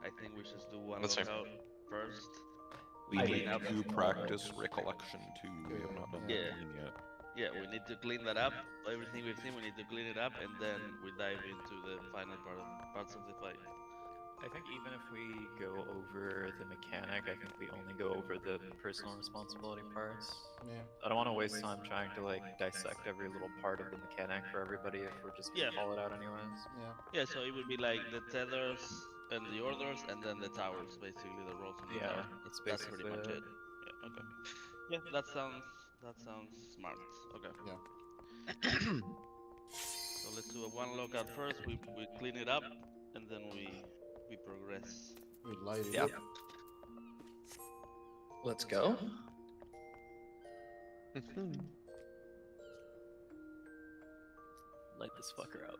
I think we should do one That's fair. lookout first. We I need think to practice recollection too. We have not done Yeah. that clean yet. Yeah, we need to clean that up. Everything we've seen, we need to clean it up, and then we dive into the final parts of the fight. I think even if we go over the mechanic, I think we only go over the personal responsibility parts. Yeah. I don't want to waste time trying to like dissect every little part of the mechanic for everybody if we're just gonna Yeah. call it out anyways. Yeah. Yeah, so it would be like the tethers and the orders, and then the towers, basically the roles on the Yeah, tower. that's That's basically pretty much it. it. Yeah. Okay. Yeah, that sounds smart. Okay. Yeah. So let's do a one lookout first. We clean it up, and then we progress. We light it Yep. up. Let's go. Light this fucker up.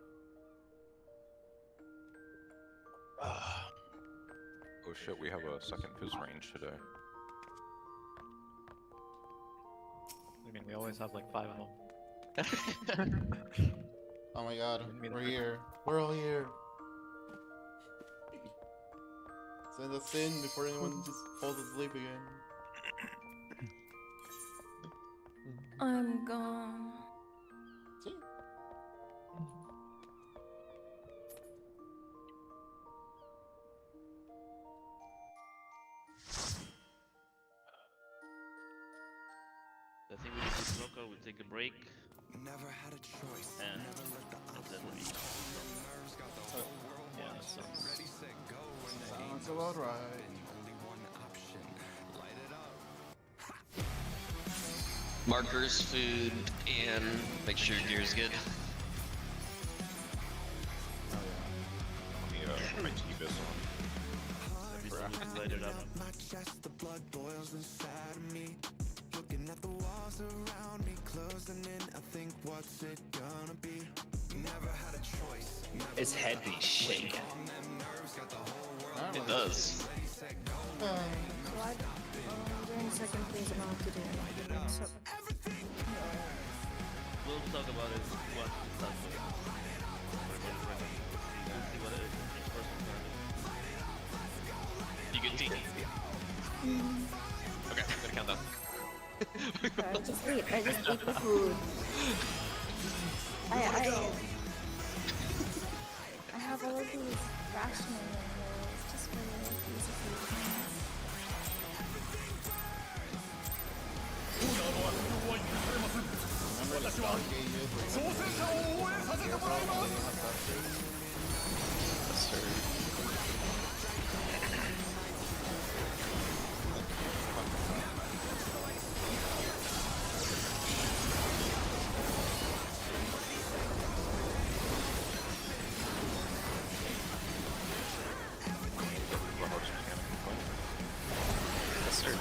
Oh shit, we have a second fizz range today. I mean, we always have like 5 of them. Oh my god, I mean, we're here. We're all here. Send us in before anyone just falls asleep again. I'm gone. See? I think we do this lookout. We take a break, Never had a choice. and then we. Yeah, that sounds... Sounds about right. Markers, food, and make sure your gear's good. Oh yeah. Let me IT this on. Everything we light it up. My chest, the blood boils inside of me. Looking at the walls around me, closing in. I think, what's it gonna be? Never had a choice. His head be shaking. Alright, It does. What? During second phase, I'm out to do. So, We'll talk about it once we start with. We'll see what it is. Each person's gonna do. You good, T? Okay, I'm gonna count down. I just ate the food. I have all of these rational meals just for these food. Remember the dark ages where Yes, sir. Warhorse mechanic complaint. Yes, sir.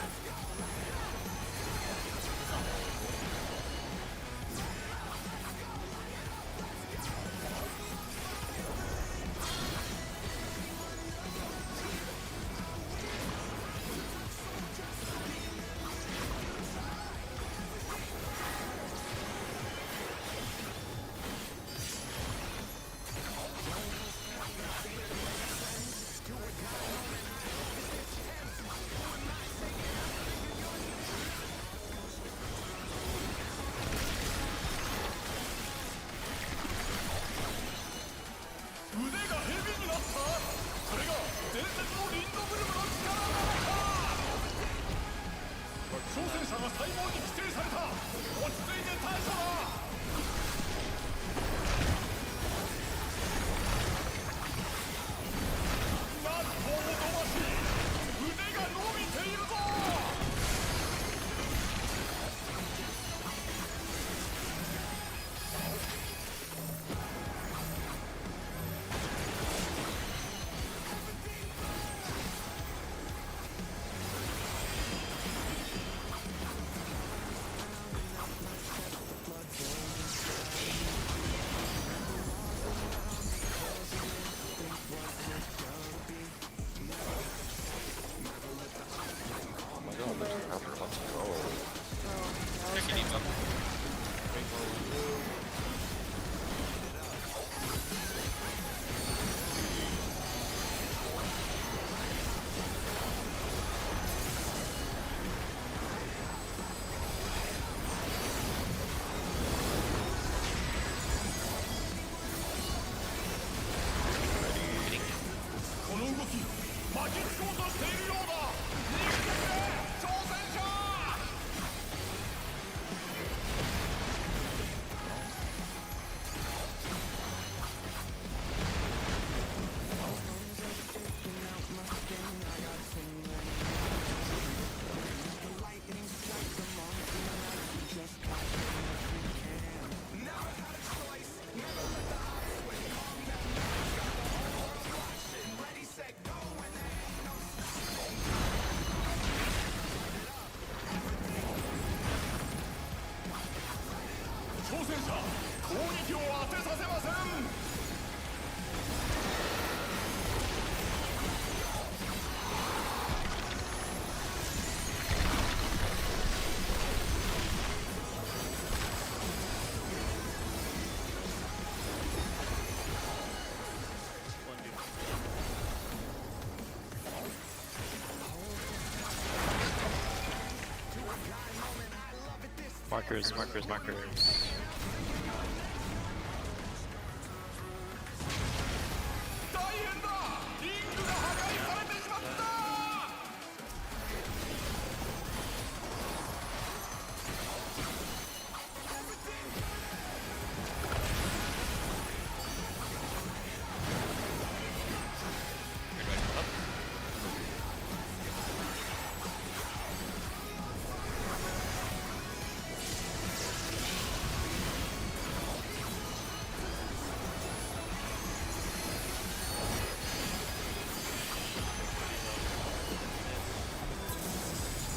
Markers, markers, markers.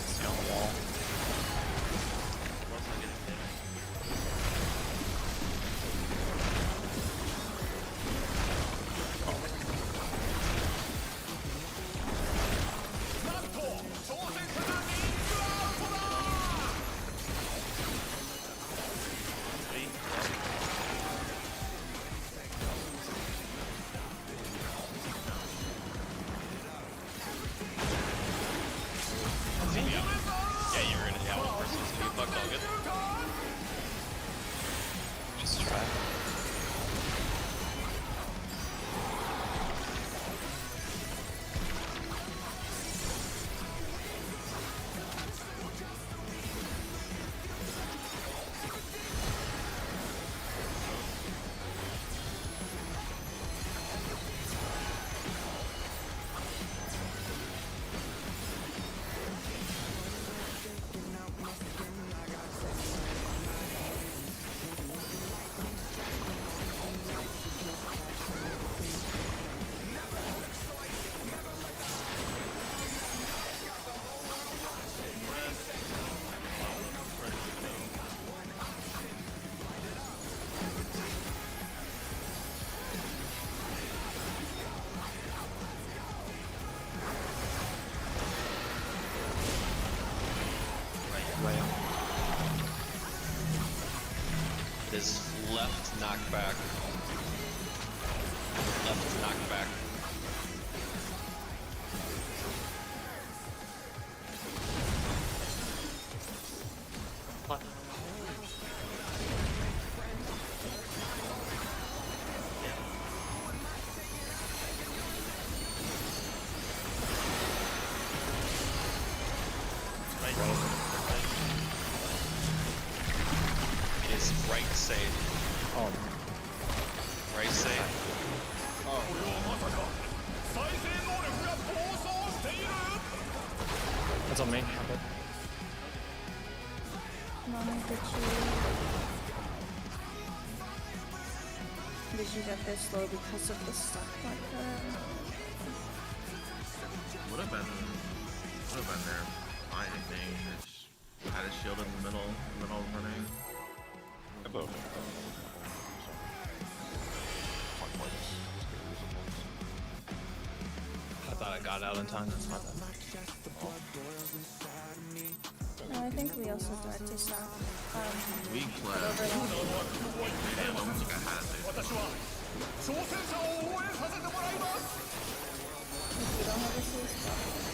See on the wall. Yeah, you were gonna yeah, one person's gonna be fucked all good. Just try. It is left knockback. Left knockback. What? It is right safe. Oh, Right safe. that's on me. Mama, did you get this low because of the stuff like that? Would have been there. Fine, I think. Just had a shield in the middle of running. Above. I thought I got out in time. That's my bad. No, I think we also tried to stop. Weak flag. Damn, almost like I had it. If you don't have a safe spot.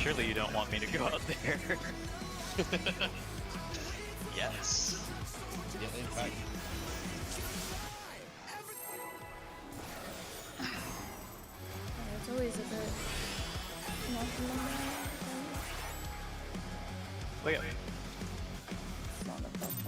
Surely you don't want me to go out there. Yes. Yeah, in fact. It's always a bit knocking them down. Wait, It's not a problem.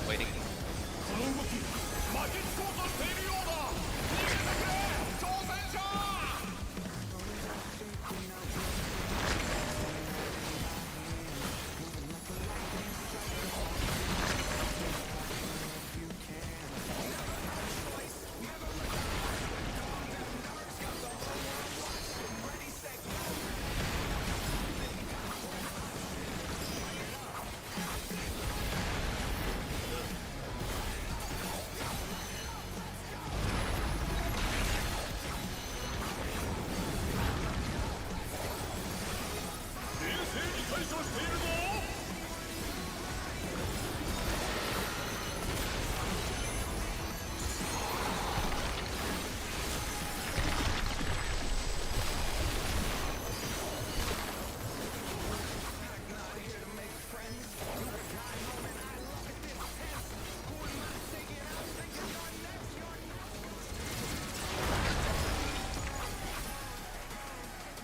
Waiting.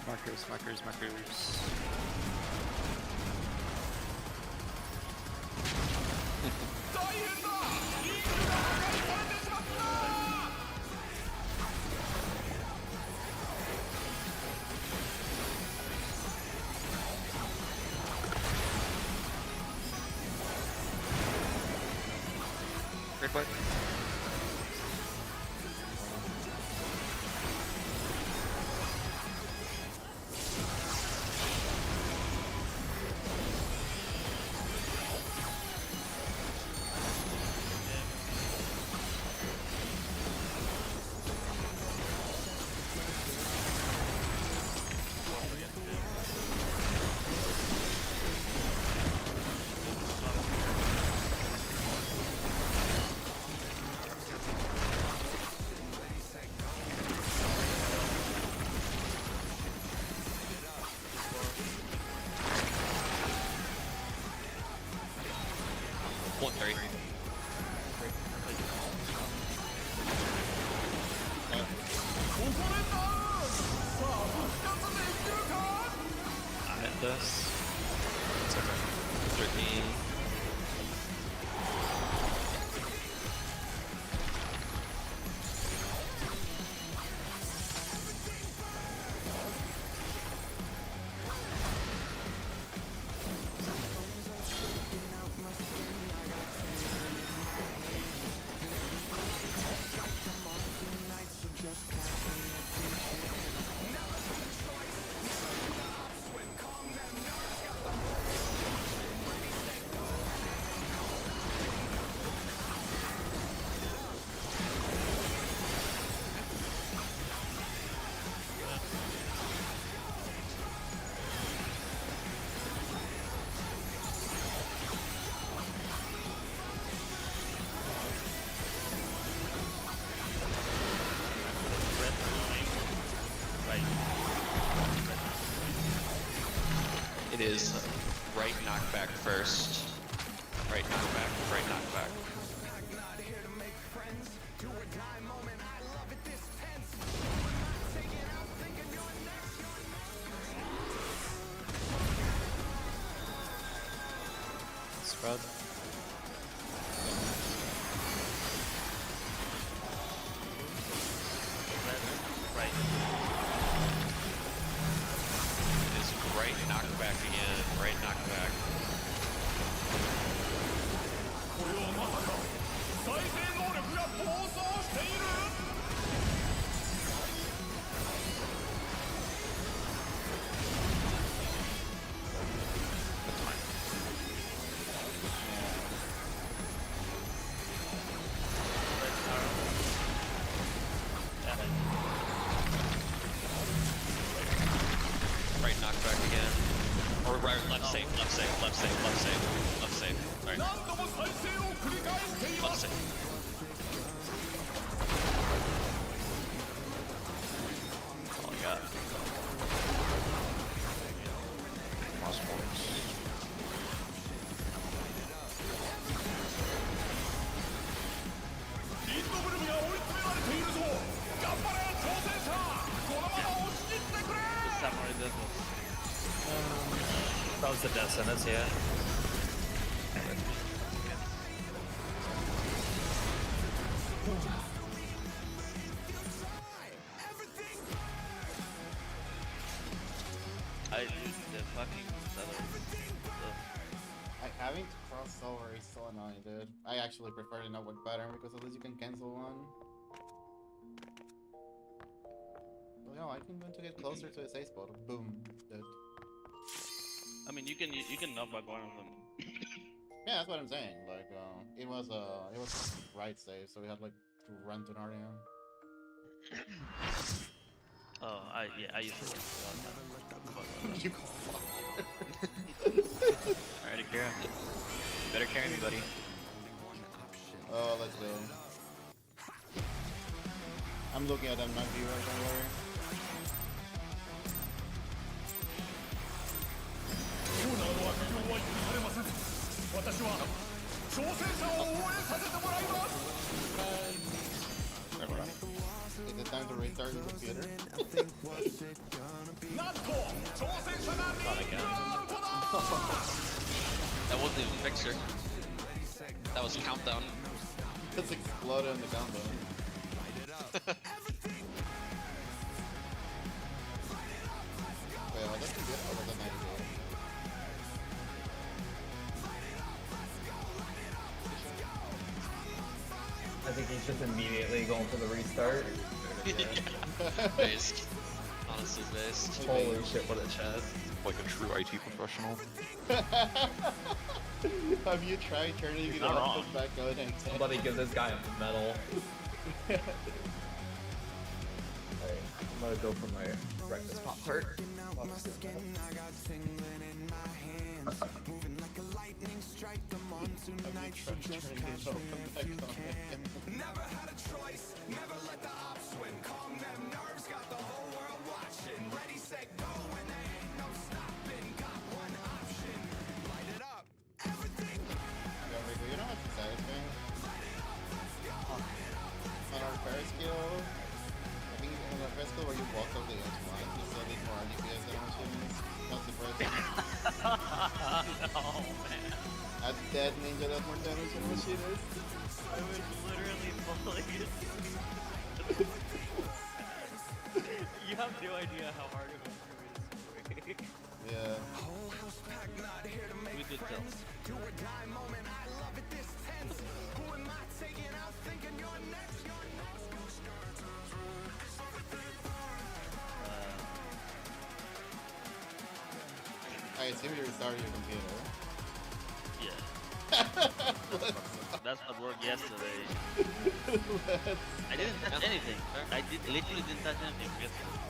Markers. Great fight. Hurry. I'm at this. It's okay. 13. It is right knockback first. Right knockback, right knockback. Spread. Right. It is right knockback again, right knockback. Right knockback again. Or right, left save, left save, left save, left save, left save. Alright. Left save. Oh my god. Lost points. The samurai death That was the death sentence, yeah. I used the fucking Having to cross over is so annoying, dude. I actually prefer to know what pattern because at least you can cancel one. Well, no, I can going to get closer to the safe spot. Boom, dead. I mean, you can knock back one of them. Yeah, that's what I'm saying. Like, it was right save, so we had like to run to Narnia. Oh, I used to. You go fuck. Alright, Akira. You better carry me, buddy. Oh, let's go. I'm looking at them, not you, don't worry. Is it time to restart the computer? Not again. That wasn't even Mixer. That was Countdown. Just exploded on the combo. Wait, was that good or was that not good? I think he's just immediately going for the restart. Based. Honestly based. Holy shit, what a chest. Like a true IT professional. Have you tried turning it not off wrong. and back on and Somebody give this guy a medal. Alright, I'm gonna go for my breakfast pop tart. You know what? battle where you walk off the edge once, you still need more DPS than machines. Not surprising. No, man. A dead ninja does more damage than a machinist. I was literally bullied. You have no idea how hard it was for me this week. Yeah. We could tell. I assume you restarted your computer. Yeah. That's what worked yesterday. I didn't touch anything. I literally didn't touch anything yesterday.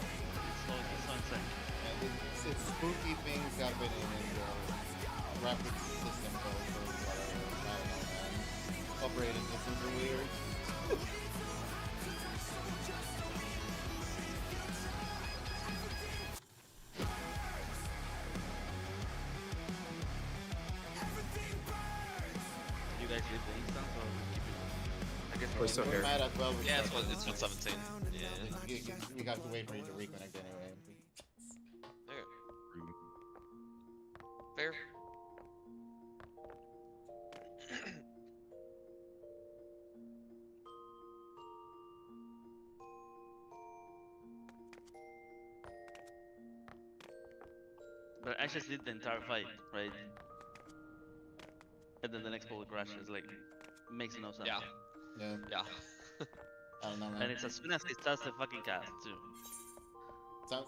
It's so insane. And it's spooky things happening in your graphics system code or whatever. I don't know, man. Operating systems are weird. You guys leave the instance or keep it? I guess We're still We here. might as well Yeah, restart it's 117. Yeah. You have to wait for you to reconnect anyway. There. Fair. But I just did the entire fight, right? And then the next bullet crashes, like, makes no sense. Yeah. Yeah, Yeah. I don't know, man. And it's as soon as it starts the fucking cast, too.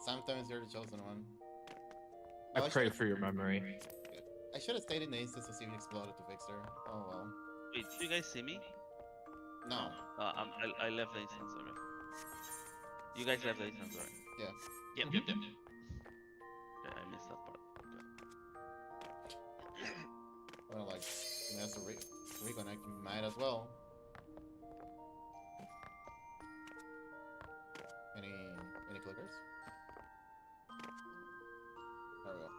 Sometimes you're the chosen one. I Oh, pray should- for your memory. I should have stayed in the instance to see if it exploded to fix her. Oh well. Wait, do you guys see me? No. I left the instance, okay. You guys left the instance, right? Yep. Okay, I missed that part. Okay. Well, like, he has to reconnect. You might as well. Any clickers? There we go.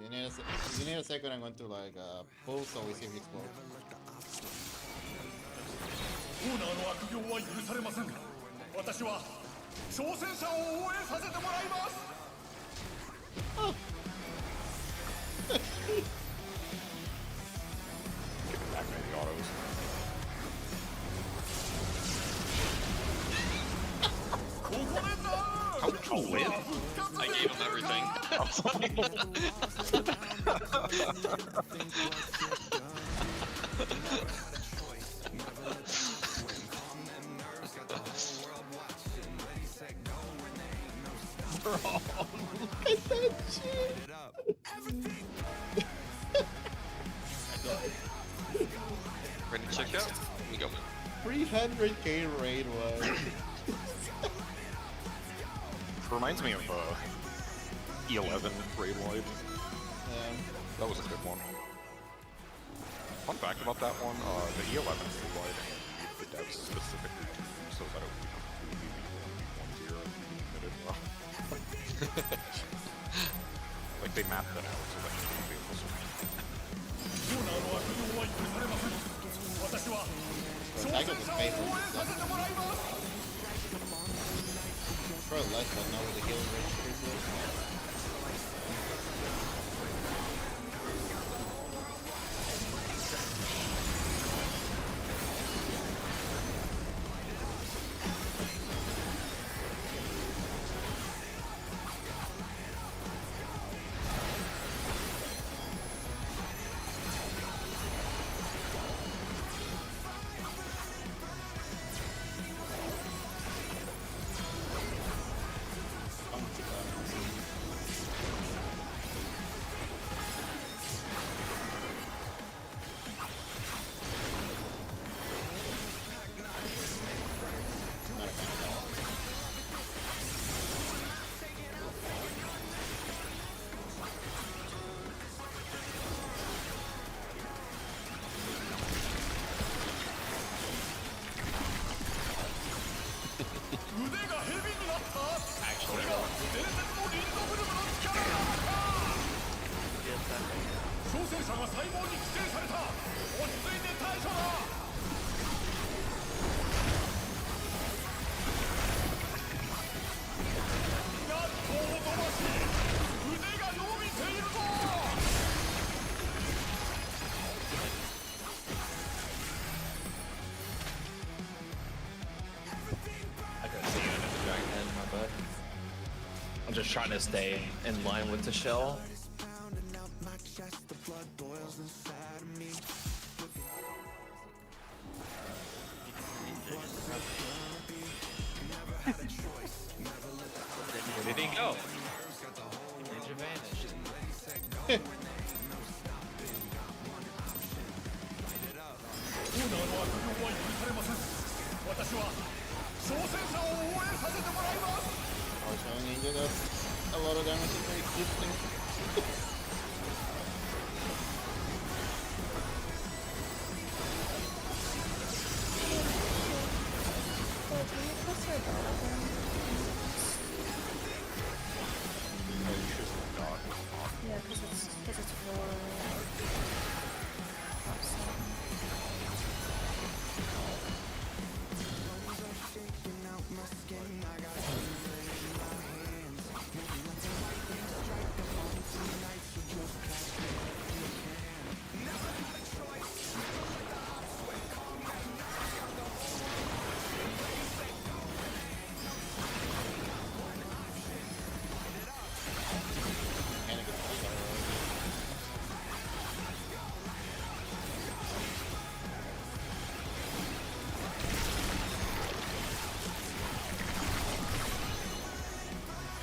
I need a second. You need a second. I'm going to like pull so we see if it explodes. オーナーの悪行は許されませんが、私は挑戦者を応援させてもらいます。 Back many autos. How did you win? I gave him everything. Ready to check out? Here we go. 300k raid was. Reminds me of E11 Raid Wide. That was a good one. Fun fact about that one, the E11 Raid Wide and the devs specifically tuned so that it would be 1-0 like they mapped that out so that you could be able to switch. オーナーの悪行は許されません。私は So 挑 it's 戦 actually 者 just を paper 応援させてもらいます。 for less, but not with the healing rate. just trying to stay in line with the shell. Where did he go? Ninja vanished. オーナーの悪行は許されません。私は挑戦者を応援させてもらいます。 Also, Ninja does a lot of damage to existing. Oh, can you press her dot again? Oh, you should have got on. Yeah, because it's for Kinda good fight already.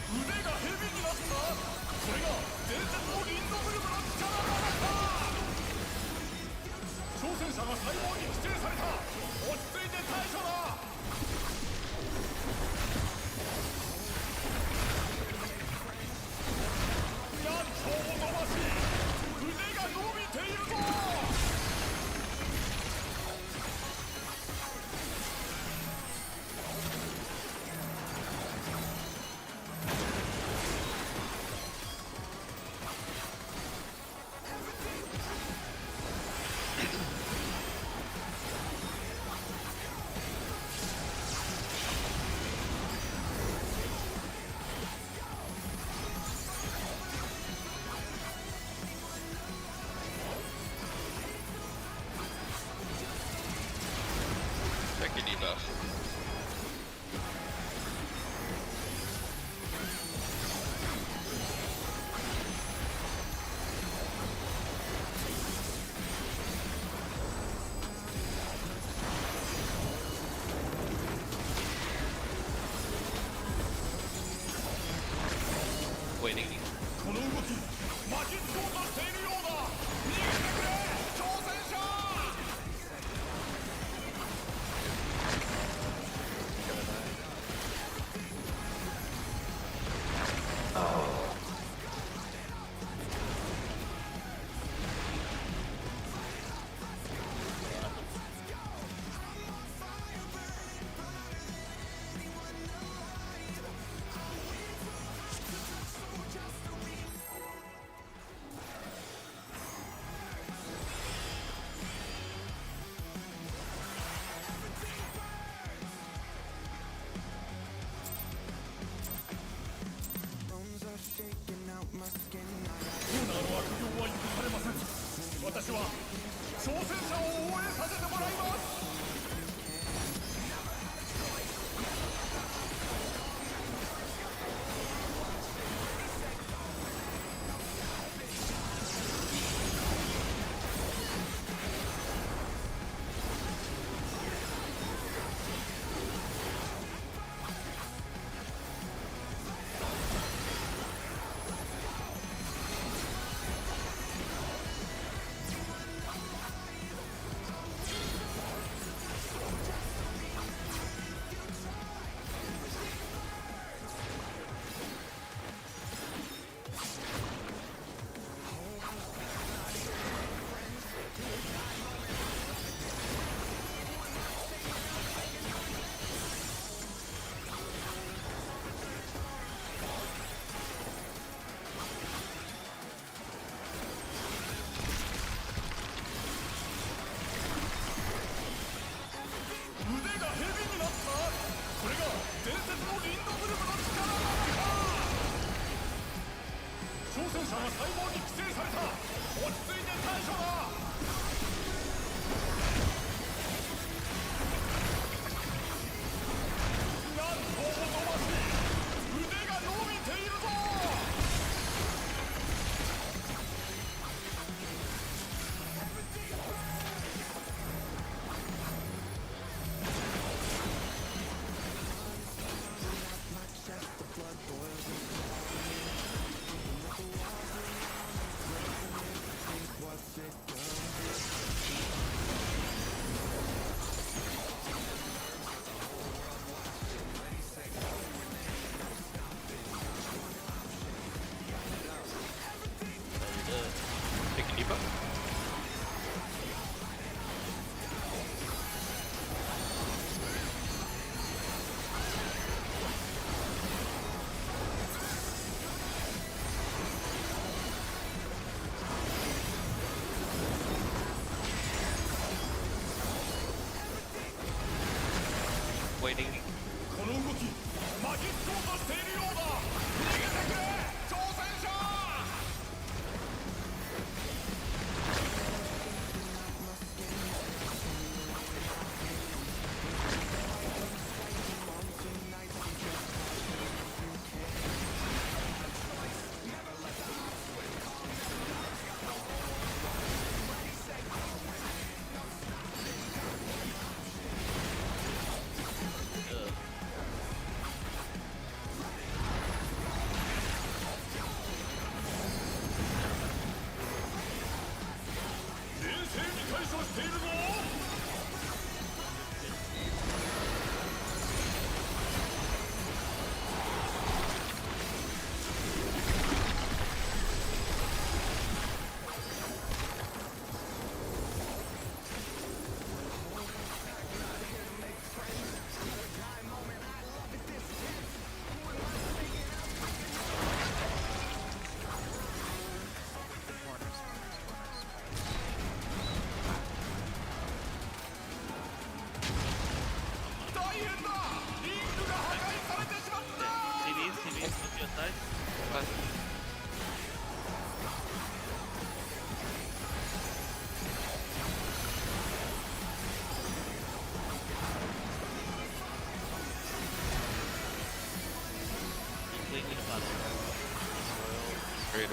腕が蛇になった。それが伝説のリンドブルムの力なのか。挑戦者が細胞に規制された。落ち着いて対処だ。ヤンチョを伸ばし、腕が伸びているぞ。Check your debuff. Waiting. この動き、魔術師としているようだ。逃げてくれ、挑戦者。 オーナーの悪行は許されません。私は挑戦者を応援させてもらいます。 腕が伸びているぞ。waiting. この動きまぎっそうとしているようだ。逃げてくれ挑戦者。冷静に対処しているぞ。大変だ。リングが破壊されてしまった。 CVs, CVs, put your side. Completely flat. Great,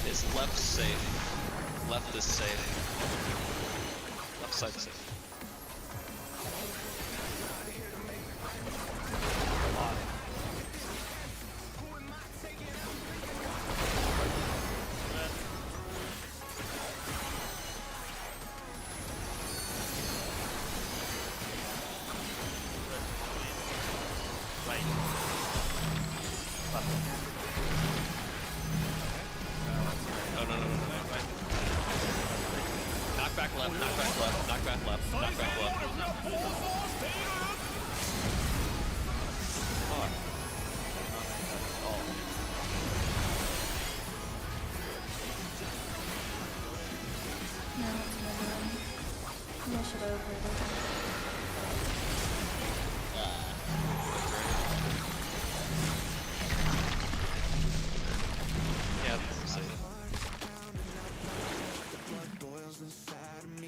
Is left safe? Left is safe. Left side is safe. Right. No. Knock back left, knock back left, knock back left, knock back left. 暴走している。 No, it's never done. I should have overrated. Yeah, that's safe.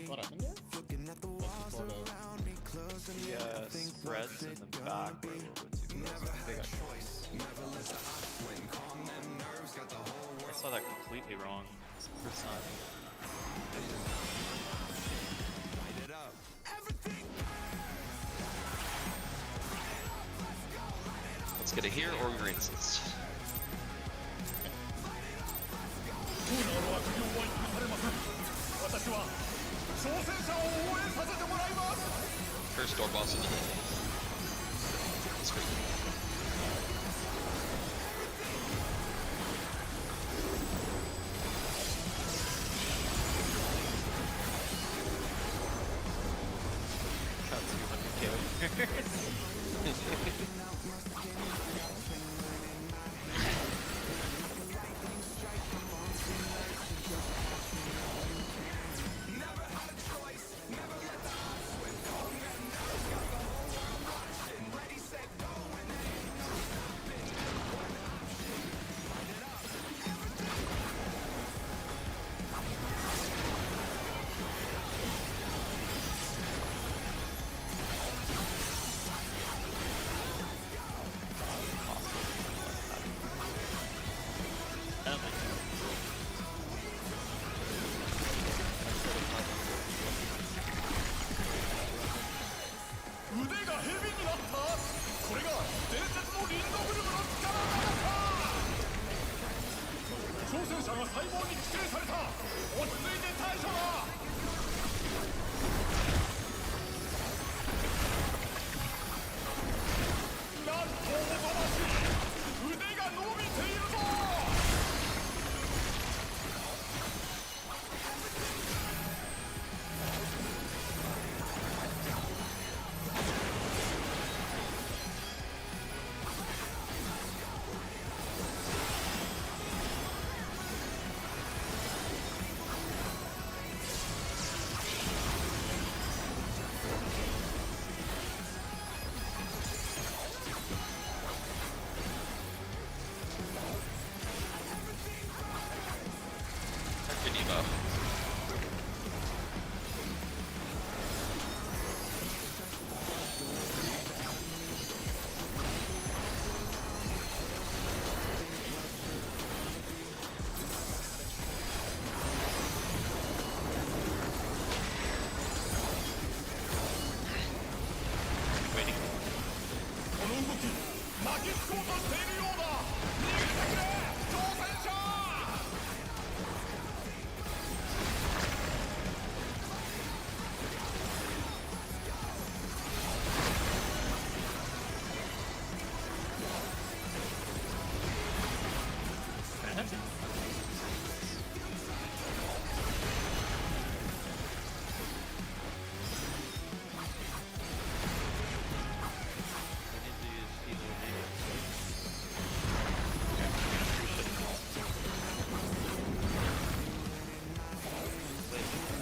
What happened there? The spreads in the back were a little bit too close. I think they got choice. I saw that completely wrong. It's the first time. Let's get it here or green sense. コーナーの悪行は許されません。私は挑戦者を応援させてもらいます。 First door boss in the That's great. Got 200 characters. I don't think so. 腕が蛇になった。これが伝説のリンドグルムの力なのか。挑戦者が細胞に規制された。落ち着いて対処だ。なんとおぞましい。腕が伸びているぞ。Good debuff. Waiting. この動き巻きつこうとしているようだ。逃げてくれ挑戦者。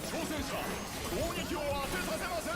挑戦者攻撃を当てさせません。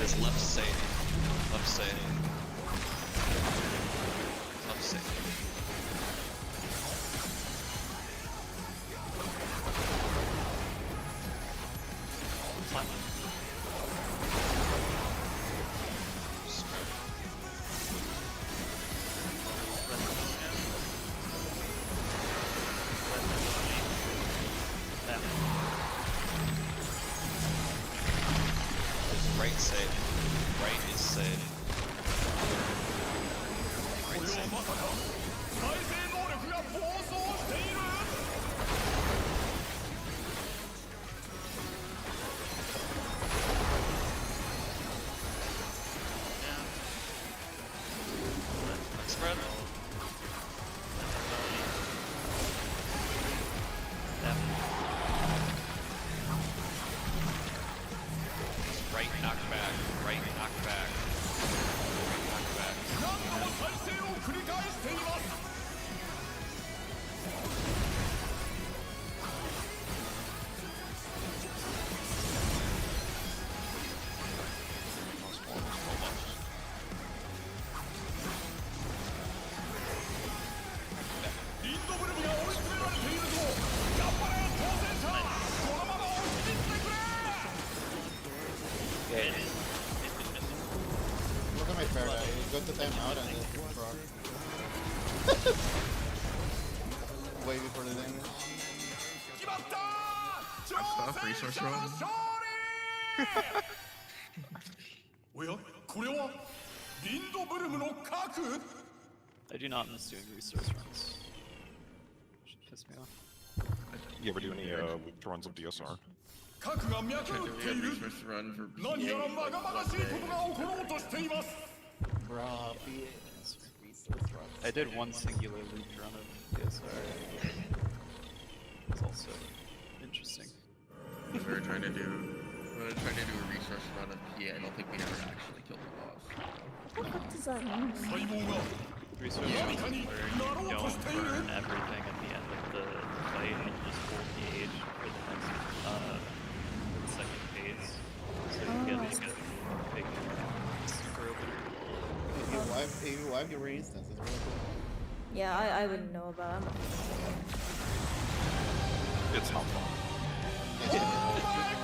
is left safe. Left safe. Left safe. Right safe. Right is safe. これはまさか再生能力が暴走している。 Spread. Right knockback. Right knockback. Right knockback. 何度も再生を繰り返しています。 リンドブルムが追い詰められているぞ。頑張れ挑戦者。このまま押し切ってくれ。 Look at my paradise. Go to time out and just rock. Way before the thing. 決まった挑戦者の勝利。おやこれはリンドブルムの核。 I do not miss doing resource runs. Should piss me off. You ever do any runs of DSR? 核が脈打っている。何やらまがまがしいことが起ころうとしています。 Bro, resource rocks. I did one singular loop run of DSR. It's also interesting. We were trying to do a resource run of PA. I don't think we ever actually killed the boss. What does that mean? 細胞が Resource runs where you don't burn everything at the end of the fight and you just hold the age for the next for the second phase. So you get like a big super opener. If you wipe your resistance, it's really cool. Yeah, I wouldn't know about it. It's not fun. Like,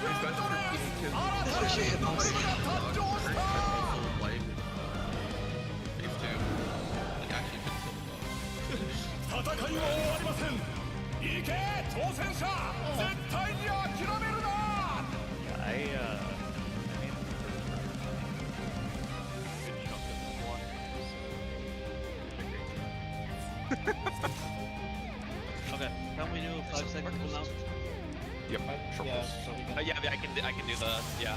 phase 2, like actually could kill the boss. 戦いは終わりません。行け挑戦者。絶対に諦めるな。 Yeah, I made the first run. Good chunk of the one. Okay, can we do 5 seconds from now? Yep, sure. Yeah, so we can. Yeah, I can do the yeah.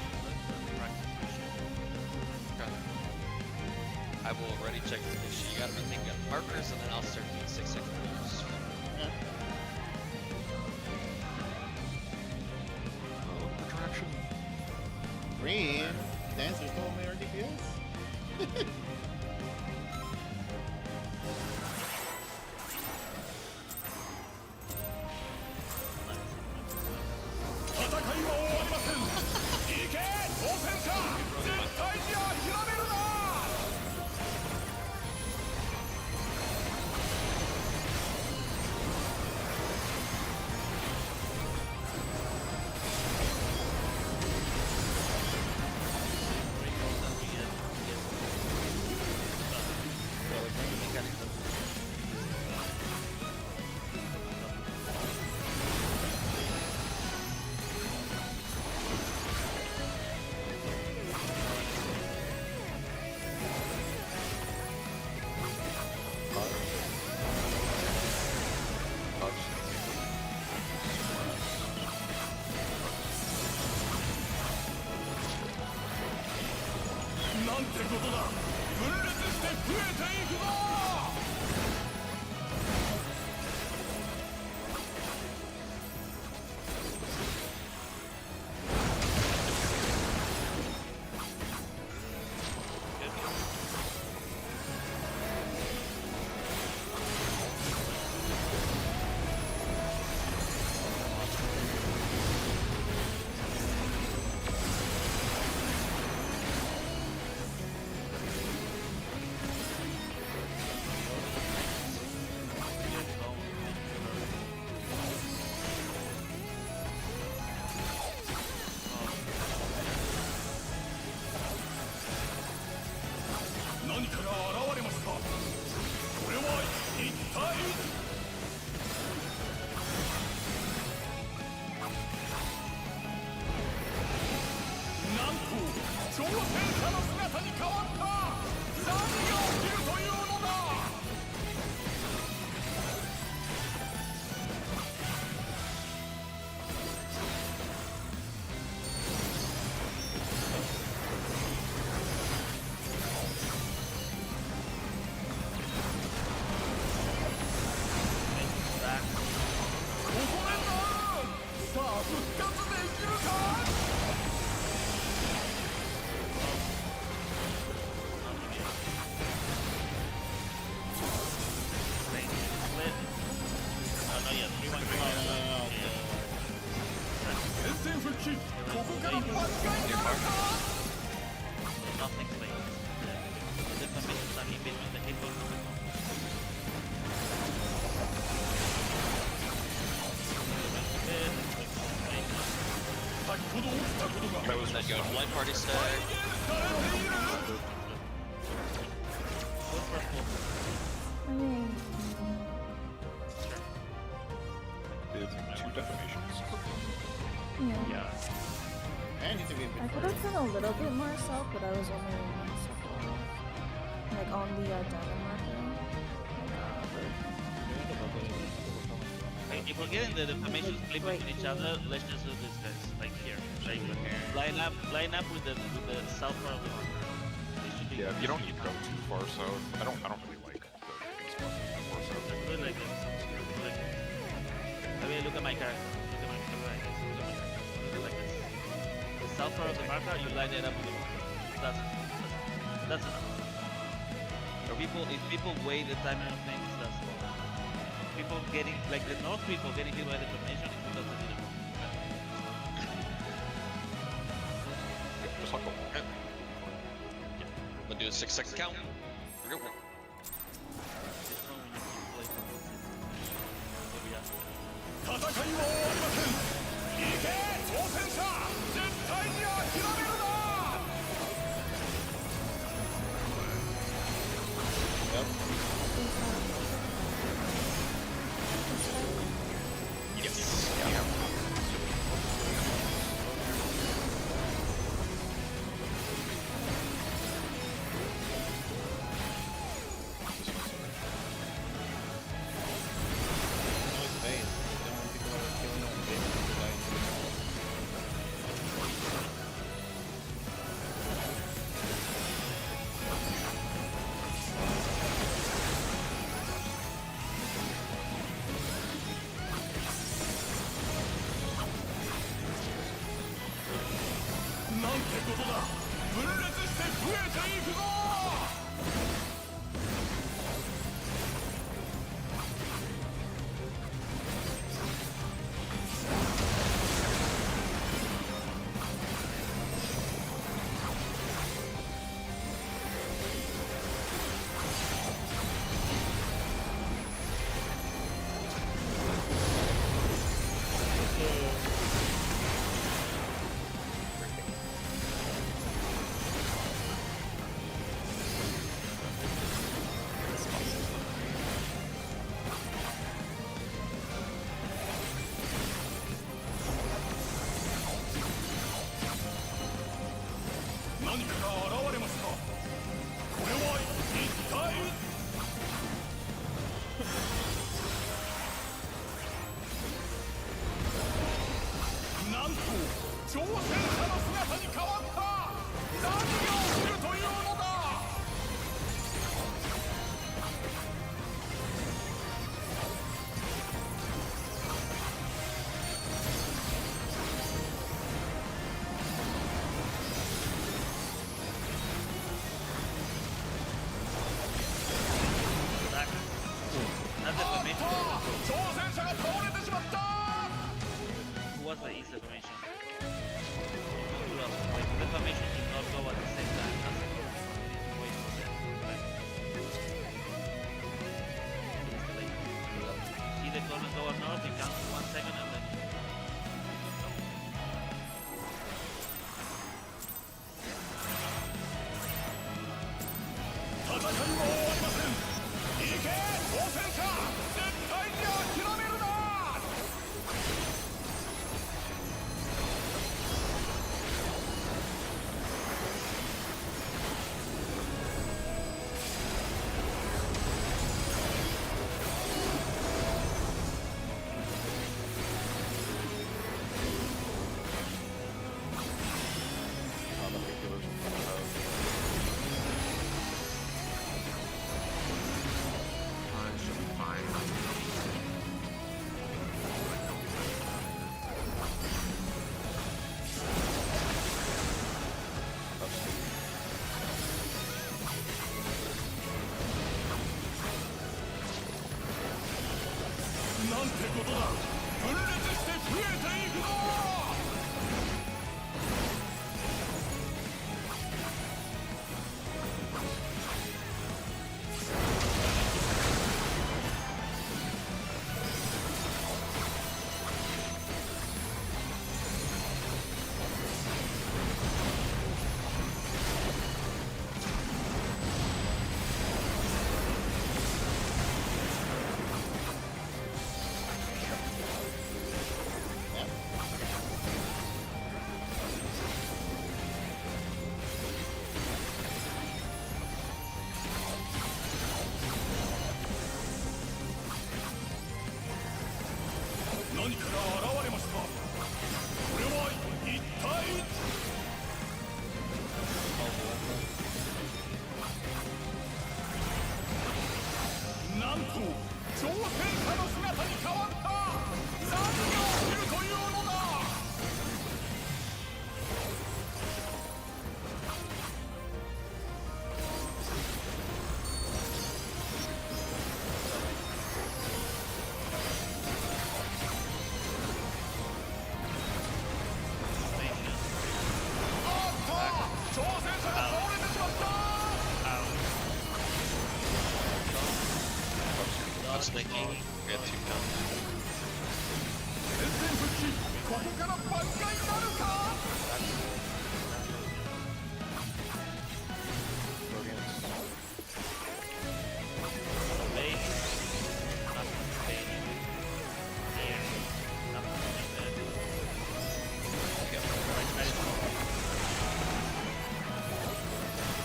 I will already check to make sure you got everything, got markers, and then I'll start doing 6 second moves. Attraction. Green. Dancer stole my DPS. 挑戦者の姿に変わった。何が起きるというのだ。ここでな。さあ復活できるか。前線復帰。ここから挽回なるか。 Nothing played. The defamations are in between the hit points of the combo. 先ほど起きたことが That was that good. Light party stack. 再現されている。 I mean, Did 2 defamations. yeah. Yeah. And need to be a bit I could have done a little bit more self, but I was only one step off. Like on the data marker. If we're getting the defamations split between each other, let's just do this, guys. Like here. Like line up with the south part of the marker. They should be Yeah, you don't need to go too far south. I don't really like the things going too far south. really like this. Like, I mean, look at my character. Look at my character. Look at my character. Look like this. The south part of the marker, you line it up with the marker. That's enough. If people weigh the timing of things, that's enough. People getting, like the north people getting hit by the detonation is because they didn't move. Just like a wall. We'll do a 6-second count. Here we go. This one we need to play for this. Maybe after. 戦いは終わりません。行け挑戦者。絶対に諦めるな。 no space. I don't want people who are killing us to die. なんてことだ。分裂して増えていくぞ。何から現れました。これは一体。なんと挑戦者の姿に変わった。何が起きるというのだ。挑戦者が倒れてしまった。 What's making? We got 2 counts. 全線復帰。ここから挽回なるか。 Bait. Nothing baiting. Here. Nothing baiting. Right side is more.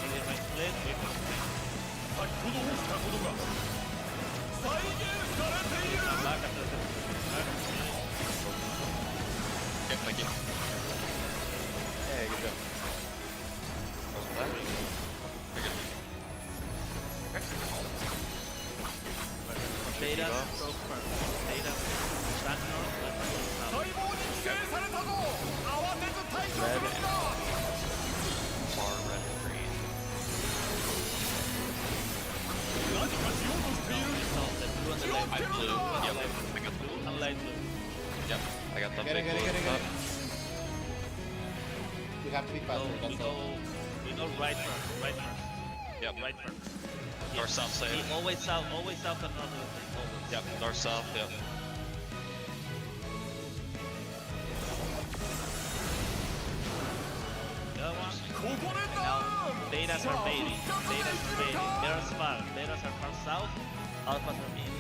If I split, we can split. 先ほど起きたことが再現されている。 Back after the back. Okay, thank you. Hey, good job. Wasn't bad. You're good. Beta, Beta, Sentinel, 細胞に寄生されたぞ。慌てず対処するんだ。 Far red and green. 何かしようとしている。 blue and the 気を light つけ I るん blew. だ。 Yep, I got blue and light blue. Yep, I got the Get it, big get it, blue get it, get up. it. You have to be So faster, we that's all. go right first, right first, Yep. right first. North south save. Always south and north of the thing, always. Yep, north south. Yep. The other one. ここで Now, だ。 betas are baiting. Betas are baiting. Betas far. Betas are far south. Alphas are mid.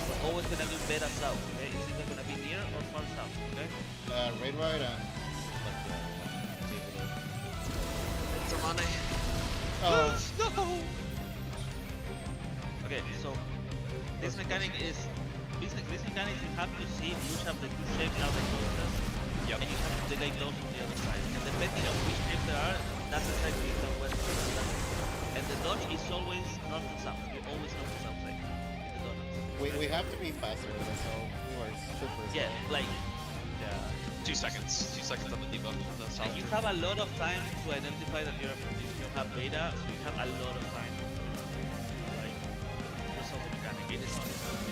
We're always gonna do beta south. Okay, it's either gonna be near or far south. Okay. Raid wide and It's Armani. oh, Okay. So this mechanic is this mechanic you have to see which of the two shapes are the closest. Yep. And you have to delay those on the other side. And depending on which shape there are, that's exactly the west or the south. And the dodge is always north and south. You always north and south side. In the donuts. we have to be faster with this, so we were super Yeah, slow. like 2 seconds. 2 seconds on the debuff. The south. and you have a lot of time to identify that you have beta, so you have a lot of time. Like resolve the mechanic. It is not easy.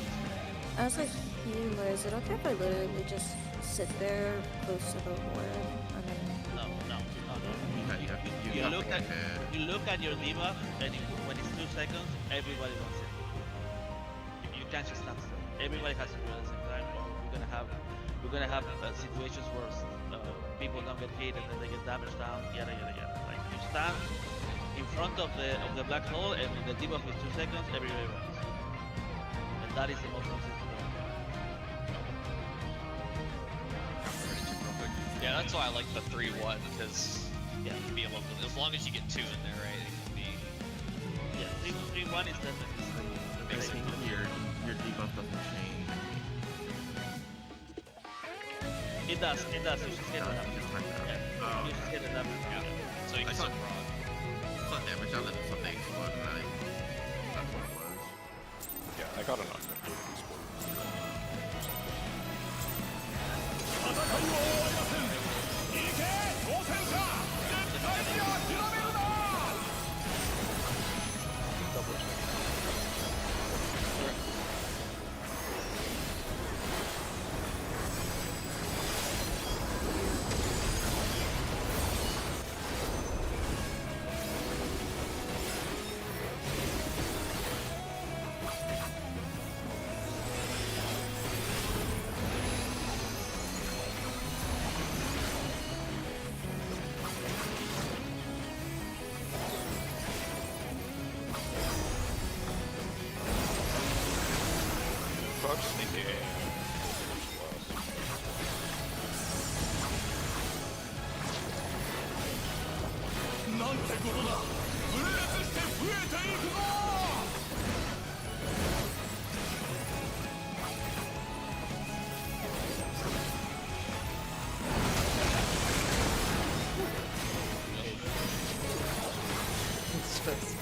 I was like, hey, Laura, is it okay if I literally just sit there close to the horde and then... No. You You look at your debuff, and when it's 2 seconds, everybody wants it. You can't just stand still. Everybody has to do it at the same time. Or we're gonna have situations where people don't get hit and then they get damaged down. Yada yada yada. Like you stand in front of the black hole, and when the debuff is 2 seconds, everybody runs. And that is the most consistent. Yeah, that's why I like the 3-1 because Yeah. you can be a little bit, as long as you get 2 in there, right? It can be Yeah, 3-1 is definitely the Basic. basic. your debuff doesn't change. It does. You just get it up. Just like that. Yeah. Oh, You just get it up. yeah. So you I can saw- still broad. it's not damage. I let something explode and that's what it was. Yeah, I got an unmitigated explode. 戦いは終わりません。行け挑戦者。絶対に諦めるな。 Double check. I'm just thinking. It's just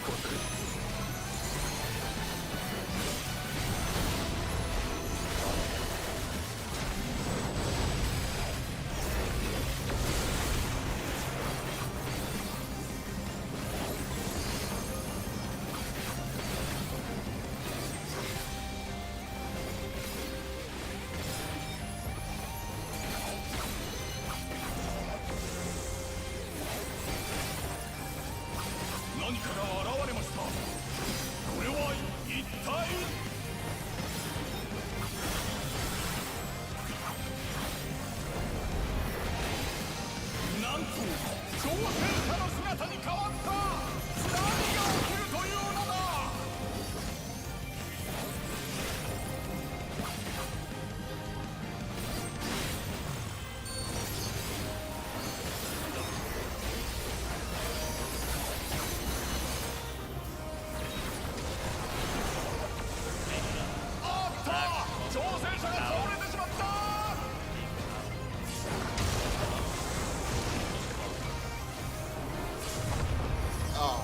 Oh.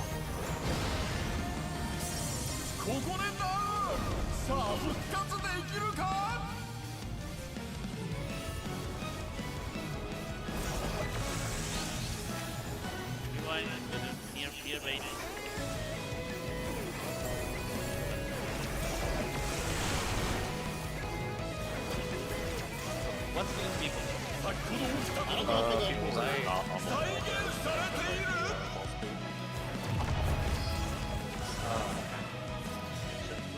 ここでダウン。さあ復活できるか。Rewind near base. What's with people? 先ほど起きたことが People's almost 再現されている。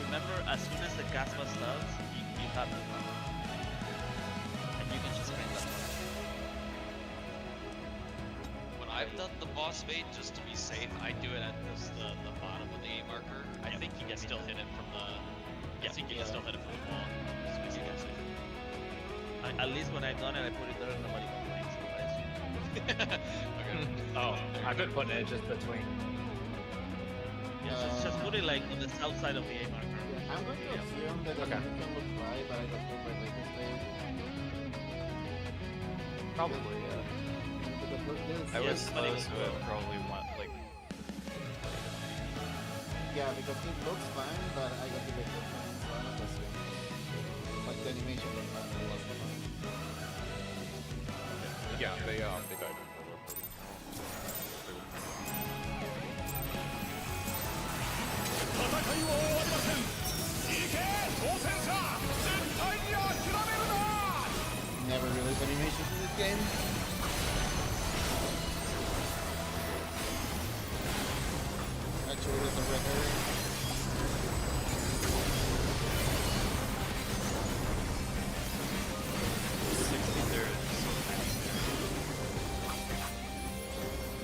Remember, as soon as the Gaspa starts, you have to run. And you can just sprint up. When I've done the boss bait, just to be safe, I do it at the bottom of the A marker. I think you can still hit it from the. I think you can still hit it from the wall. As you can see. At least when I've done it, I put it there and nobody complains. So I assume. Okay. Oh, I've been putting it just between. Yeah, just put it like on the south side of the A marker. Yeah, I'm going to assume that Okay. it can look right, but I got pulled by Lakers stage. Probably, yeah. Because look, this, I was Yes, but it supposed was to have probably went like yeah, because it looks fine, but I got the big difference. So I'm not assuming. Like the animation was not the last one. Yeah, they died. 戦いは終わりません。行け挑戦者、絶対に諦めるな。 Never released animations in this game. Actually, there's a red herring.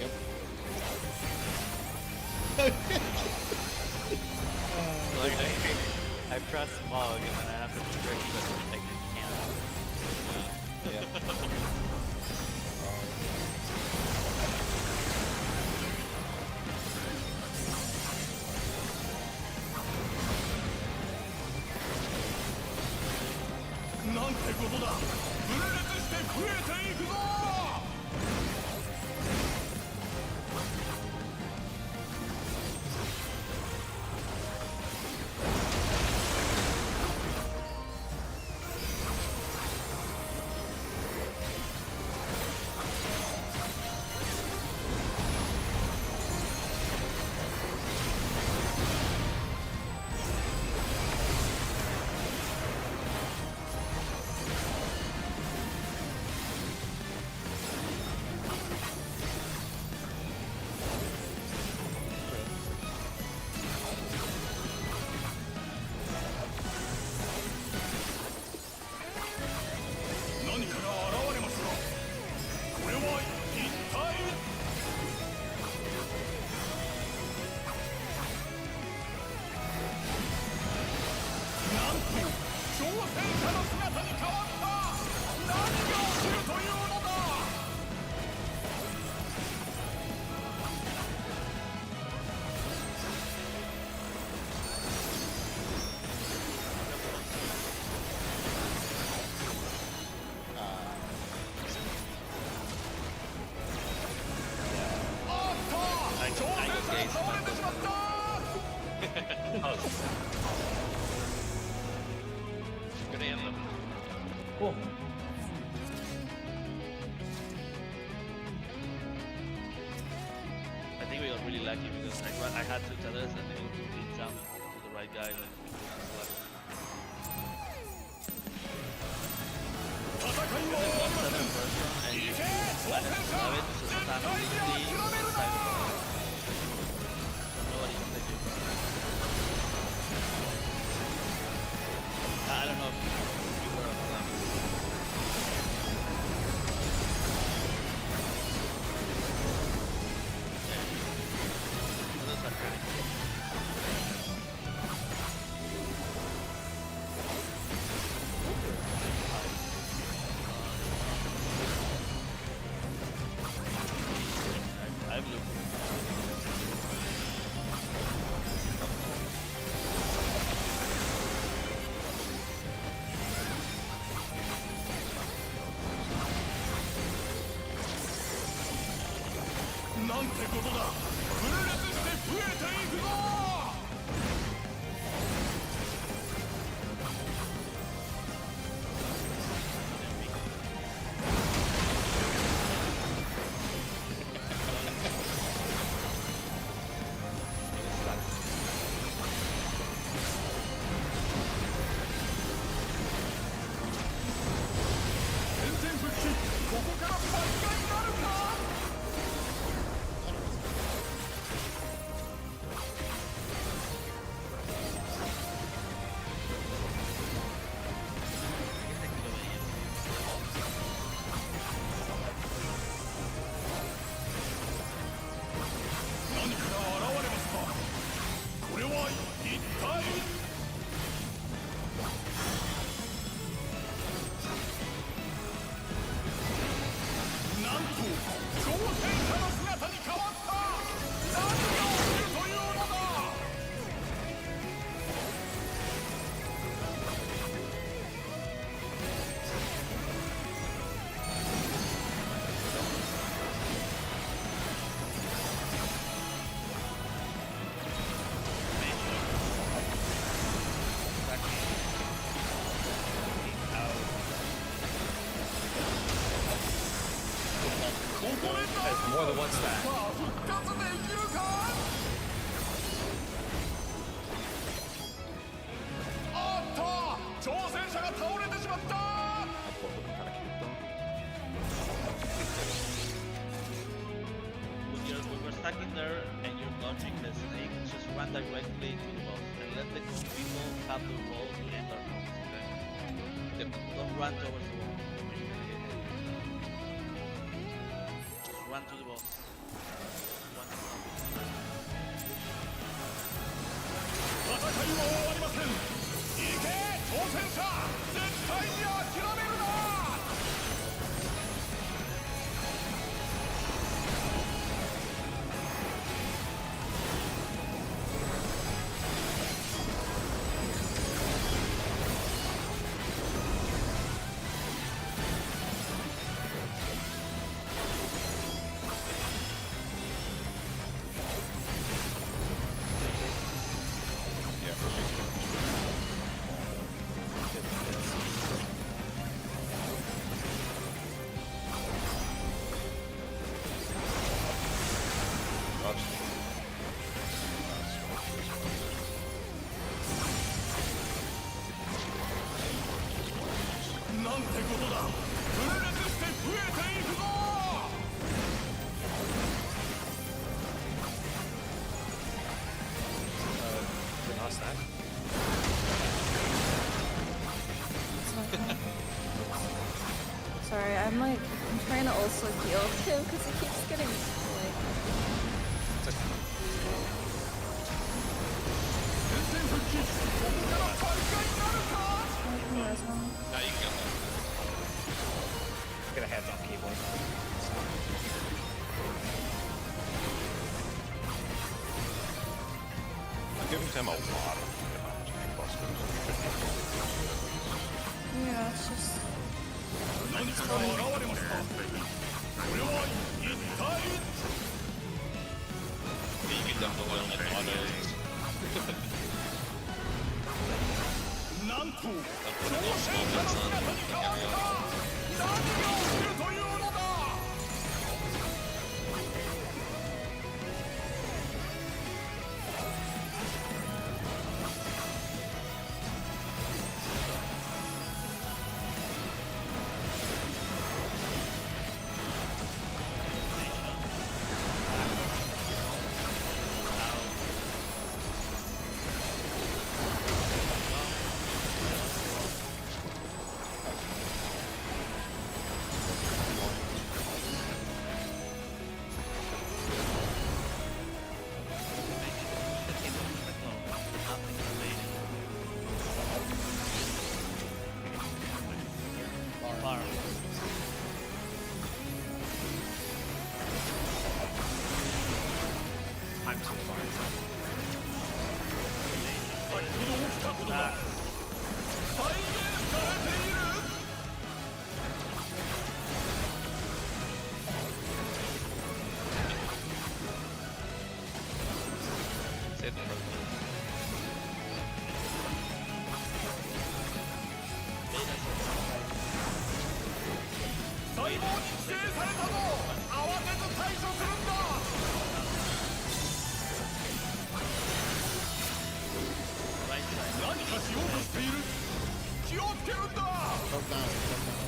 Yep. like I press mug and then I have to trick the like can't. Yeah.なんてことだ。分裂して増えていくぞ。 何かが現れました。これは一体。なんと、超戦者の姿に変わった。何が起きるというのだ。あった挑戦者が倒れてしまった。 Good anthem. Cool. I think we got really lucky because I had two tethers and they beat down to the right guy like we just left. 戦いは終わりません。行け挑戦者。絶対に諦めるな。 I don't know if you were on them. Yeah. Those are pretty. I've looked. More than one stack. 復活できるか。あった挑戦者が倒れてしまった。 When we're stuck in there and you're dodging the snake, just run directly to the boss and let the cool people have the roll to end our rounds, okay? Don't run towards the wall. Just run to the boss. Run to the boss. 戦いは終わりません。行け挑戦者。絶対に諦めるな。 なんてことだ。分裂して増えていくぞ。 Not stack. Sorry, I'm trying to also heal him because he keeps getting like. 戦線復帰。ここから挽回なるか。given him a lot of busters. Yeah, it's just. 何かが現れましたこれは一体 You can definitely win like autos. なんと挑戦者の Moments 姿 on に変わった area. 何が起きるというのだ Far. I'm so sorry. 先ほど起きたことが Back. 再現されている Save them for the 細胞に寄生されたぞ慌てず対処するんだ Right side. 何かしようとしている気をつけるんだ Choke down, choke down.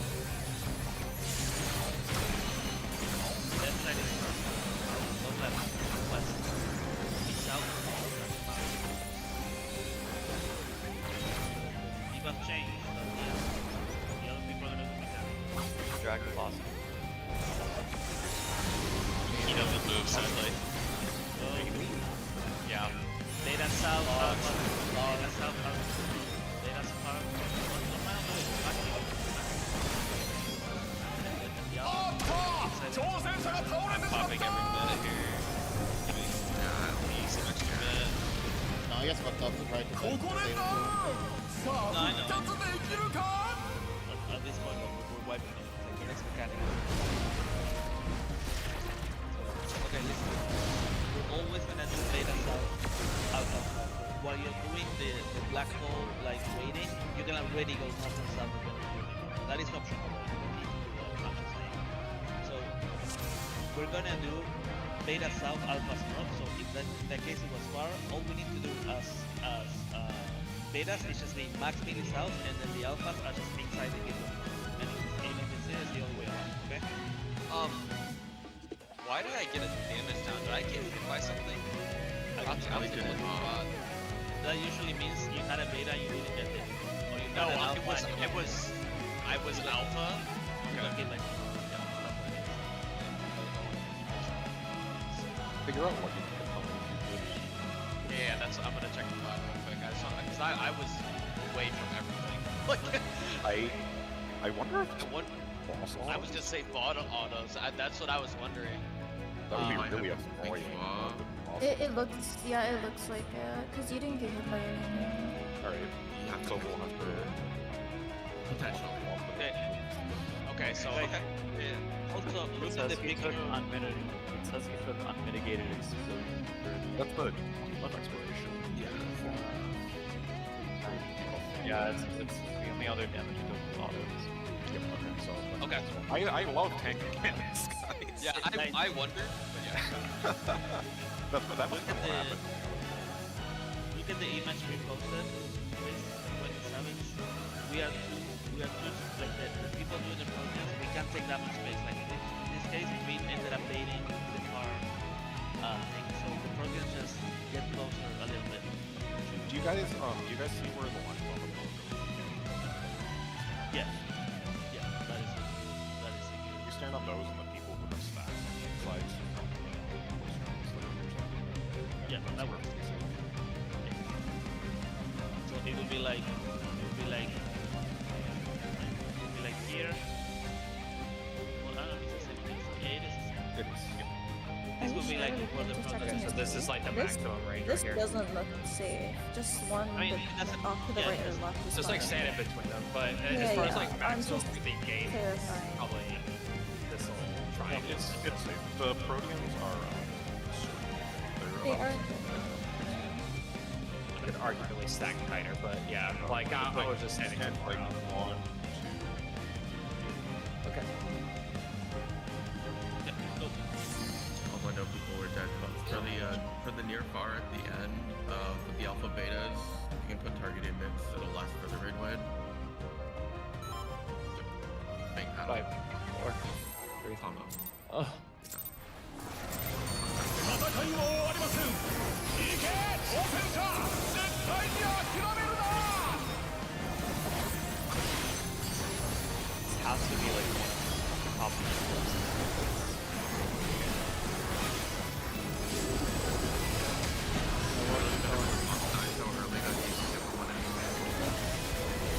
Left side is first. Go left. West. East south. Debuff change. So yeah. The other people are gonna do that. Dragon Blossom. He doesn't move, sadly. Yeah. Data south. Data south. Data south. Yeah. あった挑戦者が倒れてしまっ Popping た every minute here. Giving me some extra minute. No, I guess fucked up to try to ここで save な it. さあ復活できるか At this point, we're wiping it. Like the next mechanic. Okay, listen. We're always gonna do data south, alpha south. While you're doing the black hole like waiting, you're gonna already go north and south of the building. That is optional. I'm just saying. So we're gonna do beta south, alpha north. So if that case it was far, all we need to do as betas is just the max mini south, and then the alphas are just inside the gate. And if it's there, it's the other way around. Okay? Why did I get a damage down? Did I get hit by something? I'll take a look at that. That usually means you had a beta and you didn't get it. Or you No, got an alpha and you I was an alpha. you got hit by Figure out what you can Yeah, that's. I'm gonna check the bot real quick. I saw because I was away from everything. Like, I wonder if what? boss I was just say bot autos. That's what I was wondering. that would be I really have to think annoying. about- It looks, yeah, it looks like it, because you didn't get hit by anything. Alright, You have so to we'll have to... potentially. Okay. Okay, so Right. okay. Yeah. Also, It look at says the he picture. took unmitigated. It says he took unmitigated explosion. That's the left exploration. Yeah, it's the only other damage he took was autos. Yep, okay, so... Okay. I love tank mechanics, guys. Yeah, I wondered, but yeah. that was Look what at the happened. look at the image we posted. This 27. We are two like the people doing the protest. We can't take that much space. Like in this case, we ended up baiting the car thing, so the protest just get closer a little bit. Do you guys see where the lines are? Yeah, yeah, that is secure. You stand on those and the people who are stacked on the sides. Yeah, that works. So it will be like here. Well, I don't know if it's the same thing. Yeah, it is the same. It is. This will be like for the Intersecting So is this is like the this, maximum range this right here. doesn't look safe. Just one I mean, bit that's a- off to the yeah, right or that's- left is So it's like fine. sand in between them, but as Yeah, far as yeah, like I'm maximum just the game, clarifying. probably this will try and It's safe. The Proteans are They are. could arguably stack tighter, but yeah, like I was just standing too far like out. 1, 2. Okay. Although I know people were dead, but for the near far at the end with the alpha betas, you can put targeted mix. It'll last for the raid wide. Bang out. 5, 4, 3. Combo. Oh. 戦いは終わりません。行け挑戦者、絶対に諦めるな。 This has to be like one of the top ones. How early that you can get one anyway.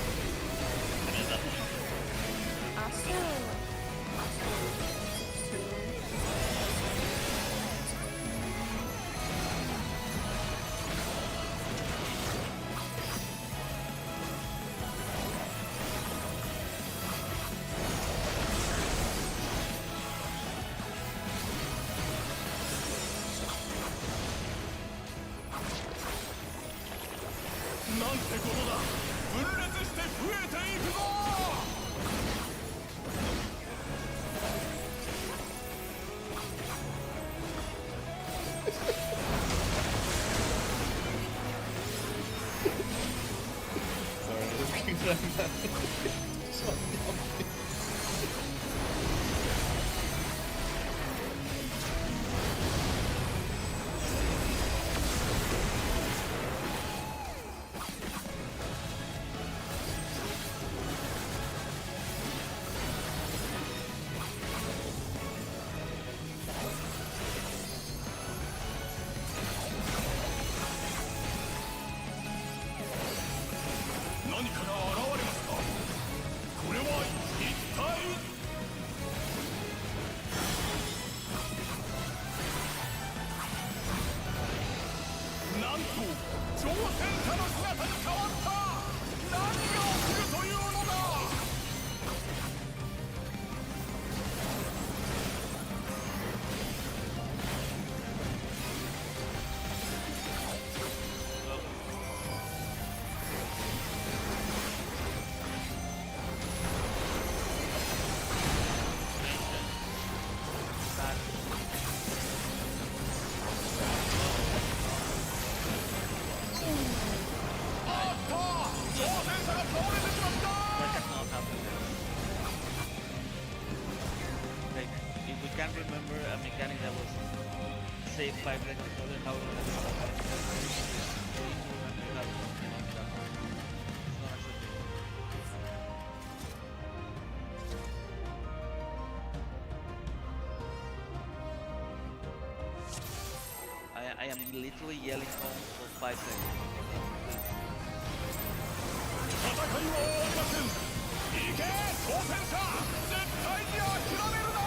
Astro. Like, if we can't remember a mechanic that was saved 5 seconds earlier, how would it's not acceptable. I am literally yelling home for 5 seconds. 戦いは終わりません。行け挑戦者、絶対に諦めるな。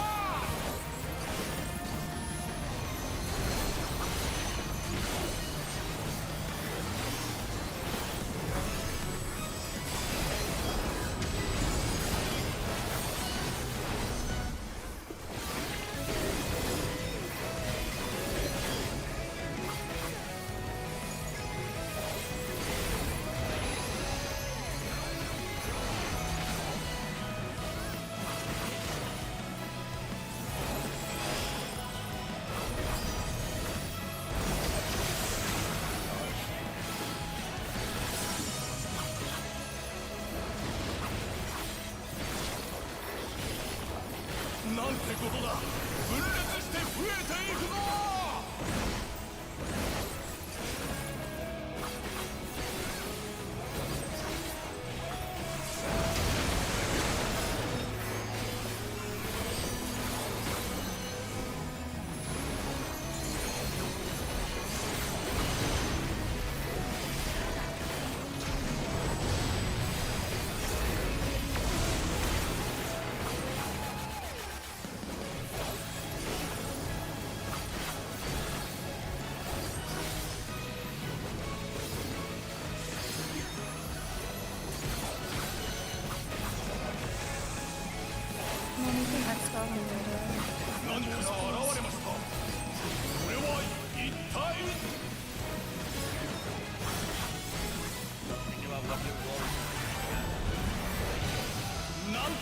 I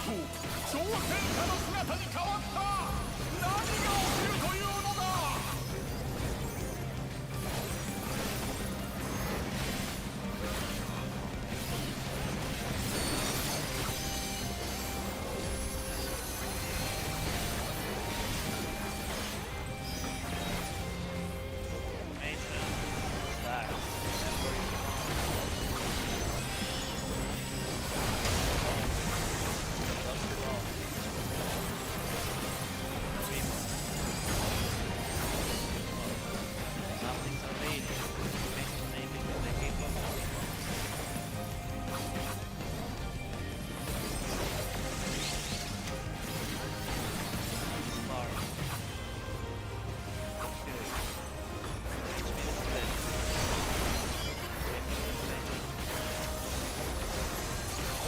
と挑戦者の姿に変わった何が起きるというのだ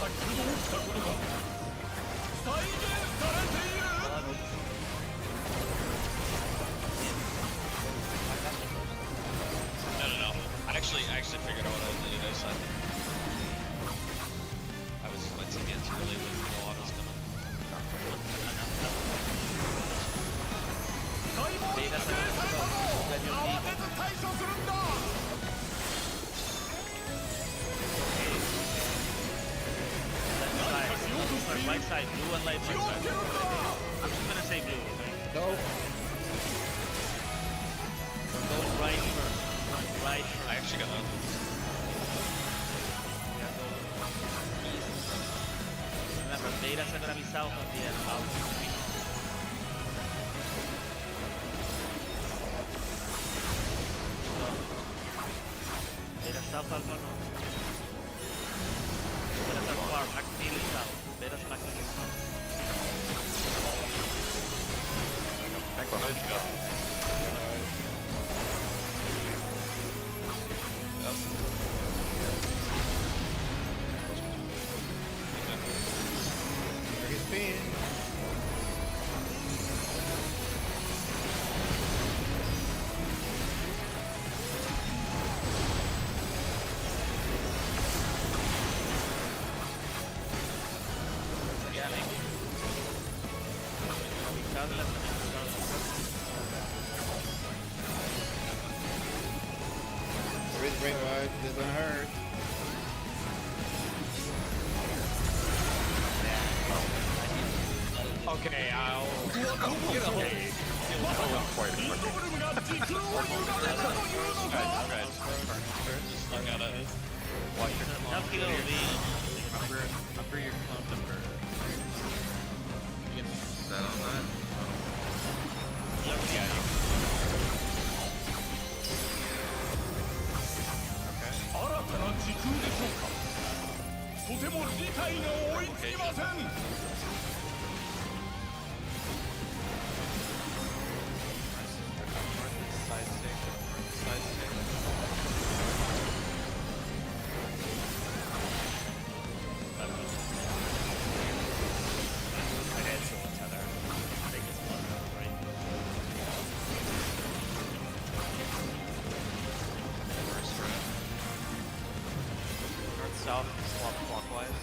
先ほど起きたことが再現されている No. I actually figured out what I was doing. I was squinting in too early when the autos coming. 解剖に指定されたぞ慌てず対処するんだ Right side, blue and light right side. I'm just gonna say blue, okay? No. We're going right first. Going right first. I actually got that. We are going east. Remember, betas are gonna be south of the end. Beta south, alpha north. Betas are far, actively south. Betas are actively south. Tank behind you. Target spin. Scanning. We turn left and we turn left. Where's brake ride? This gonna hurt. Okay, I'll get a hold. インドブルムが時空を歪めたというのか I gotta Watch your Now clone kill number. the... Remember your clone number. You can set on that. 新たな時空でしょうかとても理解が追いつきません Side station. Side station. North south, swap clockwise.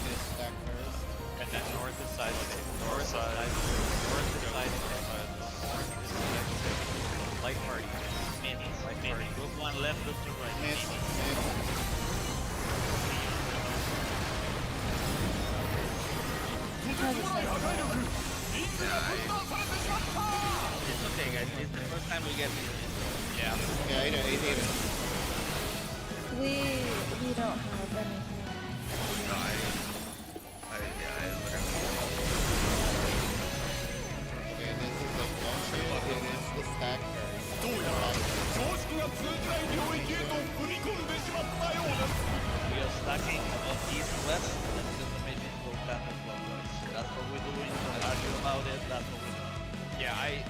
This stack first. And then north is side station. North is side station. North is side station. North is side station. Light party. Light party. Group 1 left, group 2 right. Miss. It's okay, guys. It's the first time we get this. yeah. Yeah, I know. 8 We don't have anything. No, yeah, I literally. Okay, this is the launcher. It is the stack first. どうやら常識が通じない領域へと踏み込んでしまったようです We are stacking of east west and the making go counterclockwise. That's what we're doing. Don't argue about it. That's what we're doing. Yeah,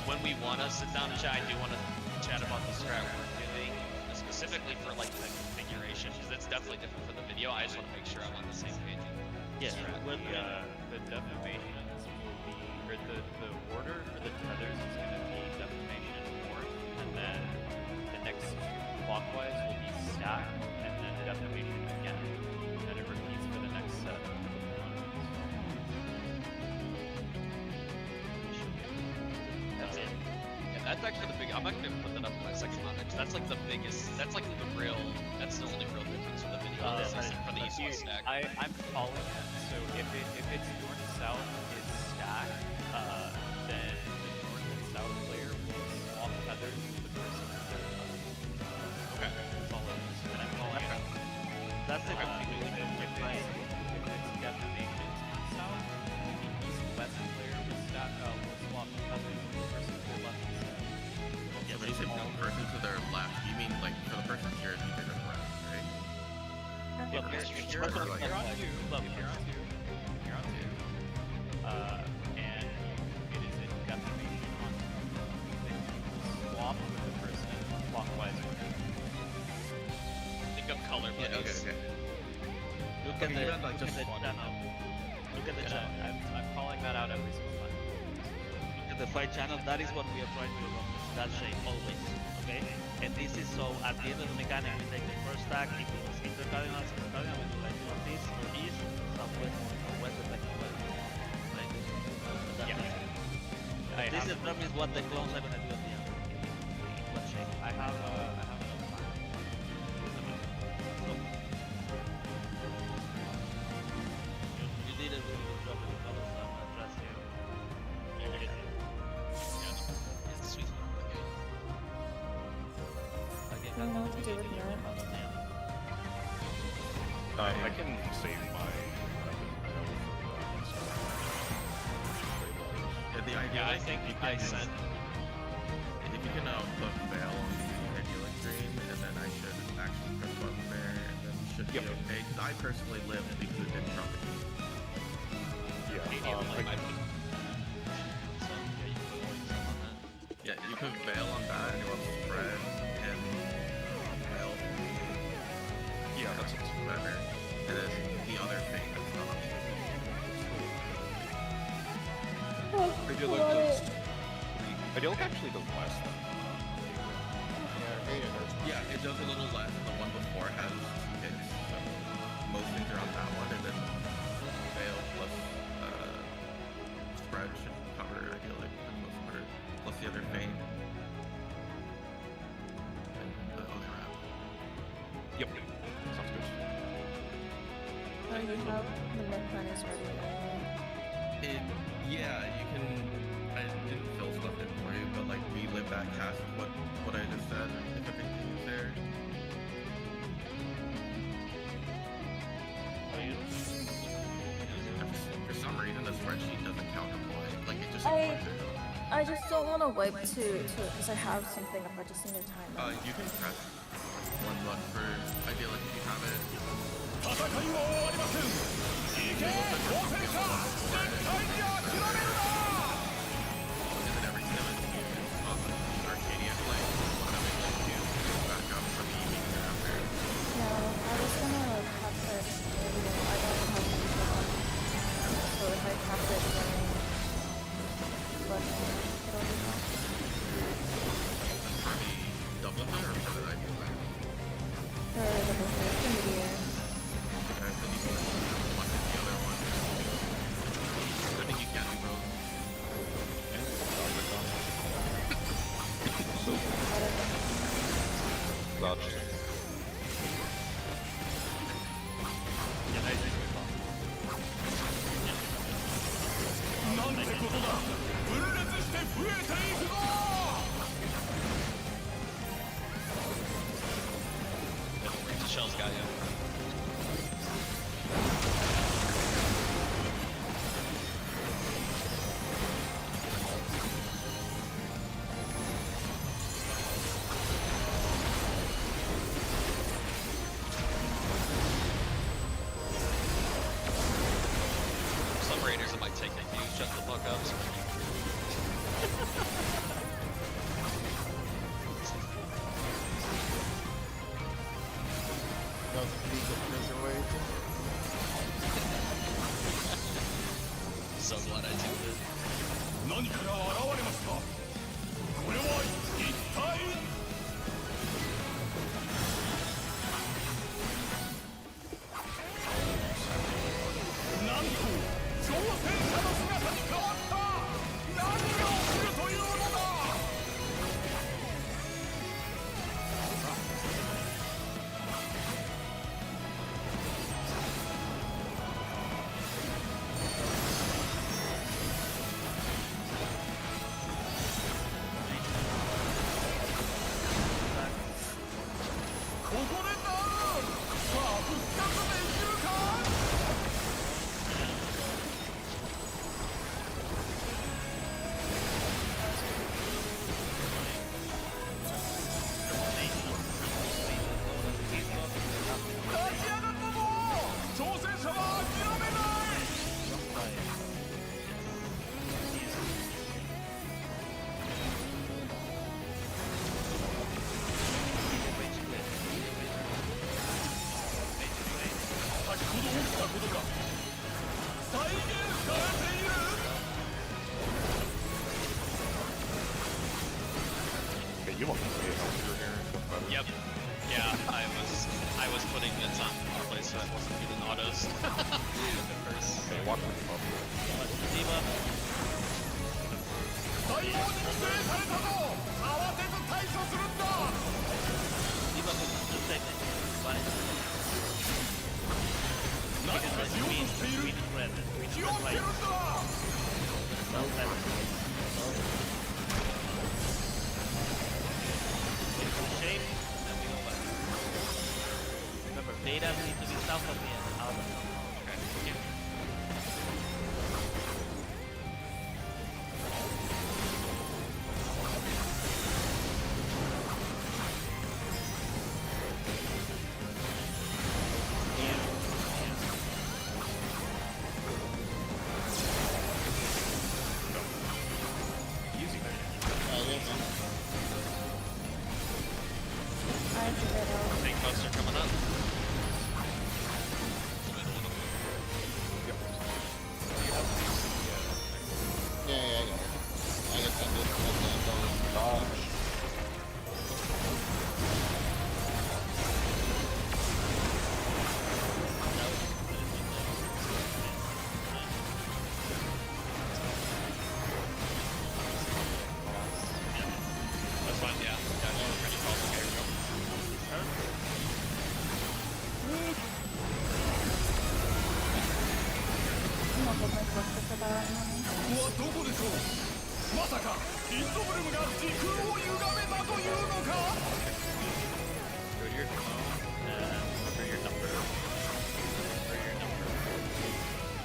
when we want to sit down and chat, I do want to chat about the strat we're doing, specifically for like the configuration, because it's definitely different for the video. I just want to make sure I'm on the same page. Yeah, we're The defamations will be, or the order for the tethers is going to be defamation north, and then the next clockwise will be stack, and then defamation again. that's actually the big. I'm actually gonna put that up in my second monitor. 'Cause that's like the biggest. That's like the real. That's the only real difference for the video system for the east-west stack. I'm calling it. So if it's north south is stacked, then the north and south player will swap feathers with the person that they're Okay. That's all it is. And I'm calling it. That's the If configuration. it's defamation south, the east-west player will swap feathers with the person to their left instead. So when you say one person to their left, you mean like for the person here, it's either to the right, right? If Okay. you're on two, Look, and it is a defamation on then you swap with the person clockwise. Think of color Yeah, okay, buddies. okay. Look Okay, at you the meant like just channel. Look at the channel. I'm calling that out every single time. Look at the fight channel. That is what we are trying to accomplish. That shape always. Okay. And this is so at the end of the mechanic, we take the first stack. If it's intercardinal, we do like northeast or east, southwest or west, like west. Right. That Yeah. makes sense. This determines what the clones are gonna do at the end. What shape? I have another plan. So, you did it with the drop of the colors. I'm gonna trust you. It's sweet. Okay. Okay, I don't know what to do with that. I can save my Yeah, the idea Yeah, I is think if you I can, said. if you can put veil on the idyllic dream, and then I should actually press button there, and then we should be okay. Because I personally lived because it didn't drop it. Yeah, Like, I put. So yeah, you put some on that. Yeah, you put veil on that, and you want spread, and veil. yeah, that sounds Better. And then the other thing that's not on Idyllic does. Idyllic actually does less than. Yeah, Arcadia does. Yeah, it does a little less. The one before has 2 hits, so most things are on that one, and then veil plus spread should cover idyllic for the most part, plus the other fade. And the other wrap. Yep. Sounds good. Oh, you have the mid plan is ready. Yeah, you can. I didn't fill stuff in for you, but like we live back cast what I just said. If everything is there. For some reason, the spreadsheet doesn't counterpoint. Like it just ignores it. I just don't want to wipe to because I have something up. I just need a time. You can press 1 for idyllic if you have it. 戦いは終わりません。行け、挑戦者、絶対に諦めるな。 And then every 7 units on the Arcadia plane, one of it like to back up for the evening thereafter. Yeah, I was gonna have this earlier. I don't have any so if I have it then but it'll be fine. For the Dublin or for the idyllic? For the meteor. Okay, so you can one hit the other one. I think you can do both. Gotcha. Yeah, nice. なんてことだ。分裂して増えていくぞ。 The shell's got you. You want to see how you're here. Yep. Yeah, I was putting bits on place so I wasn't getting autos at first. Okay, watch me up. Watch the debuff. 大王に規制されたぞ慌てず対処するんだ Debuff is 2 seconds. One is 何かしようとしている green is red. Green 気 is を red つける right. んだ South left. Into the shape, and we go left. Remember, beta needs to be south of the end. Out of the Okay, thank you. I figured out. Big buffs are coming up. Yeah, I got it. I got 10 bits and Dodge. That's fine, yeah. Yeah, pretty close. Okay, here we go. I'm gonna put my cluster for that in a minute. ここはどこでしょうまさかインドブルムが時空を歪めたというのか Go to your phone and for your number. For your number.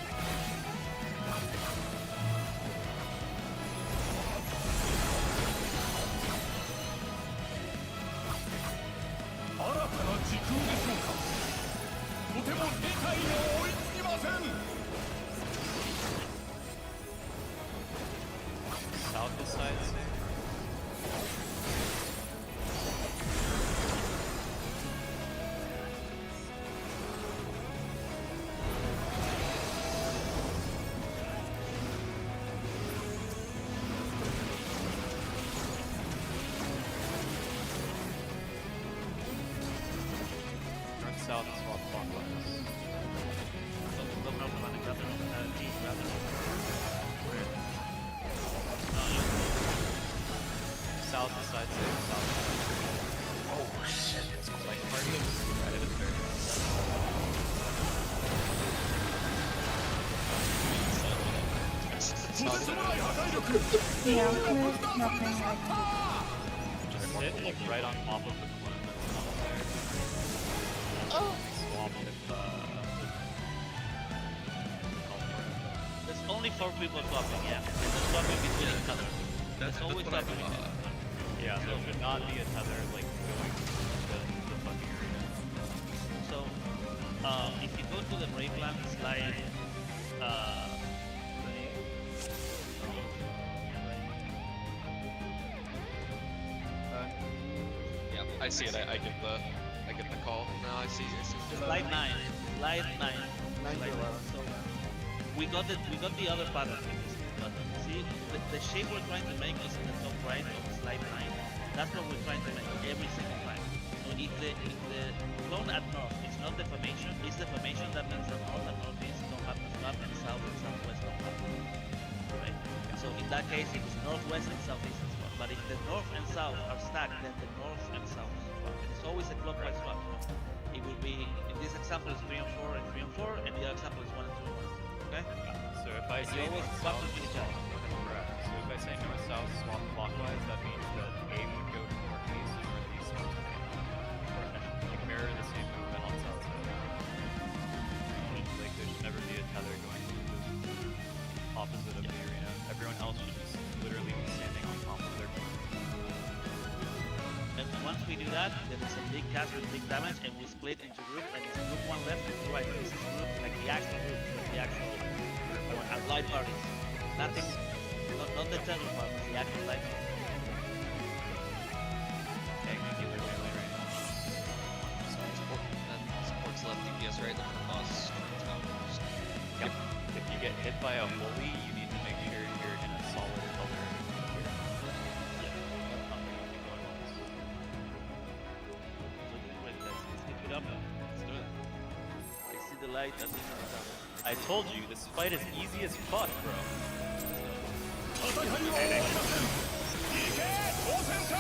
新たな時空でしょうかとても理解に追いつきません South is side safe. North south is swap clockwise. Go from one another. G rather. South is side safe. South. Oh shit! It's like party. Right at the third. Yeah, there's nothing I can Just sit like right on top of the balloon that's not there. Swap with There's only 4 people swapping, yeah. And they're swapping between each other. There's always what I swapping between thought. yeah, there should not be a tether like going to the fucking arena. So, if you go to the Brave Land slide, Yeah, I see it. I get the call. No, I see. slide 9, slide 9, 9 to slide 11. So, we got the other pattern with this button. See, the shape we're trying to make is in the top right of slide 9. That's what we're trying to make every single time. So if the clone at north is not deformation, it's deformation, that means that north and northeast don't have to swap, and south and southwest don't have to. Right? So in that case, it is northwest and southeast and swap. But if the north and south are stacked, then the north and south swap. And it's always a clockwise swap. It will be, in this example, it's 3 and 4 and 3 and 4, and the other example is 1 and 2 and 1 and 2. Okay? So if I You say always north swap south, between each other. correct. So if I say north south swap clockwise, that means that A would go to northeast and northeast to A. Like mirror the same movement on south side. Like there should never be a tether going to the opposite of the arena. Everyone else should just literally be standing on top of their corner. And once we do that, then it's a big cast with big damage, and we split into group, and it's group 1 left and 2 right. This is group, like the actual group, like the actual live parties. Nothing, not the tether parties, the actual live parties. Angular melee right now. Then supports left DPS right, then the boss is top. Yep. If you get hit by a bully, you need to make sure you're in a solid color. Yep. Not going to be going on this. light. That means it's done. I told you, this fight is easy as fuck, bro. 戦いは終わりません。行け挑戦者、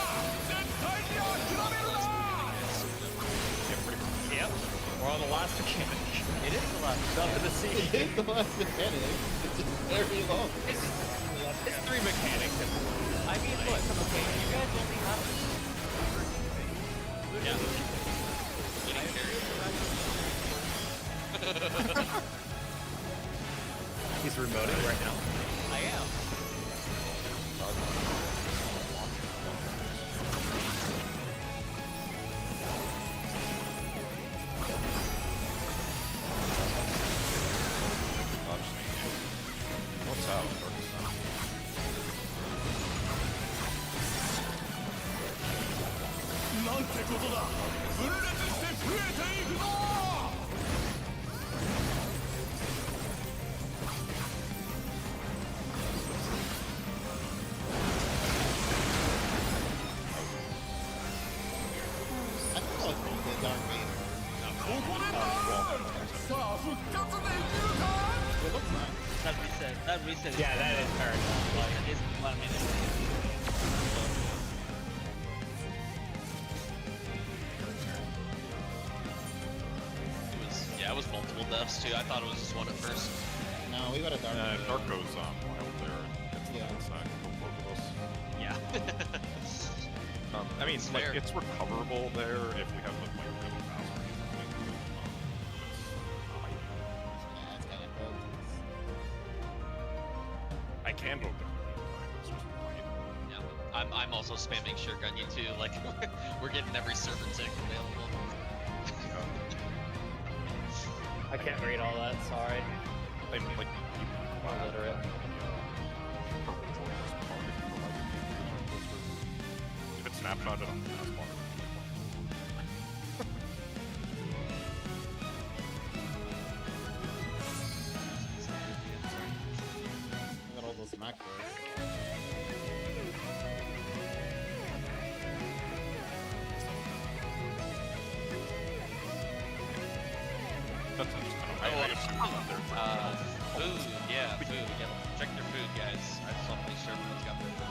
絶対に諦めるな。 Yep. We're on the last mechanic. It is the last stuff in the scene. It's the last mechanic. It's just very long. It's 3 mechanics. I mean, look, okay, you guys only have Yeah. Getting carried. He's remoting right now. I am. What's out? なんてことだ。分裂して増えていくぞ。 I thought it was pretty good, Darth Vader. ここでダウン。さあ復活できるか。 It looks nice. That reset. That reset. Yeah, that is very nice. Like, it is 1 minute. It was multiple deaths too. I thought it was just one at first. No, we got a Darth Vader. Dark goes wild there and gets the sack of both of us. Yeah. I mean, It's like, fair. it's recoverable there if we have like really fast range. Yeah, it's kind of broke. I can vote differently. It's just right. Yeah. I'm also spamming Shirgunny too. Like we're getting every server tick available. I can't read all that, sorry. I mean, like, I'm illiterate. if it's snapshotted on the taskbar. I got all those macros. That's interesting. I assume that they're Food. Yeah, food. Yeah, check their food, guys. I just want to make sure everyone's got their food.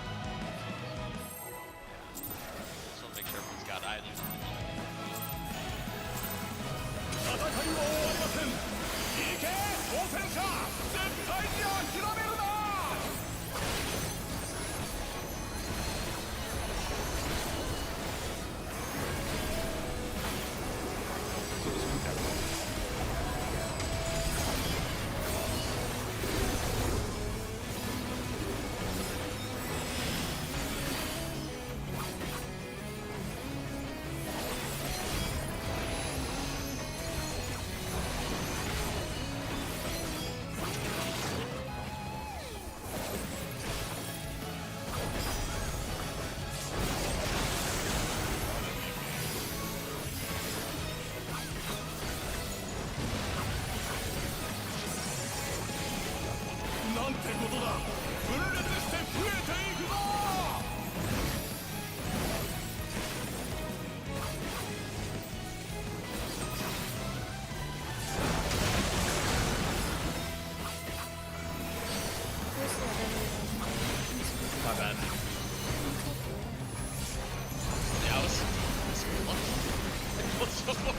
Just want to make sure everyone's got items. 戦いは終わりません。行け挑戦者、絶対に諦めるな。 なんてことだ。分裂して増えていくぞ。 My bad. Yeah, I was lucky. What's so far?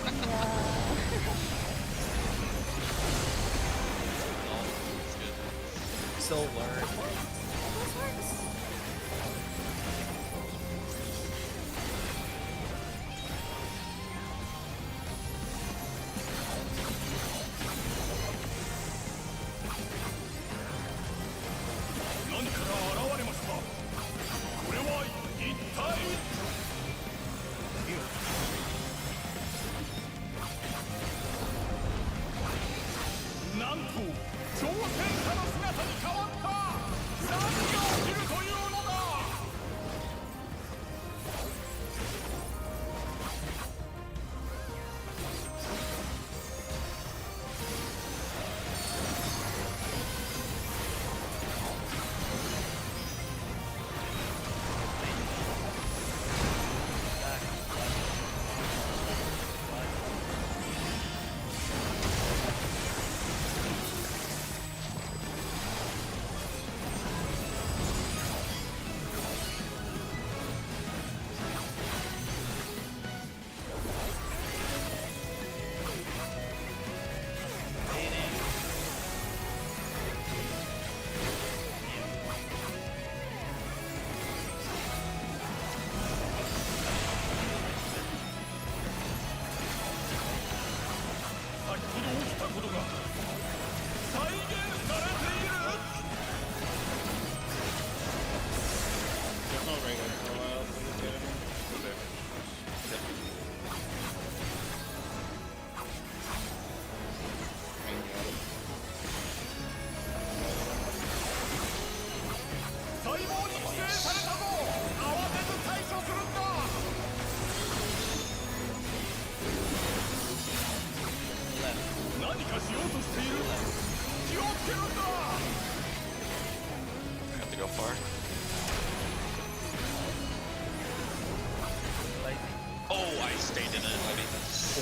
Oh, that's good. Still learn. minute. I mean, that's...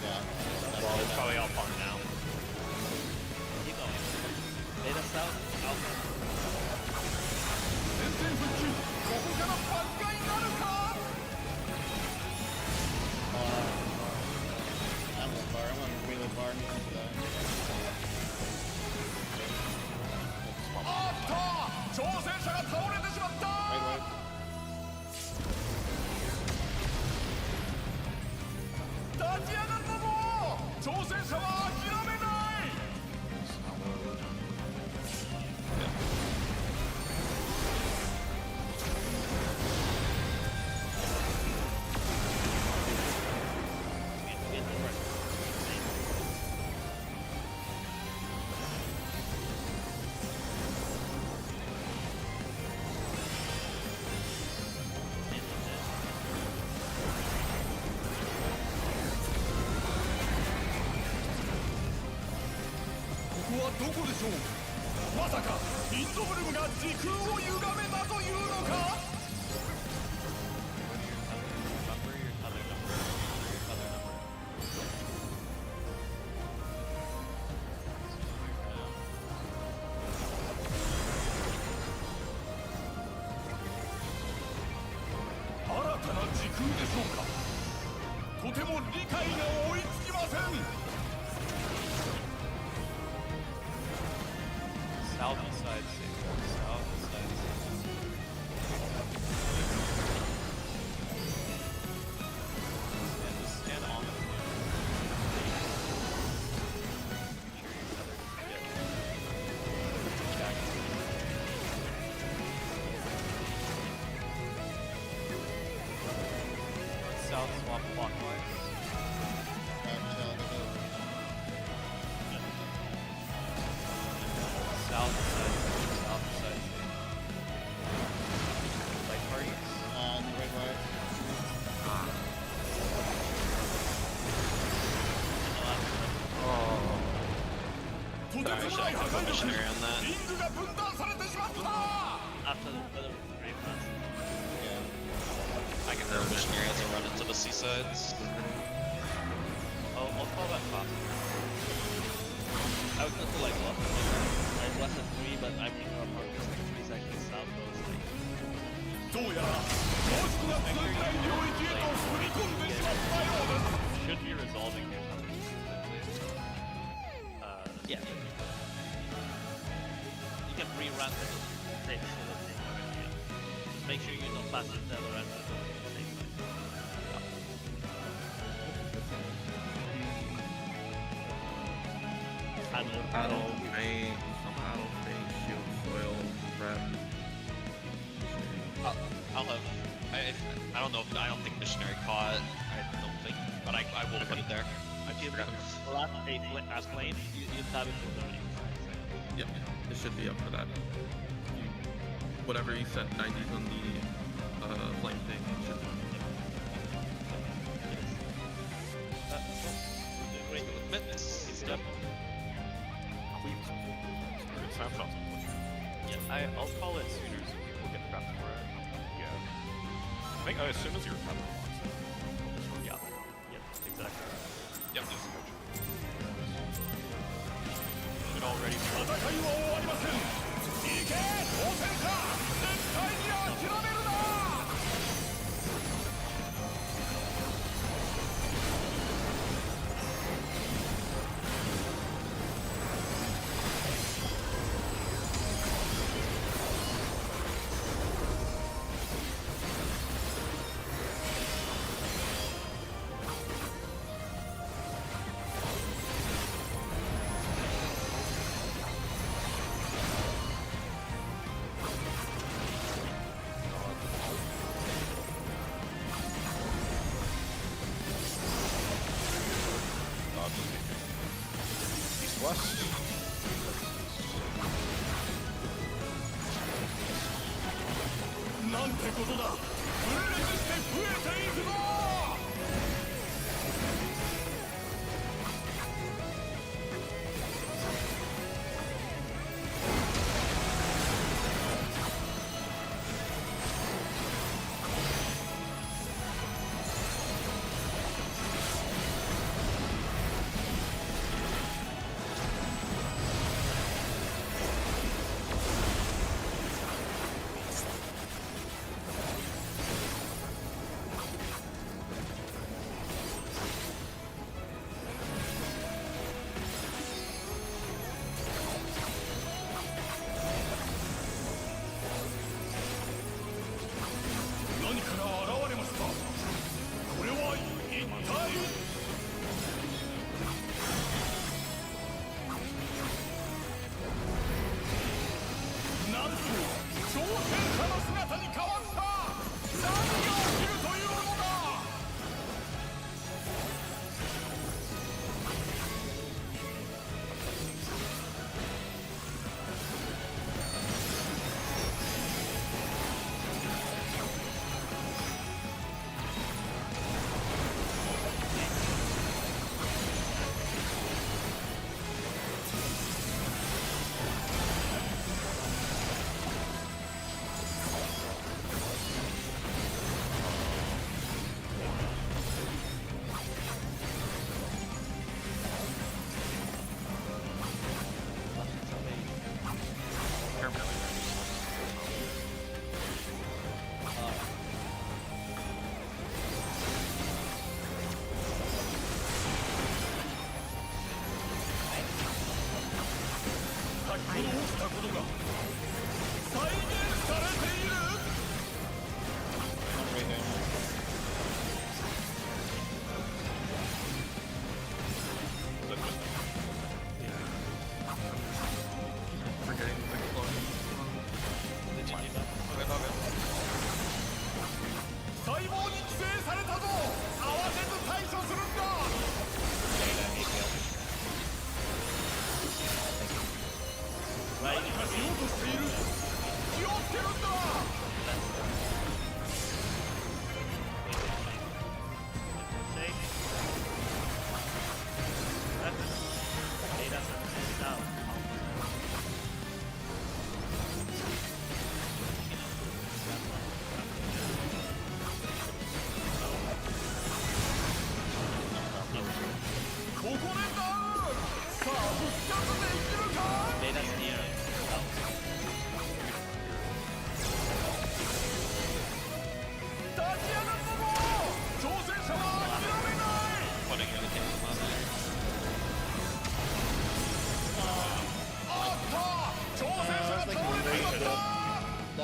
Yeah. Well, it's probably all fun now. Keep going. Beta south, alpha. 前線復帰ここから挽回なるか I'm gonna far. I'm gonna really far into that. あった挑戦者が倒れてしまった Right, right. 立ち上がるのも挑戦者は諦めない Get the first. ここはどこでしょうまさかインドブルムが時空を歪めたというのか Number your color number. Your color number. Now. 新たな時空でしょうかとても理解が追いつきません South side signal. South side signal. And just stand on the floor. Make sure your color doesn't get back. South swap clockwise. South side. Light parties. Right, right. とてつもない破壊力 missionary on that. リングが分断されてしまった After the brave pass. I can throw a missionary as I run into the seasides. I'll call that fast. I was going to like less than 3, but I mean our mark is like 3 seconds south, so it's like どうやらもしくは通じない領域へと踏み込んでしまったようです Should be resolving here. yeah. You can rerun the same thing already. Yeah. Just make sure you don't pass into the other end of the same side. Battle, fade, some battle, fade, shield, foil, prep. I'll have... I don't know if... I don't think missionary caught. I don't think... But I will put it there. I just forgot. Last 8 as lane, you tab it for 30. Yep, it should be up for that. Whatever you set 90s on the flame thing, it should be. Great movement. Step. Yeah, I'll call it sooner so people get prepped for it. Yeah. I think as soon as you're covered once. Yeah. Yep, exactly. Yep. Should already be 戦いは終わりません行け挑戦者絶対に諦めるな East-west. なんてことだ分裂して増えていくぞ Alright,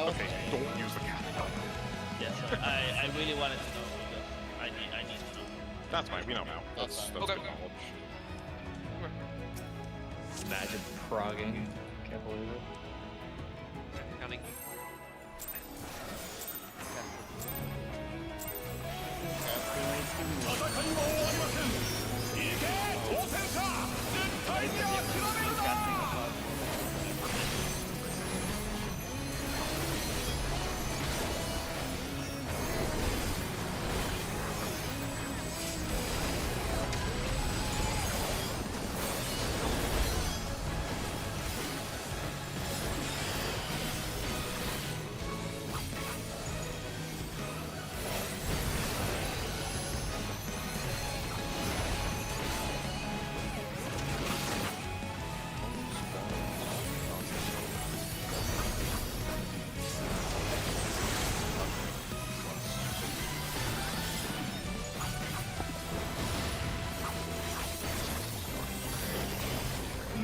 That was Okay, don't use the cat. Yes, I really wanted to know because I need to know. That's fine, we know now. That's That's fine. good Okay. knowledge. Imagine progging. Can't believe it. Counting. 戦いは終わりません。行け挑戦者、絶対に諦めるな。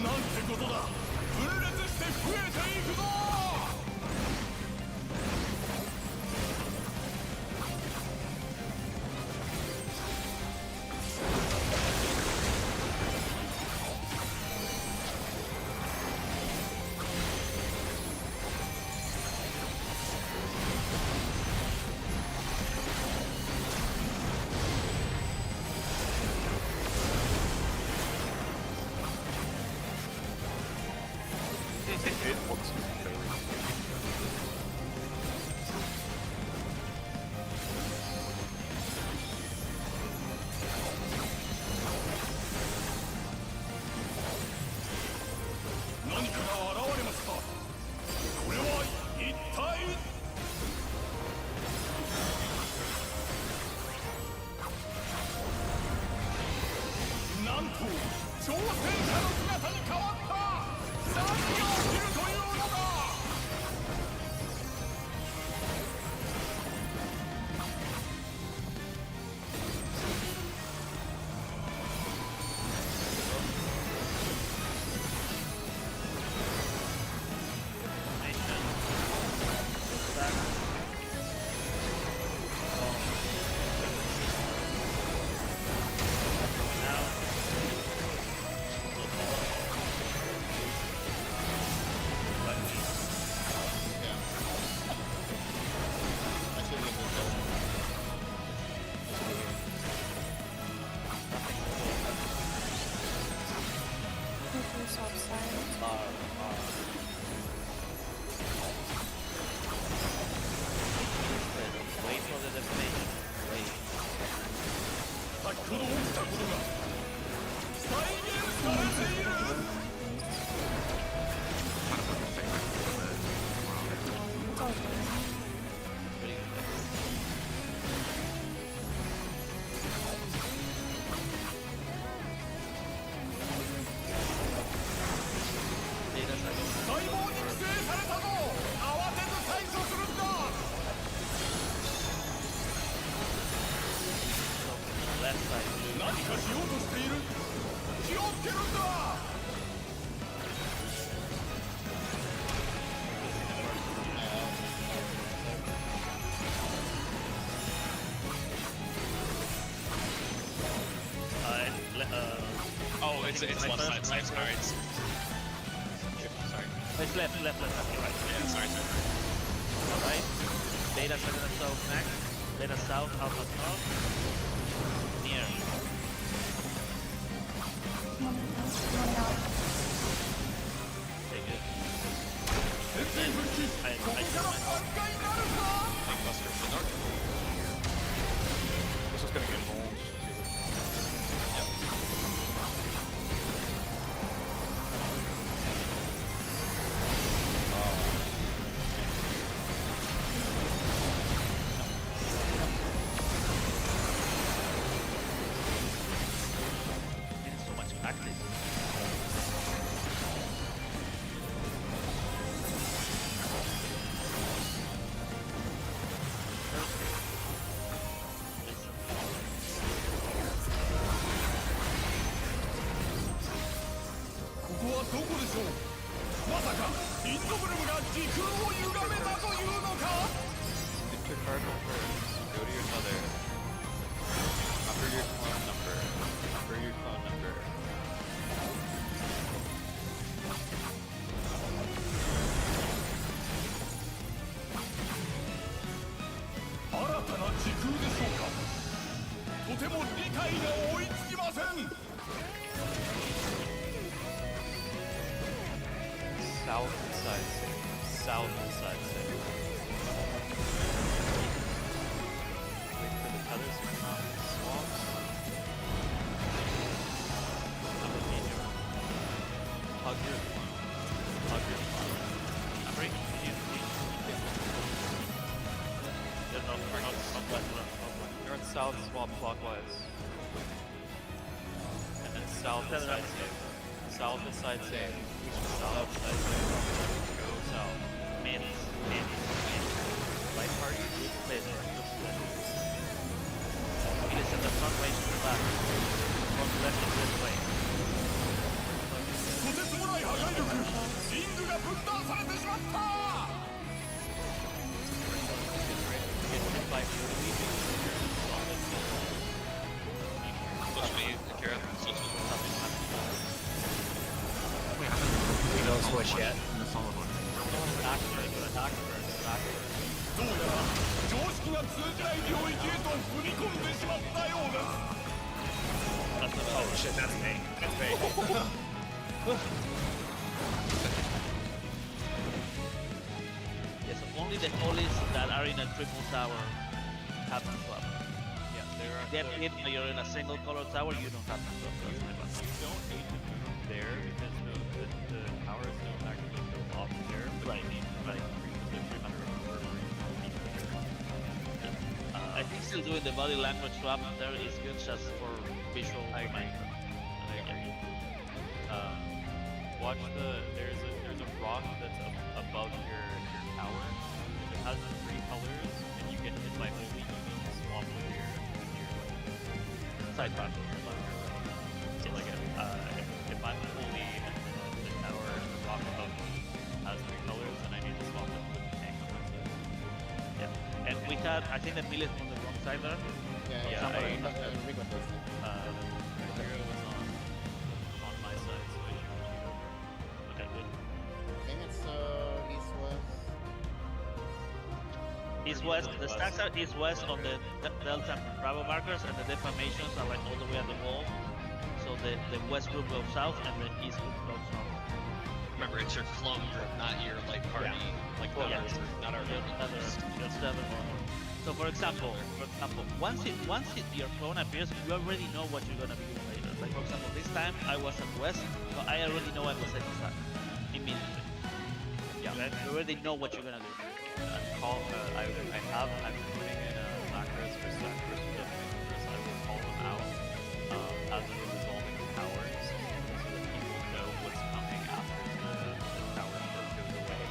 なんてことだ。分裂して増えていくぞ。It looks very... 何かが現れました。これは一体。なんと挑戦者の姿に変わった。何が起きるというのだ。I should get this done. Hopefully stop silence. Wait for the definition. Wait. 先ほど起きたことが再現されている。 It's all good. Pretty good. Data cycle. 細胞に寄生されたぞ。慌てず対処するんだ。 Left side. 何かしようとしている。気をつけるんだ。 Oh, it's my left first- side. Sorry, it's. Sorry. It's left. You're right. Yeah, sorry. Alright. Data second and south next. Data south, alpha north. Near. One out. Okay, good. 先制復帰。 I ここから see 挽回なるか。 Buster for North. This is gonna get involved. Needed so much practice. Listen. ここはどこでしょう。まさかインドブルムが時空を歪めたという愛が追いつきません South side safe. South side safe. Wait for the others to come out of the swamps. I'm with you, Joe. Hug your clone. Hug your clone. I'm breaking you. There's no west, North, south, swamp clockwise. And then south is side safe. South is side safe. South side safe. Go south. Minis. Light party? Split. Minis in the front, way to the back. From the left is this way. とてつもない破壊力リングが分断されてしまった Get hit by Switch me, Akira. Switch me. We don't switch yet. どうやら常識が通じない領域へと踏み込んでしまったようです Oh shit, that's me. That's me. Yes, only the holies that are in a triple tower have to swap. Yeah, there are. Then if you're in a single color tower, you don't have to swap. That's my bad. You don't need to move there because the towers don't actually go off there, but Right, you need to right. the 300 I think still doing the body language swap there is good just for visual. I agree. I agree. Watch there's a rock that's above your tower. It has 3 colors, and you get hit by holy, you need to swap with your Sidebar. So like if I'm holy and the tower and the rock above me has 3 colors, then I need to swap it with the tank on my side. Yeah. And we had, I think that Millet on the wrong side there. Yeah, Rico does it. Hero was on my side, so I should shoot over. Okay, good. I think it's east-west. East-west, the stacks are east-west on the Delta and Bravo markers, and the deformations are like all the way at the wall. So the west group goes south, and the east group goes north. Remember, it's your clone group, not your light party. Like Yeah. not our Just so for example, once your clone appears, you already know what you're gonna be doing later. Like for example, this time I was at west, so I already know I was setting stack immediately. Yeah. You already know what you're gonna do. I'm putting in macros for stack versus deathmakers. I will call them out as we're resolving towers so that people know what's coming after the tower ship goes away.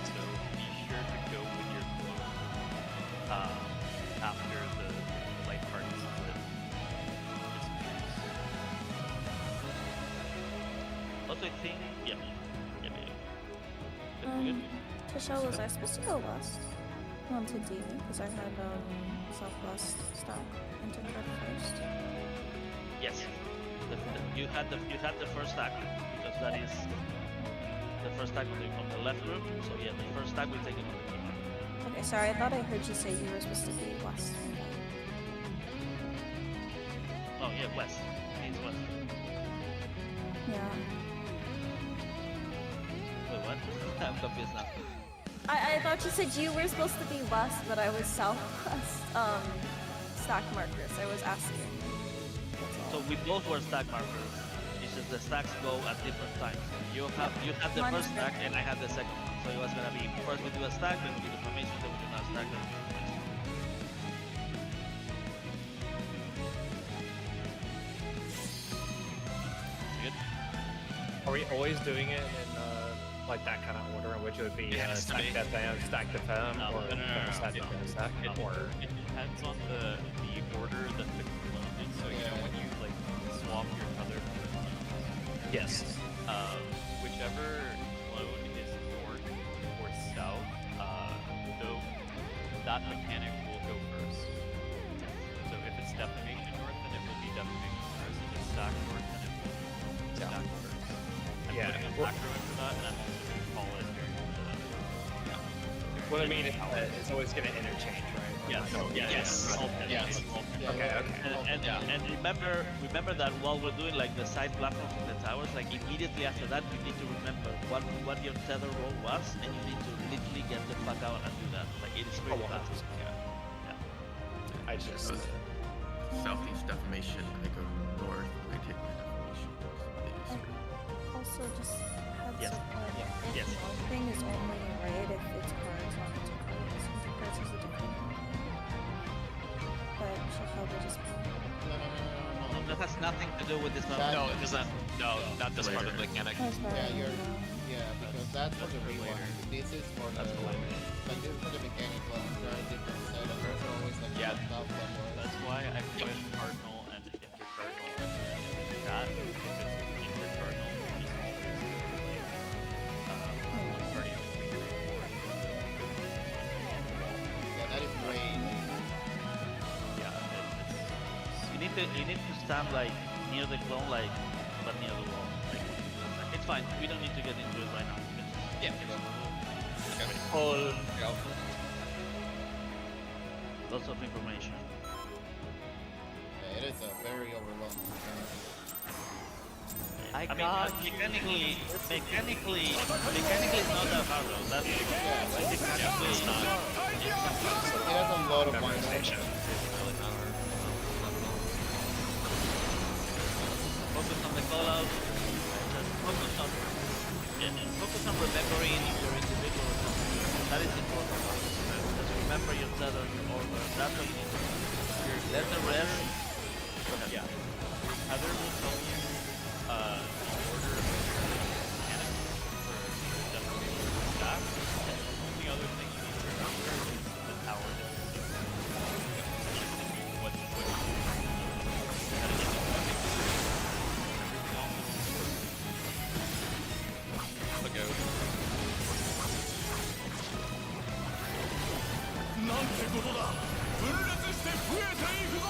So be sure to go with your clone after the light party split disappears. Also, I think, yeah. Good. Tisha, was I supposed to go west? On to D, because I had southwest stock entered first. Yes. You had the first stack because that is the first stack on the left group. So yeah, the first stack we take it on the group. Okay, sorry, I thought I heard you say you were supposed to be west. Oh yeah, west. East west. Yeah. Wait, what? I'm confused now. I thought you said you were supposed to be west, but I was southwest. Stack markers. I was asking. So we both were stack markers. It's just the stacks go at different times. You had the Mine first is stack and I had the second one. So it was gonna be first we do a stack, then we do the formation, then we do another stack, then we do the formation. Good? Are we always doing it in like that kind of order in which it would be stack defend, stack defend, or stack defend, stack, or It depends on the order that the clone is. So you know when you like swap your color for the clones. yes. Whichever clone is north or south, though that mechanic will go first. So if it's defamation north, then it will be defamation first. If it's stack north, then it will be stack first. I'm Yeah. putting a macro in for that, and I'm also going to call it during the What I mean is that it's always going to interchange, right? Yes. Yes. Yes. Okay. And remember that while we're doing like the side platforms of the towers, like immediately after that, you need to remember what your tether roll was, and you need to literally get the fuck out and do that. Like it is pretty fast. 100%. I just. Southeast deformation, I go north, I take my deformation. Also, just heads Yes. up, Yes. one thing is only right if it's cards on two cards. Two cards is a different one. But she'll probably just play. No, that has nothing to do with this map. No, it doesn't. No, not this part of the mechanic. That's fine. Because that's for the rewind. This is for the like this is for the mechanical. There are different setups. There's always like Yeah. stuff somewhere. That's why I put cardinal and intercardinal. That if it's intercardinal, it's always one party between 3 and 4. Yeah, that is way. Yeah, you need to stand like near the clone, like but near the wall. Like, it's fine. We don't need to get into it right now. Yeah. All Lots of information. Yeah, it is a very overwhelming mechanic. I mean, mechanically, it's not that hard though. That's mechanically it's not. It has a lot of memorization. Focus on the callout. Focus on remembering your individual. That is important. Just remember your tether, your order. That's what you need to do. Let the rest. Yeah. Heather will tell you order mechanics for definitely that. The only other thing you need to remember is the tower differences. What you do. Gotta get the everything else is okay. なんてことだ分裂して増えていくぞ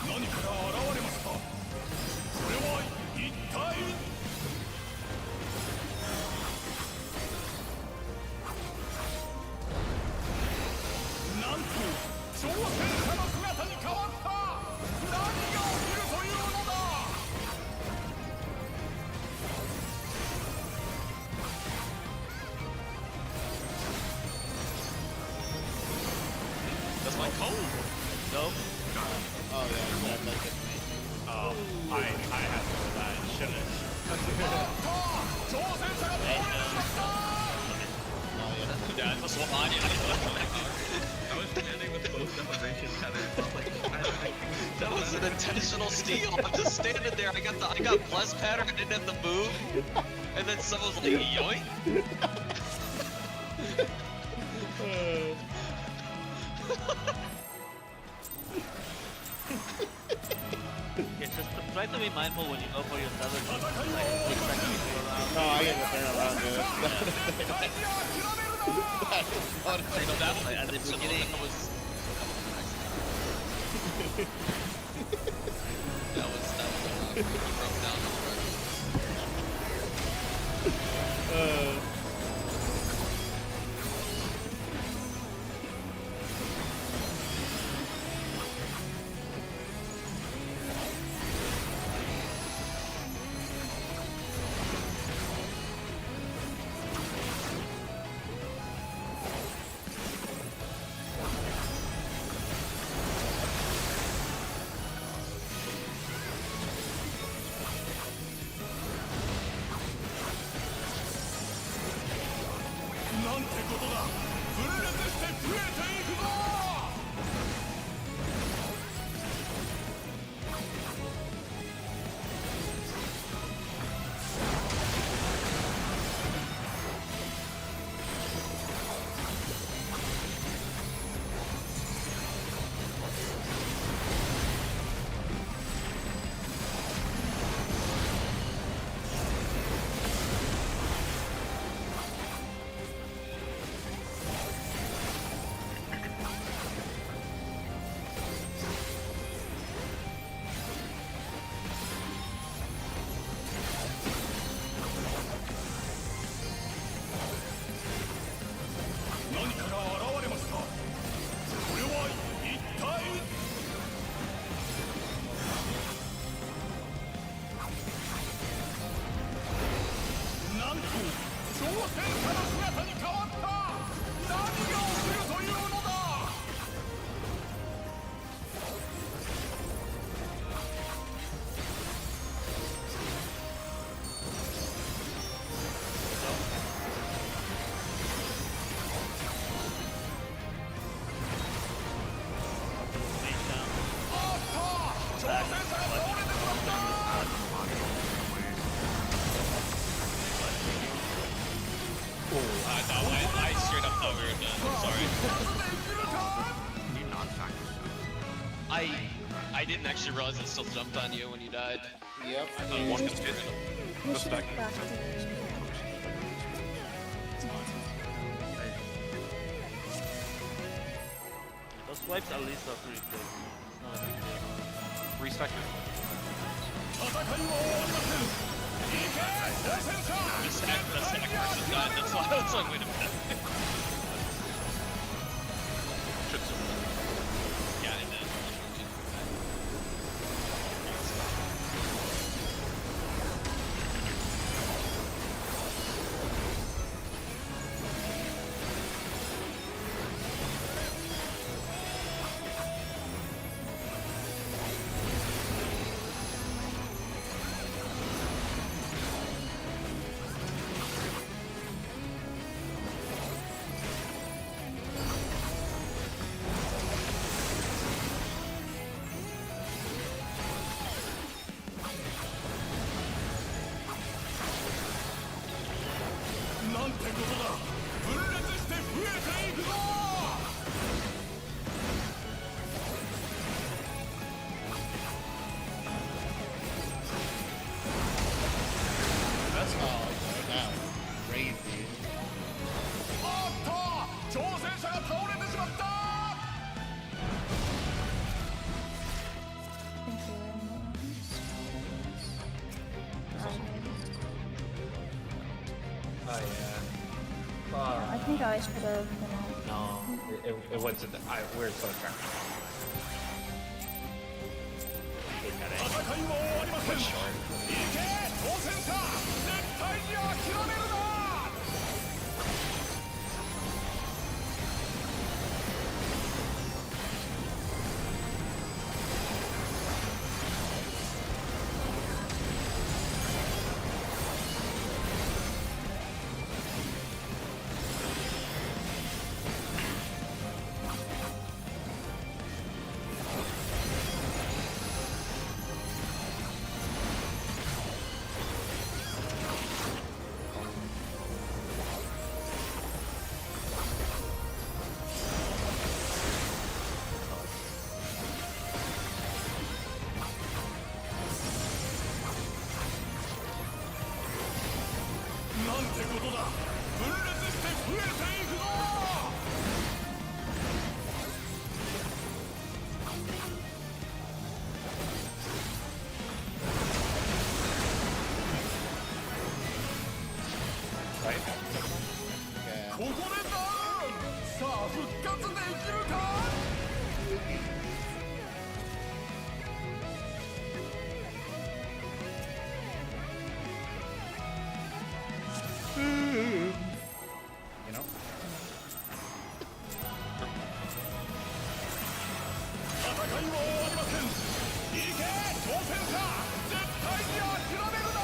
何から現れますかそれは一体なんと挑戦者の姿に変わった何が起きるというのだ That's my code. Go. Oh yeah, that's like information. Oh, I have to know that. Shouldn't. 挑戦者が到来しました Oh yeah. Yeah, that's what I did. I was standing with both deformation tethers. That was an intentional steal. I'm just standing there. I got plus pattern. I didn't have the move, and then someone was like, "Yoink!" Yeah, just try to be mindful when you go for your tether. Like, exactly around. No, I get the turn around, dude. Like, at the beginning, That was he broke down the record. Sorry. Can you not stack this shot? I didn't actually realize it still jumped on you when you died. Yep. I thought it was One just hit. We The should stack. have backed it. Those swipes at least are pretty quick. It's not a big deal. Restack it. 戦いは終わりません。行け当選者 The stack versus that. That's why I was like, wait a minute. Should still. Yeah, it did. I think I should have been out. No, it went to the. We're so trapped. 戦いは終わりません。行け当選者絶対に諦めるな なんてことだ分裂して増えていくぞ Right? ここでダウンさあ復活できるか You know? 戦いは終わりません行け挑戦者絶対に諦めるな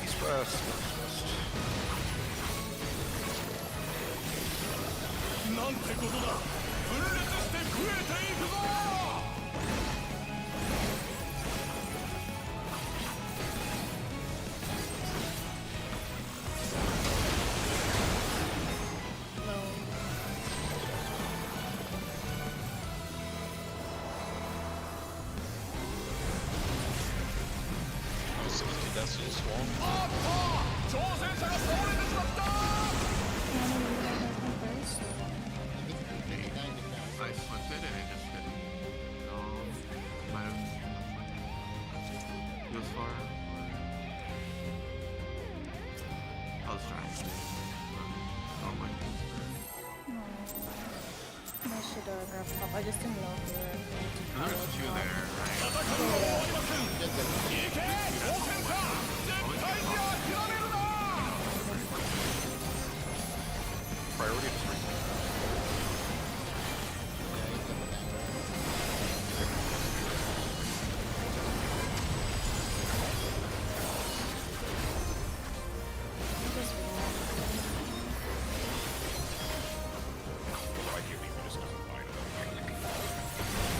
East west. West. なんてことだ分裂して増えていくぞ Destiny Swarm. あっと挑戦者が倒れてしまった Wanna reload my first? I flipped it and it just hit. No, might have. He was far. I was trying to. Oh my god. I should have grab top. I just didn't know if you were going to There's follow two top. there, right? 戦いは終わりません行け挑戦者絶対に諦めるな Priority to stream. Yeah, he's in the tank. Ideally, we just don't find them.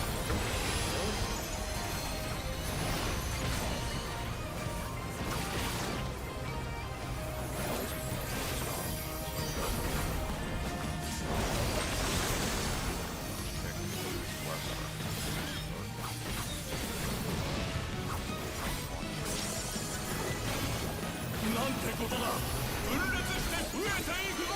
なんてことだ分裂して増えていくぞ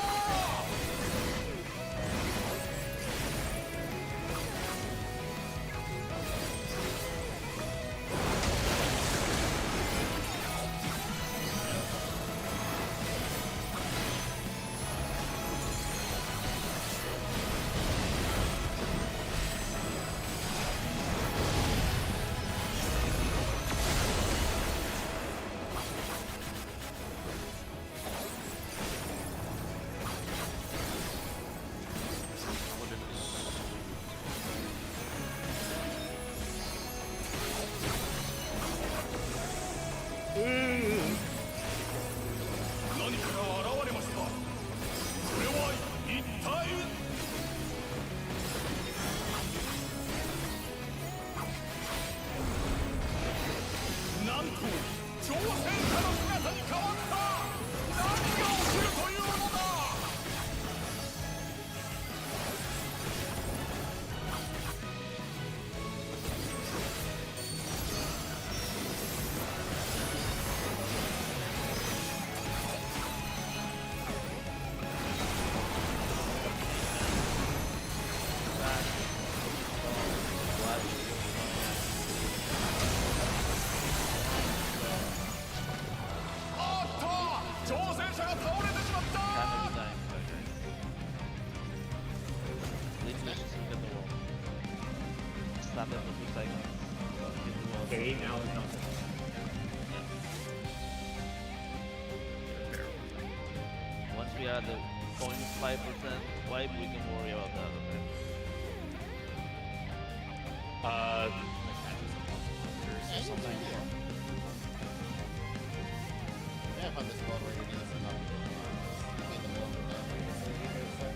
何かが現れましたそれは一体なんと挑戦者の姿に変わった何が起きるというのだ あった挑戦者が倒れてしまった Kind of dying, guys. Literally just look at the wall. Stand there for 2 seconds. Hit the wall. Okay, now it's not. Once we are the 0.5% wipe, we can worry about that. Okay? Uh, Yeah, you can do it. Yeah, I found this spot where you need to not be in the middle of the map.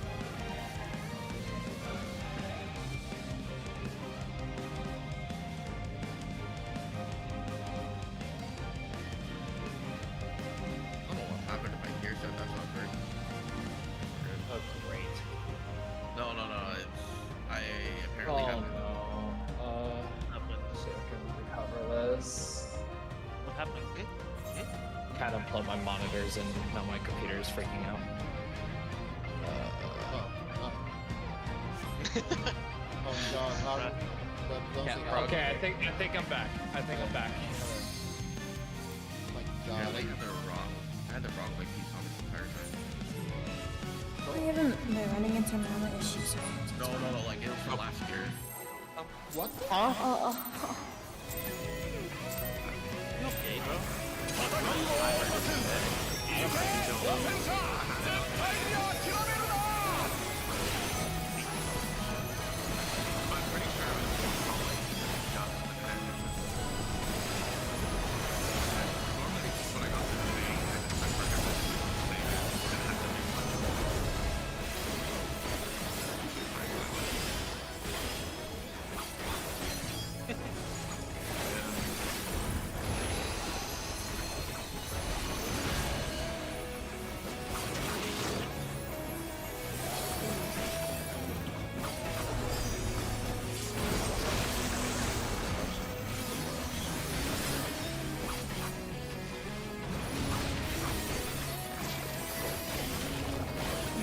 I don't know what happened if I hear that. That's awkward. oh, great. No. It's I apparently Oh have. no. Happened. See if I can recover this. What happened? Kind of unplugged my monitors and now my computer is freaking out. Oh, oh. Oh god, how... Don't Yeah, say how... okay, I think I'm back. I think I'm back. My Yeah, god, I had the wrong like piece on this entire time. I haven't been running into mama issues. No, like it was from last year. what? Oh. You okay, bro? 戦いは終わりません行け挑戦者絶対に諦めるな I'm pretty sure I was probably just the connection. Normally, when I got to the main, I forgot to save it. And I had to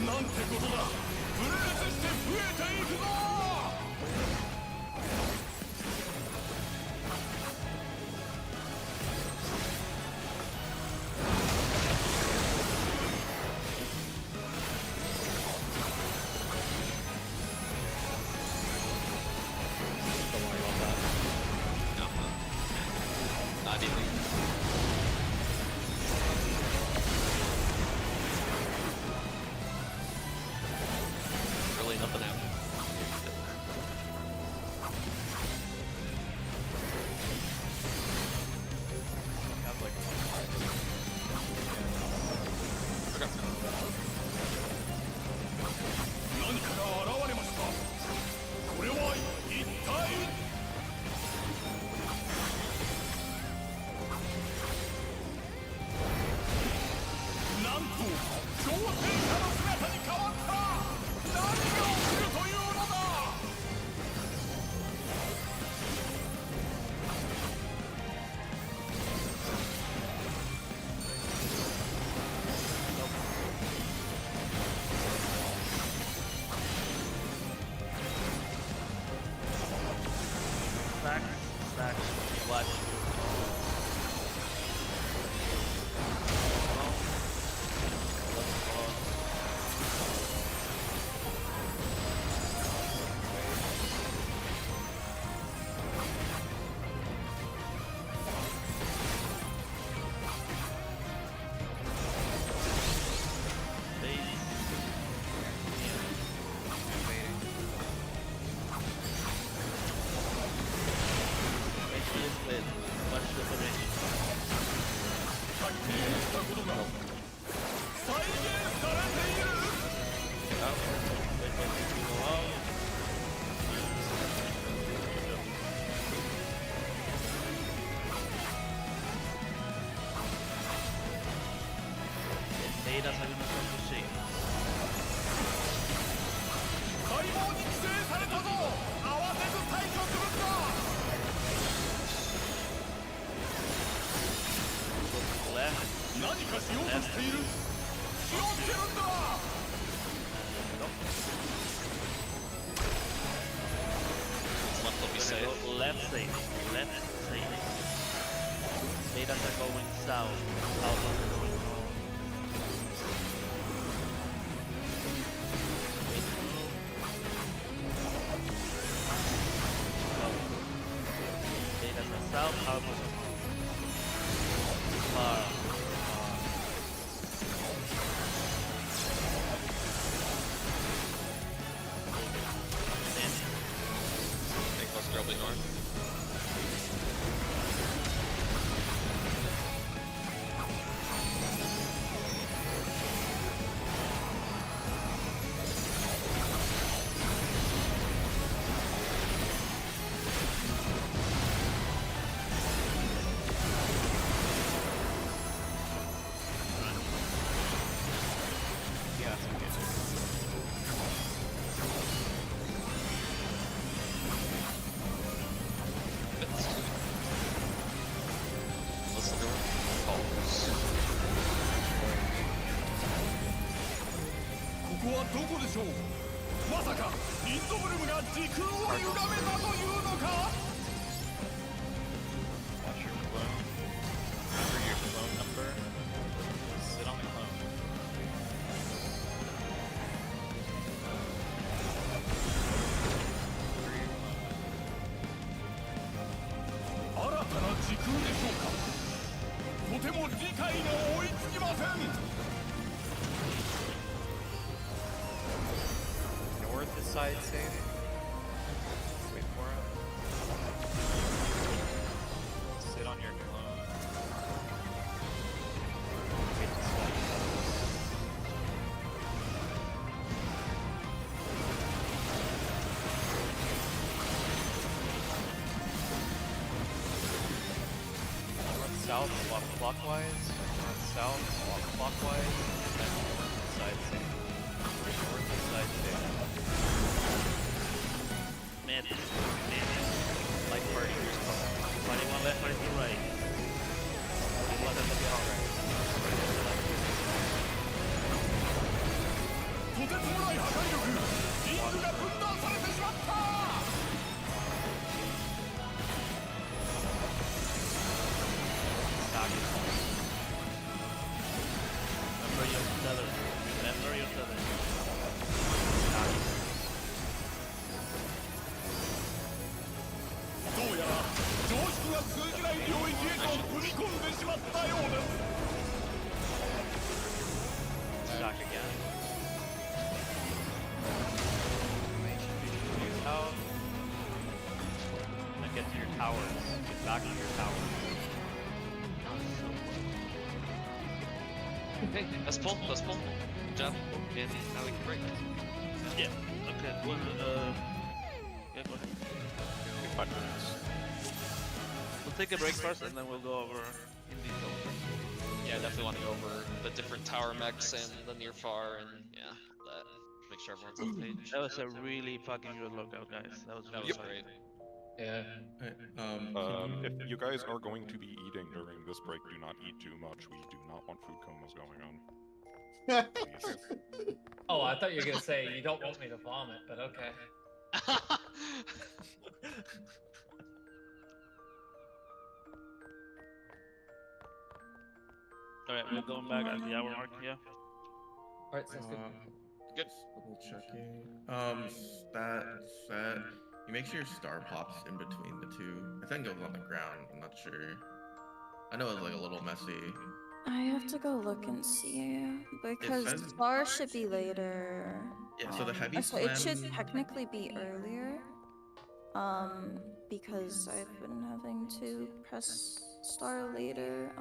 なんてことだ分裂して増えていくぞ I 戦の姿に変わった。何が起きるというのだ。Stack, stack, watch. Watch the footage. 体験したことが再現されている。 Up. Wait for it to go out. It made us have enough to see. 解剖に規制されたぞ。慌てず退去するんだ。 Left. 何かしようとしている。気をつけるんだ。 Left will be Gonna safe. go left safe. Left safe. Data are going south. South are going north. Data are south. Alpha are far. I think most probably north. Yeah, it's okay. Listen to her calls. ここはどこでしょう。まさかリンドブルムが時空を歪めたというのか。 Watch your clone. Remember your clone number. Sit on the clone. 新たな時空でしょうか。とても理解が追いつきません。 North is side safe. Wait for it. Sit on your clone. Wait to swap. North south, swap clockwise. North south, swap clockwise. And then north is side safe. North is side safe. Mid. Mid. Like party, here's clone. Party one left, party two right. Let them be alright. とてつもない破壊力。リングが分断されてしまった。 Stock is Remember your tether. Remember your tether. stock. どうやら常識が通じない領域へと踏み込んでしまったようです。 Stock again. Use out. And get to your towers. Get back to your towers. Hey, let's pull. Let's pull. Good job. And now we can break. Yeah. Okay. Well, yeah, go ahead. 5 minutes. We'll take a break first and then we'll go over in detail. Yeah. Yeah, I definitely want to go over the different tower mechs and the near far and yeah, that. Make sure everyone's on the page. That was a really fucking good lookout, guys. That was really great. Yeah. If you guys are going to be eating during this break, do not eat too much. We do not want food comas going on. Please. Oh, I thought you were gonna say you don't want me to vomit, but okay. Alright, we're going back at the hour mark, yeah? Alright, sounds good. Good. Double checking. Stat set. You make sure your star pops in between the two. I think it goes on the ground. I'm not sure. I know it's like a little messy. I have to go look and see because says- bar should be later. Yeah, so the heavy So it should slam- technically be earlier. Because I've been having to press star later.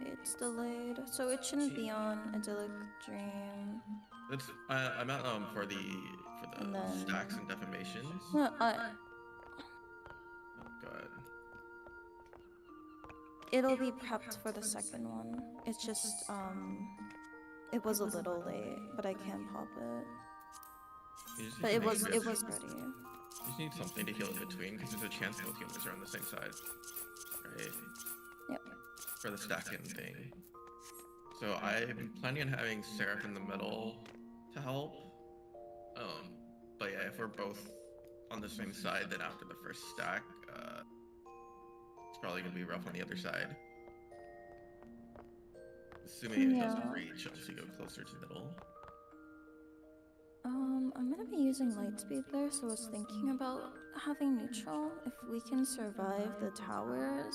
It's delayed, so it shouldn't be on Idyllic Dream. It's I'm at for the And then- stacks and defamations. No, Go ahead. it'll be prepped for the second one. It's just it was a little late, but I can pop it. You just But need it to was make it sure- was ready. You just need something to heal in between because there's a chance both healers are on the same side, right? Yep. For the stacking thing. So I'm planning on having Seraph in the middle to help. But yeah, if we're both on the same side, then after the first stack, it's probably gonna be rough on the other side. Assuming it doesn't Yeah. reach, I'll just go closer to middle. I'm gonna be using Lightspeed there, so I was thinking about having neutral. If we can survive the towers,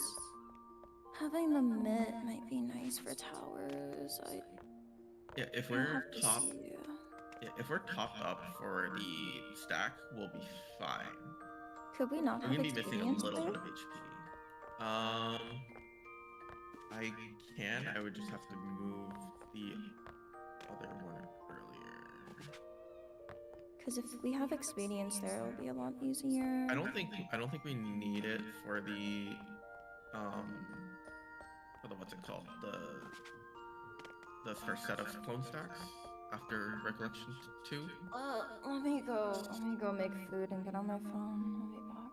having the mid might be nice for towers. Yeah, if I'll we're have to top, see. yeah, if we're topped up for the stack, we'll be fine. Could we not We're have gonna be missing a experience little there? bit of HP. I can. I would just have to move the other one earlier. Because if we have experience there, it'll be a lot easier. I don't think we need it for the what's it called, the first set of clone stacks after Recollection 2. Let me go make food and get on my phone. I'll be back.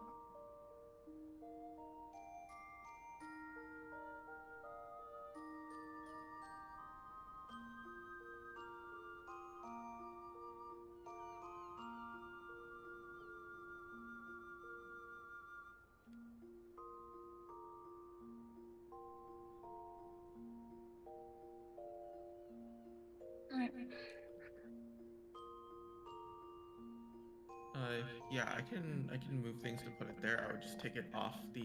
Yeah, I can move things to put it there. I would just take it off the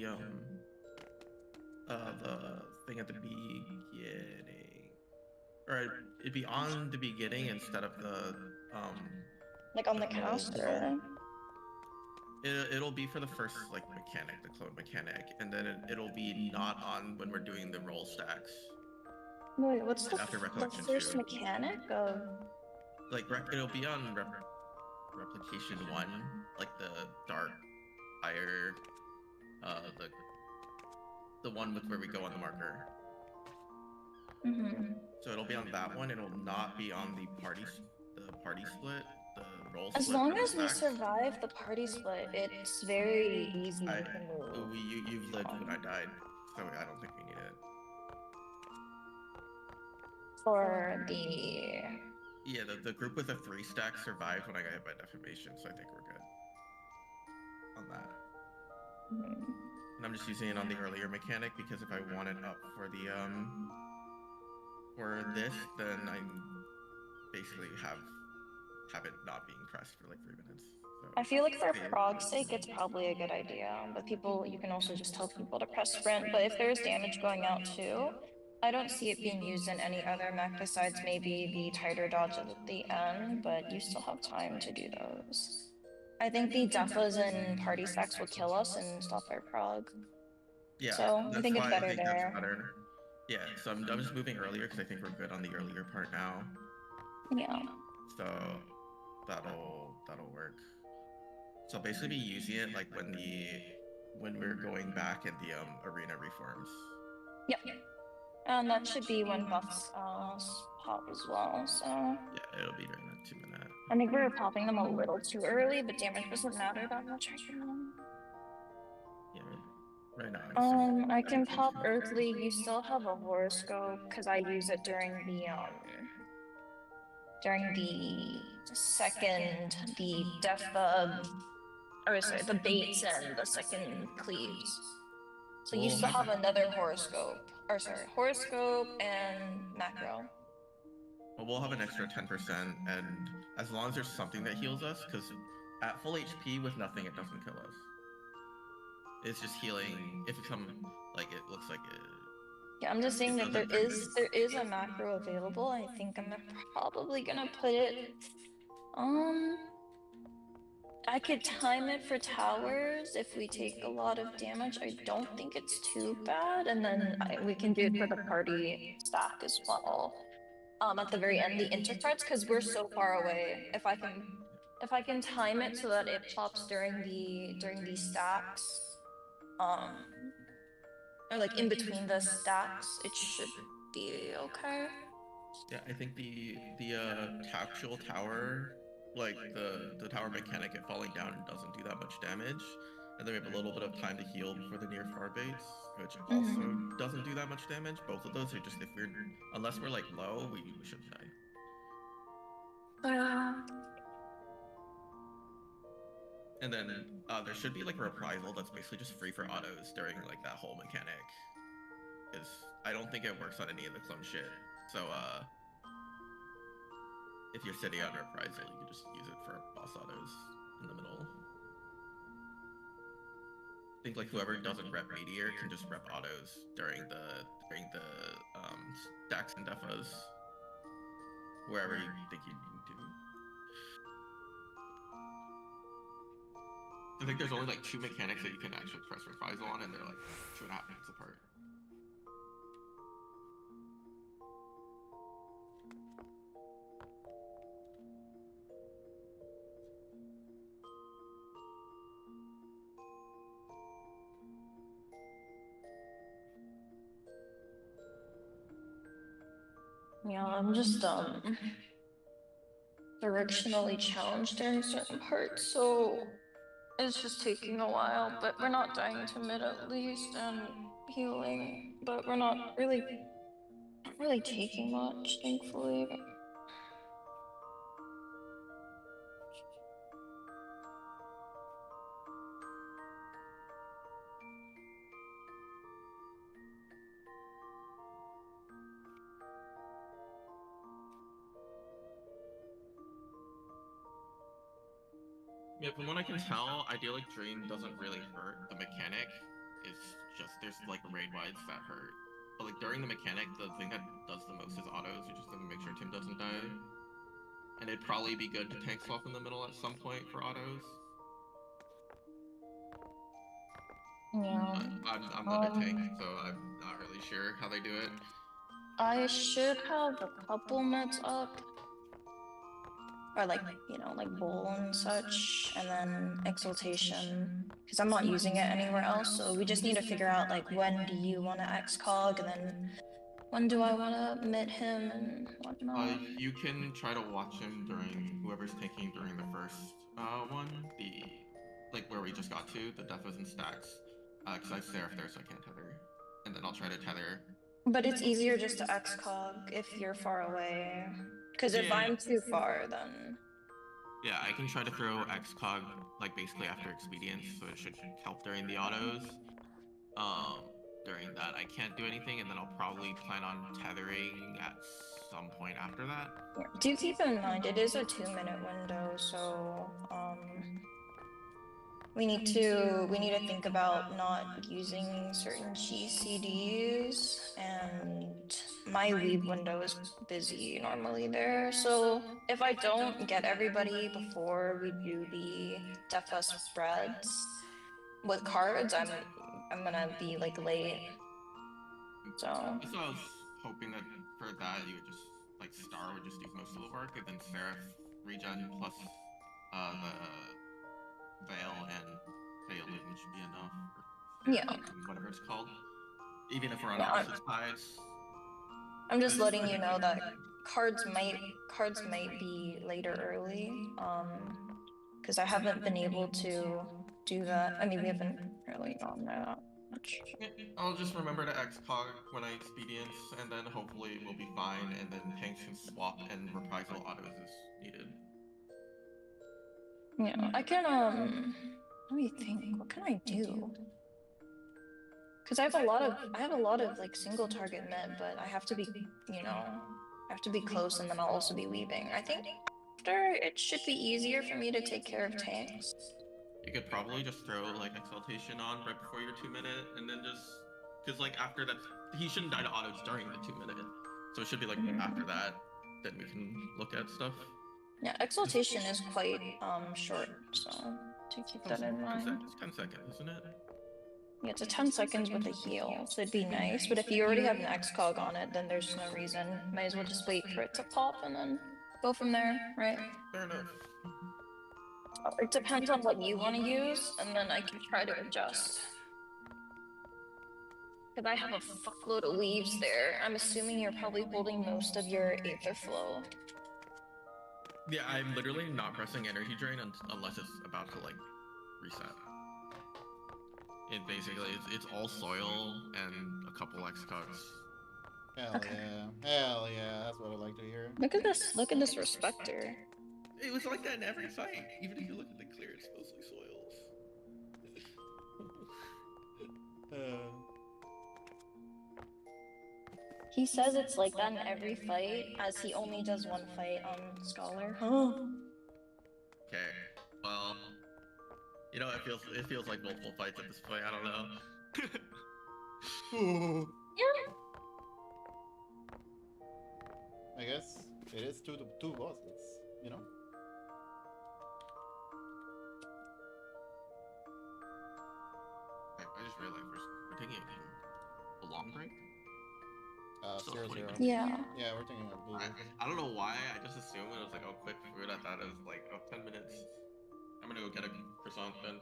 thing at the beginning, or it'd be on the beginning instead of the Like on the caster. It'll be for the first like mechanic, the clone mechanic, and then it'll be not on when we're doing the roll stacks. Wait, what's the After Recollection first 2. mechanic of? Like it'll be on Replication 1, like the dark fire, the one with where we go on the marker. Mm-hmm. So it'll be on that one. It'll not be on the party split, the roll. As split long for the as we stacks. survive the party split, it's very easy I, to move. you've lived when I died, so I don't think we need it. For the Yeah, the group with the 3 stack survived when I got hit by defamation, so I think we're good on that. And I'm just using it on the earlier mechanic because if I want it up for the for this, then I basically have it not being pressed for like 3 minutes. So I feel like for prog's sake, it's probably a good idea. But people, you can also just tell people to press sprint. But if there's damage going out too, I don't see it being used in any other mech besides maybe the tighter dodge at the end. But you still have time to do those. I think the defas and party stacks will kill us and stop our prog. yeah, so I that's think it's why better I think there. that's better. Yeah, so I'm just moving earlier because I think we're good on the earlier part now. Yeah. So that'll work. So basically be using it like when we're going back in the arena reforms. Yep. And that should be when buffs pop as well, so. Yeah, it'll be during that 2-minute. I think we were popping them a little too early, but damage doesn't matter that much right now. Yeah, right now. I'm I can pop Earthly. You still have a horoscope because I use it during the second, the the baits and the second cleaves. So you still have another horoscope, horoscope and macro. Well, we'll have an extra 10%, and as long as there's something that heals us, because at full HP with nothing, it doesn't kill us. It's just healing. If it comes, like, it looks like it. Yeah, I'm just saying that there is a macro available. I think I'm probably gonna put it. I could time it for towers if we take a lot of damage. I don't think it's too bad, and then we can do it for the party stack as well. At the very end, the intercards, because we're so far away. If I can time it so that it pops during the stacks, or like in between the stacks, it should be okay. Yeah, I think the actual tower, like the tower mechanic, it falling down doesn't do that much damage, and then we have a little bit of time to heal before the near far baits, which also doesn't do that much damage. Both of those are just, unless we're like low, we shouldn't die. And then there should be like a reprisal that's basically just free for autos during like that whole mechanic. I don't think it works on any of the clone shit. So if you're sitting on reprisal, you can just use it for boss autos in the middle. I think like whoever doesn't rep Meteor can just rep autos during the stacks and defas, wherever you think you need to. I think there's only like 2 mechanics that you can actually press reprisal on, and they're like 2.5 minutes apart. Yeah, I'm just directionally challenged during certain parts, so it's just taking a while, but we're not dying to mid at least, and healing, but we're not really taking much, thankfully. Yeah, from what I can tell, Idyllic Dream doesn't really hurt the mechanic. It's just there's like raid wides that hurt. But like during the mechanic, the thing that does the most is autos, which is to make sure Tim doesn't die. And it'd probably be good to tank swap in the middle at some point for autos. Yeah. I'm not a tank, so I'm not really sure how they do it. I should have a couple meds up. Or like, you know, like Bull and such, and then Exaltation, because I'm not using it anywhere else, so we just need to figure out like when do you want to Xcog, and then when do I want to mid him and whatnot. You can try to watch him during whoever's taking during the first one, like where we just got to, the defas and stacks, because I have Seraph there so I can't tether, and then I'll try to tether. But it's easier just to Xcog if you're far away. Because if I'm too far, then... Yeah, I can try to throw Xcog, like, basically after Expedience, so it should help during the autos. During that, I can't do anything, and then I'll probably plan on tethering at some point after that. Yeah. Do keep in mind, it is a 2-minute window, so, we need to think about not using certain GCDs, and my leave window is busy normally there, so if I don't get everybody before we do the Defa spreads with cards, I'm gonna be like late. So I was hoping that for that you would just like Star would just do most of the work, and then Seraph regen plus the Veil and Veilin should be enough. Yeah. Whatever it's called. Even if we're on opposite sides. I'm just letting you know that cards might be later early. Because I haven't been able to do that. I mean, we haven't really gone there that much. I'll just remember to Xcog when I expedience, and then hopefully we'll be fine, and then tanks can swap and reprisal autos as needed. Yeah, I can, let me think, what can I do? Because I have a lot of like single target met, but I have to be, you know, I have to be close, and then I'll also be weaving. I think after it should be easier for me to take care of tanks. You could probably just throw like Exaltation on right before your 2-minute, and then just because like after that, he shouldn't die to autos during the 2-minute, so it should be like after that, then we can look at stuff. Yeah, Exaltation is quite short, so to keep that in mind. It's 10 seconds, isn't it? Yeah, it's a 10 seconds with a heal, so it'd be nice. But if you already have an Excog on it, then there's no reason. Might as well just wait for it to pop and then go from there, right? Fair enough. It depends on what you want to use, and then I can try to adjust. Because I have a fuckload of leaves there. I'm assuming you're probably holding most of your Aether Flow. Yeah, I'm literally not pressing Energy Drain unless it's about to like reset. It basically it's all soil and a couple X-Cogs. Hell yeah. Hell yeah, that's what I like to hear. Look at this Respecter. It was like that in every fight. Even if you look at the clear, it's mostly soils. He says it's like that in every fight, as he only does one fight on Scholar. Okay, well, you know, it feels like multiple fights at this point. I don't know. Yeah. I guess it is two bosses, you know? I just realized we're taking a long break. 0-0. Yeah. Yeah, we're taking a blue. I don't know why. I just assumed it was like a quick food. I thought it was like 10 minutes. I'm gonna go get a croissant then.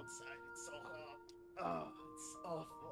outside. It's so hot. Oh, it's awful.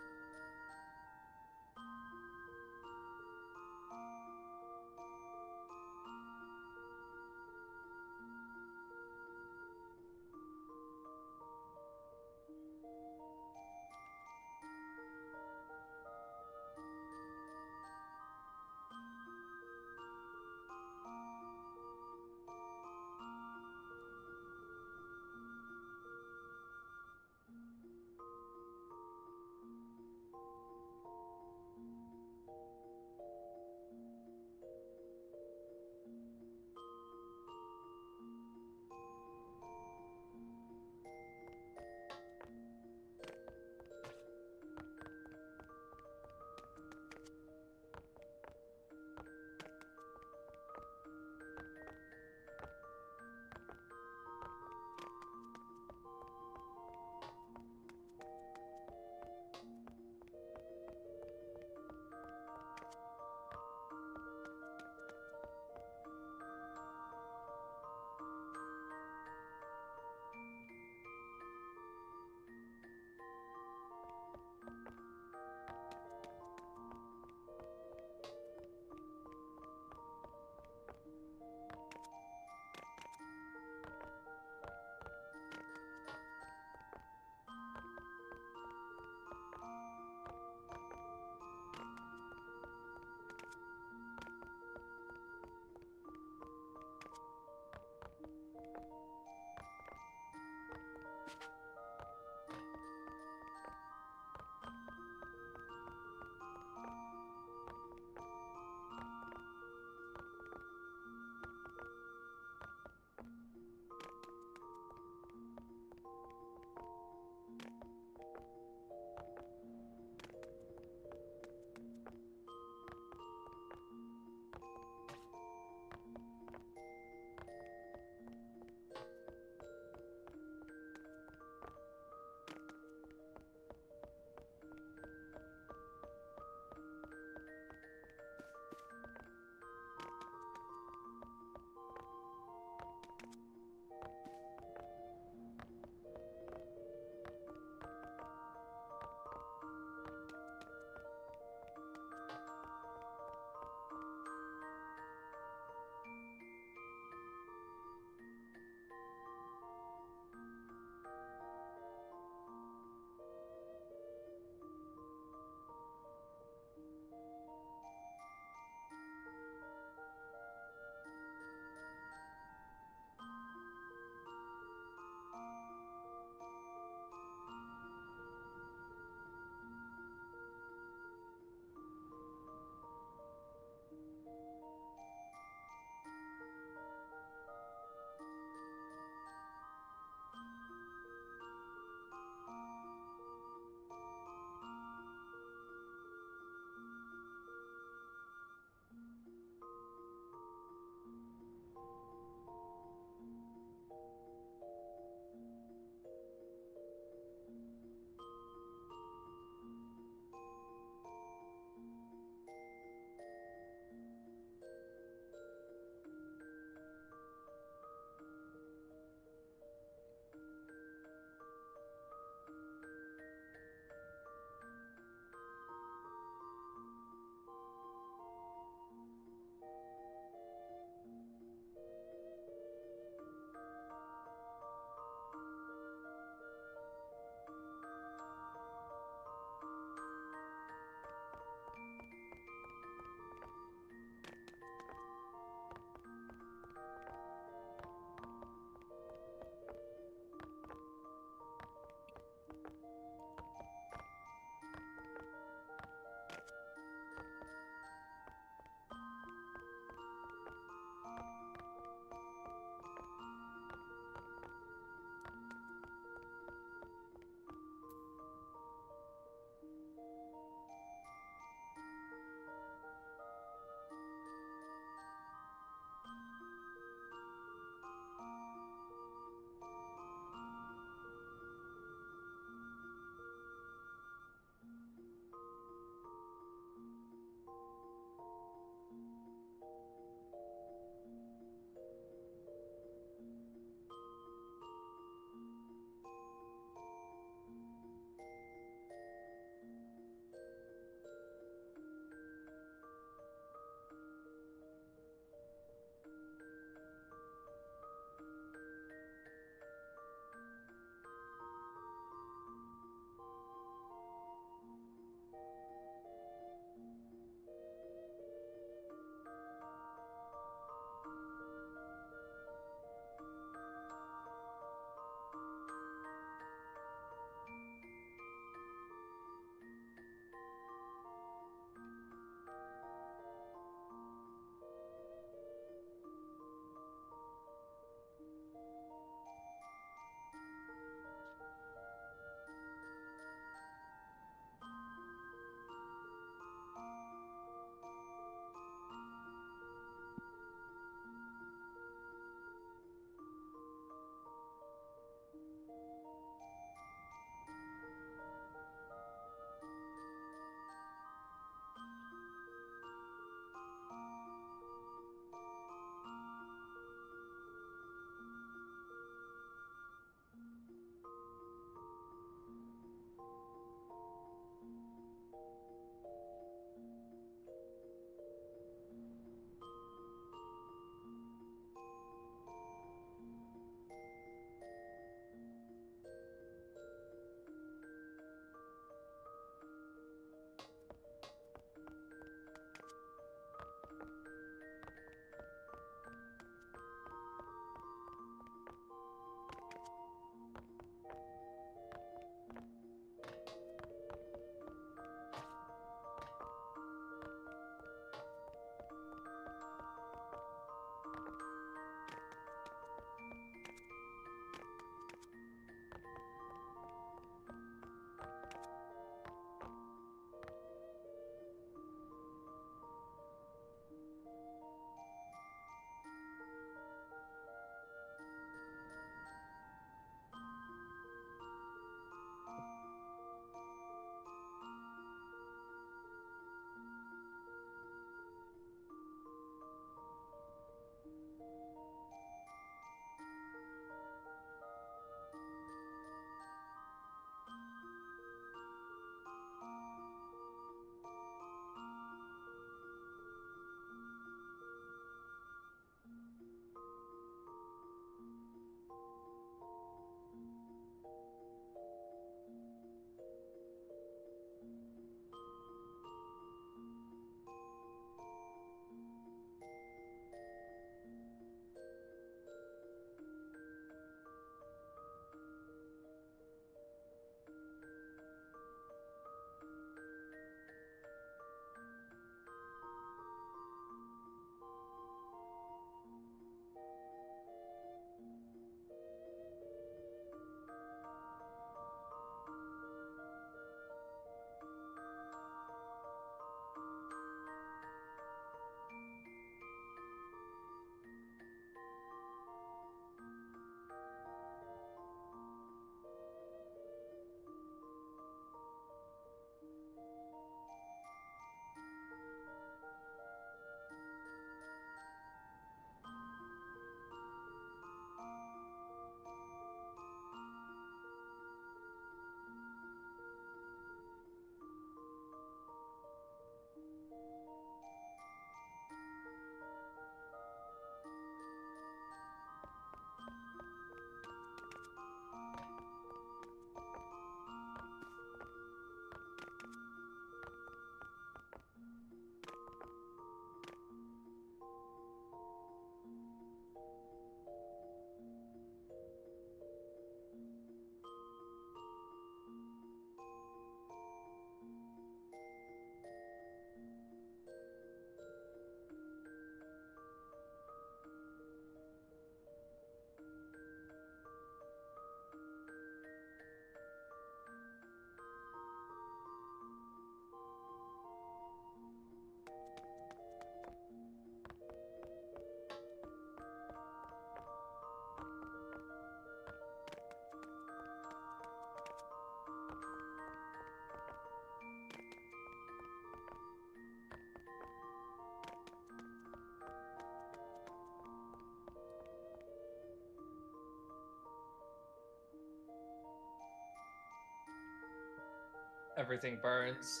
Everything burns.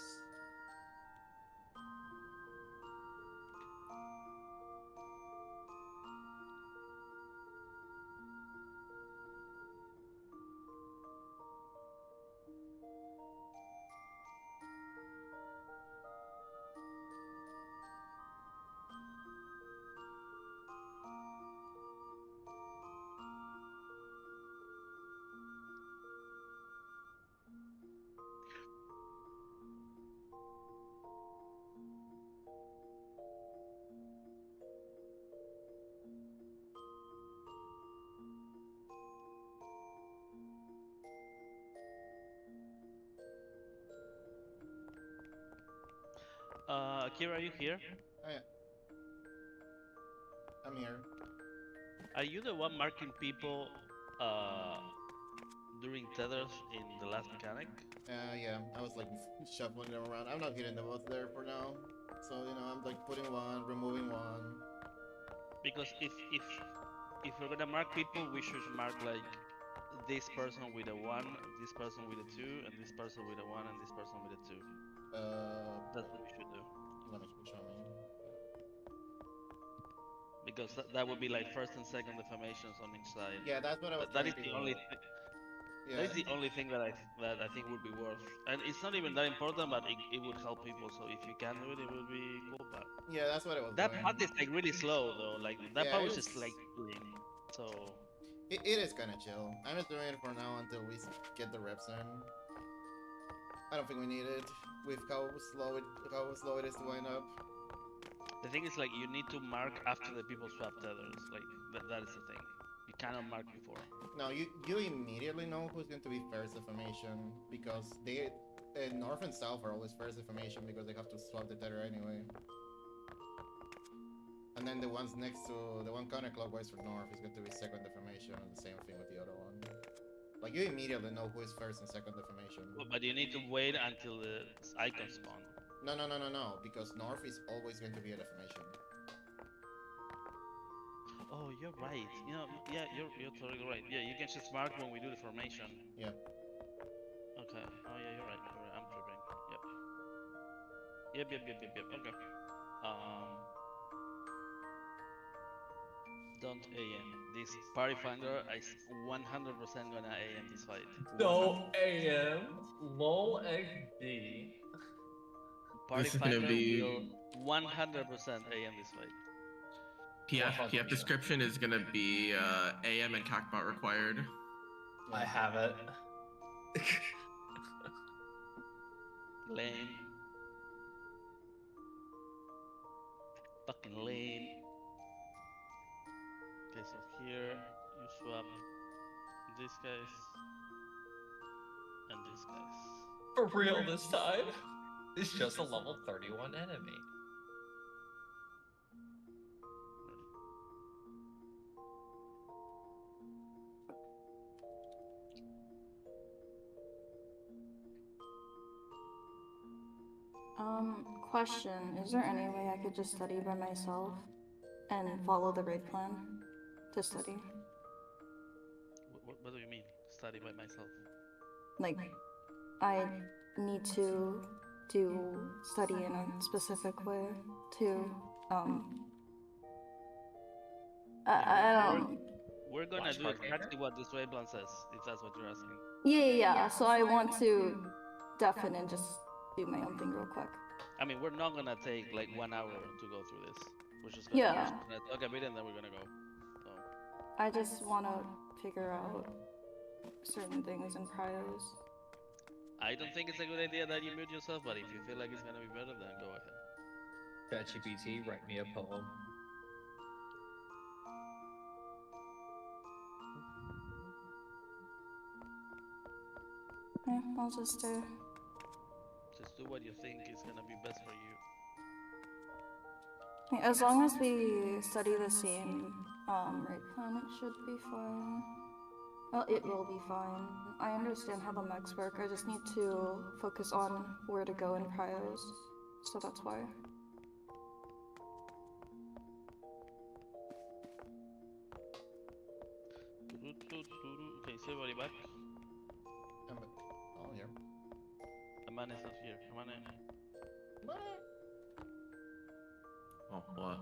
Kira, are you here? Oh, yeah. I'm here. Are you the one marking people during tethers in the last mechanic? Yeah, I was like shuffling them around. I'm not hitting the bots there for now. So, you know, I'm like putting one, removing one. Because if we're gonna mark people, we should mark like this person with a 1, this person with a 2, and this person with a 1, and this person with a 2. That's what we should do. Let me show me. Because that would be like first and second deformations on each side. Yeah, that's what I was That trying is to the do. only Yeah. that is the only thing that I think would be worth. And it's not even that important, but it would help people. So if you can do it, it would be cool. But Yeah, that's what I was that doing. part is like really slow though. Like that Yeah, part it was is. just like doing. So It is kind of chill. I'm just doing it for now until we get the reps in. I don't think we need it with how slow it is to wind up. the thing is like you need to mark after the people swap tethers. Like that is the thing. You cannot mark before. No, you immediately know who's going to be first deformation because they north and south are always first deformation because they have to swap the tether anyway. And then the ones next to the one counterclockwise for north is going to be second deformation, and the same thing with the other one. Like you immediately know who is first and second deformation. But you need to wait until the icon spawn. No, because north is always going to be a deformation. Oh, you're right. You know, yeah, you're totally right. Yeah, you can just mark when we do the formation. Yeah. Okay. Oh yeah, you're right. You're right. I'm tripping. Yep. Yep. Okay. Don't AM. This party finder is 100% gonna AM this fight. No AM, low XD. Party This is gonna finder be- will 100% AM this fight. PF description is gonna be AM and cockbot required. I have it. Lame. Fucking lame. Okay, so here you swap these guys and these guys. For real this time? It's just a level 31 enemy. Question, is there any way I could just study by myself and follow the raid plan to study? What do you mean, study by myself? Like, I need to do study in a specific way to, I don't... We're gonna Watch do Park exactly what this raid plan says, if that's what you're asking. Yeah, so I want to deafen and just do my own thing real quick. I mean, we're not gonna take like 1 hour to go through this. We're just Yeah. gonna talk a bit and then we're gonna go. So. I just want to figure out certain things in prios. I don't think it's a good idea that you mute yourself, but if you feel like it's gonna be better, then go ahead. ChatGPT, write me a poem. Yeah, I'll just do. Just do what you think is gonna be best for you. As long as we study the same raid plan, it should be fine. Well, it will be fine. I understand how the mechs work, I just need to focus on where to go in prios. So that's why. Okay, is everybody back? Oh, yeah. Amane is not here. Amane. Oh, what?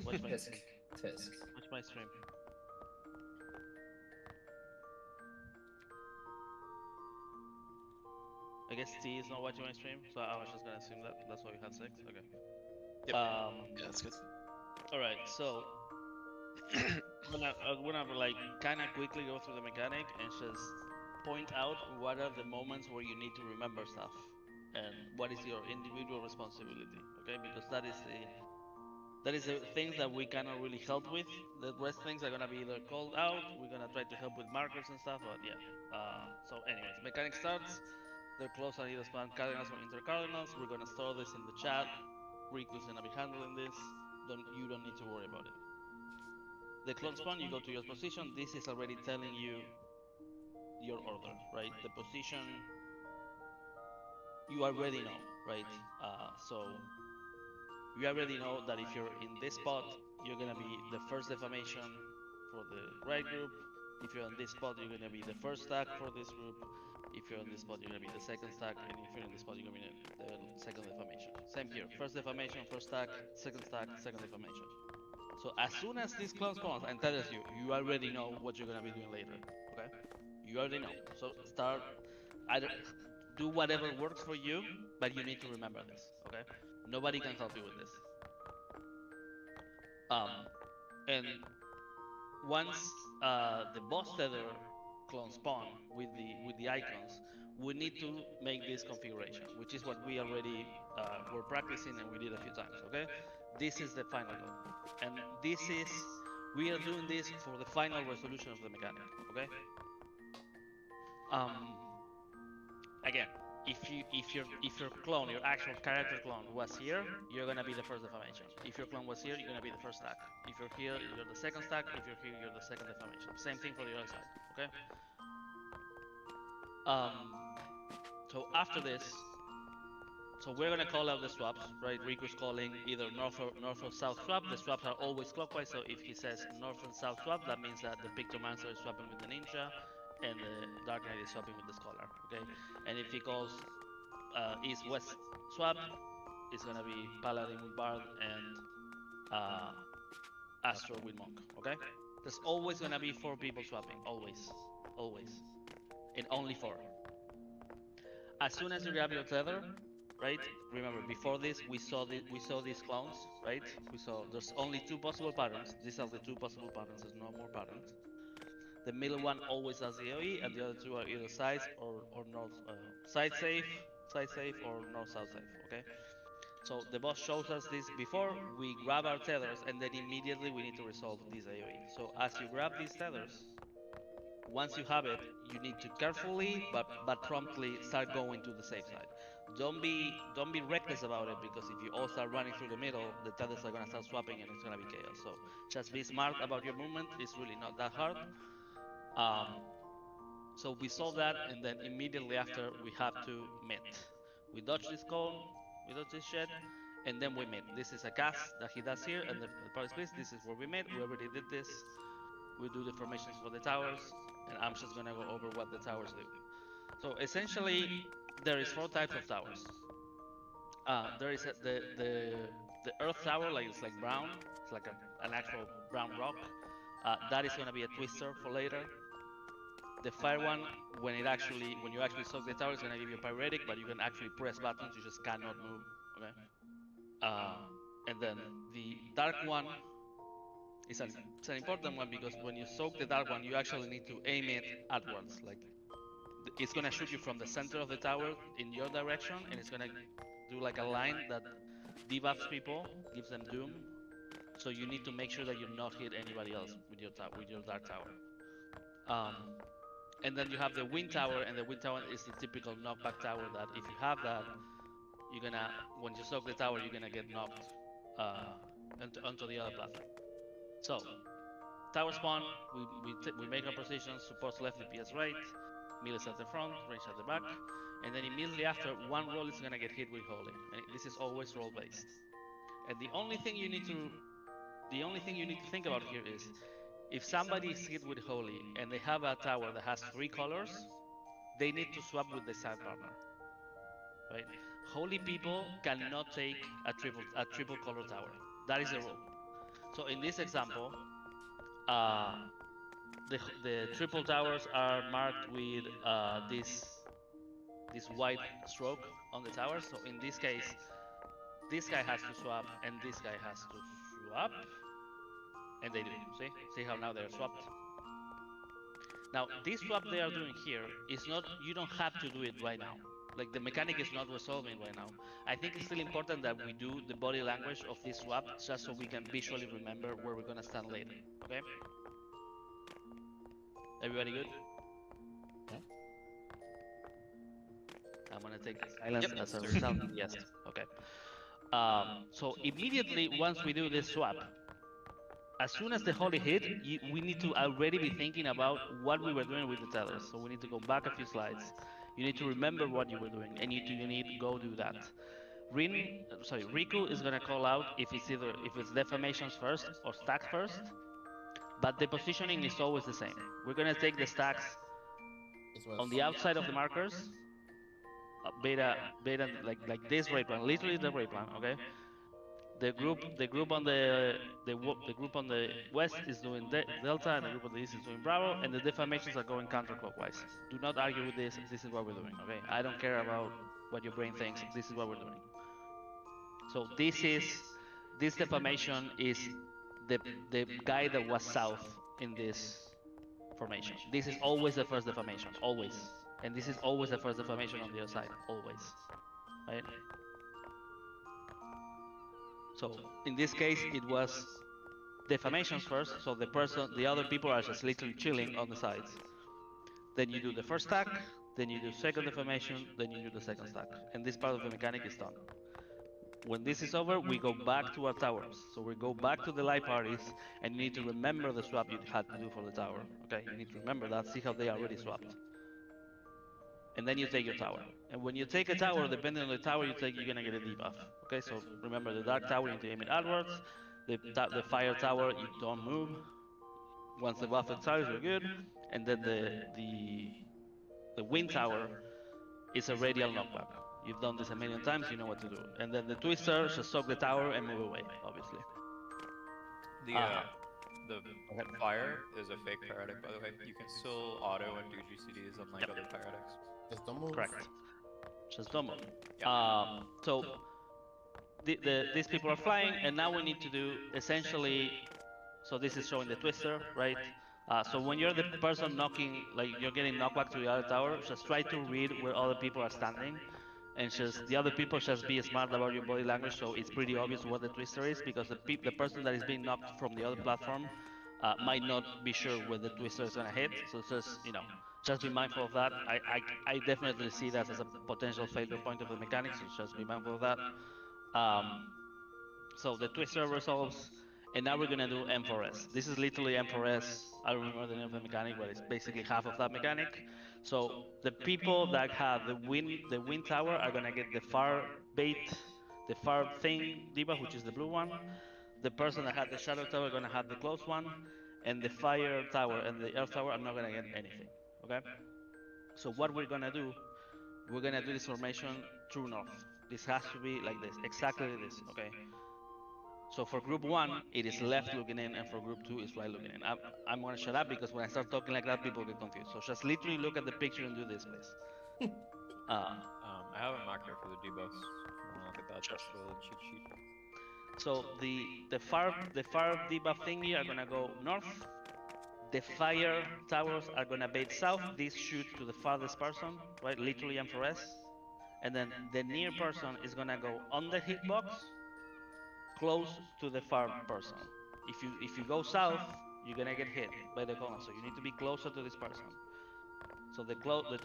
Watch my Tisk. Tisk. watch my stream. I guess T is not watching my stream, so I was just gonna assume that that's why we had 6. Okay. Yep. Yeah, that's good. all right. So I'm gonna like kind of quickly go through the mechanic and just point out what are the moments where you need to remember stuff and what is your individual responsibility. Okay, because that is the things that we cannot really help with. The rest things are gonna be either called out. We're gonna try to help with markers and stuff, but yeah. So anyways, mechanic starts. They're close on either span cardinals or intercardinals. We're gonna store this in the chat. Riku's gonna be handling this. You don't need to worry about it. The clone spawn, you go to your position. This is already telling you your order, right? The position you already know, right? So you already know that if you're in this spot, you're gonna be the first defamation for the right group. If you're in this spot, you're gonna be the first stack for this group. If you're in this spot, you're gonna be the second stack, and if you're in this spot, you're gonna be the second defamation. Same here. First defamation, first stack, second defamation. So as soon as this clone spawns and tells you, you already know what you're gonna be doing later. Okay? You already know. So start either do whatever works for you, but you need to remember this. Okay? Nobody can help you with this. And once the boss tether clone spawn with the icons, we need to make this configuration, which is what we already were practicing and we did a few times. Okay, this is the final goal, and we are doing this for the final resolution of the mechanic. Okay. Again, if your clone, your actual character clone was here, you're gonna be the first defamation. If your clone was here, you're gonna be the first stack. If you're here, you're the second stack. If you're here, you're the second defamation. Same thing for the other side. Okay. So after this, so we're gonna call out the swaps, right? Riku's calling either north or south swap. The swaps are always clockwise, so if he says north and south swap, that means that the Pictomancer is swapping with the Ninja, and the Dark Knight is swapping with the Scholar, okay? And if he calls east-west swap, it's gonna be Paladin with Bard and Astro with Monk, okay? There's always gonna be 4 people swapping, always, and only 4. As soon as you grab your tether, right? Remember, before this, we saw these clones, right? We saw there's only 2 possible patterns. These are the 2 possible patterns. There's no more patterns. The middle one always does the AoE, and the other 2 are either side or north, side safe, or north south safe. Okay. So the boss shows us this before we grab our tethers, and then immediately we need to resolve this AoE. So as you grab these tethers, once you have it, you need to carefully but promptly start going to the safe side. Don't be reckless about it, because if you all start running through the middle, the tethers are gonna start swapping and it's gonna be chaos. So just be smart about your movement. It's really not that hard. So we saw that, and then immediately after we have to mid. We dodge this cone, we dodge this shed, and then we mid. This is a cast that he does here, and the part is please, this is where we mid. We already did this. We do the formations for the towers, and I'm just gonna go over what the towers do. So essentially, there is 4 types of towers. There is the earth tower, it's like brown. It's like an actual brown rock. That is gonna be a twister for later. The fire one, when you actually soak the tower, it's gonna give you a pyretic, but you can actually press buttons. You just cannot move. Okay. And then the dark one is an important one, because when you soak the dark one, you actually need to aim it outwards. Like, it's gonna shoot you from the center of the tower in your direction, and it's gonna do like a line that debuffs people, gives them doom. So you need to make sure that you not hit anybody else with your dark tower. And then you have the wind tower, and the wind tower is the typical knockback tower that if you have that, you're gonna, when you soak the tower, you're gonna get knocked onto the other platform. So, tower spawn, we make our positions, supports left, DPS right, melees at the front, range at the back, and then immediately after, one roll is gonna get hit with holy. And this is always roll based. And the only thing you need to think about here is, if somebody is hit with holy and they have a tower that has 3 colors, they need to swap with the side partner. right? Holy people cannot take a triple color tower. That is the rule. So in this example, the triple towers are marked with this white stroke on the tower. So in this case, this guy has to swap and this guy has to swap, and they do. See how now they're swapped. Now this swap they are doing here is not, you don't have to do it right now. Like the mechanic is not resolving right now. I think it's still important that we do the body language of this swap just so we can visually remember where we're gonna stand later. Okay? Everybody good? Yeah. I'm gonna take silence as a result. Yes. Okay. So immediately once we do this swap, as soon as the holy hit, we need to already be thinking about what we were doing with the tethers. So we need to go back a few slides. You need to remember what you were doing, and you need to go do that. Riku is gonna call out if it's defamations first or stacks first, but the positioning is always the same. We're gonna take the stacks on the outside of the markers, beta like this raid plan, literally the raid plan, okay? The group on the group on the west is doing delta, and the group on the east is doing bravo, and the defamations are going counterclockwise. Do not argue with this. This is what we're doing. Okay, I don't care about what your brain thinks. This is what we're doing. So this defamation is the guy that was south in this formation. This is always the first defamation, always, and this is always the first defamation on the other side, always, right? So in this case, it was defamations first. So the other people are just literally chilling on the sides. Then you do the first stack, then you do second defamation, then you do the second stack, and this part of the mechanic is done. When this is over, we go back to our towers. So we go back to the light parties, and you need to remember the swap you had to do for the tower. Okay, you need to remember that. See how they already swapped. And then you take your tower. And when you take a tower, depending on the tower you take, you're gonna get a debuff. Okay, so remember the dark tower, you need to aim it outwards. The fire tower, you don't move. Once the buff expires, you're good. And then the wind tower is a radial knockback. You've done this a million times, you know what to do. And then the twister just soak the tower and move away, obviously. The fire is a fake paratic, by the way. You can still auto and do GCDs unlike other paratics. Just don't move. Correct. Just don't move. So these people are flying, and now we need to do essentially. So this is showing the twister, right? So when you're the person knocking, like you're getting knocked back to the other tower, just try to read where other people are standing, and just the other people just be smart about your body language. So it's pretty obvious what the twister is, because the person that is being knocked from the other platform might not be sure where the twister is gonna hit. So just just be mindful of that. I definitely see that as a potential failure point of the mechanics, so just be mindful of that. So the twister resolves, and now we're gonna do M4S. This is literally M4S. I don't remember the name of the mechanic, but it's basically half of that mechanic. So the people that have the wind tower are gonna get the far thing debuff, which is the blue one. The person that had the shadow tower are gonna have the close one, and the fire tower and the earth tower are not gonna get anything. Okay? So what we're gonna do this formation true north. This has to be like this, exactly this, okay? So for group 1, it is left looking in, and for group 2, it's right looking in. I'm gonna shut up because when I start talking like that, people get confused. So just literally look at the picture and do this, please. I have a marker for the debuffs. If you wanna look at that, that's the cheat sheet. So the far debuff thingy are gonna go north. The fire towers are gonna bait south. This shoots to the farthest person, right? Literally M4S. And then the near person is gonna go on the hitbox, close to the far person. If you go south, you're gonna get hit by the column. So you need to be closer to this person. So the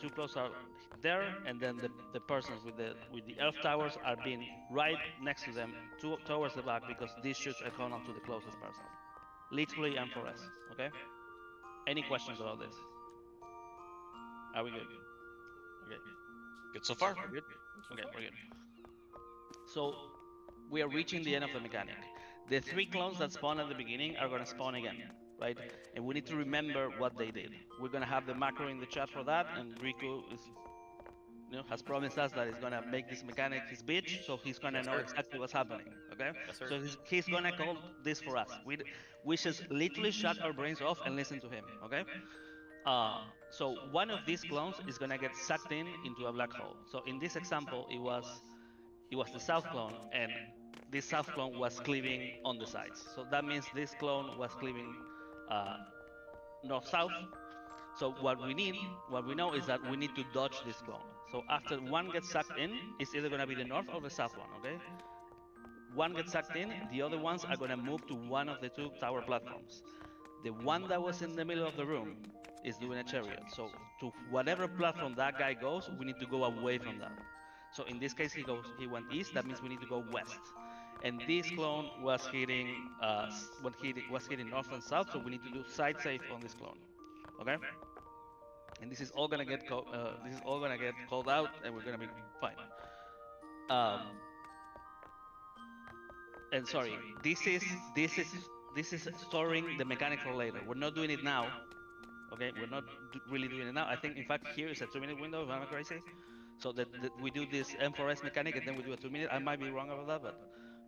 two close are there, and then the persons with the earth towers are being right next to them, towards the back, because these shoots are going on to the closest person. Literally M4S, okay? Any questions about this? Are we good? Okay. Good so far. We're good? Okay, we're good. So we are reaching the end of the mechanic. The 3 clones that spawn at the beginning are gonna spawn again, right? And we need to remember what they did. We're gonna have the macro in the chat for that, and Riku is has promised us that he's gonna make this mechanic his bitch, so he's gonna know exactly what's happening. Okay, so he's gonna call this for us. We just literally shut our brains off and listen to him. Okay. So one of these clones is gonna get sucked into a black hole. So in this example, it was the south clone, and this south clone was cleaving on the sides. So that means this clone was cleaving north-south. So what we know is that we need to dodge this clone. So after one gets sucked in, it's either gonna be the north or the south one, okay? One gets sucked in, the other ones are gonna move to one of the two tower platforms. The one that was in the middle of the room is doing a chariot. So to whatever platform that guy goes, we need to go away from that. So in this case, he went east. That means we need to go west. And this clone was hitting north and south. So we need to do side safe on this clone. Okay. And this is all gonna get called out, and we're gonna be fine. And sorry, this is storing the mechanic for later. We're not doing it now. Okay, we're not really doing it now. I think, in fact, here is a 2-minute window, if I'm not crazy. So that we do this M4S mechanic, and then we do a 2-minute. I might be wrong about that, but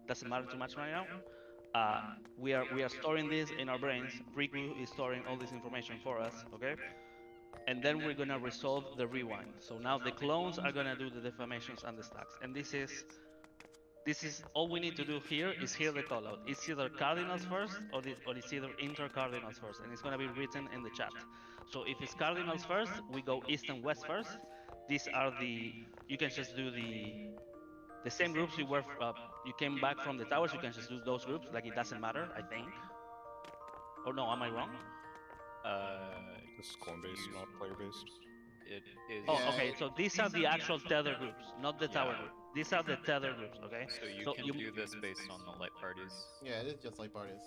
doesn't matter too much right now. We are storing this in our brains. Riku is storing all this information for us, okay? And then we're gonna resolve the rewind. So now the clones are gonna do the deformations and the stacks. And this is all we need to do here is hear the callout. It's either cardinals first or it's either inter-cardinals first, and it's gonna be written in the chat. So if it's cardinals first, we go east and west first. These are you can just do the same groups you came back from the towers, you can just do those groups, like it doesn't matter, I think. Or no, am I wrong? This is clone-based, not player-based. It is. Oh, okay, so these are the actual tether groups, not the tower group. These are the tether groups, okay? So you can do this based on the light parties. Yeah, it is just light parties.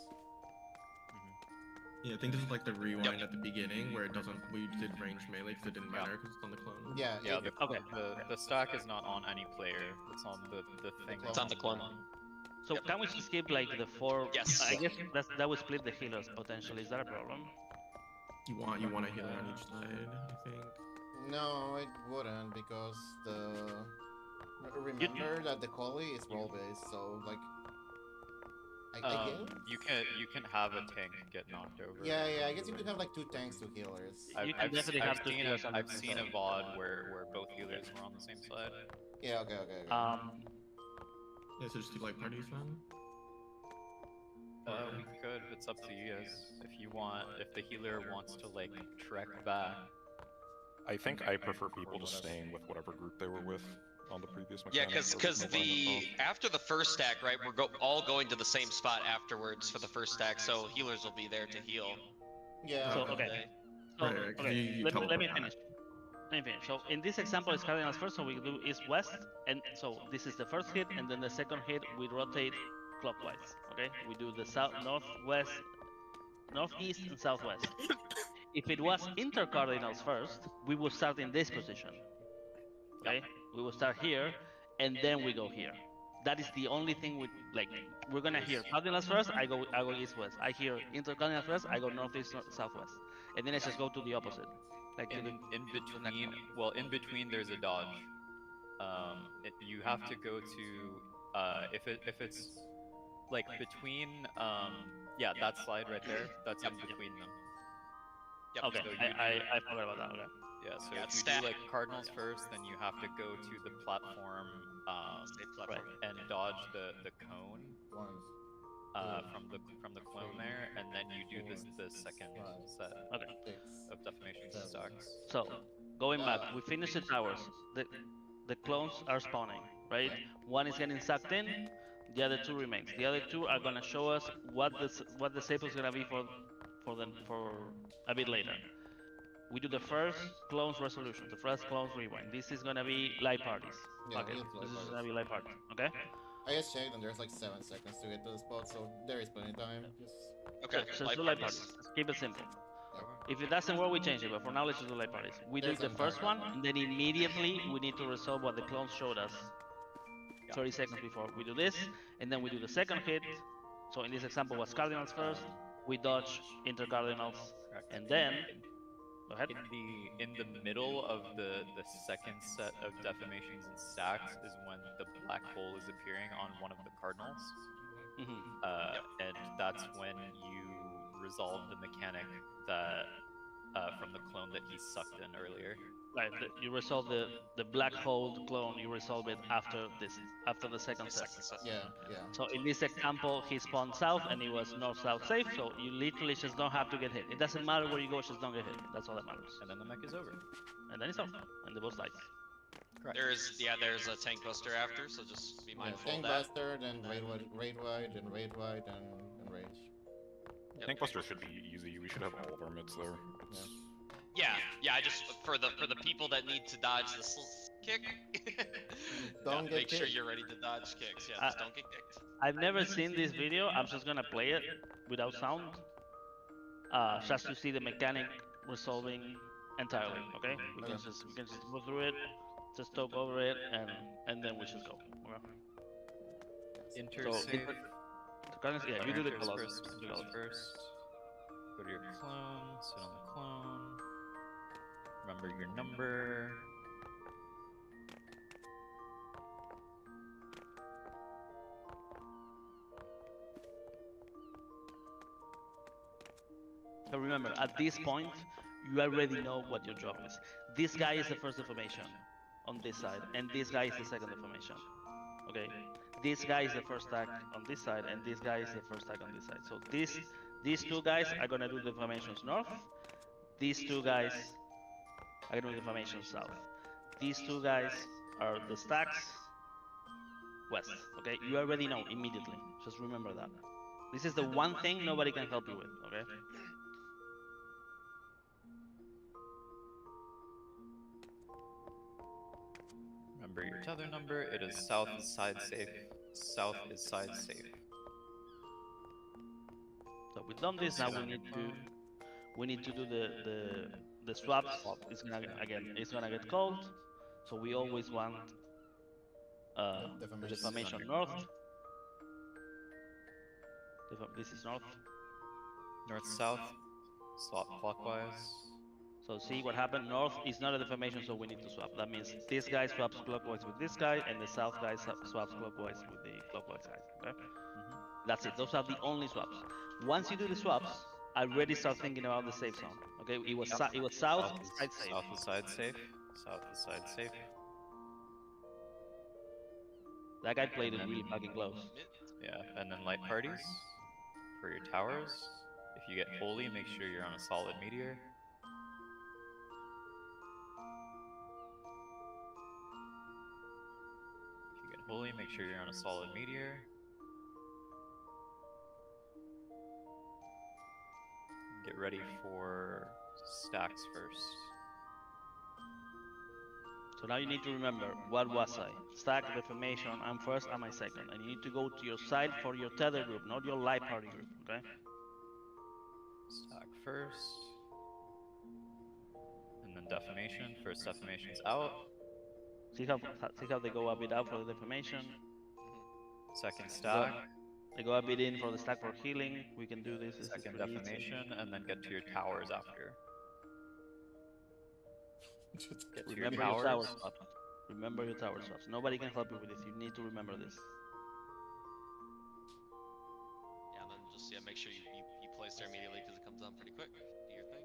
Yeah, I think this is like the rewind at the beginning where we did range melee because it didn't matter because it's on the clone. Yeah. Yeah. The stack is not on any player. It's on the thing. It's on the clone. So can we just skip like the 4? Yes. I guess that would split the healers potentially. Is that a problem? You want a healer on each side, I think. No, it wouldn't, because remember that the quality is role based, so like I guess? You can have a tank get knocked over. Yeah, I guess you could have like 2 tanks, 2 healers. I've seen a VOD where both healers were on the same side. Yeah, okay. Yeah, so just do light parties then? We could. It's up to you guys. If the healer wants to like trek back. I think I prefer people just staying with whatever group they were with on the previous Yeah, mechanic. because after the first stack, right, we're all going to the same spot afterwards for the first stack, so healers will be there to heal. Yeah. So okay. Let me finish. So in this example, it's cardinals first, so we do east-west, and so this is the first hit, and then the second hit we rotate clockwise. Okay, we do the south, northwest, northeast, and southwest. If it was inter-cardinals first, we would start in this position. Okay, we will start here, and then we go here. That is the only thing we're gonna hear cardinals first. I go east-west. I hear inter-cardinals first. I go northeast, southwest, and then I just go to the opposite. Like in between there's a dodge. You have to go to if it's like between that slide right there, that's in between them. Yep. Okay, So I forgot about that. Okay. Yeah, so Yeah, if it's you stacked. do like cardinals first, then you have to go to the platform, and dodge the cone from the clone there, and then you do the second set of defamations and stacks. So going back, we finished the towers. The clones are spawning, right? One is getting sucked in. The other 2 remains. The other 2 are gonna show us what the safe is gonna be for them for a bit later. We do the first clones resolution, the first clones rewind. This is gonna be light parties. Yeah, Okay, this this is gonna be light parties. Okay. I just checked, and there's like 7 seconds to get to the spot, so there is plenty of time. Okay, So do light parties. Let's keep it simple. If it doesn't work, we change it. But for now, let's just do light parties. We do the first one, and then immediately we need to resolve what the clones showed us 30 seconds before. We do this, and then we do the second hit. So in this example was cardinals first. We dodge inter-cardinals, and then Go ahead. In the middle of the second set of defamations and stacks is when the black hole is appearing on one of the cardinals. And that's when you resolve the mechanic that from the clone that he sucked in earlier. Right, you resolve the black hole clone. You resolve it after the second set. Yeah, yeah. So in this example, he spawned south and it was north-south safe. So you literally just don't have to get hit. It doesn't matter where you go, just don't get hit. That's all that matters. And then the mech is over. And then it's off, and the boss dies. Correct. There's a tank buster after, so just be mindful Tank of that. Buster, then raid wide, then raid wide, and rage. Tank Buster should be easy. We should have all of our mids there. Yeah. I just for the people that need to dodge the kick. Don't get make sure kicked. you're ready to dodge kicks. Yeah, just don't get kicked. I've never seen this video. I'm just gonna play it without sound, just to see the mechanic resolving entirely. Okay, we can just go through it, just talk over it, and then we should go. Okay? Intersave. Yeah, you do the Enters Colossus. first. Enters first. Go to your clone. Sit on the clone. Remember your number. So remember, at this point, you already know what your job is. This guy is the first deformation on this side, and this guy is the second deformation. Okay? This guy is the first tag on this side, and this guy is the first tag on this side. So these two guys are gonna do deformations north. These two guys are gonna do deformations south. These two guys are the stacks west. Okay? You already know immediately. Just remember that. This is the one thing nobody can help you with. Okay? Remember your tether number. It is south is side safe. South is side safe. So we've done this. Now we need to do the swaps. It's gonna get cold. So we always want the deformation north. This is north. North south. Swap clockwise. So see what happened? North is not a deformation, so we need to swap. That means this guy swaps clockwise with this guy, and the south guy swaps clockwise with the clockwise guy. Okay? That's it. Those are the only swaps. Once you do the swaps, I already start thinking about the safe zone. Okay? It was south side safe. South is side safe. South is side safe. That guy played it really fucking close. Yeah, and then light parties for your towers. If you get holy, make sure you're on a solid meteor. If you get holy, make sure you're on a solid meteor. Get ready for stacks first. So now you need to remember, what was I? Stack, deformation, I'm first, am I second? And you need to go to your side for your tether group, not your light party group, okay? Stack first. And then defamation. First defamation's out. See how they go a bit out for the deformation? Second stack. They go a bit in for the stack for healing. We can do this. Second defamation, and then get to your towers after. Get to Remember your tower swaps. Remember your tower swaps. Nobody can help you with this. You need to remember this. Yeah, and then just make sure you place there immediately because it comes down pretty quick. Do your thing.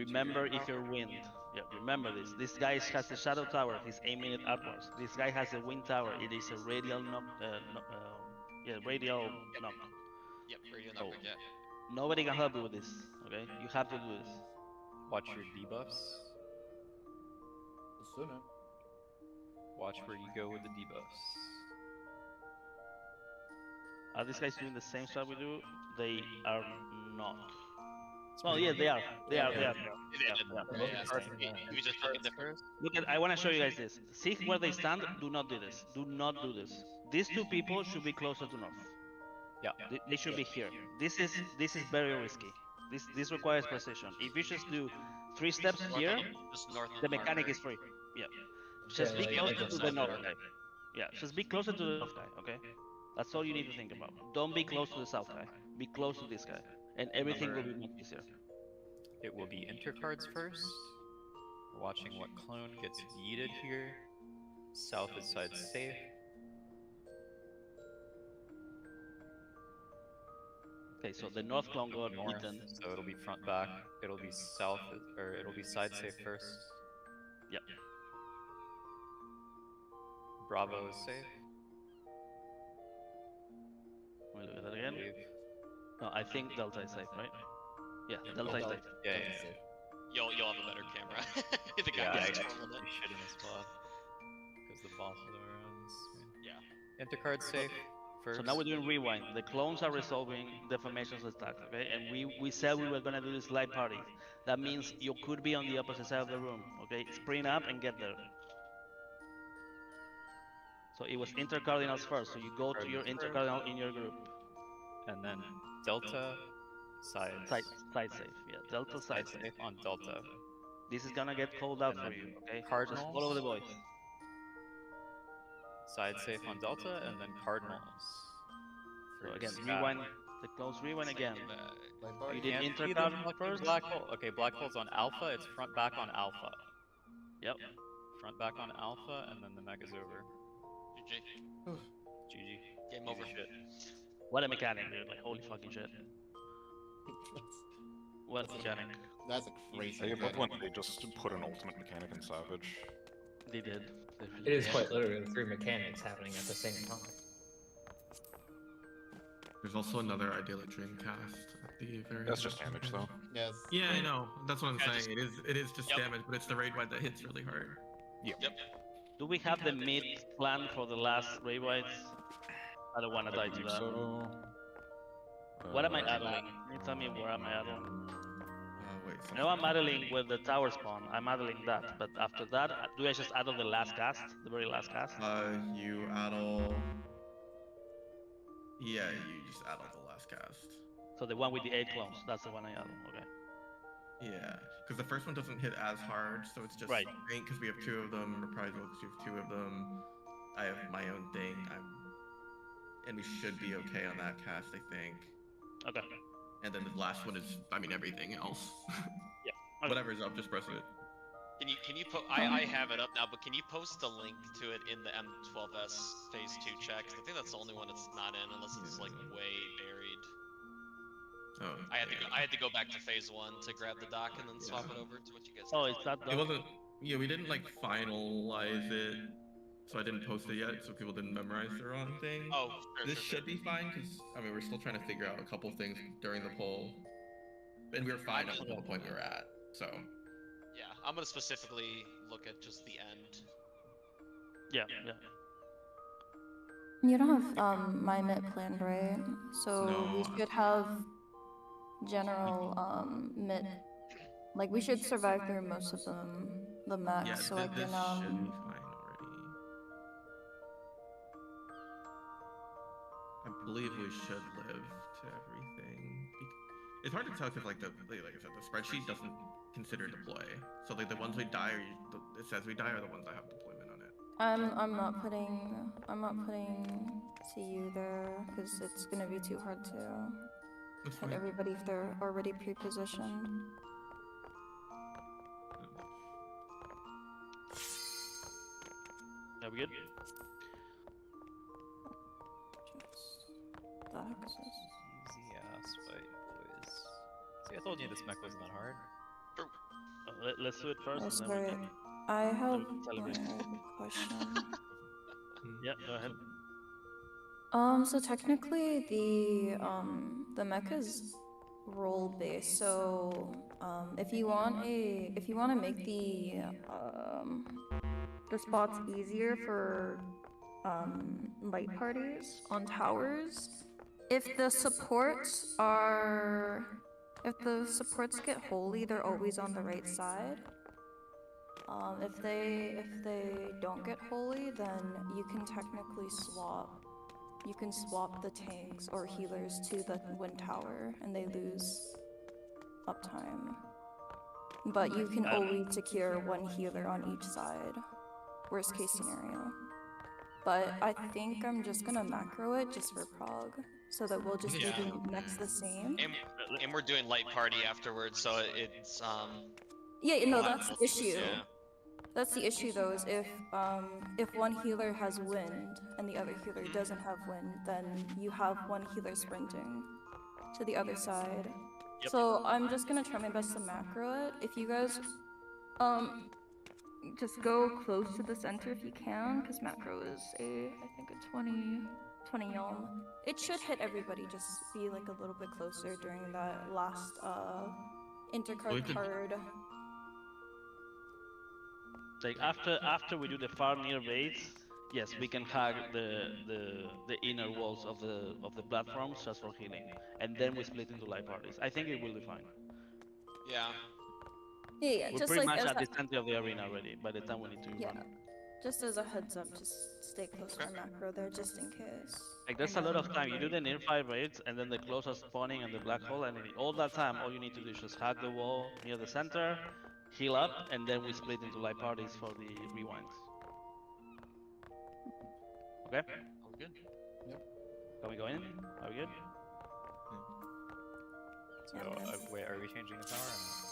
Remember if you're wind. Yeah, remember this. This guy has the shadow tower. He's aiming it upwards. This guy has a wind tower. It is a radial knock. Radial knock. Yep, radio knock. Yeah. Nobody can help you with this. Okay, you have to do this. Watch your debuffs. Sooner. Watch where you go with the debuffs. Are these guys doing the same stuff we do? They are not. Well, yeah, they are. They are. Look at. I want to show you guys this. See where they stand. Do not do this. Do not do this. These two people should be closer to north. Yeah. They should be here. This is very risky. This requires precision. If you just do 3 steps here, the mechanic is free. Yeah. Just be closer to the north guy. Yeah. Just be closer to the north guy. Okay. That's all you need to think about. Don't be close to the south guy. Be close to this guy, and everything will be much easier. it will be intercards first. We're watching what clone gets yeeted here. South is side safe. Okay, so the north clone got North, eaten. so it'll be front back. It'll be south, or it'll be side safe first. Yep. Bravo is safe. We'll look at that again. Leave. No, I think Delta is safe, right? Yeah, Delta is safe. Yeah, yeah, Delta's yeah. safe. You'll have a better camera. the guy Yeah, I gets actually controlling it. shit in this spot. Because the bosses are on the screen. Yeah. Intercard safe first. So now we're doing rewind. The clones are resolving the formations stacks, okay? And we said we were gonna do this light party. That means you could be on the opposite side of the room, okay? Sprint up and get there. So it was intercardinals first, so you go to your intercardinal in your group. And then Delta side Side safe, yeah. Delta side safe. on Delta. This is gonna get called out And for then you, okay? Cardinals. Just follow the voice. Side safe on Delta, and then Cardinals. So for again, Sky. rewind. The clones rewind again. Light You party. did Can't see the intercard fucking first? black hole. Okay, black hole's on Alpha. It's front back on Alpha. Yep. Front back on Alpha, and then the mech is over. GG. GG. Game Easy over. shit. What a mechanic, dude. Like, holy fucking shit. What a mechanic. That's a crazy. I love mechanic. when they just put an ultimate mechanic in Savage. They did. It is quite literally the 3 mechanics happening at the same time. There's also another idyllic Dreamcast at the very. That's just damage, though. Yes. Yeah, I know. That's what I'm Yeah, saying. It is just Yep. damage, but it's the raid wide that hits really hard. Yep. Do we have the mid plan for the last raid wides? I don't want to die to that. So. What am I idling? Can you tell me where am I idling? Wait. I know I'm idling with the tower spawn. I'm idling that, but after that, do I just idle the last cast? The very last cast? You addle. Yeah, you just addle the last cast. So the one with the 8 clones, that's the one I idle, okay. Yeah, because the first one doesn't hit as hard, so it's just Right. because we have 2 of them. Reprisal because you have 2 of them. I have my own thing. And we should be okay on that cast, I think. Okay. And then the last one is, I mean, everything else. Yeah. Okay. Whatever's up, just press it. Can you put? I have it up now, but can you post a link to it in the M12S Phase 2 check? 'Cause I think that's the only one it's not in, unless it's like way buried. Oh. I had to go back to Phase 1 to grab the dock and then swap it over to what you guys. Oh, did. it's that It done? wasn't. Yeah, we didn't like finalize it, so I didn't post it yet, so people didn't memorize the wrong thing. Oh, sure, This sure, should be fine because I mean we're still trying to figure out a couple things during the poll, and we were fine up until the point we were at. So Yeah, I'm gonna specifically look at just the end. Yeah, yeah. You don't have my MIT planned, right? So we No. should have general MIT. Like we should survive through most of them, the max. yeah, so I this can should be fine already. I believe we should live to everything. It's hard to tell because like I said, the spreadsheet doesn't consider deploy. So like the ones we die are it says we die are the ones that have deployment on it. I'm not putting CU there because it's gonna be too hard to That's hit fine. everybody if they're already pre-positioned. Are we good? The access. Easy ass fight, boys. See, I told you this mech wasn't that hard. Let's do it first Oh, and then we sorry. can... I have celebrate. one question. Yeah, go ahead. So technically the mech is role based. So if you want to make the spots easier for light parties on towers, if the supports get holy, they're always on the right side. If they don't get holy, then you can technically swap. You can swap the tanks or healers to the wind tower, and they lose uptime. But you can always secure one healer on each side. Worst case scenario. but I think I'm just gonna macro it just for Prague, so that we'll just Yeah. do the next the same. And we're doing light party afterwards, so it's Yeah, no, we'll have that's the multiples, issue. yeah. That's the issue though, is if one healer has wind and the other healer doesn't have wind, then you have one healer sprinting to the other side. Yep. So I'm just gonna try my best to macro it. If you guys just go close to the center if you can, because macro is I think a 20 yelm. It should hit everybody, just be like a little bit closer during that last intercard card. Like after we do the far near base, yes, we can hug the inner walls of the platforms just for healing, and then we split into light parties. I think it will be fine. Yeah. Yeah, We're just pretty like much as at a, the center of the arena already by the time we need to yeah, run. just as a heads up, just stay close to macro there, just in case. Like there's a lot of time. You do the near fight raids, and then the closest spawning and the black hole, and all that time, all you need to do is just hug the wall near the center, heal up, and then we split into light parties for the rewinds. Okay? All good. Can we go in? Are we good? So, wait, are we changing the power?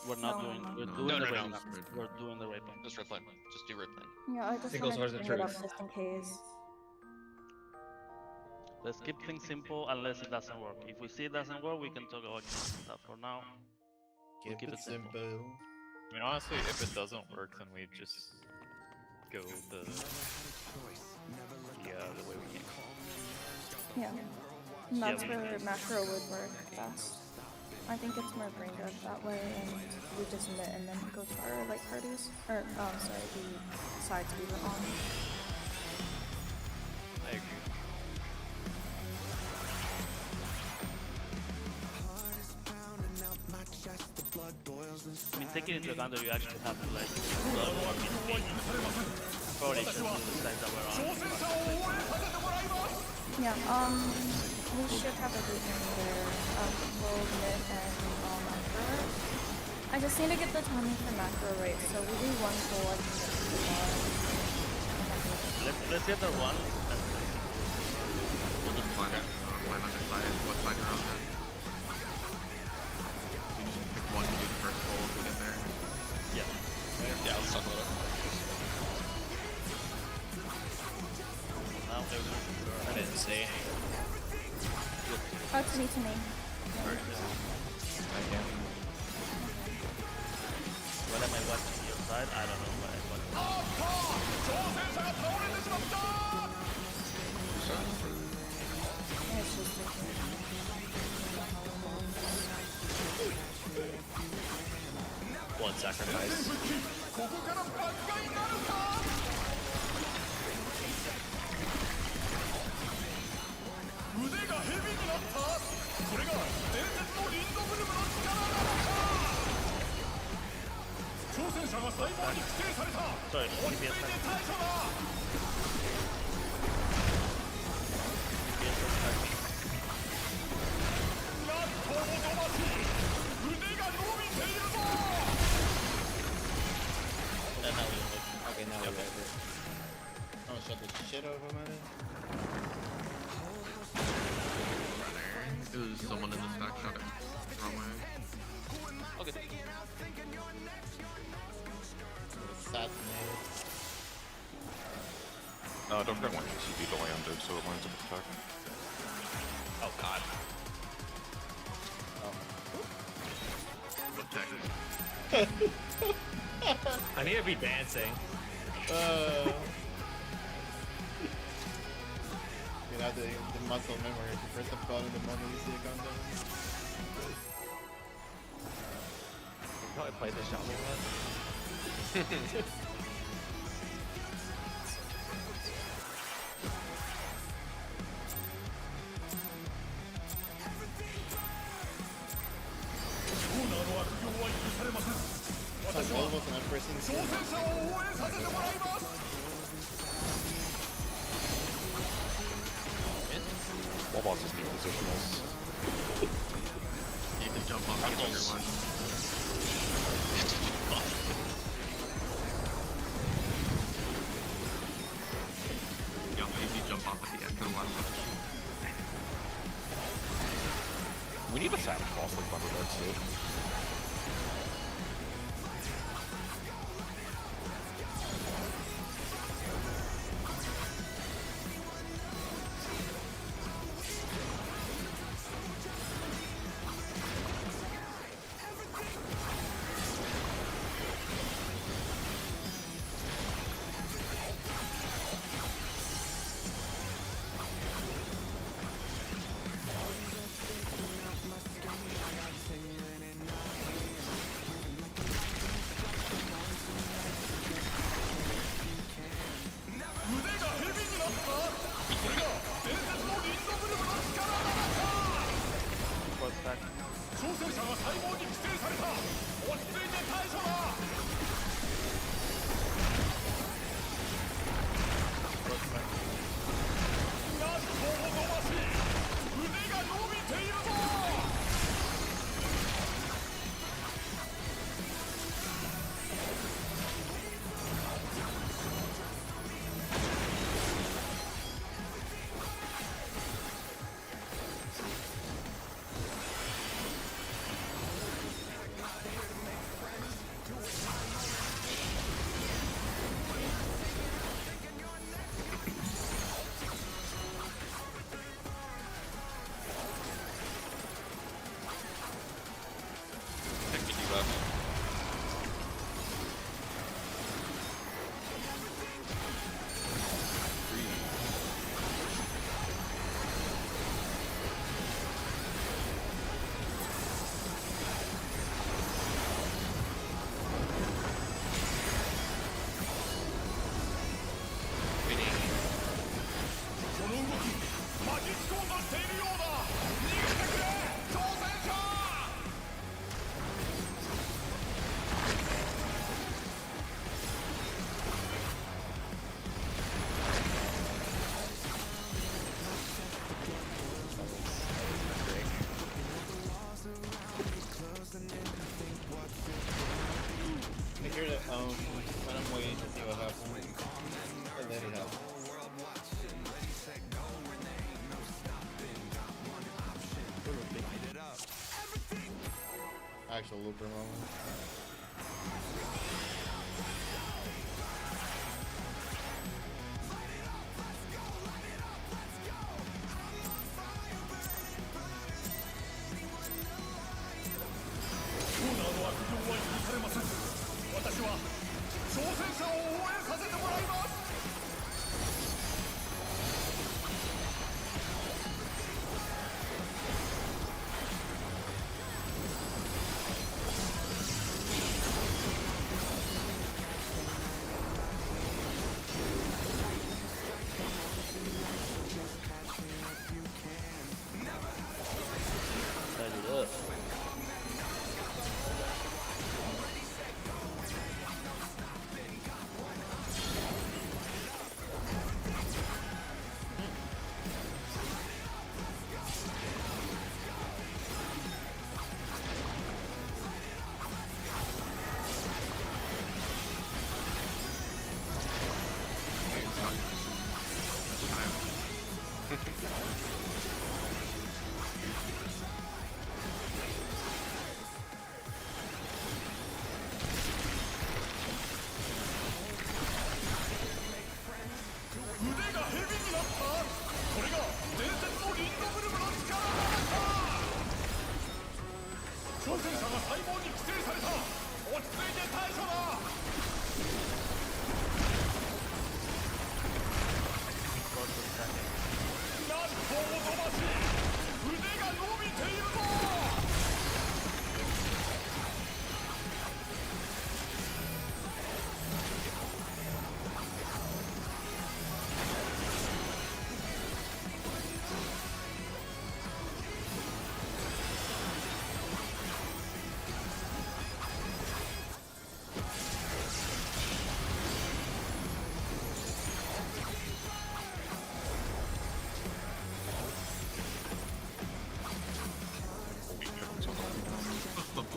We're not No, doing. no, We're no. doing No, the no, raid. no. We're doing the raid plan. Just red flame. Just do red flame. Yeah, I just It goes wanted towards to the bring it up truth. just in case. Let's keep things simple unless it doesn't work. If we see it doesn't work, we can talk about stuff. For now, Keep keep it it simple. simple. I mean, honestly, if it doesn't work, then we just go the way we came. Yeah, and that's we where macro would work best. I think it's more brain dead that way, and we just knit and then go to our light parties, or sorry, the sides we were on. I agree. I mean, taking into account that you actually have to like a lot more between coordination to the side that we're on. Yeah, we should have a good one there. Full knit and macro. I just need to get the timing for macro right, so we do one full, I think that's the Let's get the one. We'll just plan it. Plan on decide what side you're on then. We just pick one to do the first goal if we get there. Yeah. Yeah, let's talk about it. Now I didn't see. Oh, to me. what am I watching your side? I don't know what I'm watching. It's just One sacrifice. Sorry, DPS time. And now we look. Okay, now we're ready. Oh, shut the shit out of him, man. It was someone in the stack shot it. Wrong way. Okay. Assassinate. No, don't forget when TCB to landed, so it lands with attack. Oh god. I need to be dancing. You know, the muscle memory. If you press the button, the moment you see it come down. You probably played this shot a lot. Like almost not pressing the Wallboss is new positionals. You can jump off the bigger one. We need a Savage Boss like Thunder Darts too. Close back. 挑戦者が細胞に寄生された。落ち着いて対処だ。 Close back. なんとも伸ばし、腕が伸びているぞ。 Tech can do that. Winning. この動き、巻き込んだしているようだ。逃げてくれ、挑戦者。 Make sure to let him wait to see what happens. And then it happens. Actual looper moment. Set it up.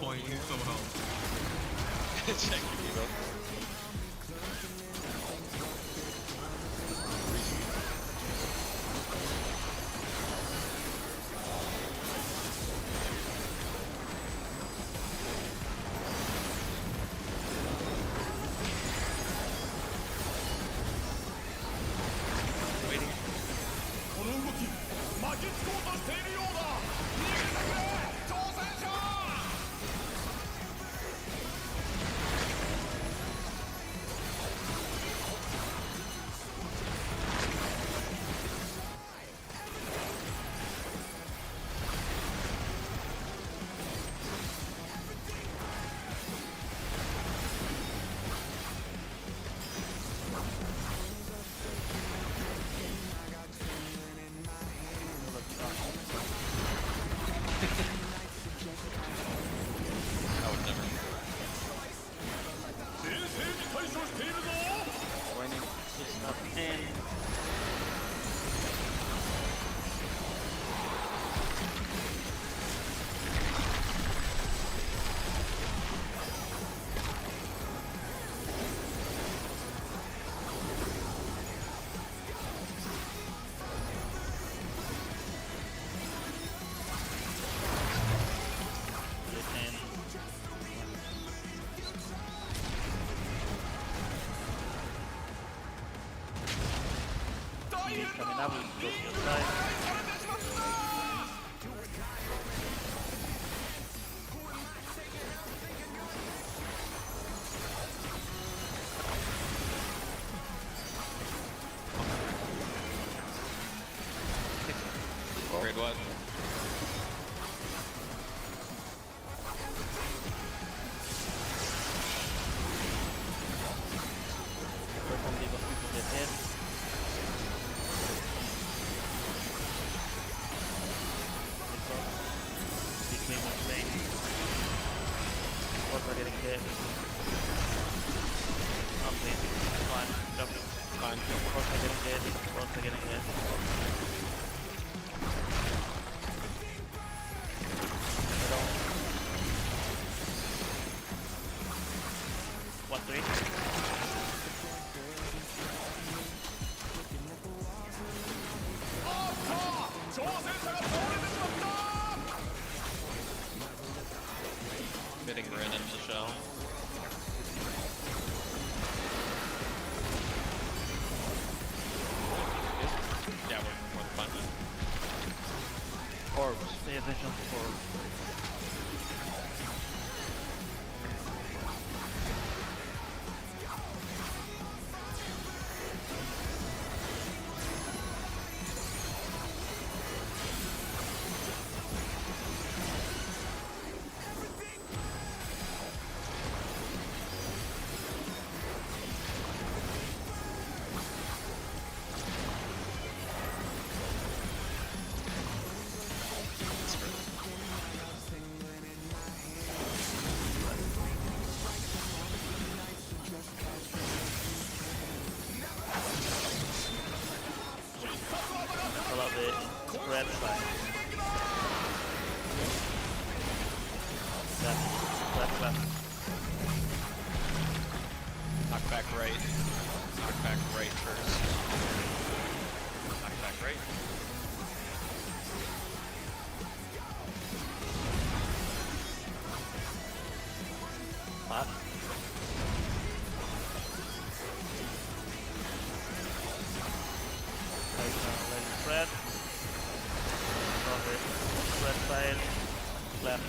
point, somehow. Check your ego. And coming up, go to your side. Grade what? Hopefully those people get hit. Between the lane. Also getting hit. Okay, fine, jump. Fine. Also getting hit. Also getting hit. One three. Fitting Rin into the shell. Yeah, we're fine. Orbs. Pay attention to orbs. I love it. Red side. Left, left. Knock back right. Knock back right first. Knock back right. Left. Right now, let it spread. Drop it. Red side. Left.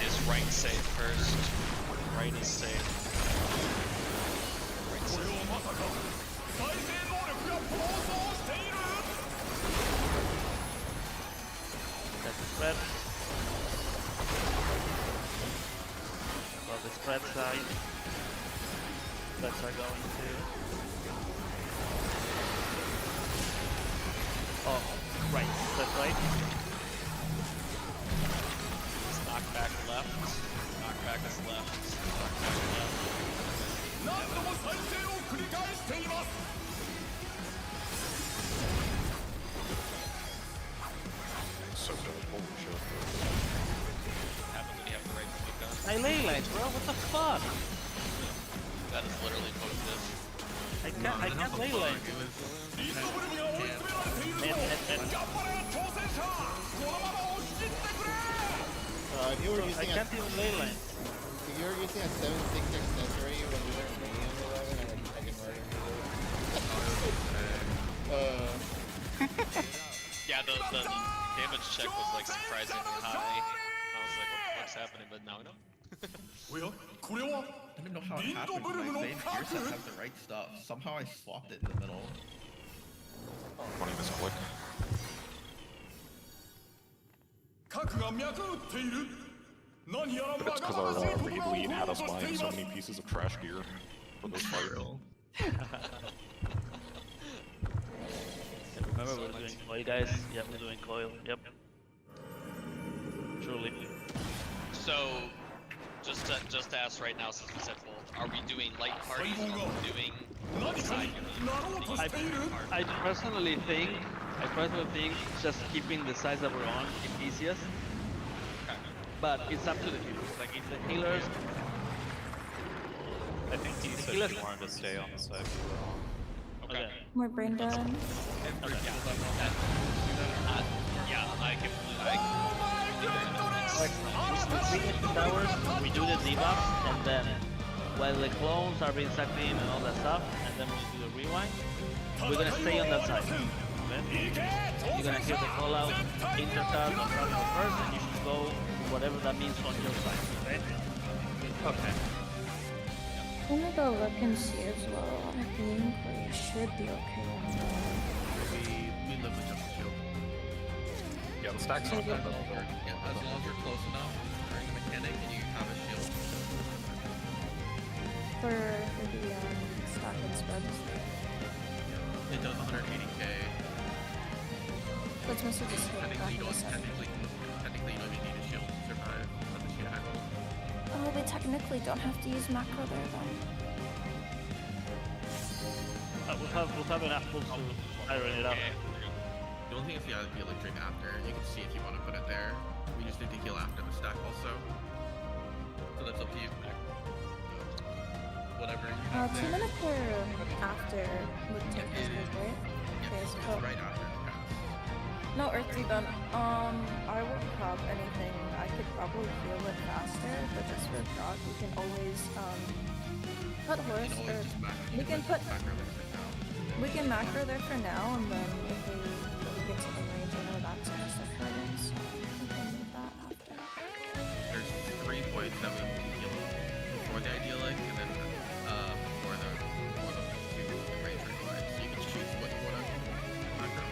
Is right safe first? Right is safe. Right safe. 再生能力が暴走している That's the spread. Well, the spread side. Spreads are going to. Oh, right. Spread right. Knock back left. Knock back is left. Knock back left. 何度も再生を繰り返しています So good. Holy shit. Happen when you have the right click on. I lay lines, bro. What the fuck? That is literally positive. I can't lay lines. リズムルが追い詰められているぞ And 頑張れ挑戦者このまま押し切ってくれ If you were I using can't even lay lines. if you were using a 7-6 accessory when we were playing on 11, I can murder you. Yeah, the damage check was like surprisingly high. I was like, what the fuck's happening? But now I know. おやこれは I don't know how it リンド happened, ブ but ルム my の main 核 gear set has the right stuff. Somehow I swapped it in the middle. Funny misclick. 核が脈打っている何やら But it's ま because が our まがしいこと raid が lead 起こ had ろう us として buying い so ます many pieces of trash gear for this fight. Remember, we're doing coil, guys. Yep, we're doing coil. Yep. Truly. just to ask right now since we said both. Are we doing light parties? Are we doing what side you're leaning? I personally think just keeping the size that we're on is easiest. But it's up to the healers. Like if the healers, I think he said Healers- he wanted to stay on the side we were on. Okay. More brain done. Yeah, I can. we hit the towers, we do the debuffs, and then while the clones are being sucked in and all that stuff, and then we do the rewind, we're gonna stay on that side. Okay? You're gonna hear the call out, intercast on Cardinal first, and you should go whatever that means on your side. Okay? Okay. I'm gonna go look and see as well. I think we should be okay on that. We live with just a shield. Yeah, the stack's not bad. Yeah, as long as you're close enough during the mechanic and you have a shield. For the stock and spreads. It does 180k. Let's mostly just hit it back in a second. Technically you don't even need a shield to survive unless you hackle. Oh, they technically don't have to use macro there then. We'll have enough pulls to iron it up. The only thing is you have to be able to drink after. You can see if you want to put it there. We just need to heal after the stack also. So that's up to you. Whatever you have 2 there. minutes per after would take this good, right? Yeah, Okay, it's so right after the pass. no earthly done. I won't have anything. I could probably heal it faster, but just for proc, we can always put horse You can or always just macro. we can put macro there for now. we can macro there for now, and then if we get to the range, I know that's gonna start hurting, so we can move that after. There's 3 points that we need to heal before the idyllic, and then before the 2 range required. So you can choose what you want to macro.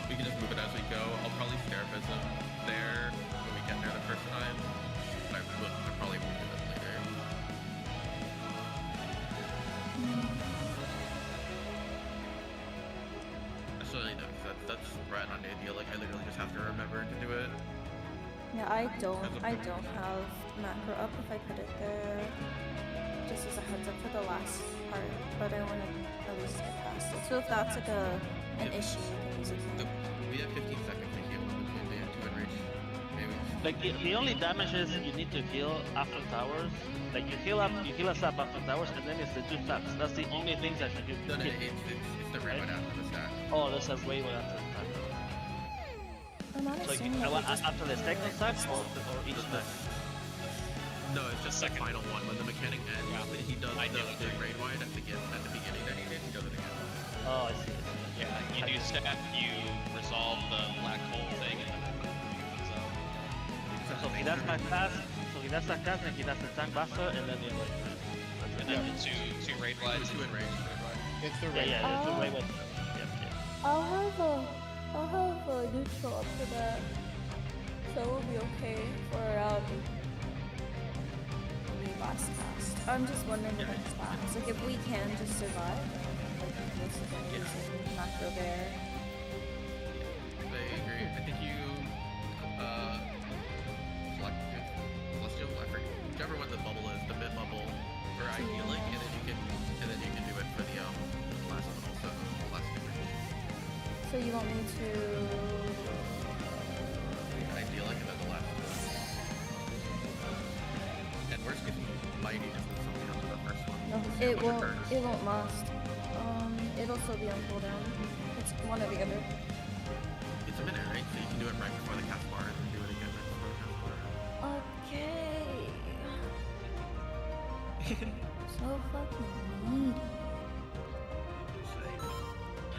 We can just move it as we go. I'll probably Therapism there when we get there the first time. But I probably won't do it later. Actually, no, because that's right on the idyllic. I literally just have to remember to do it. Yeah, I don't have macro up if I put it there. Just as a heads up for the last part, but I want to at least get past it. So if that's like an issue, then use it. We have 15 seconds to heal between the 2 and reach. Maybe. Like the only damages you need to heal after towers. Like you heal us up after towers, and then it's the 2 stacks. That's the only things that you No, can hit. it's the red one after the stack. Oh, that's a way after the stack. I'm not So assuming that we just after the second stack or each stack? No, it's just the Second. final one. When the mechanic ends, he does the raid wide at the beginning that he did. He does it again. Oh, I see. Yeah, you do step, you resolve the black hole thing, and so So he does my cast, and he does the tank buster, and then the other. and then the two raid wides. 2 in range. It's the Yeah, range. yeah, that's the way with. Yeah. I'll have a neutral up for that, so we'll be okay for around the last cast. I'm just wondering the next class. Like if we can just survive, like most of them using macro there. I agree. I think you celestial. I forget whichever one the bubble is, the mid bubble for idyllic, and then you can do it for the last one also, last range. So you want me to? Idyllic and then the last one. And worst case, might need to put something else in the first one. No, See how it much won't. burns. It won't last. It'll still be on cooldown. It's one or the other. It's a minute, right? So you can do it right before the cast bar and then do it again right before the cast bar. Okay. So fucking needy.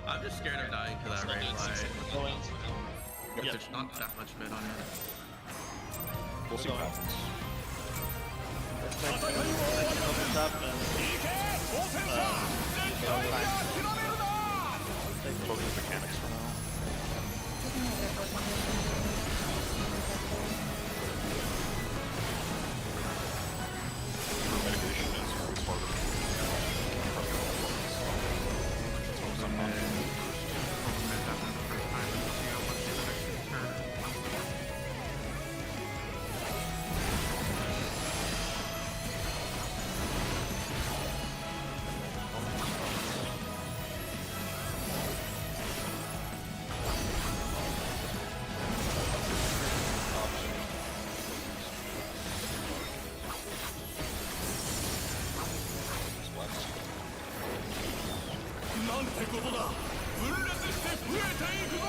I'm just scared of dying to that Still raid doing line. 6 points. There's not that much mid on it. We'll see what happens. Opens up and Focus on mechanics for now. Mitigation is always part of it. Focus on mitigation. ってことだ。分裂して増えていくぞ。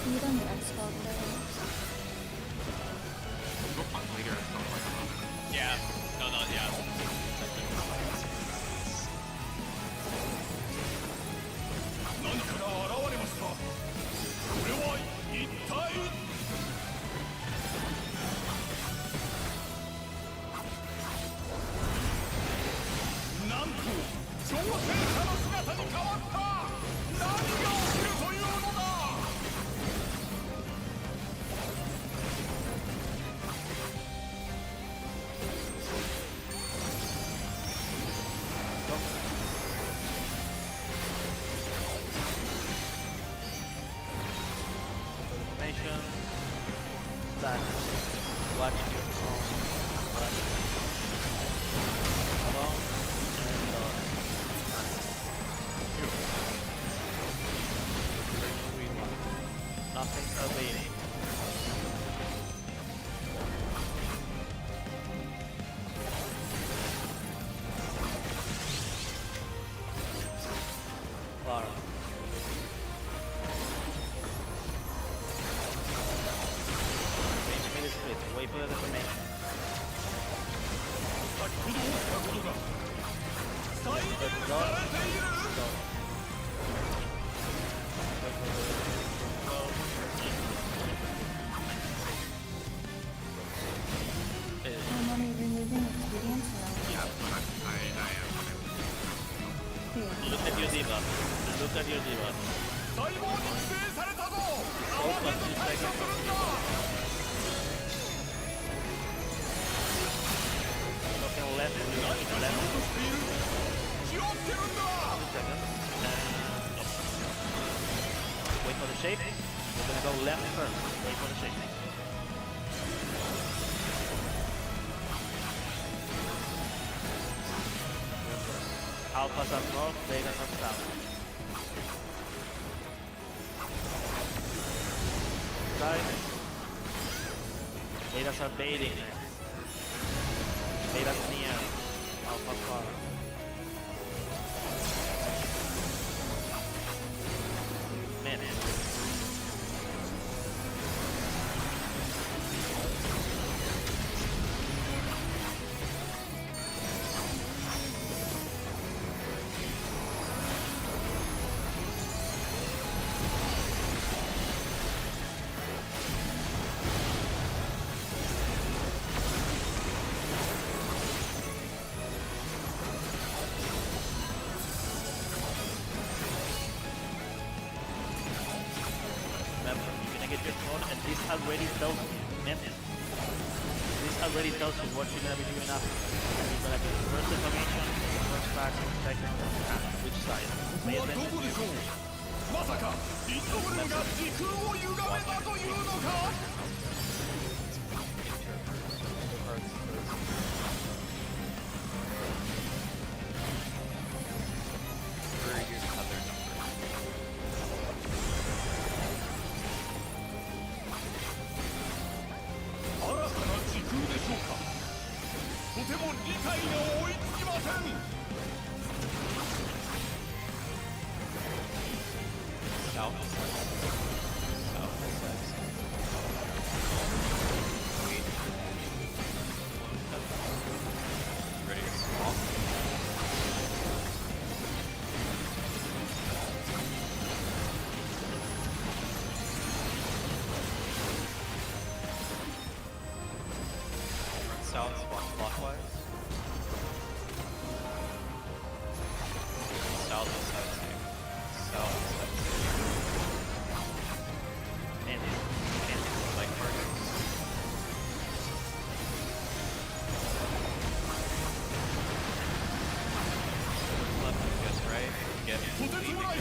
Need an X-Ball player. Yeah. No, yeah. 何から現れました。これは一体。なんと挑戦者の姿に変わった。何が起きるというのだ。Information. That. Watch your phone. Watch. Along. And nothing awaiting. Clara. Wait for the information. 先ほど起きたことが再現されている。How many removing experience now? Look at your debuff. Look at your debuff. 細胞に寄生されたぞ。慌てて対処するんだ。 Looking left, looking left. 気をつけるんだ。 Second. And wait for the shape. We're gonna go left first. Wait for the shape. Alpha up north, Vega up south. Side. Vegas are baiting. Vegas near. Alpha far. Minute. Remember, you're gonna get your phone, and this already tells you, this already tells you what you're gonna be doing after. You're gonna get first information, first fact, second, and which side. こ Pay こはど attention こ to でしょ your う。まさかリッドブルーが時空を歪めたというのか。 新たな時空でしょうか。とても理解が追いつきません。 South. Ready to swap. South, swap clockwise. South is south. South is south. Like targets. Left, I guess right. Get とてつもない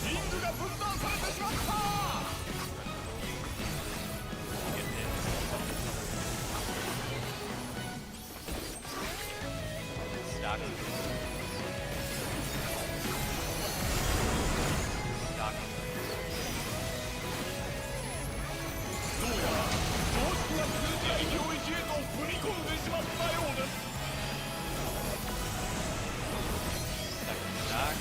リングが分断されてしまった Stock. Stock. どうやら常識が通じない領域へと踏み込んでしまったようです Stock.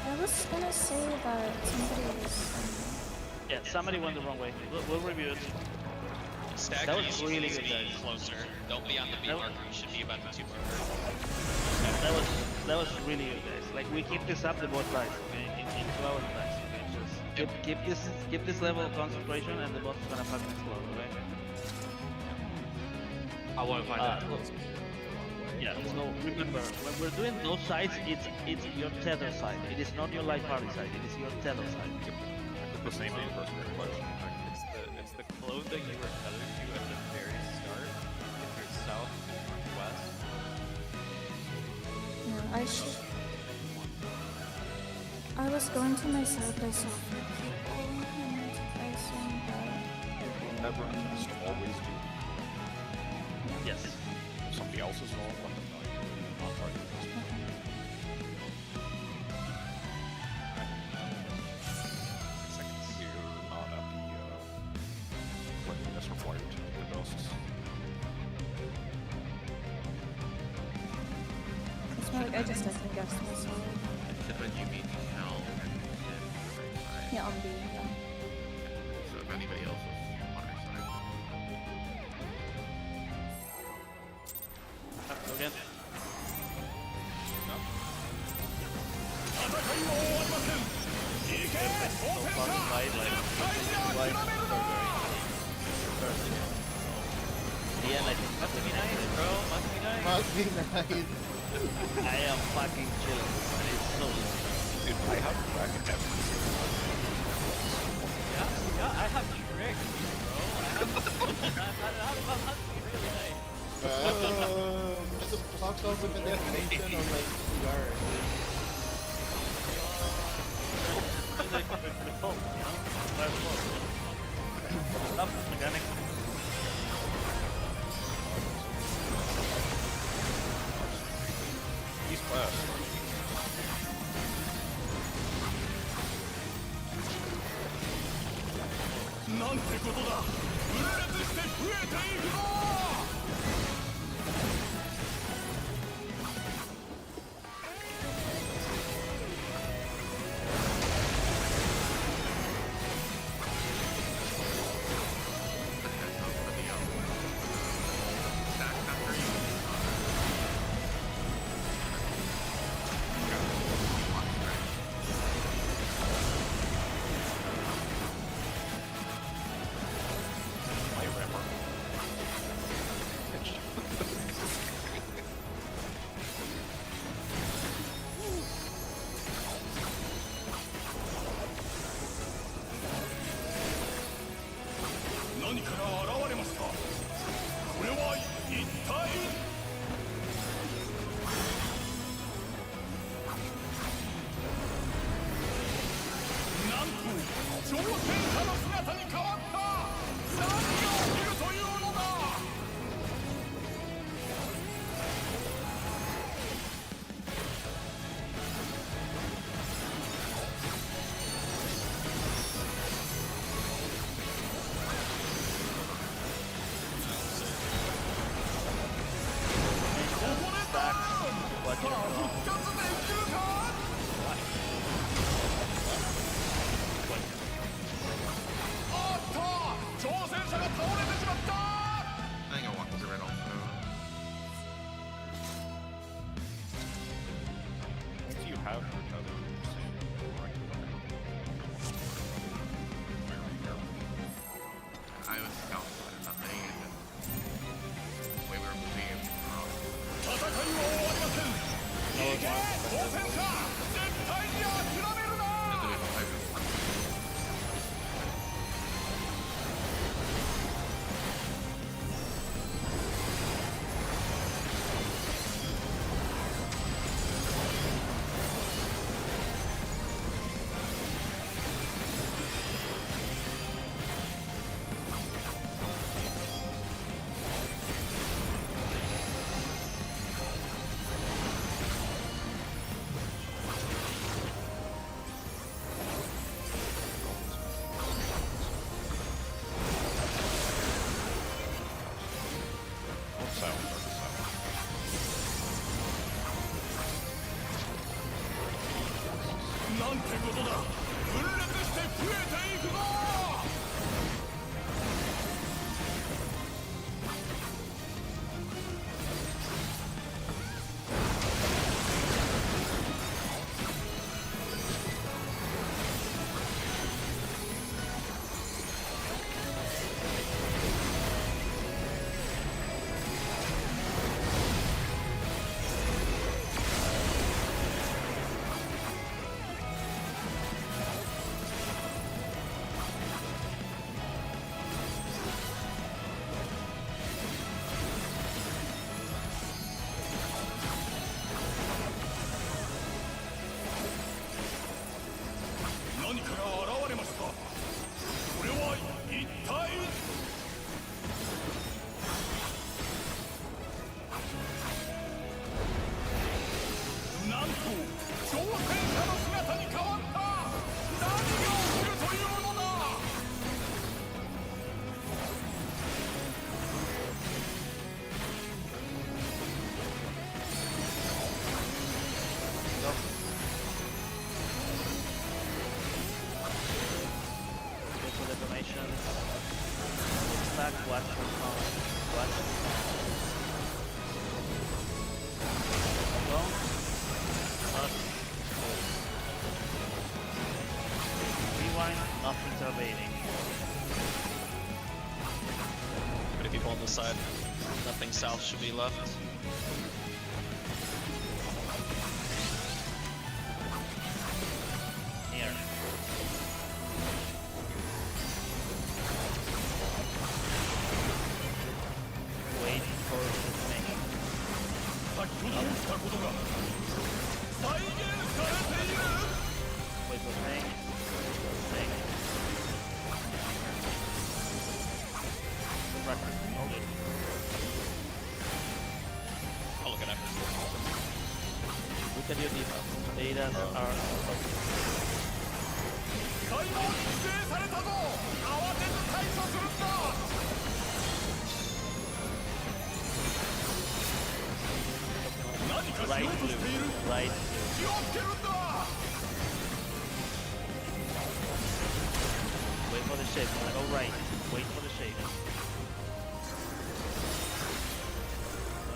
I was gonna say that somebody was. Yeah, somebody went the wrong way. We'll review it. Stack That was needs really to good, be guys. closer. Don't be on the B That- marker. You should be about the 2 marker. That was really good, guys. Like we keep this up the both sides, okay? In 2 hours class, okay? Just keep this level of concentration, and the boss is gonna fucking explode, okay? I won't find out. Yeah. So remember, when we're doing those sides, it's your tether side. It is not your light party side. It is your tether side. The same name for question. It's the clothing you were tethered to at the very start. If you're south west. Yeah, I was going to my side by saw people, and I assumed that. Everyone must always do. Yes. If somebody else is wrong, let them know. Not try to trust them. We're not at the cleanliness required to the dust. It's more like I just second guessed myself. Except when you meet Hell and right side. Yeah, on B, yeah. So if anybody else was on our side. Go again. 戦いは終わりません行け挑戦者絶対に諦めるな The end, I think. Must be nice, bro. Must be nice. Must be nice. I am fucking chilling. And it's so easy. Dude, I have dragon heaven. Yeah, I have tricks, bro. I must be really nice. Just a box off with an animation on like guard. Stop mechanic. East west. なんてことだ分裂して増えていくぞ My rammer. back, watch for calm. Watch for calm. Alone? Not good. Rewind, not intervening. Pretty people on the side. Nothing south should be left. Near. Wait for the thing. 先ほど起きたことが再現されている Wait for the thing. Thing. Record. Hold it. I'll look at it. Look at your debuff. Datas are 開門規制されたぞ慌てず対処するんだ 何かし right ようとしている blue. Right blue. 気をつけるんだ Wait for the shape. Go right. Wait for the shape.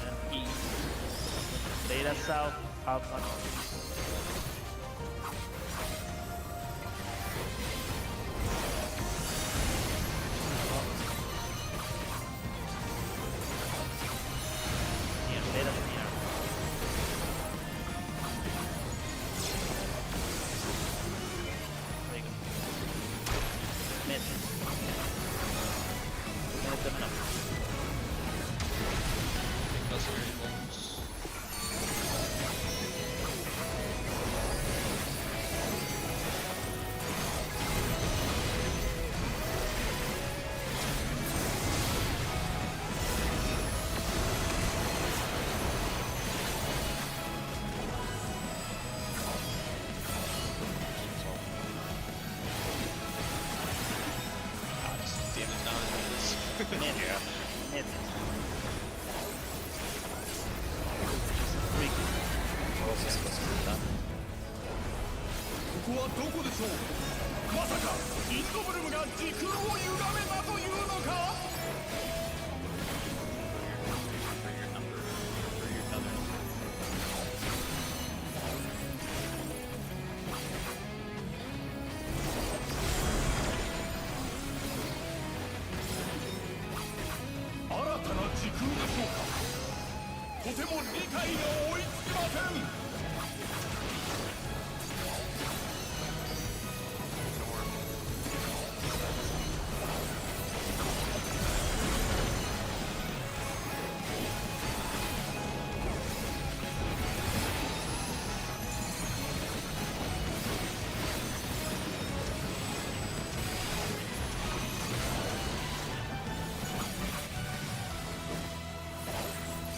And east. Data south, alpha north. Near, data near. There you go. Mid. 2 minutes coming up. Those variables. Ah, just damage down into this. Mid. Mid. Freak. ここはどこでしょうまさかインドブルムが時空を歪めたというのか For your number. For your other number. 新たな時空でしょうかとても理解が追いつきません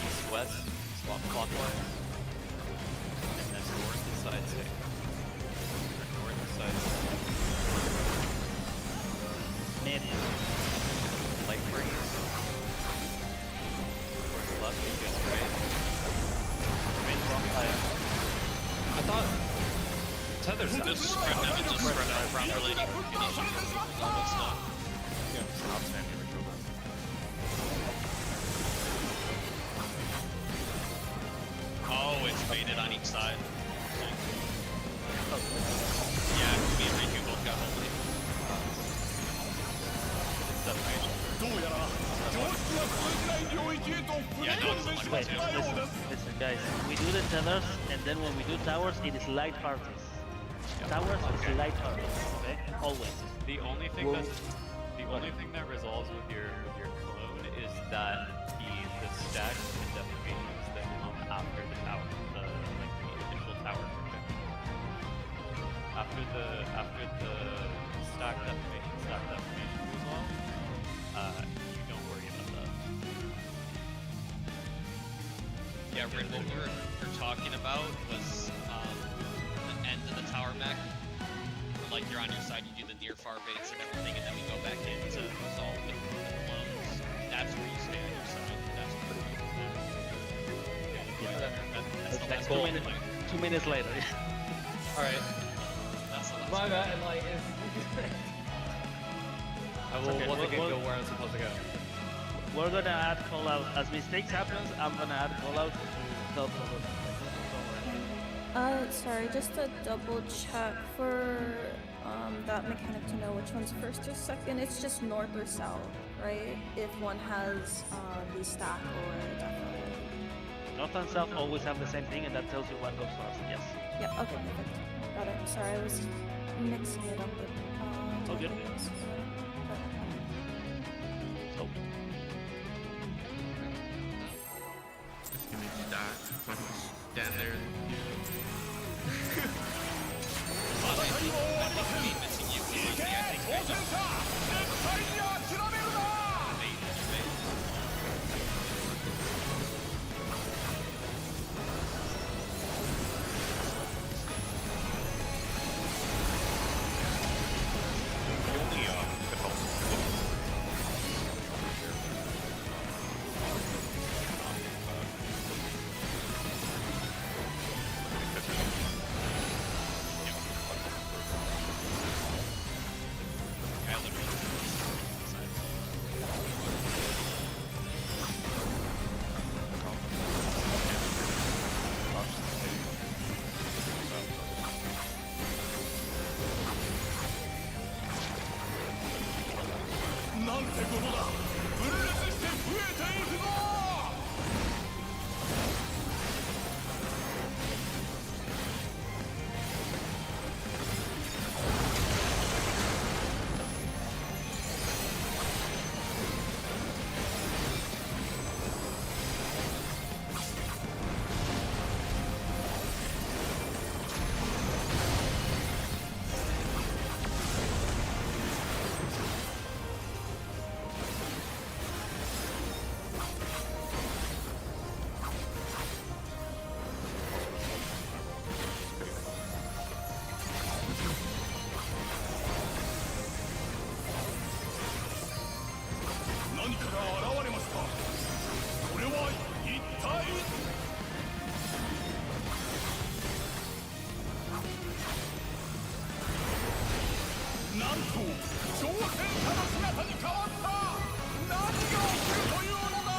East-west, swap clockwise. And then north is side stick. Or north is side stick. Mid. Light breeze. Towards left, you guys right. Mid wrong fire. I thought Tether's out. Just spread out, just spread out properly. Finish all that stuff. Yeah, it's an outstanding recover. Oh, it's baited on each side. Yeah, me and Riku both got holy. Separation. どうやら常識が通じない領域へと踏み込んでしまっ Wait, たようです listen guys. We do the tethers and then when we do towers it is light parties. Towers is light parties, okay? Always. The only thing that resolves with your clone is that the stacks and deprivations that come after the tower, the initial tower projection. After the stack deprivation resolve, you don't worry about that. Yeah, Rin, what we were talking about was the end of the tower mech. Where, like, you're on your side, you do the near far baits and everything, and then we go back in to resolve with the clones. That's where you stay on your side. That's where you that's the last Cool. point. 2 minutes later. Alright. That's the last My point. bad, like, will Okay, once we'll- again we'll- go where I'm supposed to go. We're gonna add callout as mistakes happens. I'm gonna add callout to help over. Don't worry. Sorry, just to double check for that mechanic to know which one's first or second. It's just north or south, right? If one has the stack or definitely. North and south always have the same thing, and that tells you what goes first. Yes. Yeah. Okay. Perfect. Got it. Sorry, I was mixing it up with. Oh, good. tokens. So, Just give me that. Fucking stand there. Honestly, I think me missing you completely, I think 挑戦者絶対に諦めるな The only that helps I literallyなんてことだ分裂して増えていくぞ 何かが現れましたこれは一体なんと挑戦者の姿に変わった何が起きるというのだ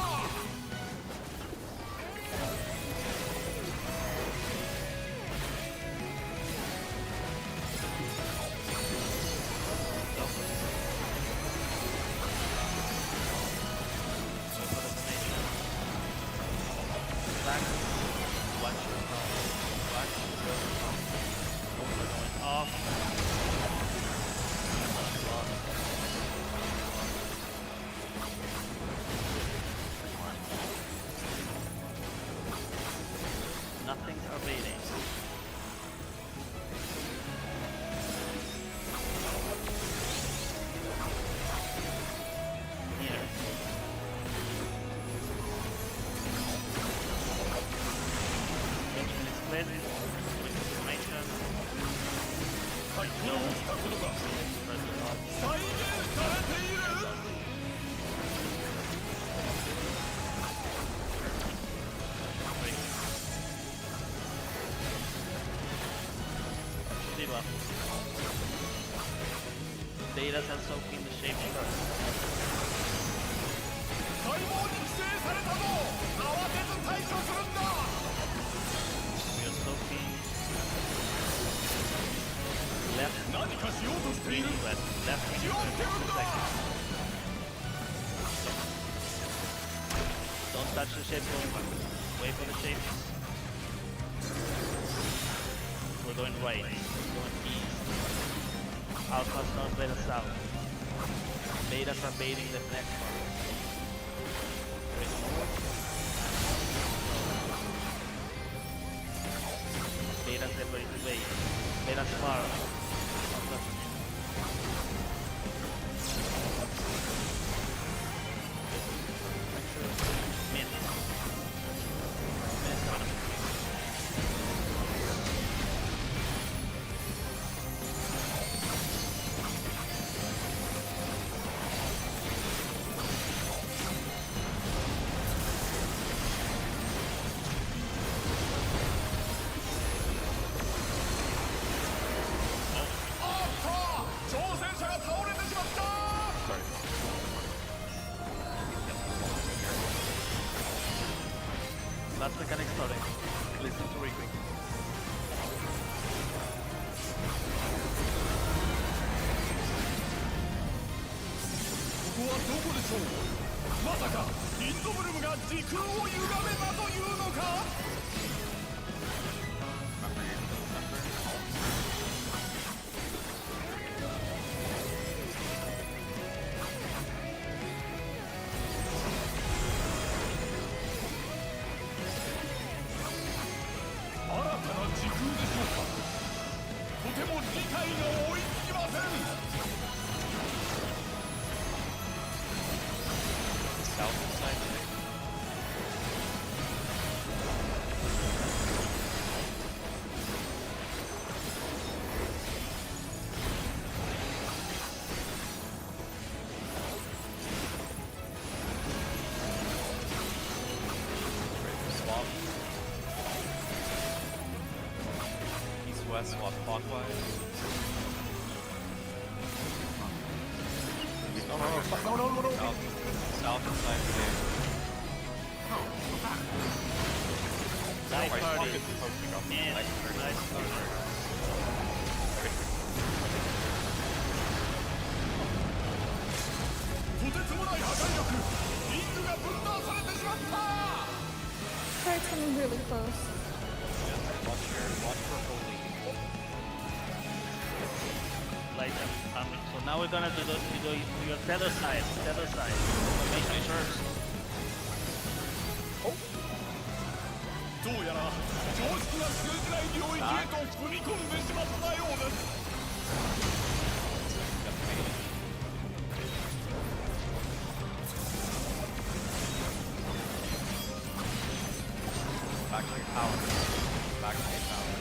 back. Watch your phone. Watch your phone. We're going off. Nothing's evading. Here. Engine is split. With information. 最近起きたことが Press the button. 再現されている Diva. Data are soaking the shape first. 細胞に寄生されたぞ慌てず対処するんだ We are soaking left, 何かしようとしてい green, る red, left, 気を green, つけ red, るん 2 だ seconds. Don't touch the shape going back. Wait for the shapes. We're going right. We're going east. Alpha's north, beta south. Betas are baiting the next one. Very small. Betas separate the bait. Betas far. Alpha's mid. Mid coming. Boss mechanic starting. Listen to Rick. ここはどこでしょう。まさかリンドブルムが時空を歪めたというのか。新たな時空でしょうか。とても理解が追いつきません。South side, I think. Swap. East-west, swap clockwise. South and side clear. Nice my party. pocket is posting up. Man, Nice party. nice party. Card's coming really close. Watch for holy. Like, so now we're gonna do your tether side. Make sure. どうやら常識が通じない領域へと踏み込んでしまったようです。 Back to your power. Back to your power.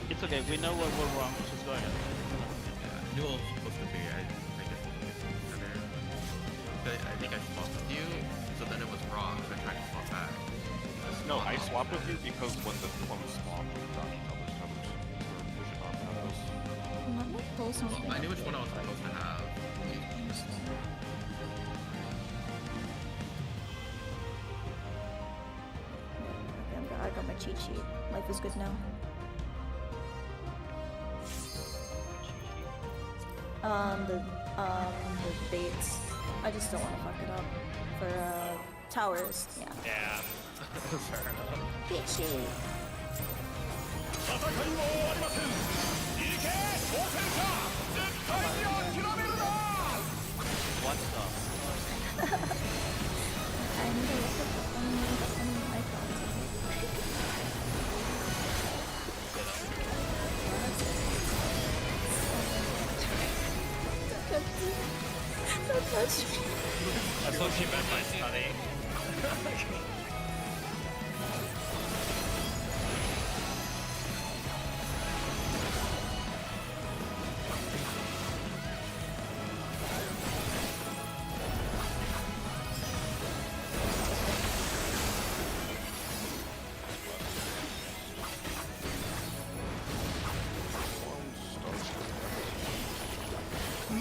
It's okay. We know what we're wrong. Just go ahead. I knew it was supposed to be. I just I think I swapped with you, so then it was wrong, so I tried to swap back. No, I swapped with you because when the clone swapped, others covered for pushing on purpose. Let me pull something. I knew which one I was supposed to have. Okay, I got my cheat sheet. Life is good now. The baits. I just don't want to fuck it up for towers. Yeah. Yeah. Fair enough. Bait sheet. 戦いは終わりません。行け挑戦者、絶対に諦めるな。 What the? I need to look at the icons. Don't touch me. That's what she meant by stunning. One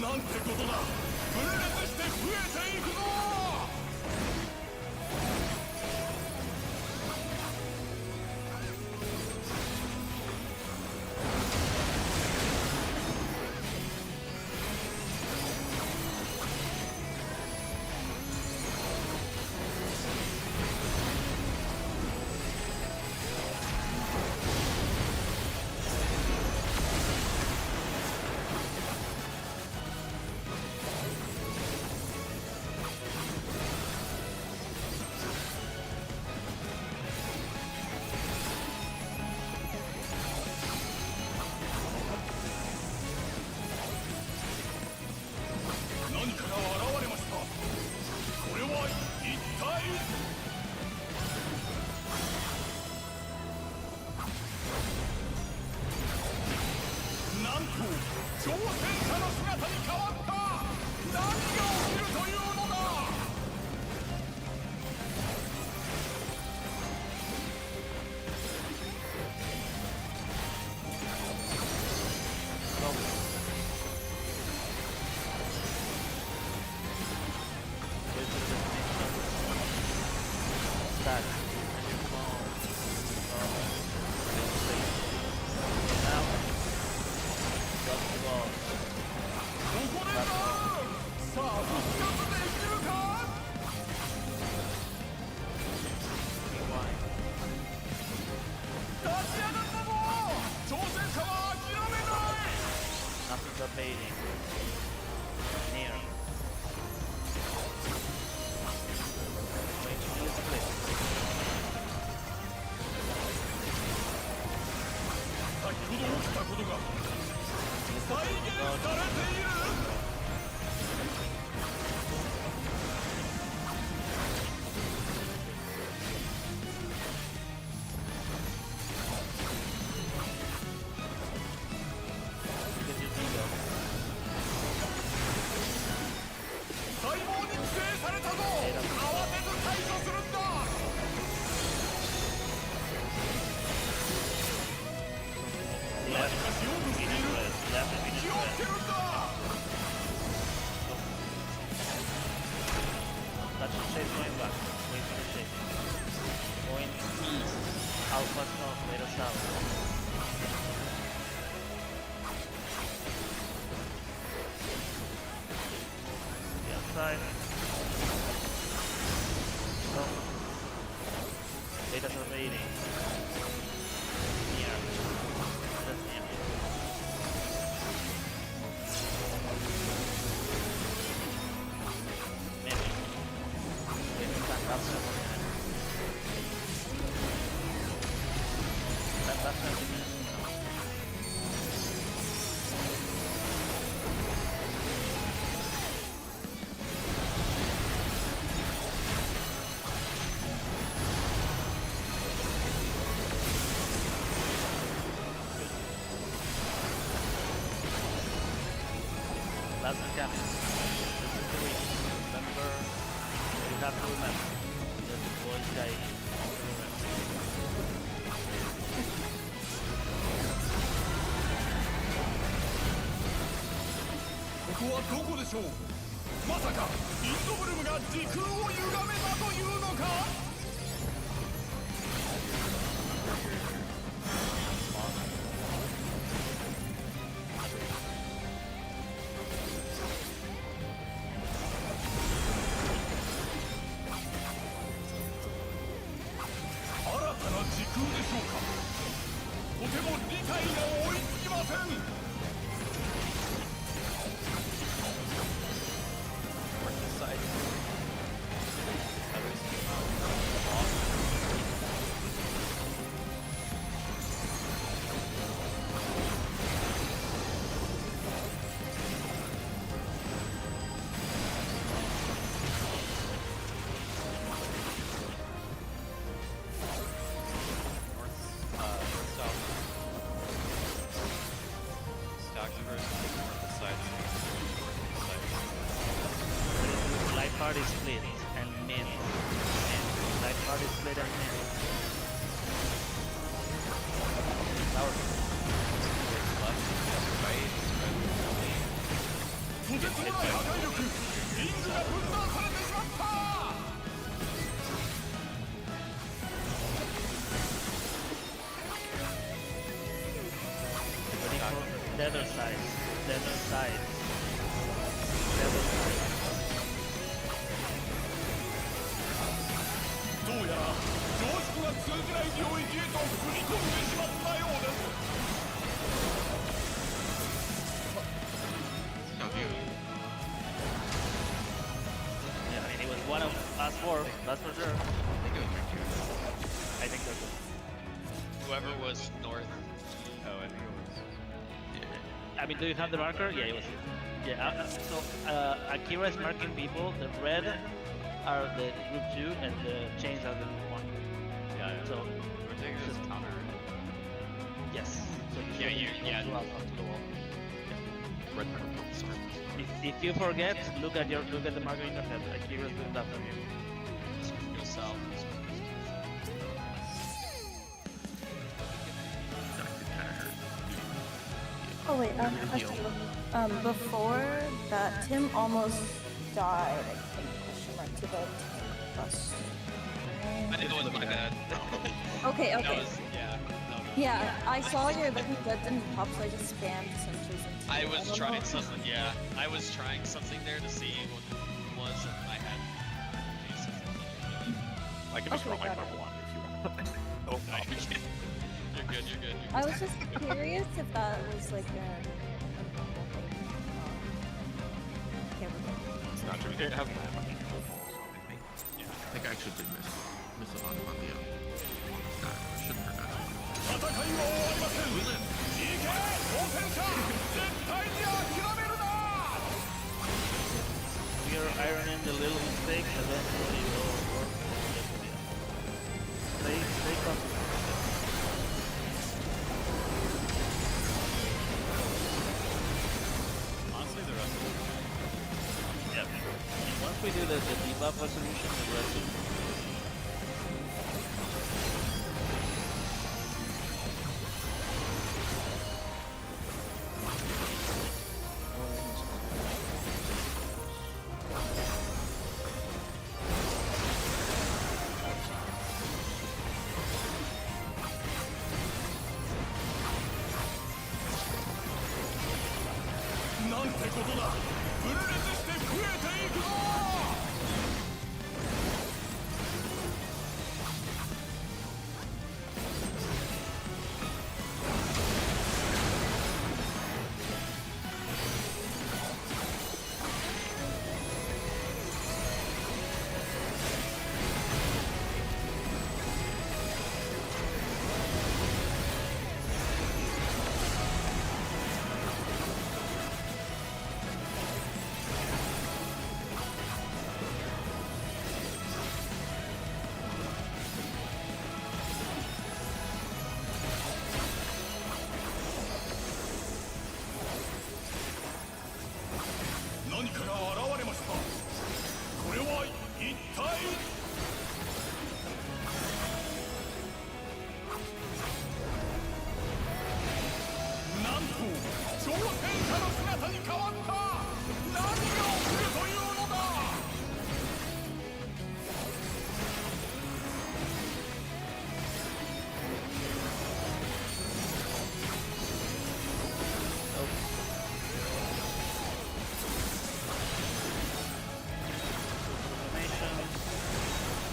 なんてことだ。分裂して増えていくぞ。 何かが現れました。これは一体。なんと挑戦者の姿に変わった。何が起きるというのだ。 こほど起きたことが再現されている。細胞に規制されたぞ。慌てず対処するんだ。 Left, left,気をつけるんだ。 touch the shape going back. Wait for the shape. Going east. Alpha north, later south. The outside. So. Data surveying. Near. Just near. Maybe. Maybe back up some more. Back up 20 minutes. Last one coming. This is the week. Remember, you have to remember. There's a boys guy here.ここはどこでしょう。まさかインドブルムが時空を歪めたというのか。 新たな時空でしょうか。とても理解が追いつきません。 Light party split and min. And light party split and min. Power. とてつもない破壊力。リングが分断されてしまった。 Ready for the other side. The other side. The other side. どうやら常識が通じない領域へと踏み込んでしまったようです。 Yeah, I mean, it was one of last four, that's for sure. I think that's it. Whoever was north. Oh, I think it was. I mean, do you have the marker? Yeah, it was. Yeah, so Akira is marking people. The red are the group 2 and the chains are the group 1. Yeah, yeah. So, We're taking this counter. yes. So Yeah, yeah. to alpha, to the wall. Red purple, sorry. If you forget, look at the marker in your head. Akira's doing that for you. Go south. Oh wait, question. Before that, Tim almost died. I think question mark to the bus. I think it was my bad. Okay, That okay. was, yeah. No, no. Yeah, I saw your Living Dead didn't pop, so I just spammed sentries into I it. was don't trying know. something, yeah. I was trying something there to see what it was, and I had. I can just Okay, roll my got purple it. one if you want. Oh, No, you're good. You're good. You're good. I was just curious if that was like a normal thing. Okay, we're good. it's not true. It has that much. I think I actually did miss a lot on the stat. I shouldn't have forgotten. 戦いは終わりません。We are ironing the little mistakes, eventually it will work and get to the end. Stay confident. Honestly, the rest of it. Yeah. And once we do the debuff resolution, the rest will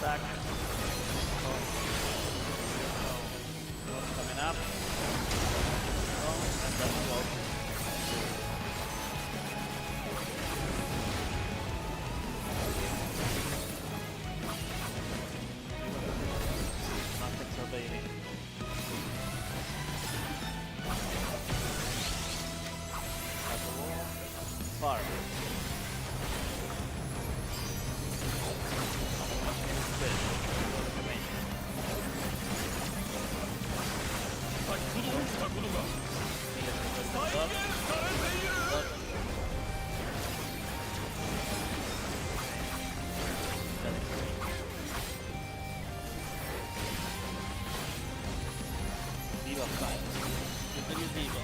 back. Coming up. And then go. Nothing's evading. At the wall. Far. Diva fine. Continue Diva.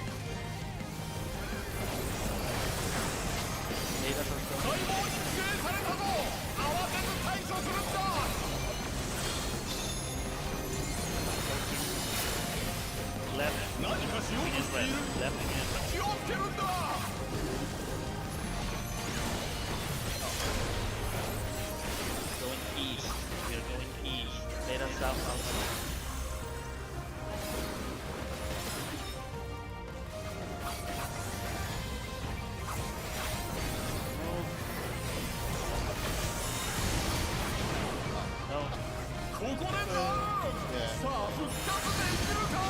Data left. Against red. Left against red. Going east. We are going east. Beta south, alpha.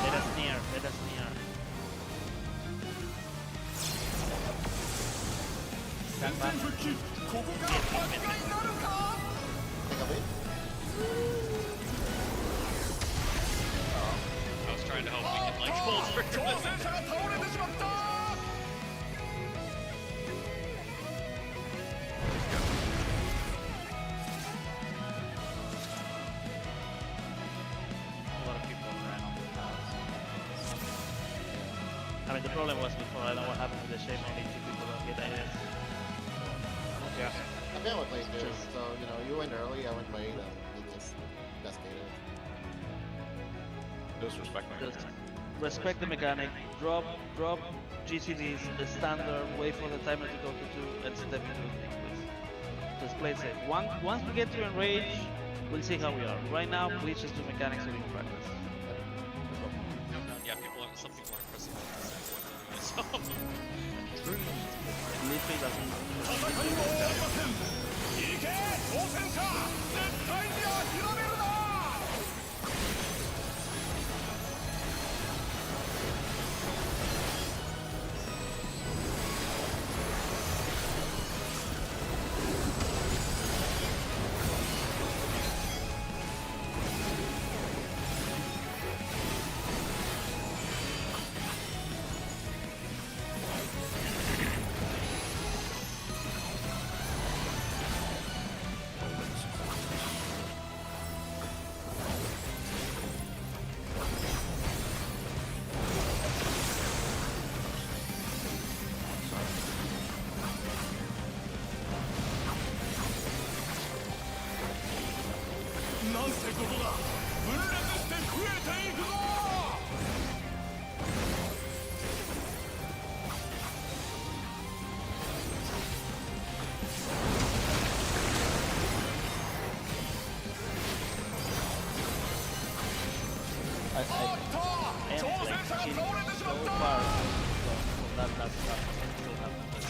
Let us near, let us near. Stand back. I was trying to help we can like hold Victor. I mean, the problem was before, I don't know what happened with the shape, only 2 people don't get AS. Yeah. I mean, I went late too, so, you know, you went early, I went late, and it just cascaded. Disrespect me. Just respect the mechanic, drop GCDs, the standard, wait for the timer to go to 2, and step into the thing, please. Just play it safe. Once we get to enrage, we'll see how we are. Right now, please just do mechanics so we can practice. Yeah, some people aren't pressing the so. Leafy doesn't. cheating so far from that last part and still have to play.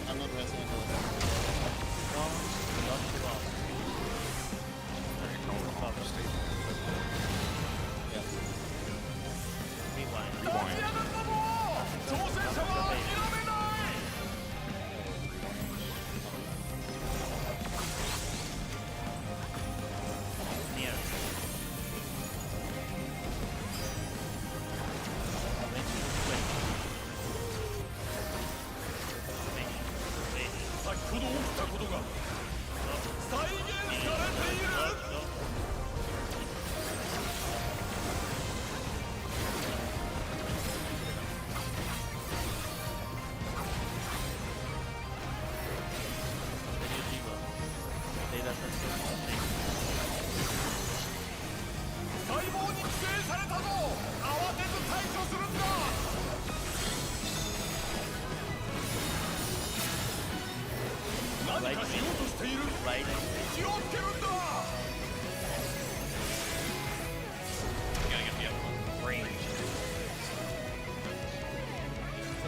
I'm not resting until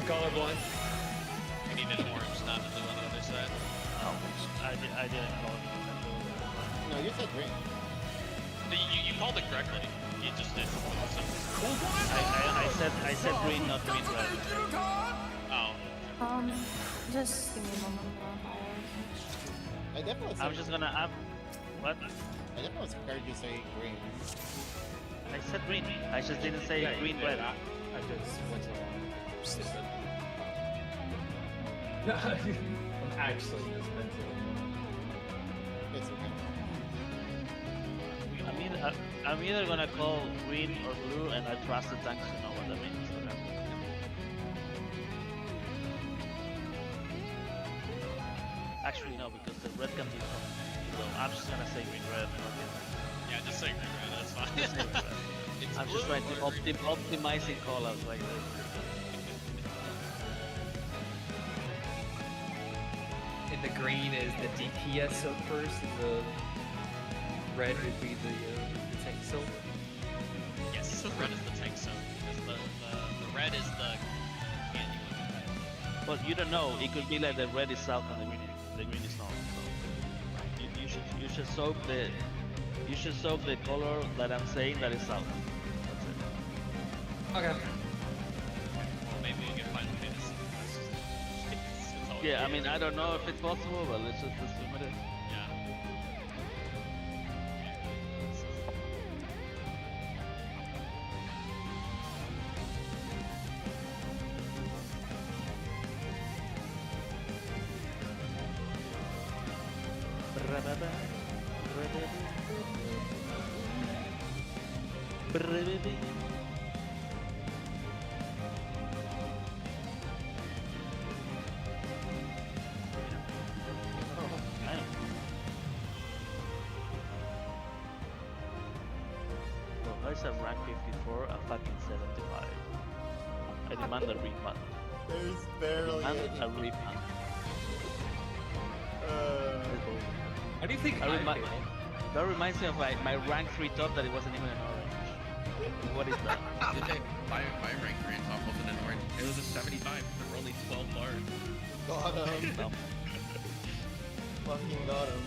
Colorblind. We need an orange, not a blue on the other side. I didn't call it. No, you said green. You called it correctly. You just did. I said green, not green red. Oh. Just give me a moment. I definitely said I'm just gonna what? I definitely heard you say green. I said green. I just didn't say green red. I just went to the wrong system. I'm actually just mentally. It's okay. I'm either gonna call green or blue, and I trust the tanks to know what that means. Actually, no, because the red can be from below. I'm just gonna say green red. Yeah, just say green red. That's fine. Just say green red. I'm just trying to optimizing call-outs like this. And the green is the DPS of first, and the red would be the tank silk. Yes, the red is the tank zone. Because the red is the candy one. But you don't know. It could be like the red is south and the green is north. So you should soak the color that I'm saying that is south. That's it. Okay. Well, maybe we can Final Fantasy. It's always Yeah, I the mean I don't know if it's possible, but let's just assume it is. Yeah. Guys have rank 54 and fucking 75. I demand a refund. There's barely Demand any. a refund. How do you think That reminds me of my rank 3 top that it wasn't even an orange. What is that? Okay, my rank ran top wasn't an orange. It was a 75. There were only 12 bars. Got him. No. Fucking got him.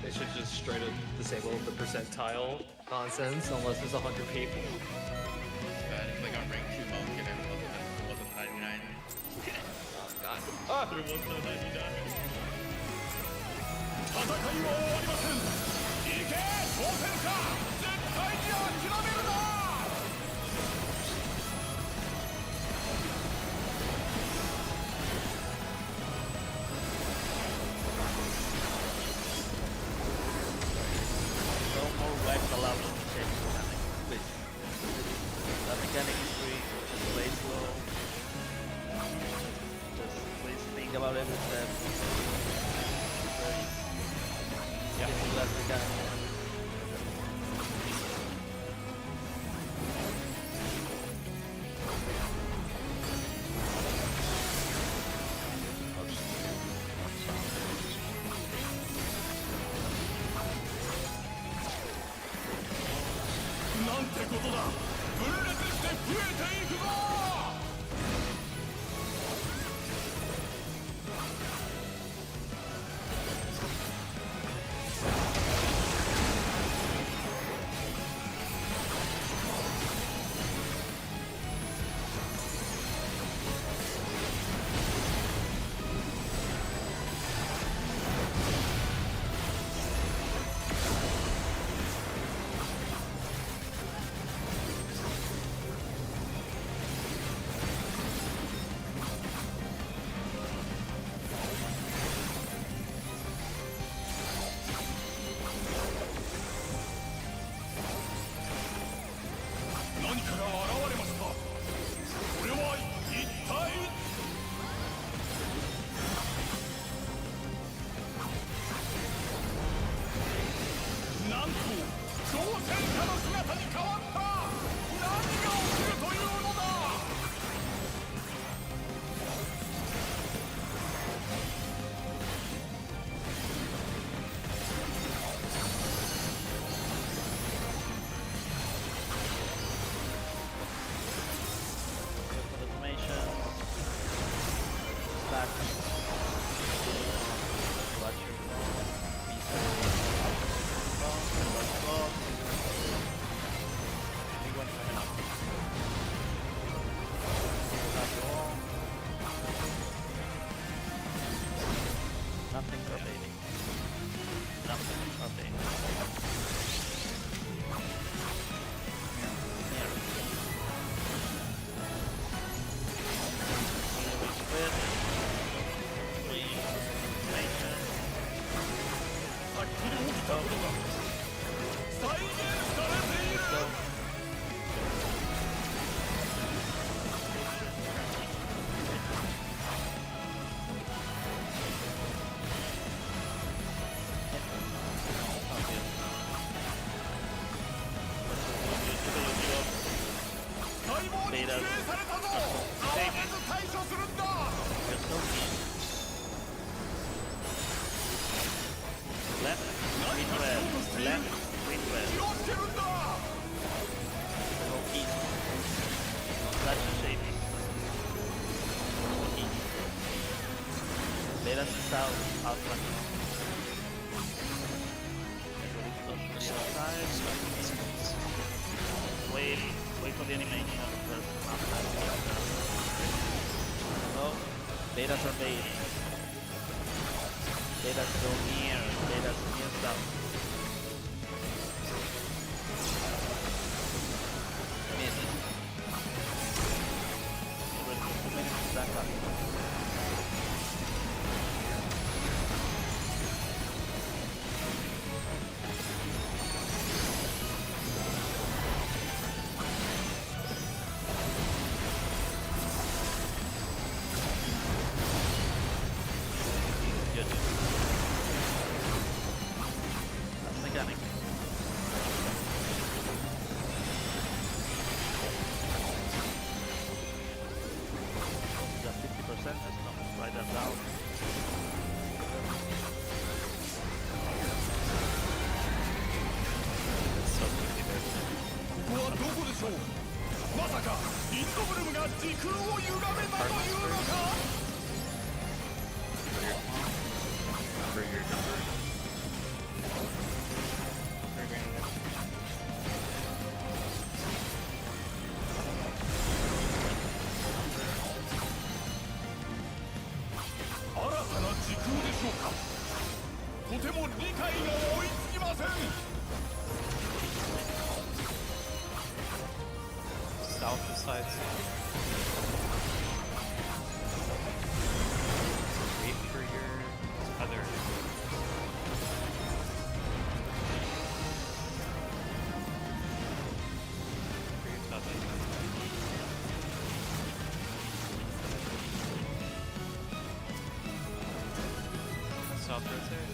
They should just straight up disable the percentile nonsense unless there's 100 people. Bad if I got rank 2 monk and it wasn't 99. Oh god. There was no 99. 戦いは終わりません。行け挑戦者、絶対に諦めるな。No more wipes allowed in the change mechanic. Please. That mechanic is free. Just play slow. Just please think about every step. Yeah. That mechanic. left, wind west. 気をつけるんだ Go east. That's shady. Go east. Let us south, outflank. Wait for the animation first. Oh, betas are bait. Betas go near. Betas near south. Mid. We're 2 minutes back up. Good. That's mechanic. Just 50%, let's not write that down. It's so quickly there. ここはどこでしょうまさかインドブルムが時空を歪めたというのか 新たな時空でしょうかとても理解が追いつきません South of side Wait for your other. For your other. South rotate.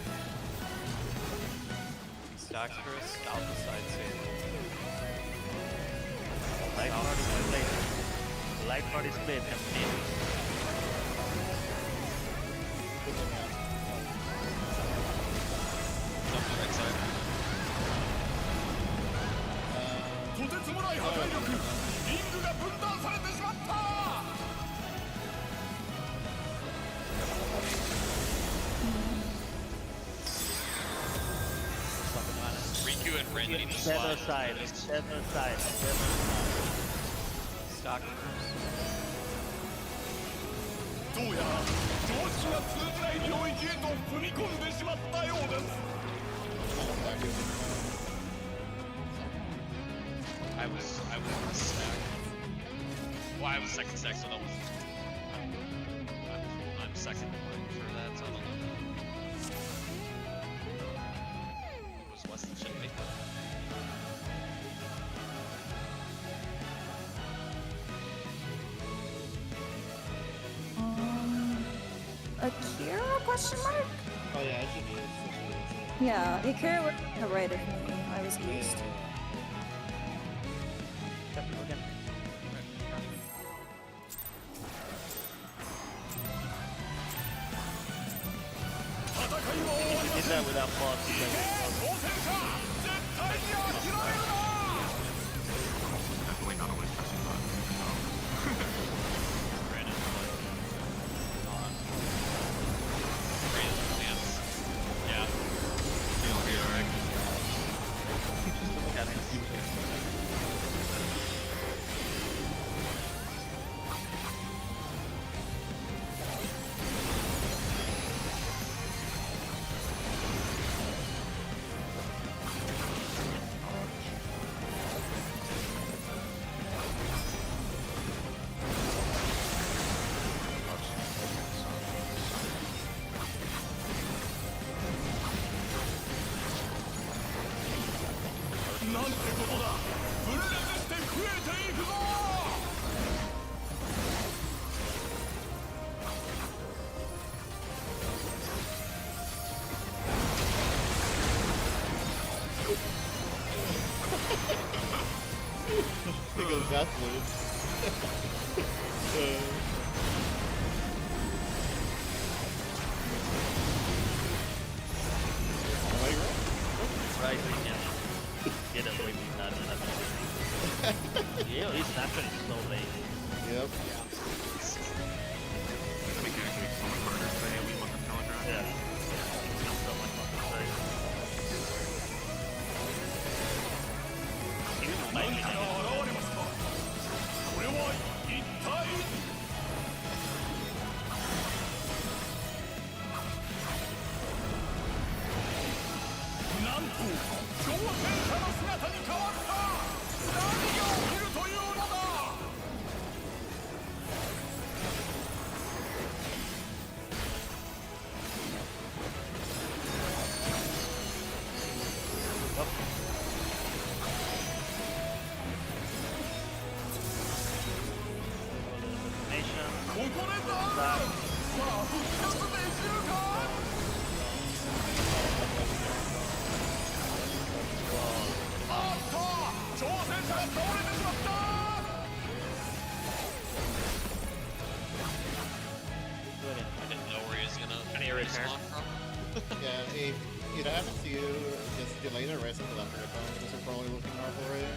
Stacks first, south of side safe. Light party split. Light party split and mid. Jump to the right side. とてつもない破壊力リングが分断されてしまった Riku and Rin need to Center slide. side, center side, center side. Stock. どうやら常識が通じない領域へと踏み込んでしまったようです I was stack. Well, I was second stack, so that was. I'm second for that, so I don't know. It was less than should be. Akira question mark? Oh yeah, I should be. Yeah, Akira was to the right of me. I was east. Again. Hit that without pause. 挑戦者絶対に諦めるな Definitely not always pressing Brandon, Brandon's stance. Yeah. Just the mechanics. It goes backwards. Am I right? Right. guys can get away with that. Yeah, he's naturally so late. Yep. Mechanically, so much harder to say we want the telegraph. Yeah. It's not so much fun to say. Even my 何かが現れますか。これは一体。なんと挑戦者の姿に変わった。何が起きるというのだ。ここでだ。さあ復活できるか。あっと挑戦者が倒れてしまった。I didn't know where he was gonna respawn from. Yeah, if it happens to you, just delay the rest until after the phone, because you're probably looking normal already.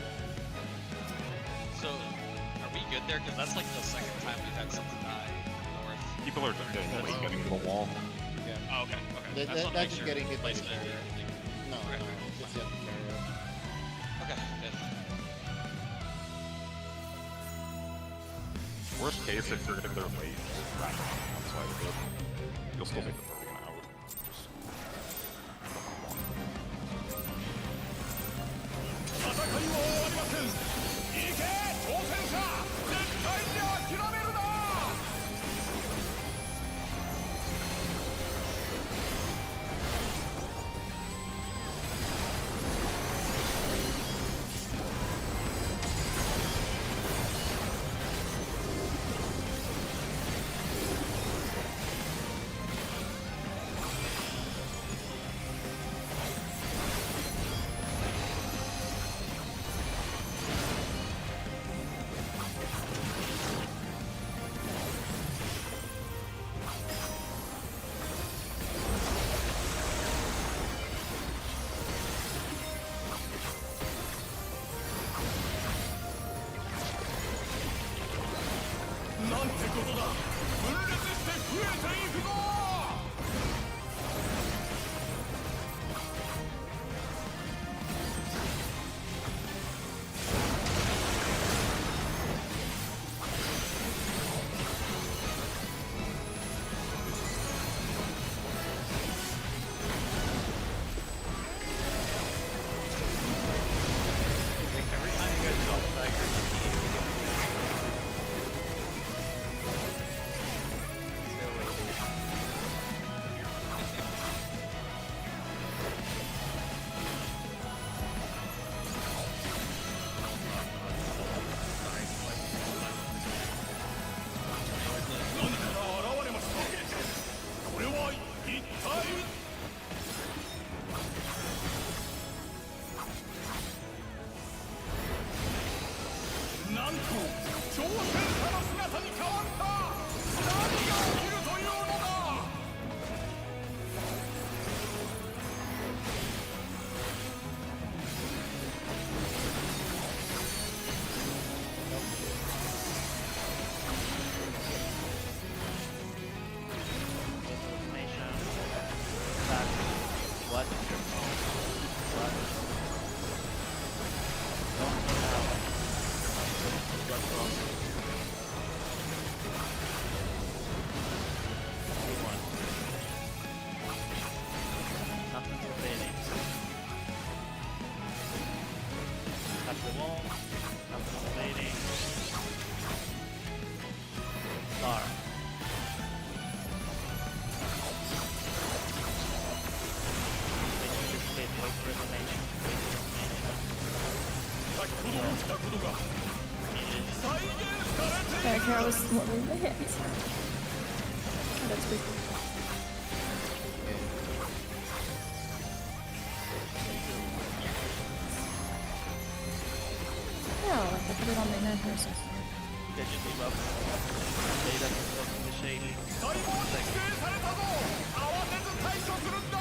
So, are we good there? Because that's like the second time we've had something die north. People are getting to the wall. Yeah. Oh, okay. Okay. That's just getting hit by the placement carrier. No, Okay. no, it's just the carrier. Okay, good. Worst case, if you're getting there late, just crack on one side of it. You'll still make the 30 an hour. 戦いは終わりません。行け挑戦者、絶対に諦めるな。なんてことだ。分裂して増えていくぞ。何かが現れました。これは一体。なんと挑戦者の姿に変わった。何が起きるというのだ。Information. That. What? What? Don't go down. What's wrong? Good one. Nothing's fading. Tap the wall. Nothing's fading. Star. Wait for information. Wait for information. 先ほど起きたことが再現されてい That る。 girl was moving the hands. Oh, that's pretty cool. Yeah, I'll have to put it on my necklace. Did you give up? Data from the shade. 細胞に指定されたぞ。慌てず対処するんだ。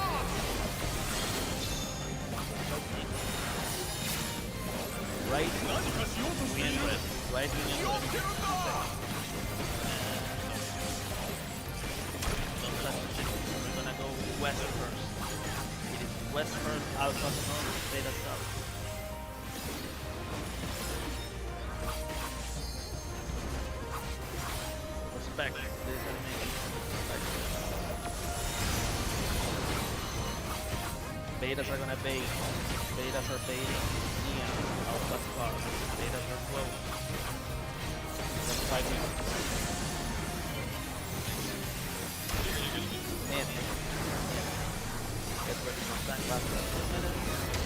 right, 何かしようとしてい Union る Red, right, 気 Union を Red. つけるんだ Don't touch the ship. We're gonna go west first. It is west first, alpha north, beta south. Respect this animation. Respect. Betas are gonna bait. Betas are baiting Neon, Alpha Star. Betas are close. Let's fight him. Mid. Get ready for tank battle.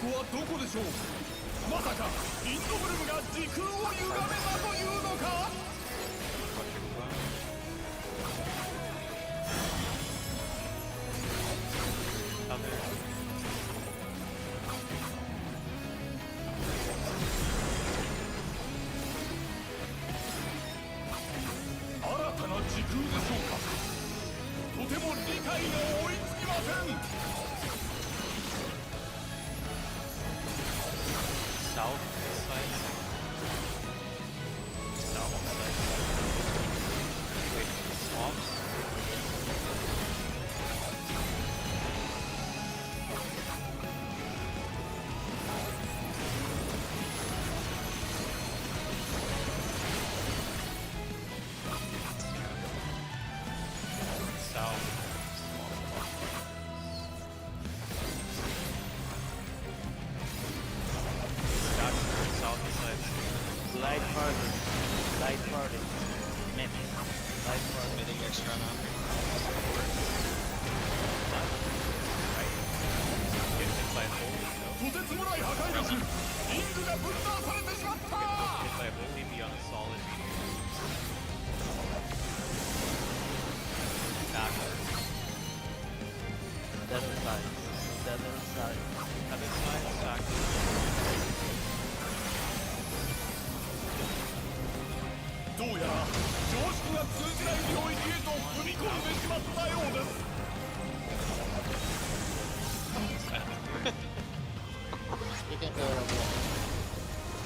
ここはどこでしょうまさかインドブルムが時空を歪めたというのか 新たな時空でしょうかとても理解が追いつきません South side. South side. Wait, swamps? South. South side. Light party. Light party. Mid. Light party. Bidding extra now. Right. Get hit by a holy, no? とてつもない破壊力リングが分断されてしまった Hit by a holy be on a solid. Backwards. Desert side. Desert side. Heaven side, backwards. どうやら常識が通じない領域へと踏み込んでしまったようです You can go over there.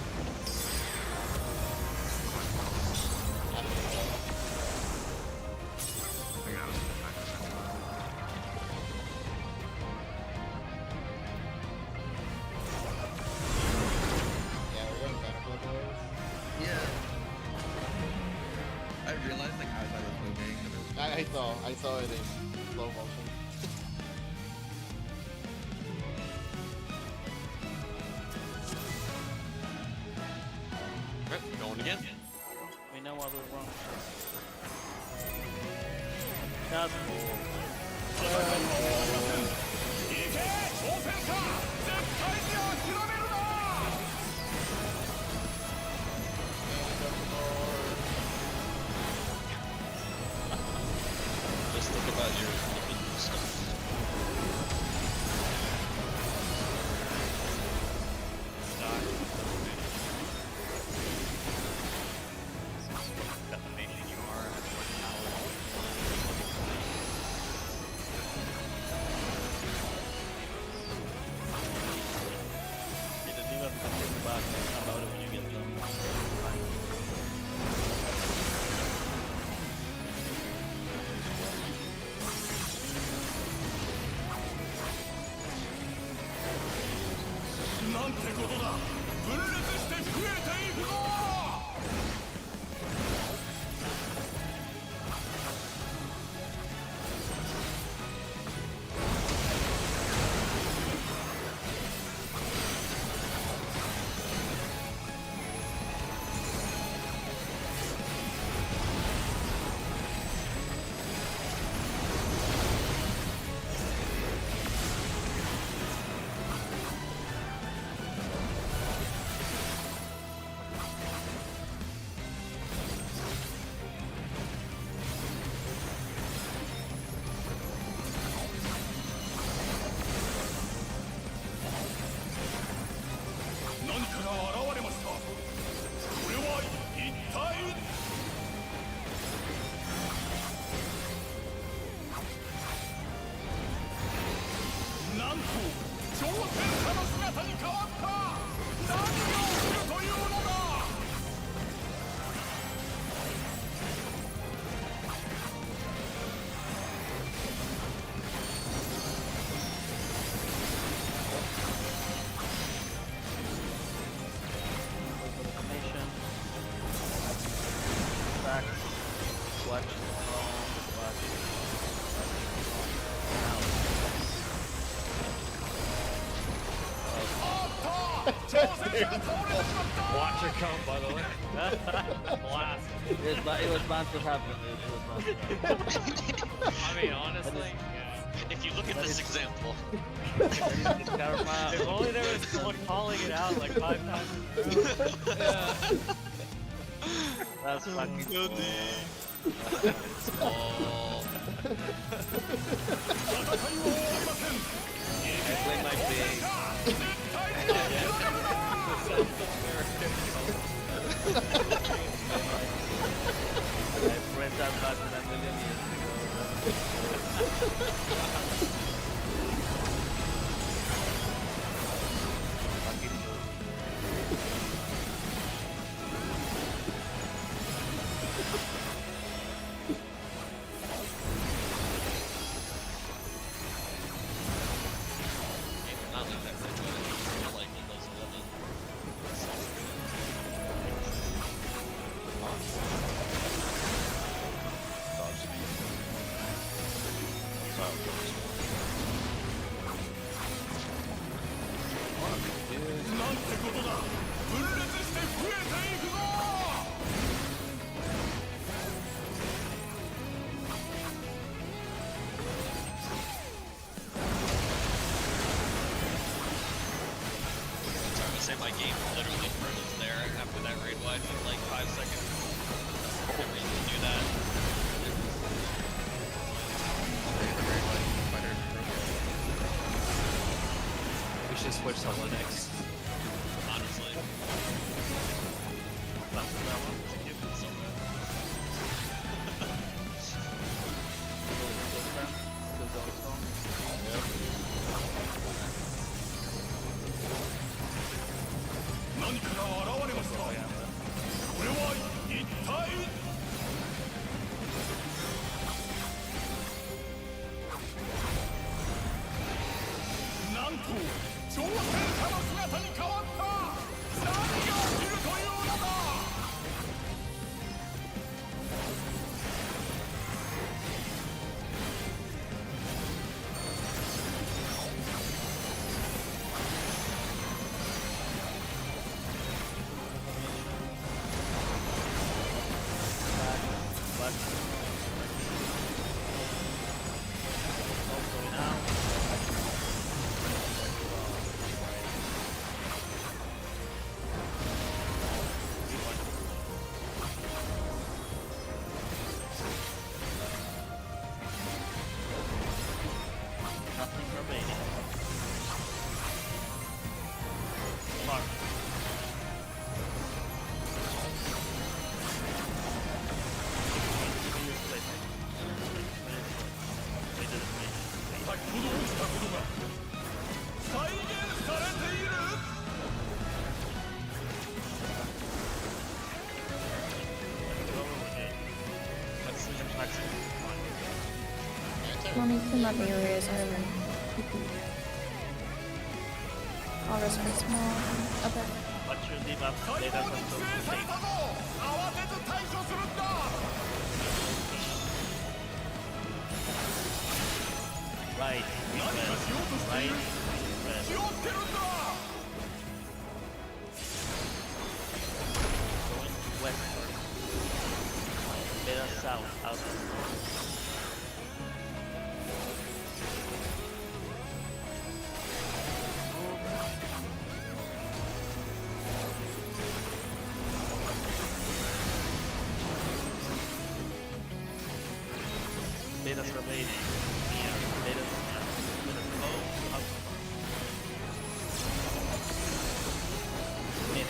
Yeah, we're going better for those. Yeah. I realized like as I was moving. I saw it in slow motion. Okay, going again. We know what we're wrong. That's cool. いけ挑戦者絶対に諦めるな Just think about your individual stuff. Defamation you are at what power. You didn't even have to think about it when you get them. 戦者の姿に変わった。何が起きるというのだ。Information. Back. Watch. Watch her come, by the way. Blast. It was bound to happen. I mean, honestly, If you look at this example, if only there was someone calling it out like 5 times in a row. That's fucking cool. I play my big. I pressed that button a million years ago. Fucking cool. not like that red one. I like Windows 11. Say my game literally froze there after that raid wide for like 5 seconds. Didn't really do that. We should switch to Linux. Honestly. That's what I want to give it something. Nothing remaining. Mark. Mommy, clean up areas, I don't know. All respect small. Okay. What's your debuff data control to take? Right, west, right, west. Going westward. Beta south, out. Beta's remaining. Here, beta's here. Beta's low, up. Mid.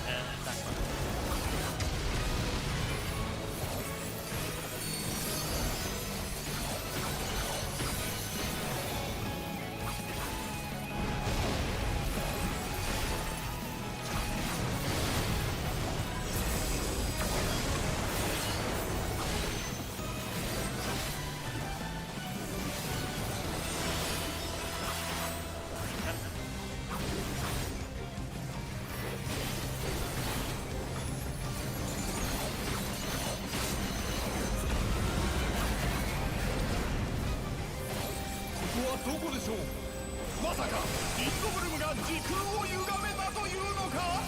And backward. どこでしょう。まさかインドブルムが時空を歪めたというのか。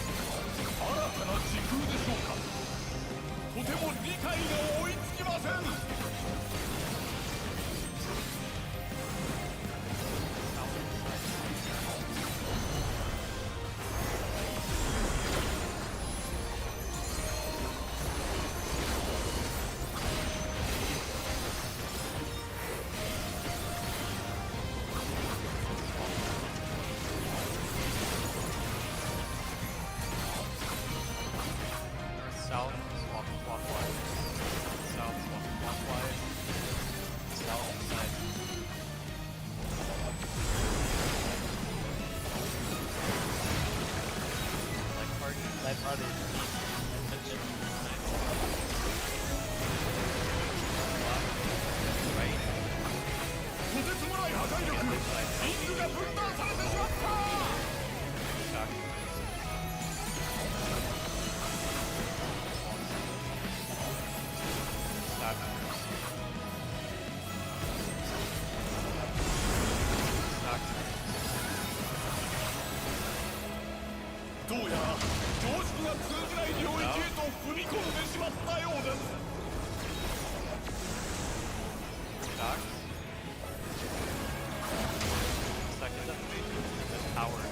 新たな時空でしょうか。とても理解が追いつきません。South, swap clockwise. South, swap clockwise. South, side. Left party. Right. とてつもない破壊力。リングが分断されてしまった。 Shock. Stop. Stop. どうやら常識が通じない領域へと踏み込んでしまったようです。 Shock. Second defamation. The power.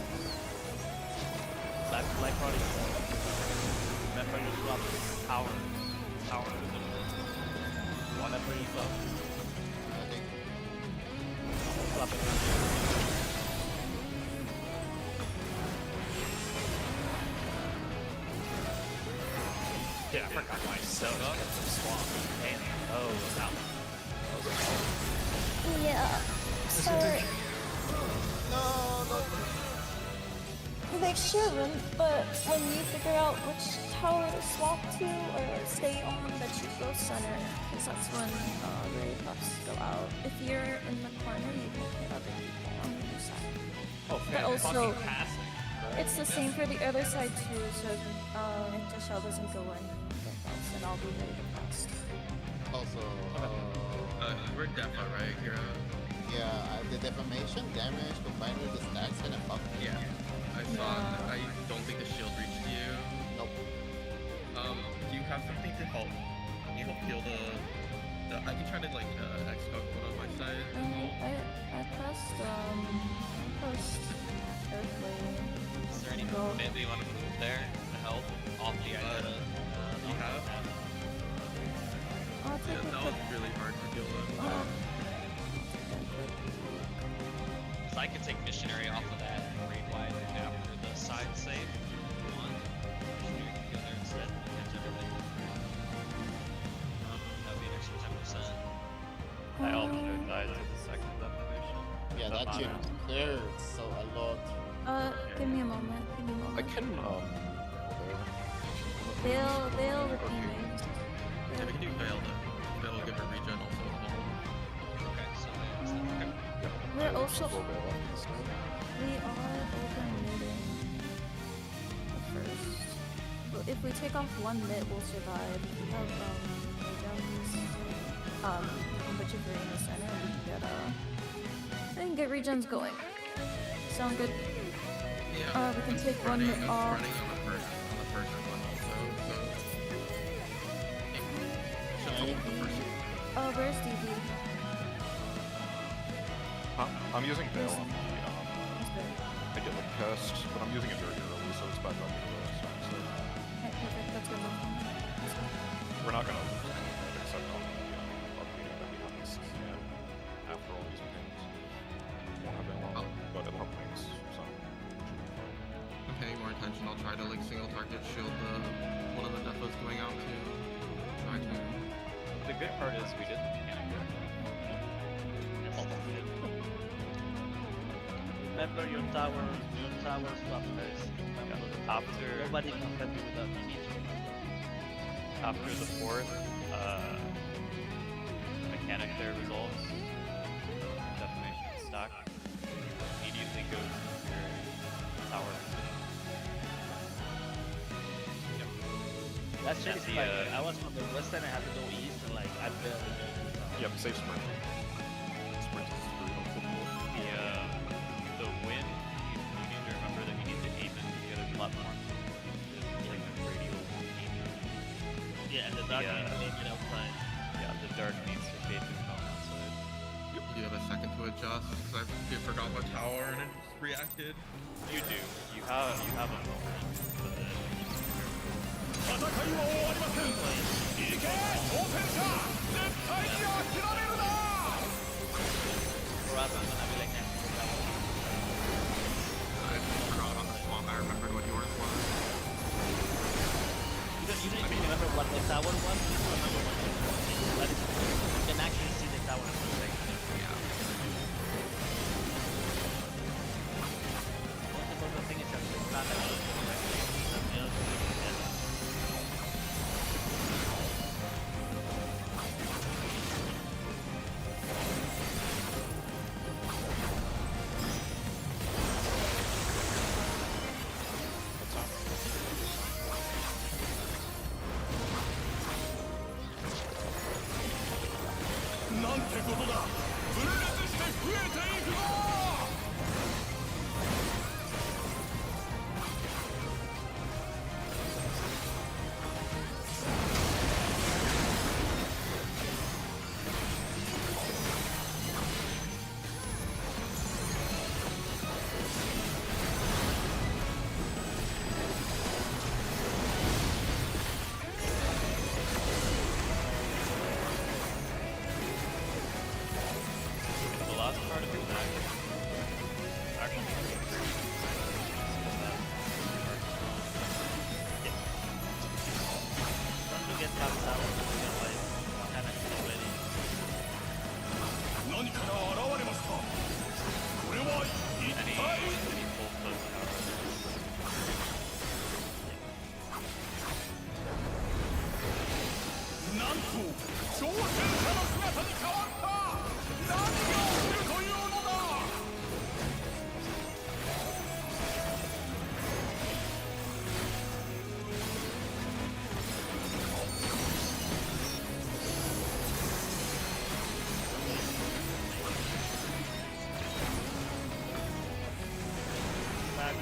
Left party. Remember your swap. Power. Power. Whatever you swap. Swap it. Yeah, I forgot my soda. Swap. Damn. Oh, that one. Yeah. Sorry. They shouldn't, but when you figure out which tower to swap to or stay on, that you go center, because that's when raid buffs go out. If you're in the corner, you can hit other people on the other side. Oh, But also, fantastic. it's the same for the other side too, so if the shell doesn't go in, get buffs, and I'll be really depressed. Also, We're defa, right, Kira? yeah, the defamation damage combined with the stacks kind of fucked me. Yeah. I saw it. I don't think the shield reached you. Nope. Do you have something to help? Can you help heal the I can try to like X-hook one on my side. I pressed Earthblade. Is there any movement you want to move there to help? Off the idea. You have? I'll take Yeah, a that quick. was really hard to deal with. So I could take missionary off of that raid wide after the side save. If you want. Missionary can go there instead and catch everything. That would be an extra 10%. I also died to the second defamation. Yeah, that chick hurts so a lot. Give me a moment. Give me a I moment. can They'll repeat me. Yeah, we can do Veil then. Veil will give her regen also as well. Okay, so it's okay. We're also Slow Veil up instead. we are overmeeting the first. But if we take off one mid, we'll survive. If we have regens, we can put you three in the center, and we can get regens going. Sound good? Yeah. We can I'm take one spreading- mid I'm off. spreading on the first one also, so should help with the first one. Where's DB? I'm using Veil on the That's good. I get like cast, but I'm using it very early, so it's back up to the side. So Okay, perfect. That's good. we're not gonna accept all the upgrade that we haven't seen yet after all these games. Won't have Veil on, but it'll have wings, so I'm paying more attention. I'll try to like single target shield the one of the defos going out to try to. The good part is we did the mechanic work. Remember your tower swap first. After Nobody can help you without me. after the fourth mechanic there resolves, defamation attack immediately goes into your tower. That's really And the, spiky. I was from the west end, I had to go east, and like, I barely made it. Yep, save sprint. Sprint is pretty helpful. The wind, you need to remember that you need to aim into the other platforms. It's like a radial aim. Yeah, and the dark Yeah. needs to make it outside. Yeah, the dark needs to fade to come outside. Do you have a second to adjust? Because I forgot my tower and it just reacted. You do. You have a moment. But then 戦いは終わりません。行け挑戦者、絶対に諦めるな。 For us, I'm gonna be like next to that one. I just forgot on the spot. I remembered what yours was. You don't even remember what the tower was, you just remember what the tower is. But you can actually see the tower for a second. Yeah. Most important thing is that it's not actually something else. Yeah.なんてことだ。分裂して増えていくぞ。 the last part of your deck actually Once you get past that one, you get like kind of ready. 何かが現れました。これは一 any 体。 full close towers. なんと挑戦者の姿に変わった。何が起きるというのだ。 Back.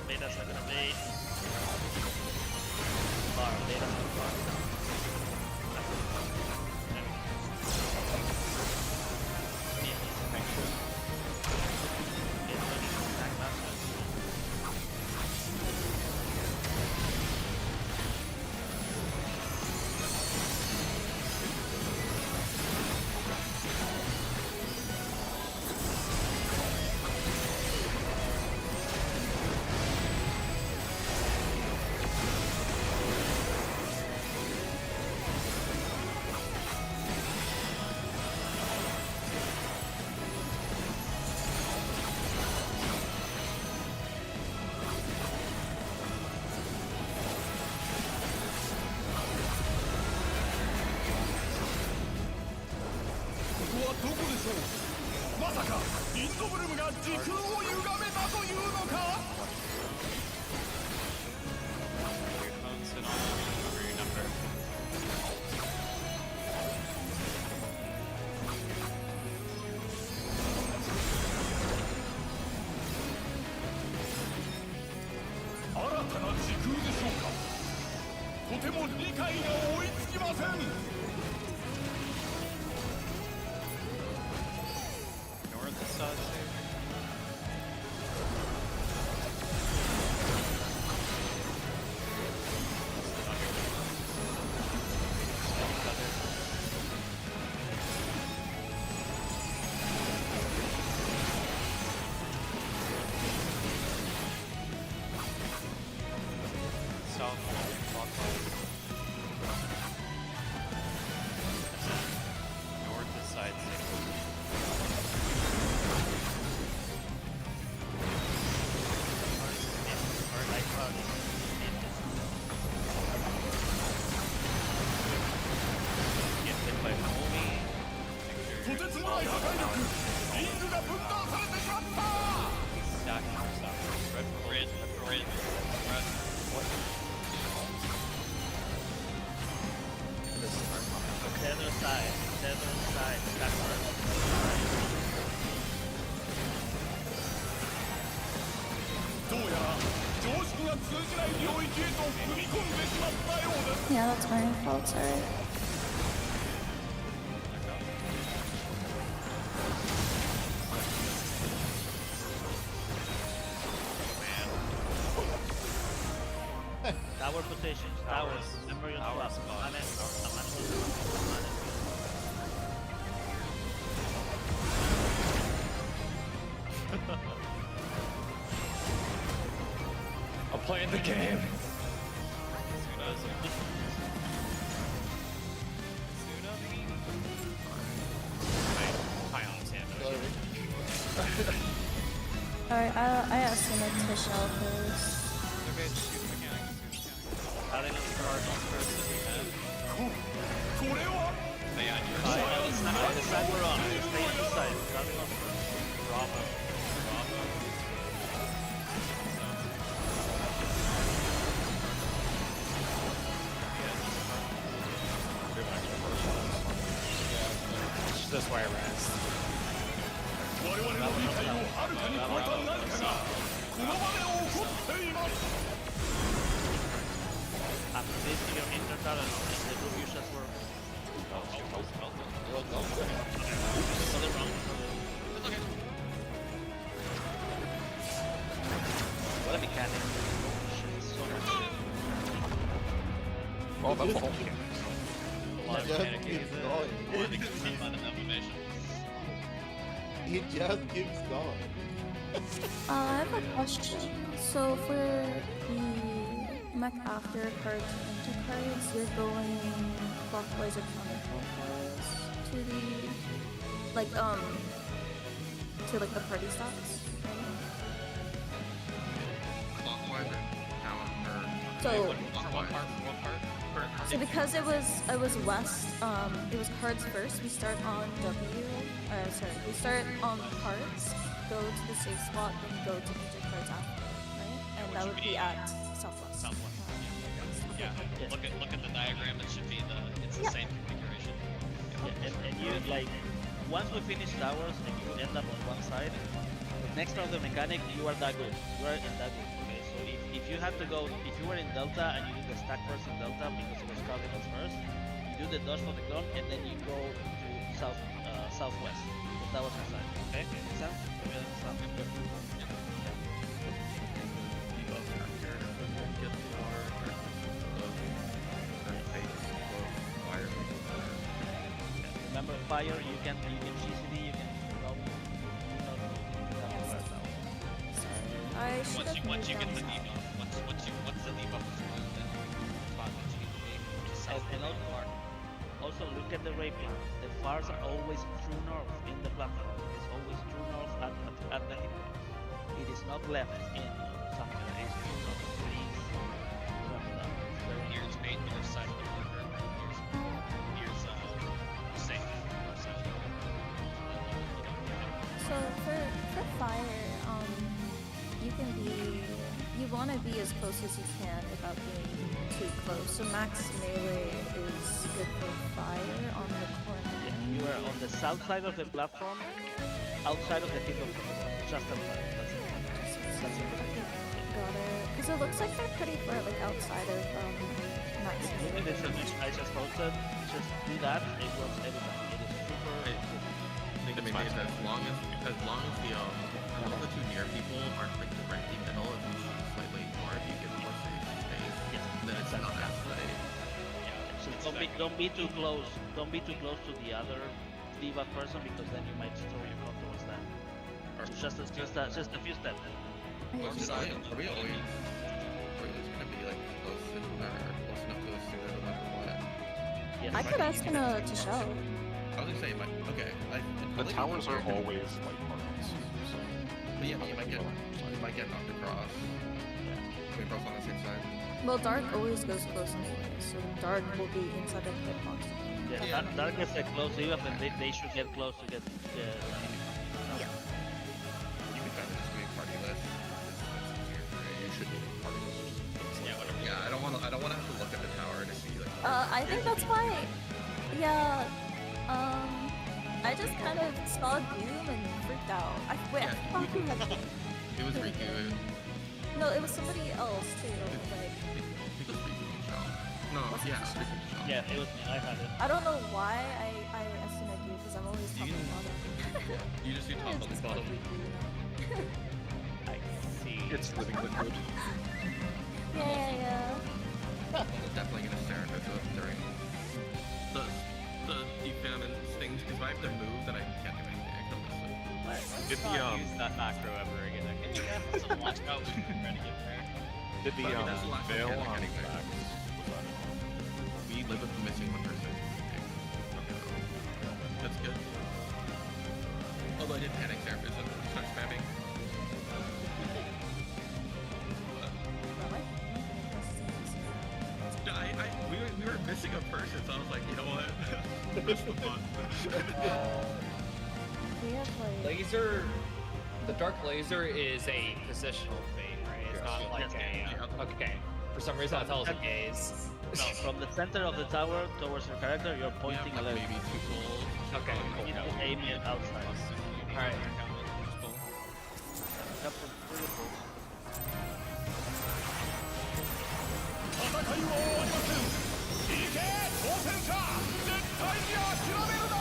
Beta's not gonna bait. Bar, beta's not bar. どこでしょう。まさかインドブルムが時空を歪めたというのか。 Your phone sit on remember your number. 新たな時空でしょうか。とても理解が追いつきません。 Ignore the side save. South clockwise. North is side save. Or like Get hit by Homie. とてつもない破壊力。リングが分断されてしまった。 Stacking our stuff. Red, Red. tether side, backward. どうやら常識が通じない領域へと踏み込んでしまったようです。 Yeah, that's my fault, sorry. Tower positions, towers. Remember your Towers, spot. I'm playing the game. Alright, I asked him to shell first. Okay, shoot mechanics. Adding a cardinal first if you can. これは Stay on your Alright, side. now the side we're on. Stay on this side. Cardinal first. Bravo. That's why I rest. 我々の理解をはるかに超えた何かがこの場で起こっています。 After this, you hit the cardinal. The blue usually were. What a mechanic. Shit, so much shit. Oh, that's all. A lot of mechanic is He just keeps going. I have a question. So for the mech after cards into cards, you're going clockwise or counterclockwise to the to the party stops, right? Clockwise or counter? So- What part? So because it was west, it was cards first. We start on we start on cards, go to the safe spot, then go to major cards after, right? And that would be at southwest. Southwest. Yeah. Look at the diagram. It should be it's the Yeah. same configuration. Yeah, and you like once we finish towers and you end up on one side, next round of mechanic you are that good. You are in that good. Okay, so if you had to go, if you were in Delta and you did the stack first in Delta because it was Cardinals first, you do the dodge for the gun and then you go to southwest because that was my side. Okay, make sense? Sound good. You go after get the power fire. Remember fire, you can GCD, you can roll. I should have Once you moved get the down debuff, once the debuff is removed, then spot that you can be, which is south And of the park. also look at the ray plan. The fires are always true north in the platform. It's always true north at the hit point. It is not left in something. It is true north. Please remember that. It's very Here's main north side of the river. Here's safe north side of the river. as close as you can without being too close. So max melee is good for fire on the corner. You are on the south side of the platform, outside of the tip of the board. Just outside. That's it. Got it. Because it looks like they're pretty far, like outside of max melee. And it's a which I just posted. Just do that. It works every time. It is super. I think the main thing is that as long as the two near people aren't like directly middle, if you shoot slightly north, you get more safe space. Yes. Then it's not as tight. So don't be too close. Don't be too close to the other D.Va person because then you might throw your phone towards them. So just a few steps. Are we always gonna be like close enough to us sooner no matter what? Yes. I could ask him to show. I was gonna say, okay. The towers are always like markets. So. But yeah, you might get knocked across. We both on the same side. Well, Dark always goes close anyway, so Dark will be inside of the hitbox. Yeah, Dark gets close even when they should get close to get. You can kind of just make party list. You should be party list. Yeah, whatever. Yeah, I don't want to have to look at the tower to see like. I think that's why. Yeah. I just kind of saw Doom and freaked out. I thought who had. It was Riku. No, it was somebody else too. Like. It was Riku Michelle. No, yeah, Riku Michelle. Yeah, it was me. I had it. I don't know why I estimated you because I'm always top of bottom. You just do top on the bottom. I see. It's living liquid. Yeah. I'm definitely gonna stare at her during the defam and things because if I have to move, then I can't do anything. I can listen. Did the use that macro ever again? I can so watch out when you're trying to get there. Did the veil on Max? We live with the missing one person. Okay. That's good. Although I did panic there for a second. Start spamming. We were missing a person, so I was like, you know what? Risk the fun. We have like. Laser. The dark laser is a positional thing, right? It's not like a. Okay. For some reason, I thought it was a gaze. No, from the center of the tower towards your character, you're pointing a left. Maybe too cool. Okay. You know, aim it outside. Alright. Have some pretty cool. 戦いは終わりません。行け挑戦者、絶対に諦めるな。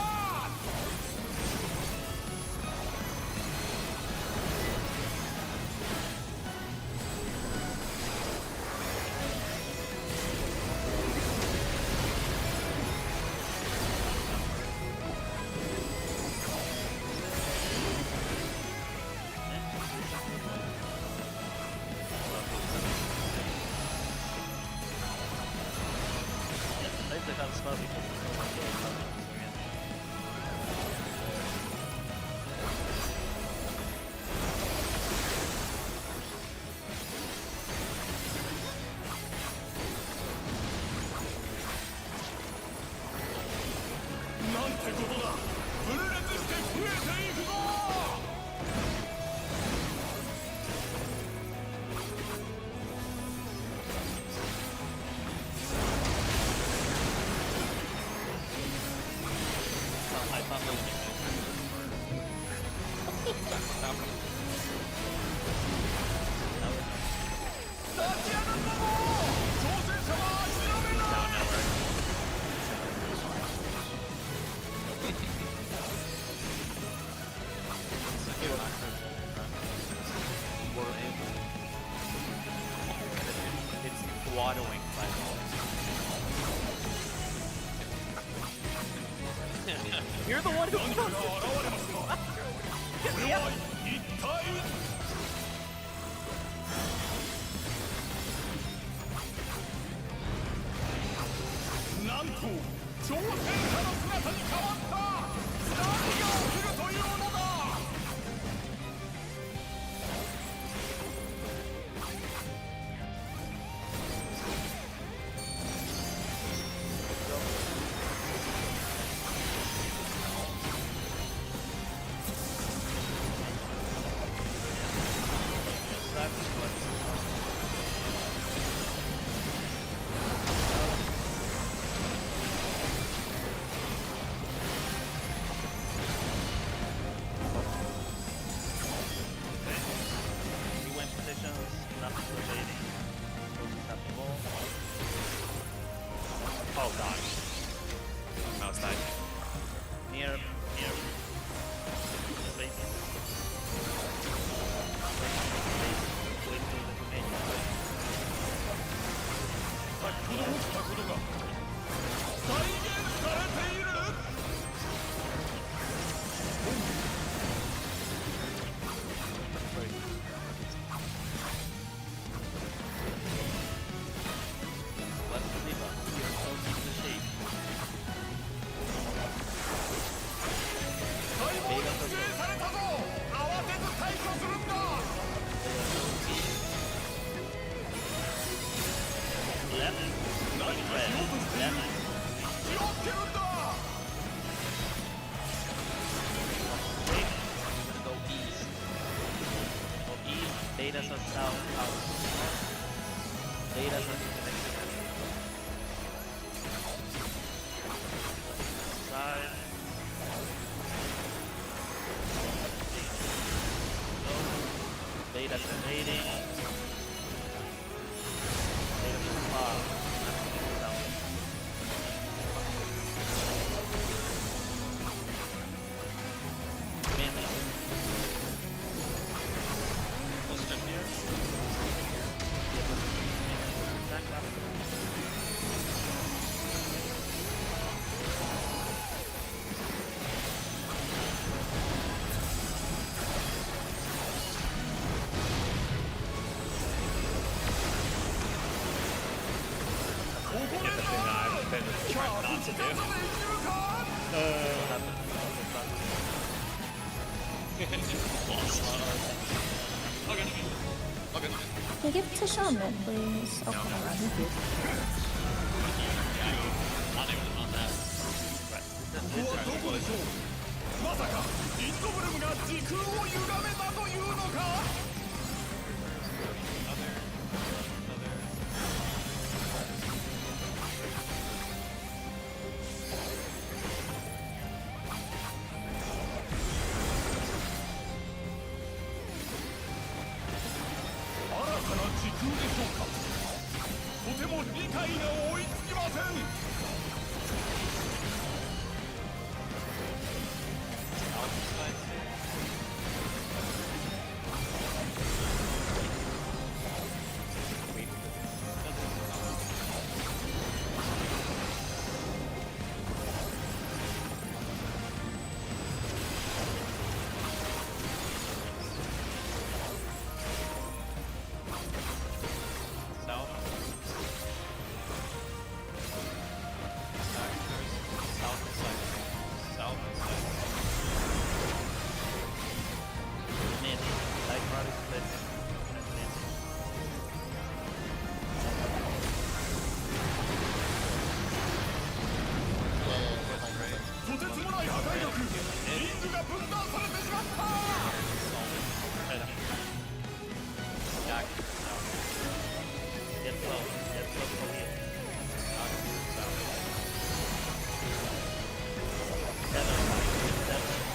なんてことだ。分裂して増えていくぞ。It's waddling by You're the one who 何かが現れますが、これは一体。なんと挑戦者の姿に変わった。何が起きるというのだ。dodge. Mouse died. Near. Wait. Wait till the remaining. 先ほど起きたことが再現されている。 What's the debuff? You're so deep to shape. 細胞が規制されたぞ。慌てず対処するんだ。 Left. 何かしようとしている。気をつけるんだ。 Wait. Go east. Go east. Data's on south. Out. Data's on side. Data's invading. Data's far. Mainly. Close to here. Back up. Get the thing I've been trying not to do. Can you give Tisha a mid, please? Okay. Not even on that. ここはどこでしょう。まさかリンドブルムが時空を歪めたというのか。 新たな時空でしょうか。とても理解が追いつきません。 Mid. Light body split. Mid. とてつもない破壊力。リングが分断されてしまった。 Jack. Get slow. Get slow for me. Seven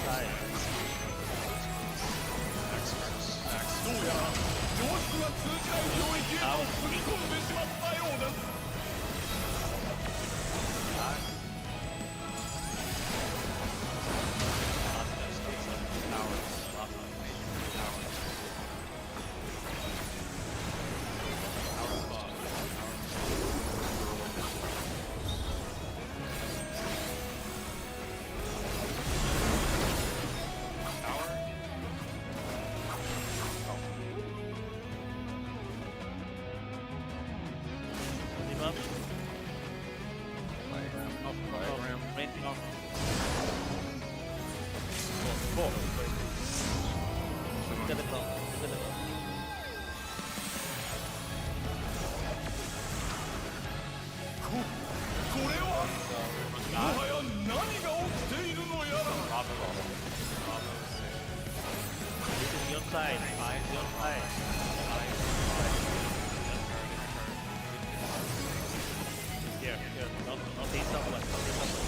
side. どうやら常識が通じない領域へと踏み込んでしまったようです。 Debuff. Diagram. Rating off. Four. Look at the clock. Look at the clock. これはもはや何が起きているのやら。 This is your side. Your side. Here. Not these someone. Not these someone.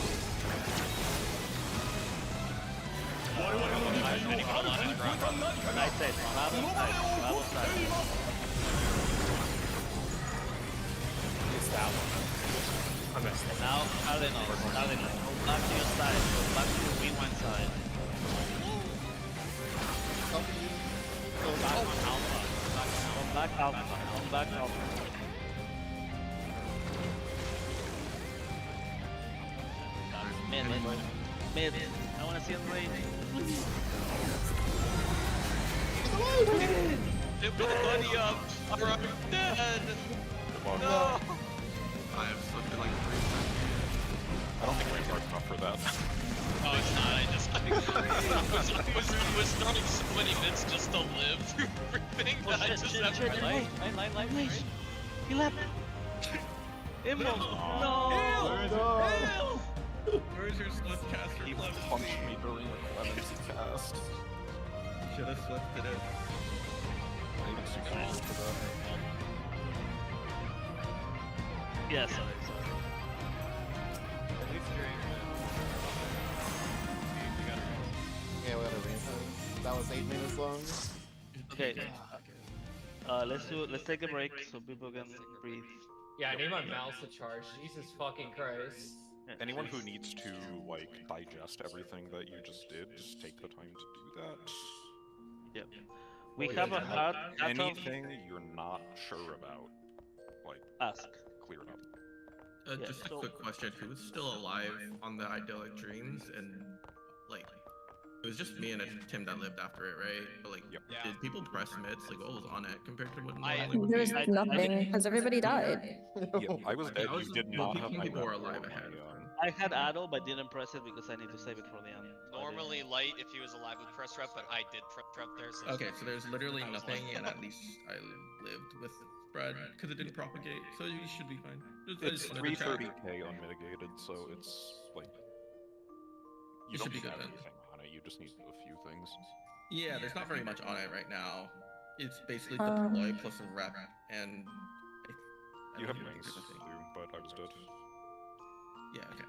我々の理解をはるかに超えた何かが Right side. こ Bravo の場 side. で起 Bravo こってい side. ます。 It's that one. I'm gonna stay. Now, Cardinals. Go back to your side. Go back to your Win1 side. Go back on Alpha. Go back Alpha. Go back Alpha. Mid. I wanna see him raid. They put the money up. I'm dead. Come on. No. I have slipped it like 3 times. I don't think Rain's enough for that. Oh, it's not. I was starting so many bits just to live through everything that I just have to Line. He left. Emerald. No. Where's your slip caster? He punched me during Clemen's cast. Should have slipped it in. I even see someone for that. Yeah, sorry. At least during you got it. Yeah, we got a reason. That was 8 minutes long. Okay. Let's take a break so people can breathe. Yeah, I need my mouse to charge. Jesus fucking Christ. Anyone who needs to, like, digest everything that you just did, just take the time to do that. Yep. We have a hard cutoff. Anything you're not sure about, like, Ask. clear it up. Yeah, Just a so- quick question: who was still alive on the idyllic dreams? And like, it was just me and Tim that lived after it, right? But like, Yep. Yeah. did people press mids? Like, what was on it compared to what I- normally would There's be? nothing because everybody died. Yeah, I was dead. I was You did well, not have my people were map alive or ahead. my, I had Addo, but didn't press it because I need to save it for the end. Normally light if he was alive with press rep, but I did press rep there. So Okay, so there's literally I was nothing, like- and at least I lived with spread because it didn't propagate, so you should be fine. I It's just wanted to check. 330k unmitigated, so it's like you You don't should be need good. everything on it. You just need a few things. Yeah, there's not very much on it right now. It's basically Um, deploy plus a rep, and You have think things there's too, nothing. but I was dead. Yeah, okay.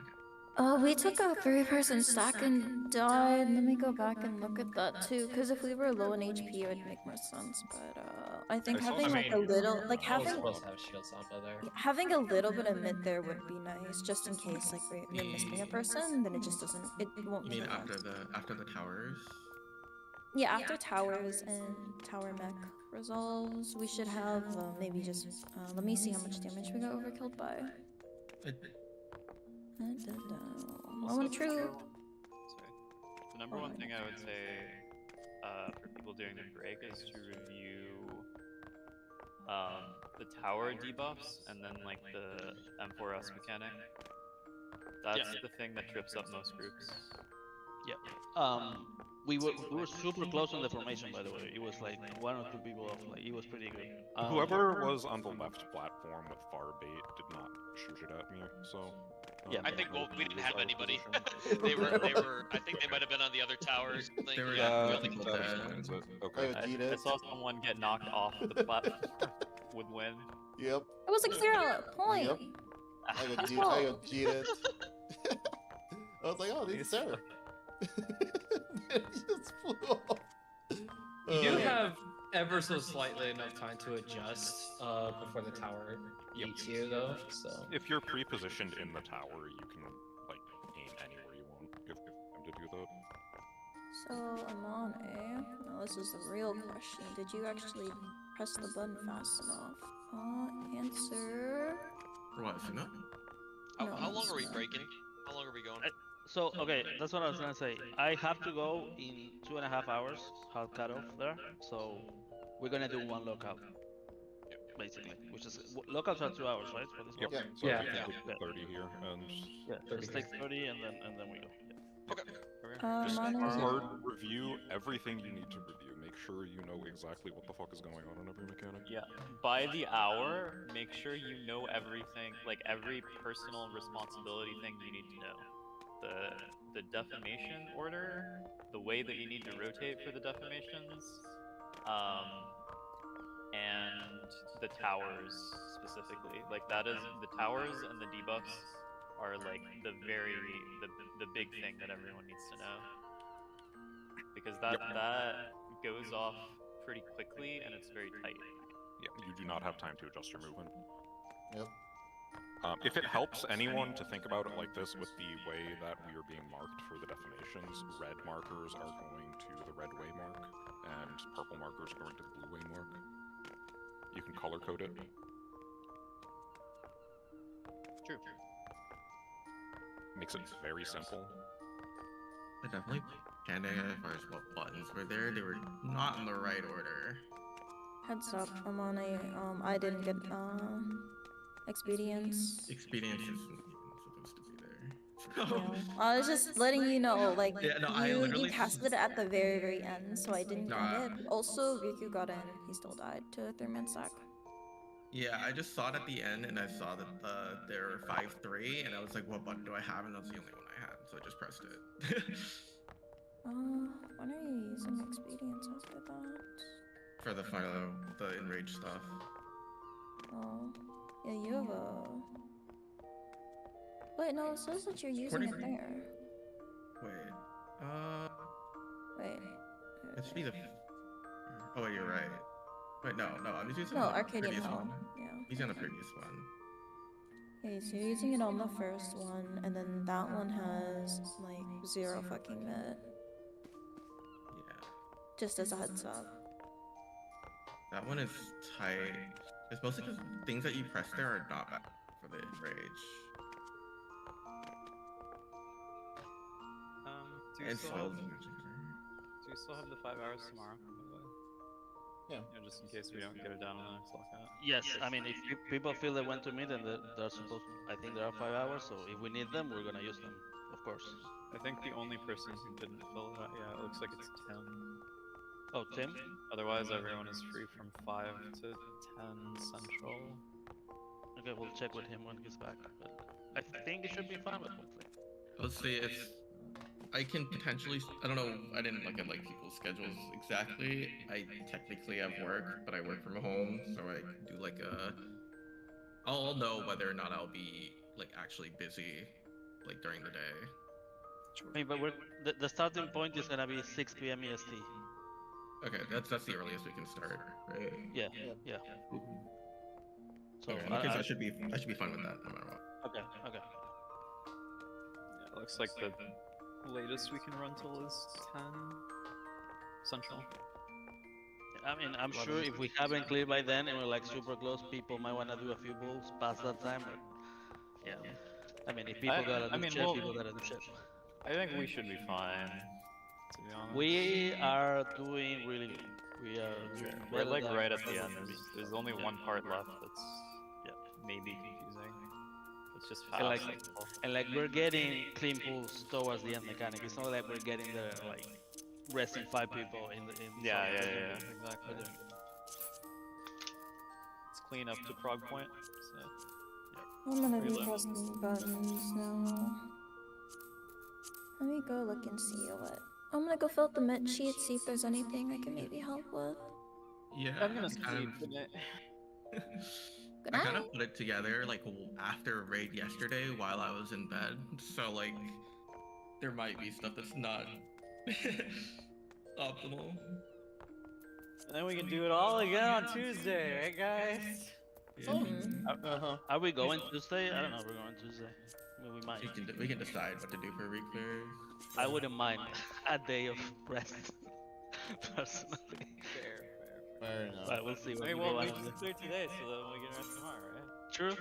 We took a 3-person stack and died. Let me go back and look at that too, because if we were low in HP, it would make more sense. But I think I saw having like a something- little, like I was having supposed to have shields on there. having a little bit of mid there would be nice, just in case like we're missing a person, then it just doesn't, it won't You mean kill us. after the towers? Yeah, after towers and tower mech resolves, we should have maybe just let me see how much damage we got overkilled by. Oh, and true. Sorry. The number one thing I would say for people doing the break is to review the tower debuffs and then like the M4S mechanic. That's the thing that trips up most groups. Yeah. We were super close on the formation, by the way. It was like 1 or 2 people off. Like it was pretty good. Whoever was on the left platform with far bait did not shoot it at me, so. Yeah. I think we didn't have our anybody. position. they were. I think they might have been on the other towers. They were- Yeah, we Yeah, only people killed dead. them. Is it? I Okay. would I saw someone get knocked off the platform with win. Yep. It was like 0 point. Yep. I got cheated. I was like, oh, this is Sarah. It just flew off. You do have ever so slightly enough time to adjust before the tower eats you, though. So If you're pre-positioned in the tower, you can like aim anywhere you want. If time to do that. So Amane, now this is the real question. Did you actually press the button fast enough? Answer. For what? Funa? No, How long are we it's not. breaking? How long are we going? So, okay, that's what I was gonna say. I have to go in 2.5 hours, hard cutoff there. So, we're gonna do 1 lockout. Basically, which is lockouts are 2 hours, right? For this Yep. one? So Yeah. we can Yeah. take 30 here, and Yeah, let's take 30 and then we go. Yeah. just Mine was- hard review everything you need to review. Make sure you know exactly what the fuck is going on in every mechanic. Yeah. By the hour, make sure you know everything, like every personal responsibility thing you need to know. The defamation order, the way that you need to rotate for the defamations, and the towers specifically. Like that is the towers and the debuffs are like the big thing that everyone needs to know. Because that goes off pretty quickly and it's very tight. Yeah, you do not have time to adjust your movement. Yep. If it helps anyone to think about it like this with the way that we are being marked for the definitions, red markers are going to the red way mark, and purple markers are going to the blue way mark. You can color code it. True. Makes it very simple. I definitely panicked as far as what buttons were there. They were not in the right order. Heads up, I'm on a I didn't get expedience. Expedience isn't supposed to be there. No, I was just letting you know, like Yeah, no, I you literally- casted it at the very end, so I didn't Nah. get it. Also, Riku got in. He still died to a 3-man stack. Yeah, I just saw it at the end, and I saw that there were 5-3, and I was like, what button do I have? And that's the only one I had, so I just pressed it. When are you using expedience after that? For the enrage stuff. Oh, yeah, you have a. Wait, no, it says that you're using it there. Wait, Wait. it should be the. Oh, wait, you're right. Wait, no, I'm just using No, the Arcadian previous Hell. one. Yeah. Using the previous one. Okay, so you're using it on the first one, and then that one has like 0 fucking mid. Yeah. Just as a heads up. That one is tight. It's mostly because things that you press there are not bad for the enrage. Do you And still foils have, and magic are- do you still have the 5 hours tomorrow? By the way? Yeah. Just in case we don't get it down on the next lockout. Yes, I mean, if people feel they want to meet, then they're supposed. I think there are 5 hours, so if we need them, we're gonna use them, of course. I think the only person who didn't fill it out, yeah, it looks like it's Tim. Oh, Tim? Otherwise, everyone is free from 5 to 10 central. Okay, we'll check with him when he's back. But I think it should be fine with hopefully. Let's see, I can potentially, I don't know, I didn't look at like people's schedules exactly. I technically have work, but I work from home, so I can do like I'll know whether or not I'll be like actually busy like during the day. I mean, but the starting point is gonna be 6 p.m. EST. Okay, that's the earliest we can start, right? Yeah, yeah. So Okay, in that case, I should be fine with that no matter what. Okay. Yeah, it looks like the latest we can run till is 10 central. I mean, I'm sure if we haven't cleared by then and we're like super close, people might wanna do a few bulls past that time. But yeah, I mean, if people gotta do shit, people gotta do shit. I think we should be fine, to be honest. We are doing really good. We are doing We're better like than right at the ever end. been. There's only Yeah. one part left that's Yeah. maybe confusing. It's just fast. And like we're getting clean pulls towards the end mechanic. It's not like we're getting there like resting 5 people in Yeah, some- exactly. It's clean up to prog point. So I'm gonna be Reload. pressing buttons now. Let me go look and see what. I'm gonna go fill out the med sheet, see if there's anything I can maybe help with. Yeah, I'm gonna I sleep kind of- tonight. Good I kind night. of put it together like after raid yesterday while I was in bed, so like there might be stuff that's not optimal. And then we can do it all again on Tuesday, right, guys? Uh-huh. Are we going Tuesday? I don't know. If we're going Tuesday. I mean, we might. We can decide what to do for reclear. I wouldn't mind a day of rest, personally. Fair enough. But we'll see. I what mean, people well, we wanna do. just clear today, so then we can rest tomorrow, right? True.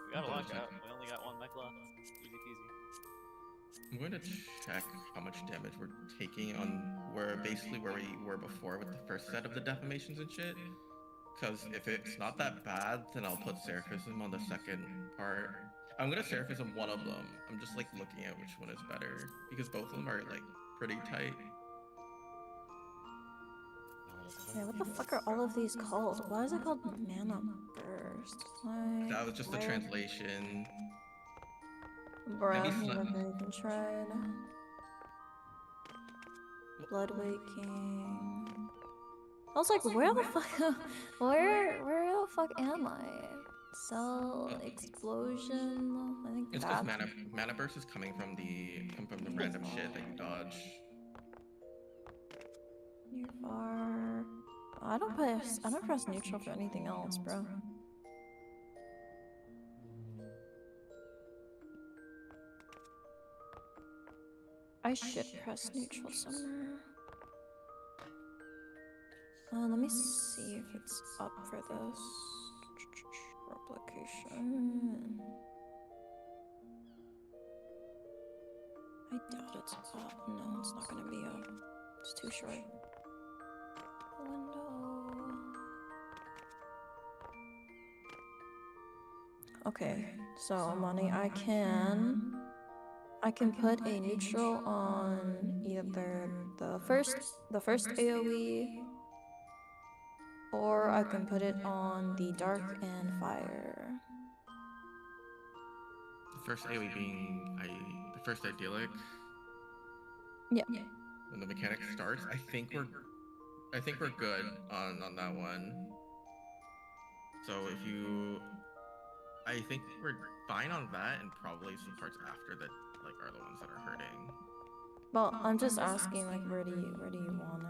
We got a lockout. We only got 1 mech left. Easy peasy. I'm going to check how much damage we're taking on where we were before with the first set of the defamations and shit. Because if it's not that bad, then I'll put Seraphism on the second part. I'm gonna Seraphism one of them. I'm just like looking at which one is better because both of them are like pretty tight. Yeah, what the fuck are all of these called? Why is it called Mana Burst? Like, That was just the what? translation. Bruh, Maybe I've sli- never even tried. Blood Waking. I was like, where the fuck, where the fuck am I? Cell Explosion. I think It's because that's mana burst is coming from the random shit that you dodge. near far. I don't press neutral for anything else, bro. I should press neutral somewhere. Let me see if it's up for this. Replication. I doubt it's up. No, it's not gonna be up. It's too short. Window. Okay, so money, I can put a neutral on either the first AoE, or I can put it on the dark and fire. The first AoE being the first idyllic. Yeah. When the mechanic starts, I think we're good on that one. So I think we're fine on that, and probably some parts after that like are the ones that are hurting. Well, I'm just asking, like, where do you want it?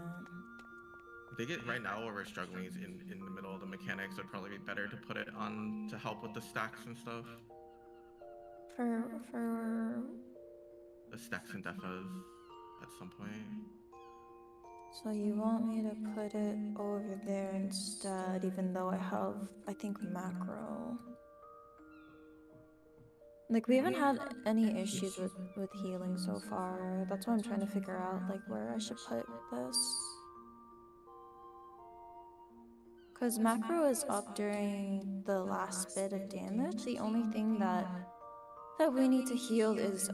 I think right now where we're struggling is in the middle of the mechanics. It'd probably be better to put it on to help with the stacks and stuff. For the stacks and defas at some point. So you want me to put it over there instead, even though I think macro. Like, we haven't had any issues with healing so far. That's why I'm trying to figure out, like, where I should put this. Because macro is up during the last bit of damage. The only thing that we need to heal is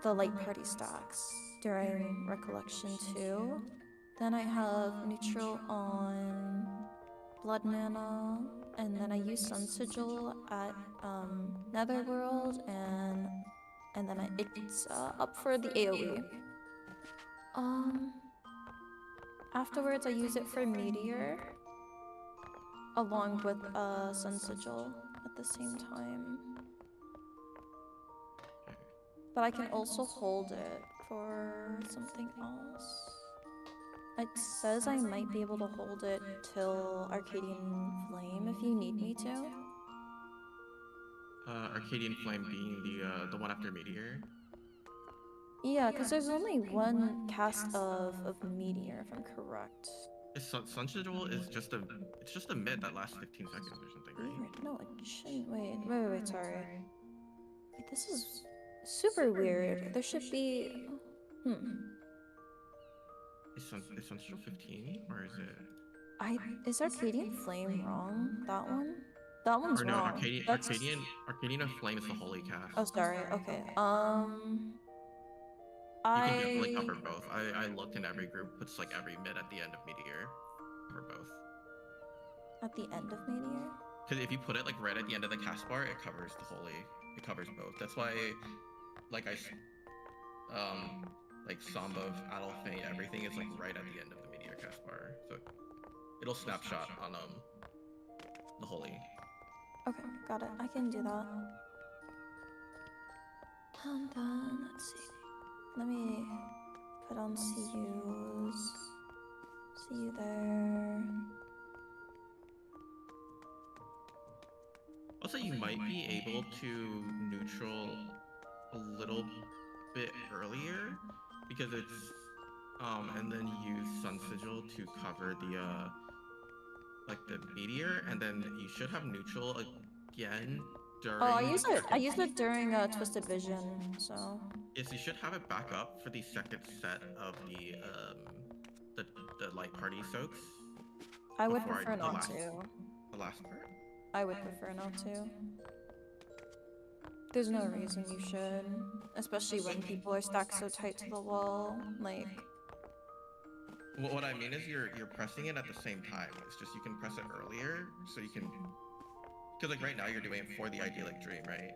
the light party stacks during Recollection 2. Then I have neutral on Blood Mana, and then I use Sun Sigil at Netherworld, and then it's up for the AoE. Afterwards I use it for Meteor, along with Sun Sigil at the same time. But I can also hold it for something else. It says I might be able to hold it till Arcadian Flame if you need me to. Arcadian Flame being the one after Meteor. Yeah, because there's only one cast of Meteor, if I'm correct. Sun Sigil is just a mid that lasts 15 seconds or something, right? No, it shouldn't. Wait, sorry. Wait, this is super weird. There should be... Is Sun Sigil 15, or is it... Is Arcadian Flame wrong? That one? That one's no, wrong. Arcadian of Flame is the holy cast. Oh, sorry. Okay. You can definitely cover both. I looked in every group, puts like every mid at the end of Meteor. Cover both. At the end of Meteor? Because if you put it like right at the end of the cast bar, it covers the holy. It covers both. That's why, like like Samba, Adolphine, everything is like right at the end of the Meteor cast bar. So it'll snapshot on the holy. Okay, got it. I can do that. And then let's see. Let me put on CUs. See you there. Also, you might be able to neutral a little bit earlier because it's and then use Sun Sigil to cover the like the Meteor, and then you should have neutral again during. Oh, I used it during Twisted Vision, so. Yes, you should have it back up for the second set of the light party soaks. I would prefer not to. The last part. I would prefer not to. There's no reason you should, especially when people are stacked so tight to the wall. Like. Well, what I mean is you're pressing it at the same time. It's just you can press it earlier, so you can. Because like right now you're doing it for the Idyllic Dream, right?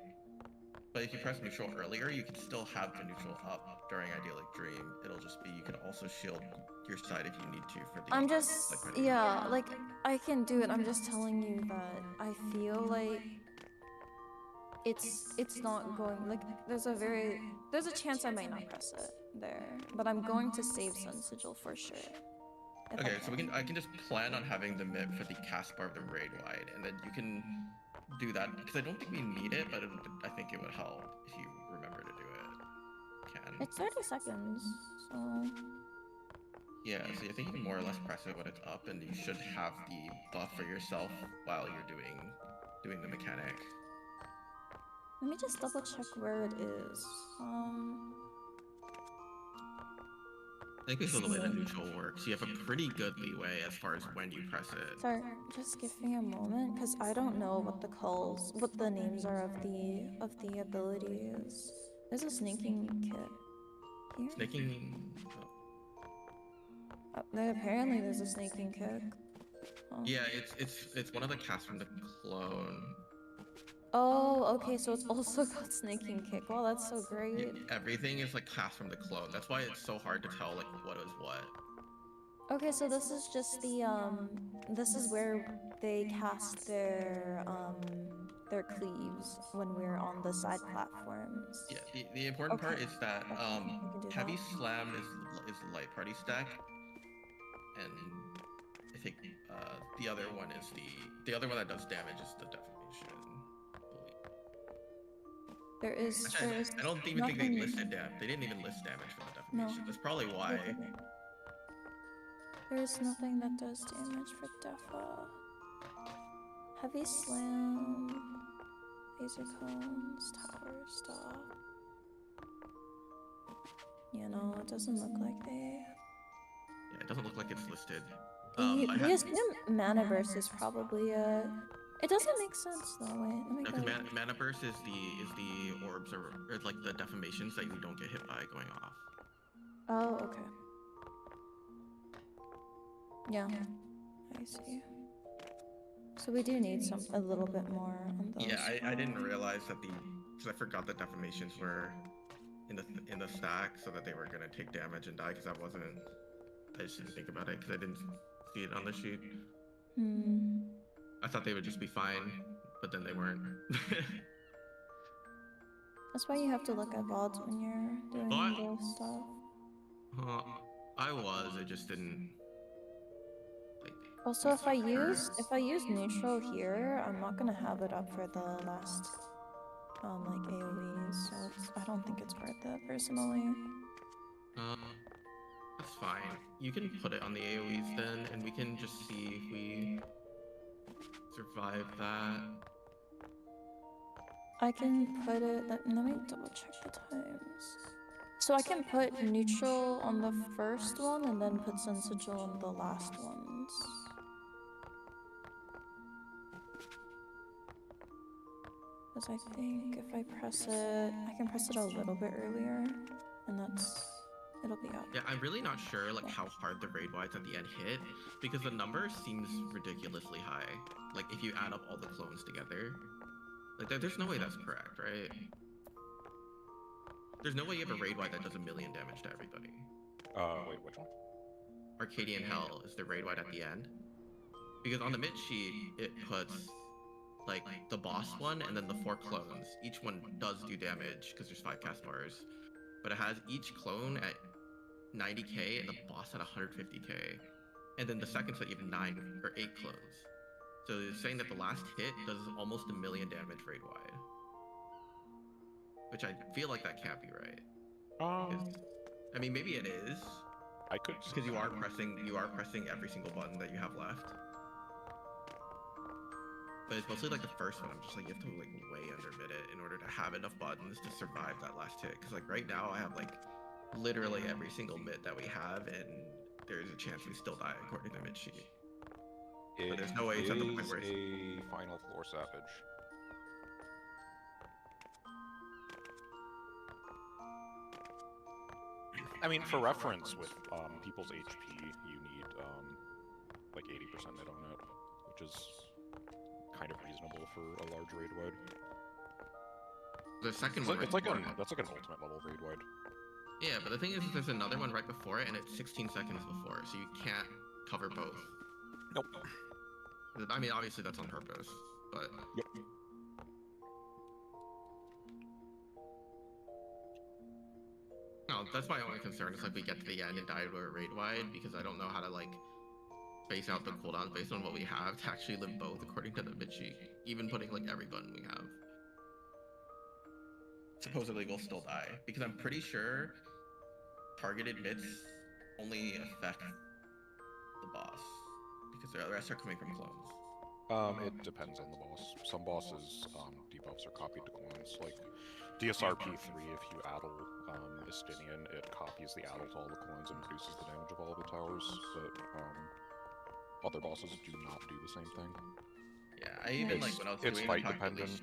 But if you press neutral earlier, you can still have the neutral up during Idyllic Dream. It'll just be you can also shield your side if you need to for the. I'm just like I can do it. I'm just telling you that I feel like it's not going, like, there's a chance I might not press it there, but I'm going to save Sun Sigil for sure. if I Okay, so can. I can just plan on having the MIP for the cast bar of the raid wide, and then you can do that because I don't think we need it, but I think it would help if you remember to do it. Can. It's 30 seconds, so... Yeah, so I think you can more or less press it when it's up, and you should have the buff for yourself while you're doing the mechanic. Let me just double check where it is. I think this is the way the neutral works. You have a pretty good leeway as far as when you press it. Sorry, just give me a moment, because I don't know what the names are of the abilities. There's a snaking kit here. Snaking. Apparently there's a snaking kick. Oh. Yeah, it's one of the casts from the clone. Oh, okay, so it's also got snaking kick. Wow, that's so great. Everything is like cast from the clone. That's why it's so hard to tell like what is what. Okay, so this is just the this is where they cast their cleaves when we're on the side platforms. Yeah, the important part is that heavy slam is the light party stack, and I think the other one is the other one that does damage is the defamation. I don't even think they listed damage. They didn't even list damage for the defamation. No. That's probably why. There's nothing that does damage for Defa. Heavy slam, laser cones, tower stop. You know, it doesn't look like they. Yeah, it doesn't look like it's listed. We assume Manaverse is probably a. It doesn't make sense though. Wait, let me No, go. because Manaverse is the orbs or like the defamations that you don't get hit by going off. Oh, okay. Yeah, I see. So we do need a little bit more on those. Yeah, I didn't realize that because I forgot that defamations were in the stack, so that they were gonna take damage and die. Because I just didn't think about it because I didn't see it on the sheet. I thought they would just be fine, but then they weren't. That's why you have to look at VODs when you're doing those stuff. I just didn't. Also, if I use neutral here, I'm not gonna have it up for the last like AoEs, so I don't think it's worth it personally. That's fine. You can put it on the AoEs then, and we can just see if we survive that. I can put it. Let me double check the times. So I can put neutral on the first one and then put Sun Sigil on the last ones. Because I think if I press it, I can press it a little bit earlier, and it'll be up. Yeah, I'm really not sure like how hard the raid wides at the end hit, because the number seems ridiculously high. Like if you add up all the clones together, like there's no way that's correct, right? There's no way you have a raid wide that does 1 million damage to everybody. Wait, which one? Arcadian Hell is the raid wide at the end, because on the mid sheet it puts like the boss one and then the 4 clones. Each one does do damage because there's 5 cast bars, but it has each clone at 90k and the boss at 150k, and then the second set even 9 or 8 clones. So it's saying that the last hit does almost 1 million damage raid wide, which I feel like that can't be right. I mean, maybe it is. I could, because you are pressing every single button that you have left. But it's mostly like the first one. I'm just like, you have to like way undermid it in order to have enough buttons to survive that last hit. Because like right now I have like literally every single mid that we have, and there's a chance we still die according to the mid sheet. But there's no way it's at the point where it's a final floor savage. I mean, for reference, with people's HP, you need like 80% mid on it, which is kind of reasonable for a large raid wide. The second one, right it's like before that's like an ultimate level raid wide. Yeah, but the thing is, there's another one right before it, and it's 16 seconds before, so you can't cover both. Nope. I mean, obviously that's on purpose, but yep. that's my only concern. Is like we get to the end and die to a raid wide because I don't know how to like space out the cooldowns based on what we have to actually live both according to the Michi. Even putting like every button we have. Supposedly we'll still die because I'm pretty sure targeted mits only affect the boss because the rest are coming from clones. It depends on the boss. Some bosses, debuffs are copied to clones. Like DSRP3, if you addle Estinian, it copies the addle to all the clones and reduces the damage of all the towers. But other bosses do not do the same thing. Yeah, I even like when I was doing it's the fight calculation, dependent.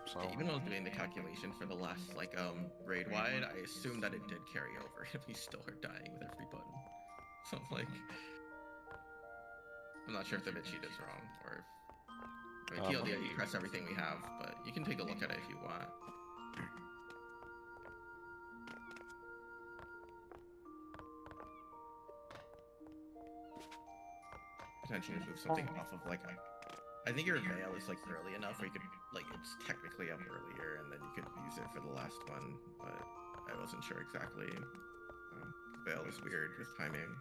So even when I was doing the calculation for the last like raid wide, I assumed that it did carry over if we still are dying with every button. So I'm like, I'm not sure if the bit sheet is wrong or if I mean, TLDR, you press everything we have, but you can take a look at it if you want. Potentially move something off of like I think your veil is like early enough where you could like it's technically up earlier and then you could use it for the last one, but I wasn't sure exactly. Veil is weird with timing.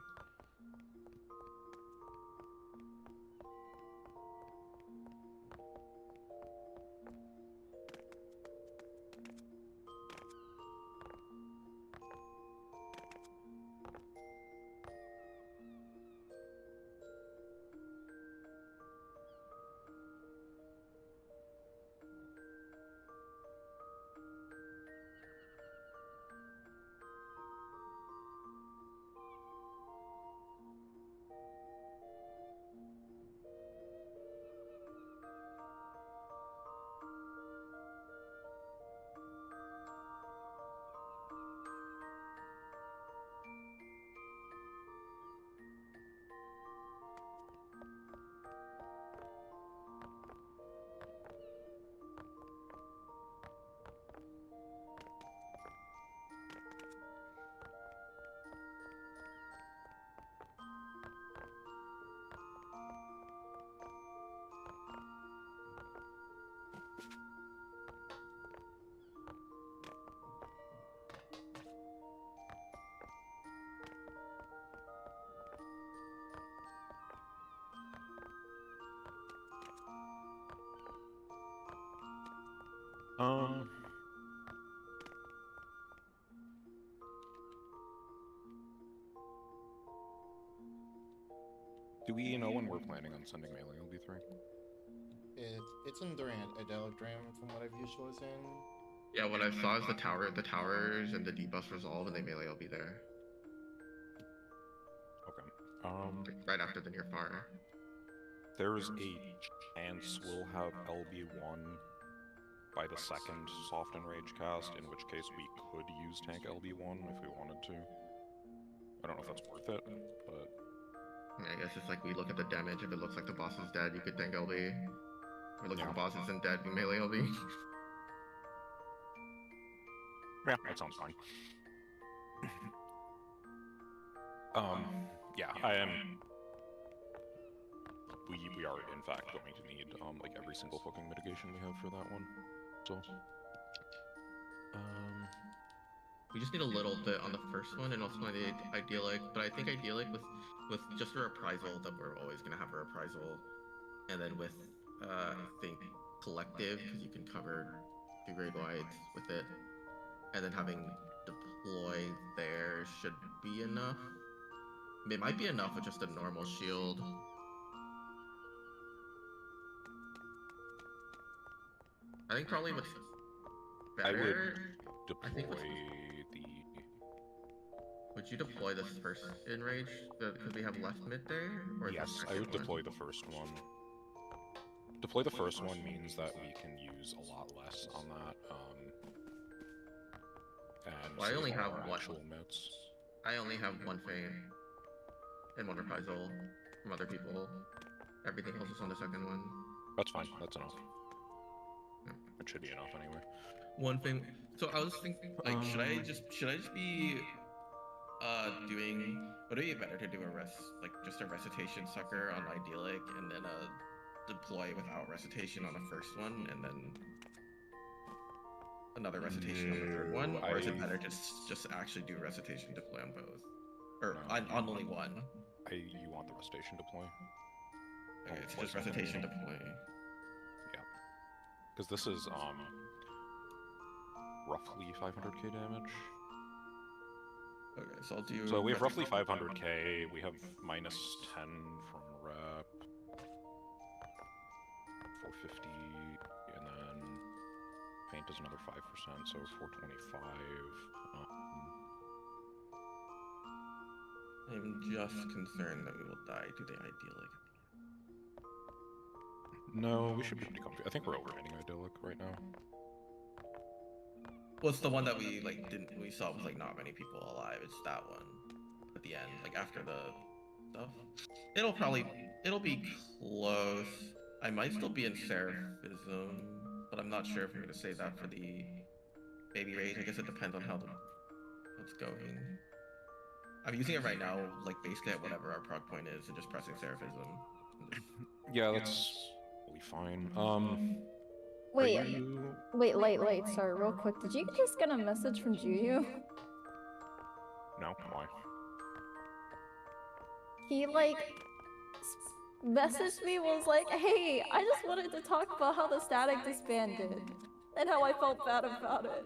Do we know when we're planning on sending Melee LB3? It's in during Idyllic Dream from what I've usually seen. Yeah, what I saw is the towers and the debuffs resolve and they melee will be there. Okay. Right after the near far. There's a chance we'll have LB1 by the second soft and rage cast, in which case we could use tank LB1 if we wanted to. I don't know if that's worth it, but I guess it's like we look at the damage. If it looks like the boss is dead, you could tank LB. If it looks like the boss isn't dead, we melee LB. Yeah, that sounds fine. Yeah, I am. We are in fact going to need like every single fucking mitigation we have for that one. So, we just need a little bit on the first one and also on the Idyllic, but I think Idyllic with just a reprisal that we're always gonna have a reprisal, and then with I think collective because you can cover 2 grade wides with it, and then having deploy there should be enough. It might be enough with just a normal shield. I think probably what's better. Deploy I think would you deploy this first in rage because we have left mid there? Or yes, I would deploy the first one. Deploy the first one means that we can use a lot less on that. And well, I only have one. Actual mitts. I only have one feint and one reprisal from other people. Everything else is on the second one. That's fine. That's enough. It should be enough anyway. One thing. So I was thinking, like, should I just be doing? Would it be better to do just a recitation sucker on Idyllic and then a deploy without recitation on the first one, and then another recitation on the third one, or is it I- better just actually do recitation deploy on both, or on only one? You want the recitation deploy? Okay, so just recitation deploy. Because this is roughly 500k damage. Okay, so I'll do. So we have roughly recitation- 500k. We have minus 10 from rep, 450, and then paint is another 5%, so 425. I'm just concerned that we will die to the idyllic. No, we should be pretty comfy. I think we're overhitting idyllic right now. Well, it's the one that we we saw with like not many people alive. It's that one at the end, like after the stuff. It'll be close. I might still be in Seraphism, but I'm not sure if I'm gonna save that for the baby rage. I guess it depends on how it's going. I'm using it right now, like basically at whatever our prog point is, and just pressing Seraphism. Yeah, that's totally fine. Wait, are you... wait, light, sorry, real quick. Did you just get a message from Juyu? No, why? He messaged me, was like, hey, I just wanted to talk about how the static disbanded and how I felt bad about it.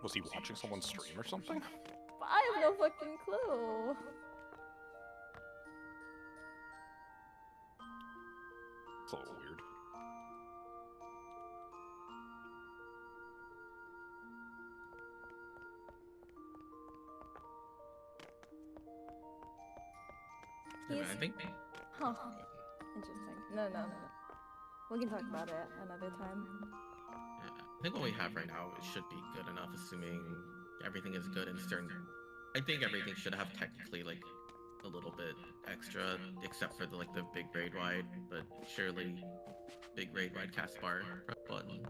Was he watching someone's stream or something? I have no fucking clue. It's a little weird. Yeah, I think. Huh. Interesting. No. We can talk about it another time. Yeah, I think what we have right now it should be good enough, assuming everything is good in certain. I think everything should have technically like a little bit extra, except for the big raid wide, but surely big raid wide cast bar press button.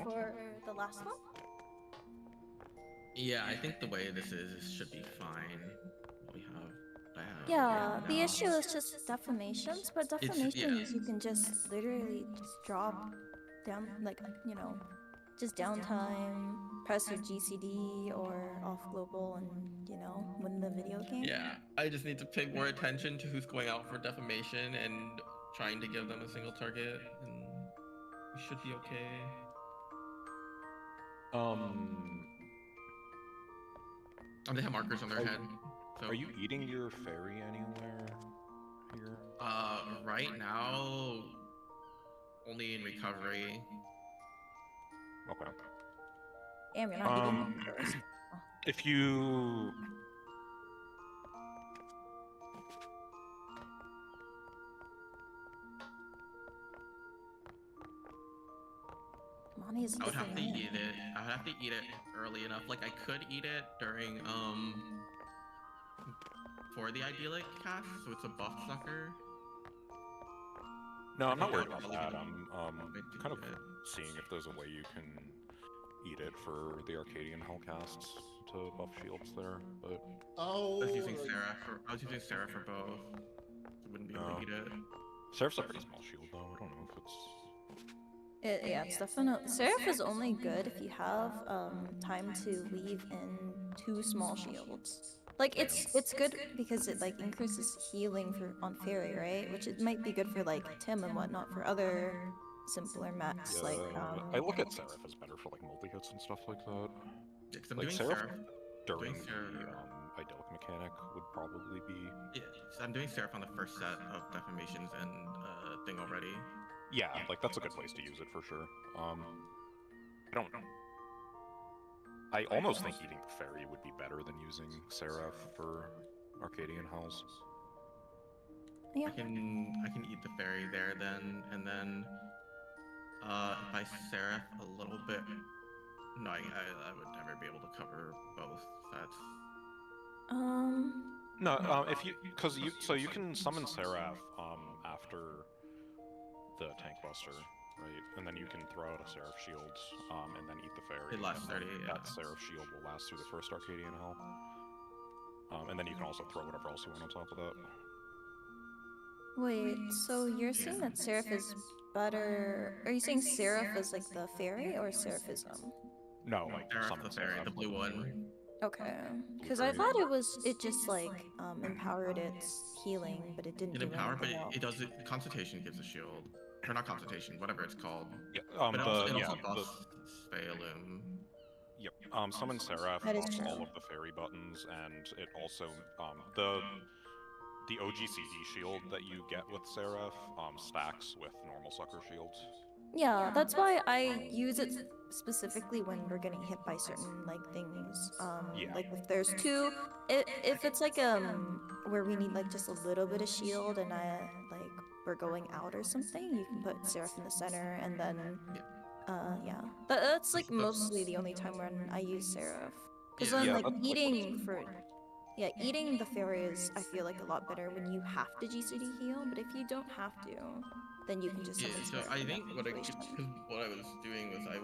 For the last one? Yeah, I think the way this is should be fine. What we have. I have Yeah, right the now. issue is just defamations, but defamations you can just literally just drop down, just downtime, press your GCD or off global and, win the video game. Yeah, I just need to pay more attention to who's going out for defamation and trying to give them a single target, and we should be okay. And they have markers on their head. So. Are you eating your fairy anywhere here? Right now, only in recovery. Okay. Damn, you're not eating them first. If you... Monty is I would have to different eat it. I would have to eat it early enough. Like I could eat it during for the idyllic cast, so it's a buff sucker. No, I'm not worried about Yeah, that. I'm kind of seeing if there's a way you can eat it for the Arcadian Hellcasts to buff shields there, but... Oh! I was using Sarah for both. I wouldn't be able to eat it. Seraph's a pretty small shield though, I don't know if it's... Yeah, it's definitely... Seraph is only good if you have time to leave in 2 small shields. Like, it's good because it, increases healing on Fairy, right? Which it might be good for, Tim and whatnot, for other simpler mechs, I look at Seraph as better for, multi-hits and stuff like that. Yeah, 'cause I'm Like, doing Seraph Seraph. during Doing the Seraph. idyllic mechanic would probably be... Yeah, so I'm doing Seraph on the first set of defamations and thing already. Yeah, that's a good place to use it for sure. I almost think eating the fairy would be better than using Seraph for Arcadian Hells. Yeah. I can eat the fairy there then, and then if I Seraph a little bit. No, I would never be able to cover both sets. No, so you can summon Seraph after the Tank Buster, right? And then you can throw out a Seraph Shield, and then eat the fairy. It lasts and 30, then yeah. That Seraph Shield will last through the first Arcadian Hell. And then you can also throw whatever else you want on top of that. Wait, so you're saying that Seraph is better? Are you saying Seraph is like the fairy or Seraphism? No, like Seraph summon the fairy, Seraph the blue with one. Okay, because I thought it just like empowered its healing, but it didn't It do empowered, but anything else. it does it. Consultation gives a shield, or not consultation, whatever it's called. Yeah, But it also the buffs Phelan. yep. Summon Seraph That is buffs true. all of the fairy buttons, and it also the OGCD shield that you get with Seraph stacks with normal sucker shields. Yeah, that's why I use it specifically when we're getting hit by certain like things. Yeah. Like if there's two, if it's like where we need like just a little bit of shield and we're going out or something, you can put Seraph in the center and then yeah. That's like mostly the only time when I use Seraph. Because then like eating the fairy is I feel like a lot better when you have to GCD heal, but if you don't have to, then you can just summon So Seraph I in that think what I situation. was doing was I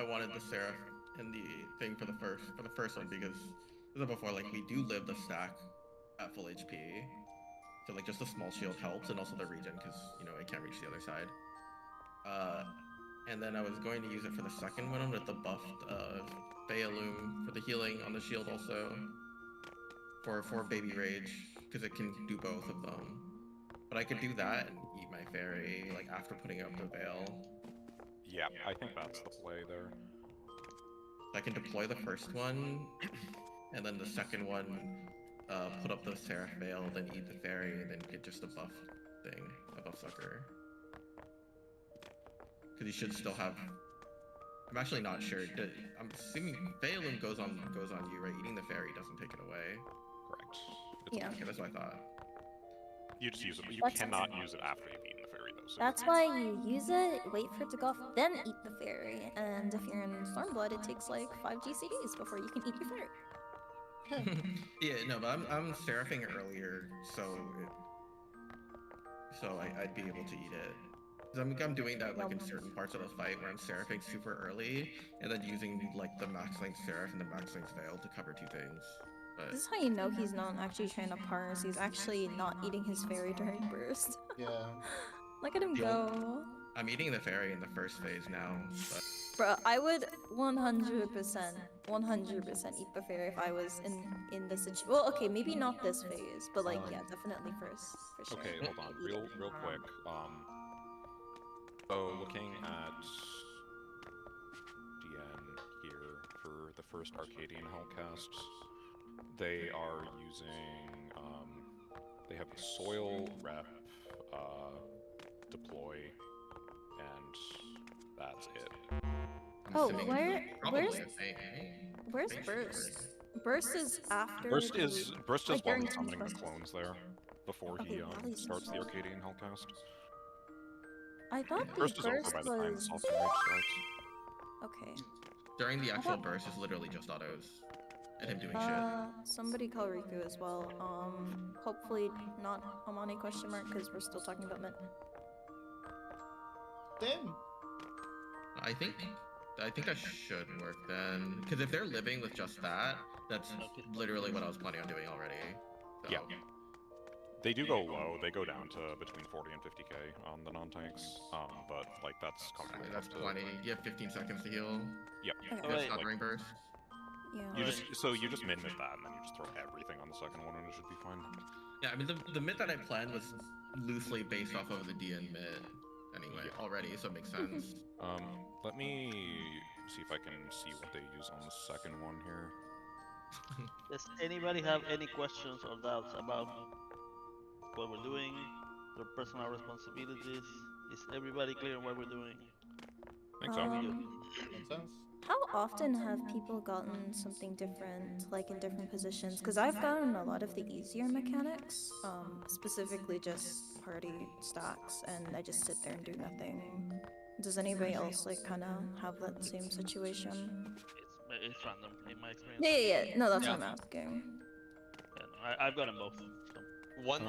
wanted the Seraph and the thing for the first one because before like we do live the stack at full HP, so like just a small shield helps, and also the regen because you know it can't reach the other side. And then I was going to use it for the second one with the buffed Phelan for the healing on the shield also for Baby Rage because it can do both of them. But I could do that and eat my fairy like after putting up the veil. Yeah, I think that's the play there. I can deploy the first one, and then the second one, put up the Seraph Veil, then eat the fairy, and then get just a buff thing, a buff sucker. Because you should still have. I'm actually not sure. I'm assuming Phelan goes on you, right? Eating the fairy doesn't take it away. Correct. Yeah. Okay, that's what I thought. You just use it, but you That's- cannot use it after you've eaten the fairy, though. So That's why you use it, wait for it to go off, then eat the fairy. And if you're in Stormblood, it takes like 5 GCDs before you can eat your fairy. Yeah, no, but I'm seraphing it earlier, so I'd be able to eat it. 'Cause I'm doing that like in certain parts of the fight where I'm seraphing super early, and then using like the max length seraph and the max length veil to cover two things. But This is how you know he's not actually trying to parse, he's actually not eating his fairy during burst. Yeah. Look at him go. I'm eating the fairy in the first phase now, but Bro, I would 100% eat the fairy if I was in this situation. Well, okay, maybe not this phase, but like, yeah, definitely first, for sure. okay, hold on, real quick. So looking at DN here for the first Arcadian Hellcast, they are using they have the soil rep, deploy, and that's it. Oh, assuming where's probably where's burst? Burst is after. Burst the- is like, while during he's summoning the Team's Burst. clones there before Okay, he while he's starts the summoning. Arcadian Hellcast. I thought the Burst is over burst by the time was. Salsa Rage starts. Okay. during the actual burst is literally just autos and him doing shit. Somebody call Riku as well. Hopefully not Amani question mark because we're still talking about mid. Damn. I think that should work then, because if they're living with just that, that's literally what I was planning on doing already. So. Yeah. They do go low. They go down to between 40 and 50k on the non-tanks. But like that's comfortably That's enough to- plenty. You have 15 seconds to heal. Yep. Okay. That's Wait. not during burst. Yeah. You just min mit that, and then you just throw everything on the second one, and it should be fine. Yeah, I mean the mid that I planned was loosely based off of the DN mid anyway already, so it makes sense. Let me see if I can see what they use on the second one here. Does anybody have any questions or doubts about what we're doing, their personal responsibilities? Is everybody clear on what we're doing? I think so. Makes sense. How often have people gotten something different, like in different positions? Because I've gotten a lot of the easier mechanics, specifically just party stacks, and I just sit there and do nothing. Does anybody else like kind of have that same situation? It's random in my experience. Yeah. No, that's Yeah. what I'm asking. Yeah, no, I've gotten both. So. Well,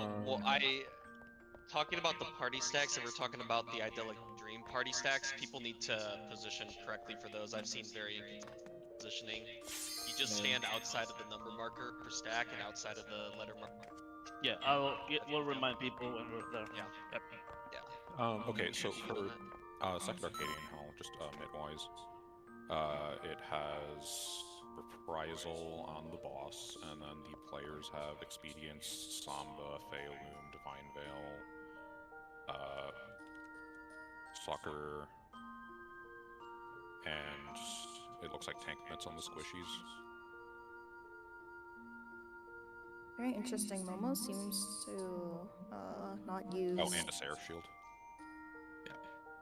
talking about the party stacks, and we're talking about the idyllic dream party stacks, people need to position correctly for those. I've seen very positioning. You just stand outside of the number marker per stack and outside of the letter marker. Yeah, we'll remind people when we're there. Yeah. Yep. Okay, so for Second Arcadian Hell, just mid-wise, it has Reprisal on the boss, and then the players have Expedience, Samba, Feoloom, Divine Veil, Sucker, and it looks like tank mitts on the squishies. Very interesting. Momo seems to not use. Oh, and a Seraph Shield.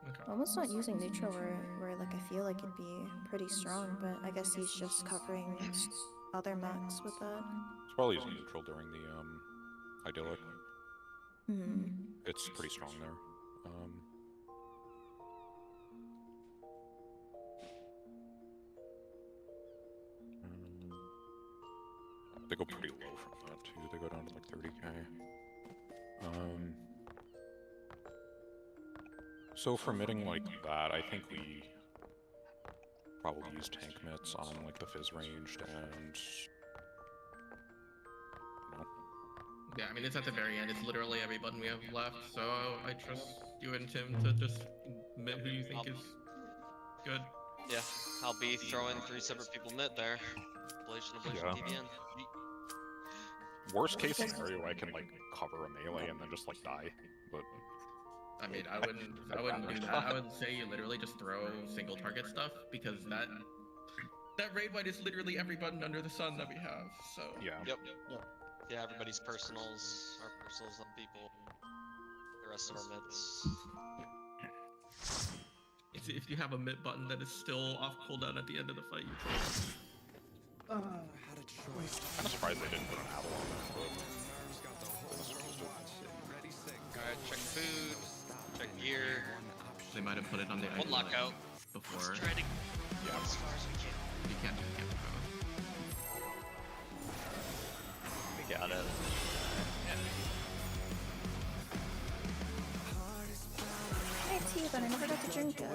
Okay. Momo's not using neutral where like I feel like it'd be pretty strong, but I guess he's just covering other mechs with that. It's probably using neutral during the Idyllic. It's pretty strong there. They go pretty low from that too. They go down to like 30k. So for mitting like that, I think we probably use tank mitts on like the fizz ranged and. Yeah, I mean, it's at the very end. It's literally every button we have left, so I trust you and Tim to just mid who you think is good. Yeah, I'll be throwing 3 separate people mid there. Ablation, Yeah. DBN. Worst case scenario, I can like cover a melee and then just like die, but. I mean, I wouldn't do that. I would say you literally just throw single target stuff, because that raid white is literally every button under the sun that we have, so. Yeah. Yep. Yeah, everybody's personals, our personals on people. The rest of our mids. If you have a mid button that is still off cooldown at the end of the fight, you throw it. I'm surprised they didn't put an Avalon there, Alright, check food, check gear. They might have put it on the One lockout. before. Let's try to get as far as we can. You can't We got it. I had tea, but I never got to drink it.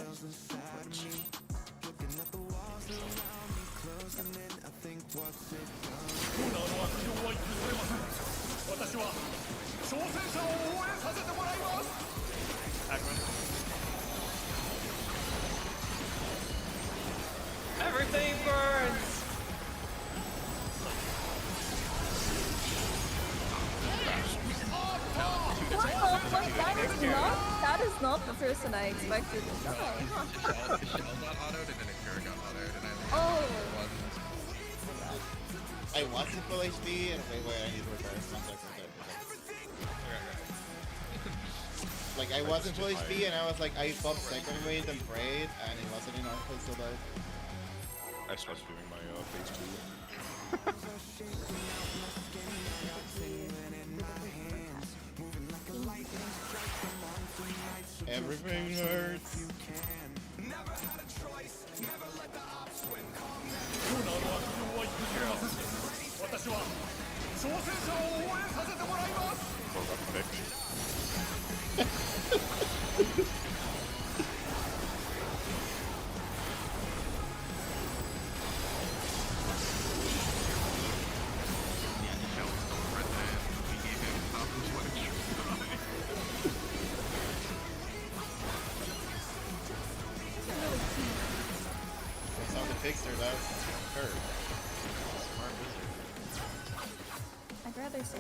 Everything burns! That is not the person I expected to die. Shell got autoed and then a cure got autoed and I Oh. I want to full HP and wait, I need to reverse. One sec. Like I wasn't full HP and I was like I popped second wave and prayed and it wasn't enough. I still died. I started doing my phase 2. Everything hurts. Someone fixed her though. Her. Smart wizard. I'd rather say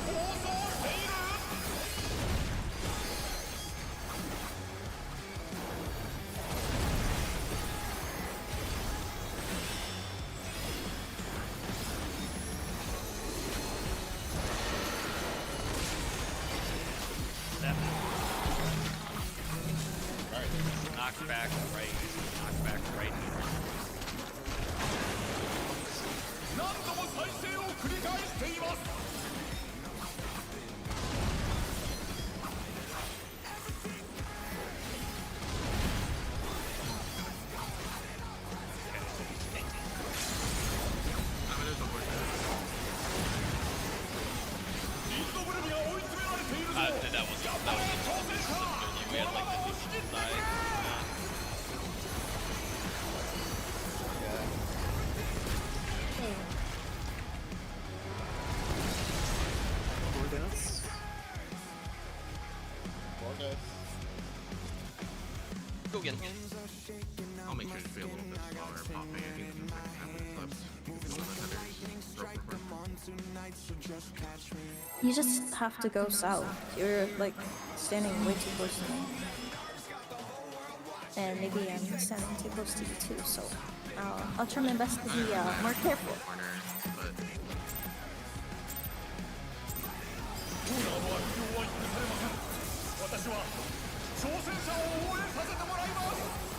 している Knockback right. Knockback right here. 何度も再生を繰り返しています That was we had like the defensive side. Go again. I'll make sure to be a little bit smaller, popping. I think in the second half of the clips. You just have to go south. You're like standing way too close to me. And maybe I'm standing too close to you too, so I'll try my best to be more careful. 私は挑戦者を応援させてもらいます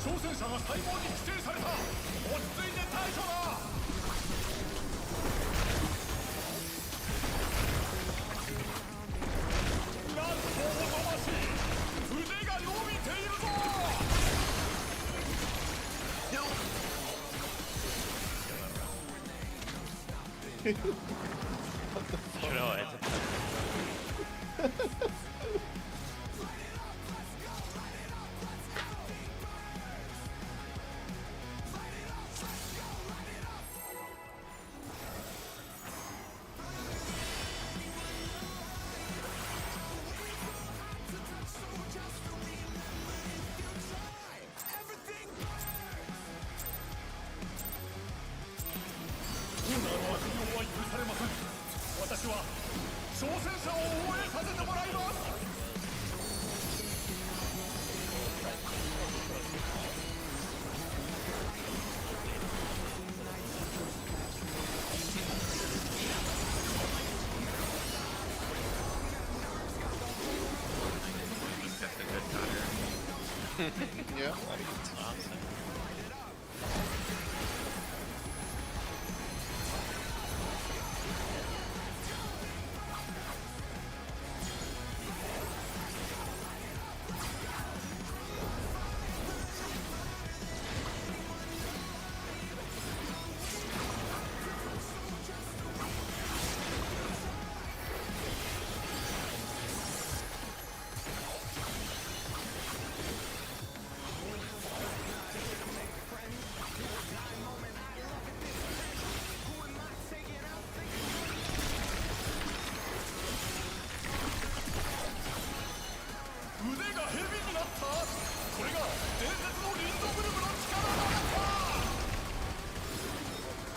挑戦者が細胞に規制された落ち着いて対処だなんとおぞましい腕が伸びているぞ 私は挑戦者を応援させてもらいます Yeah.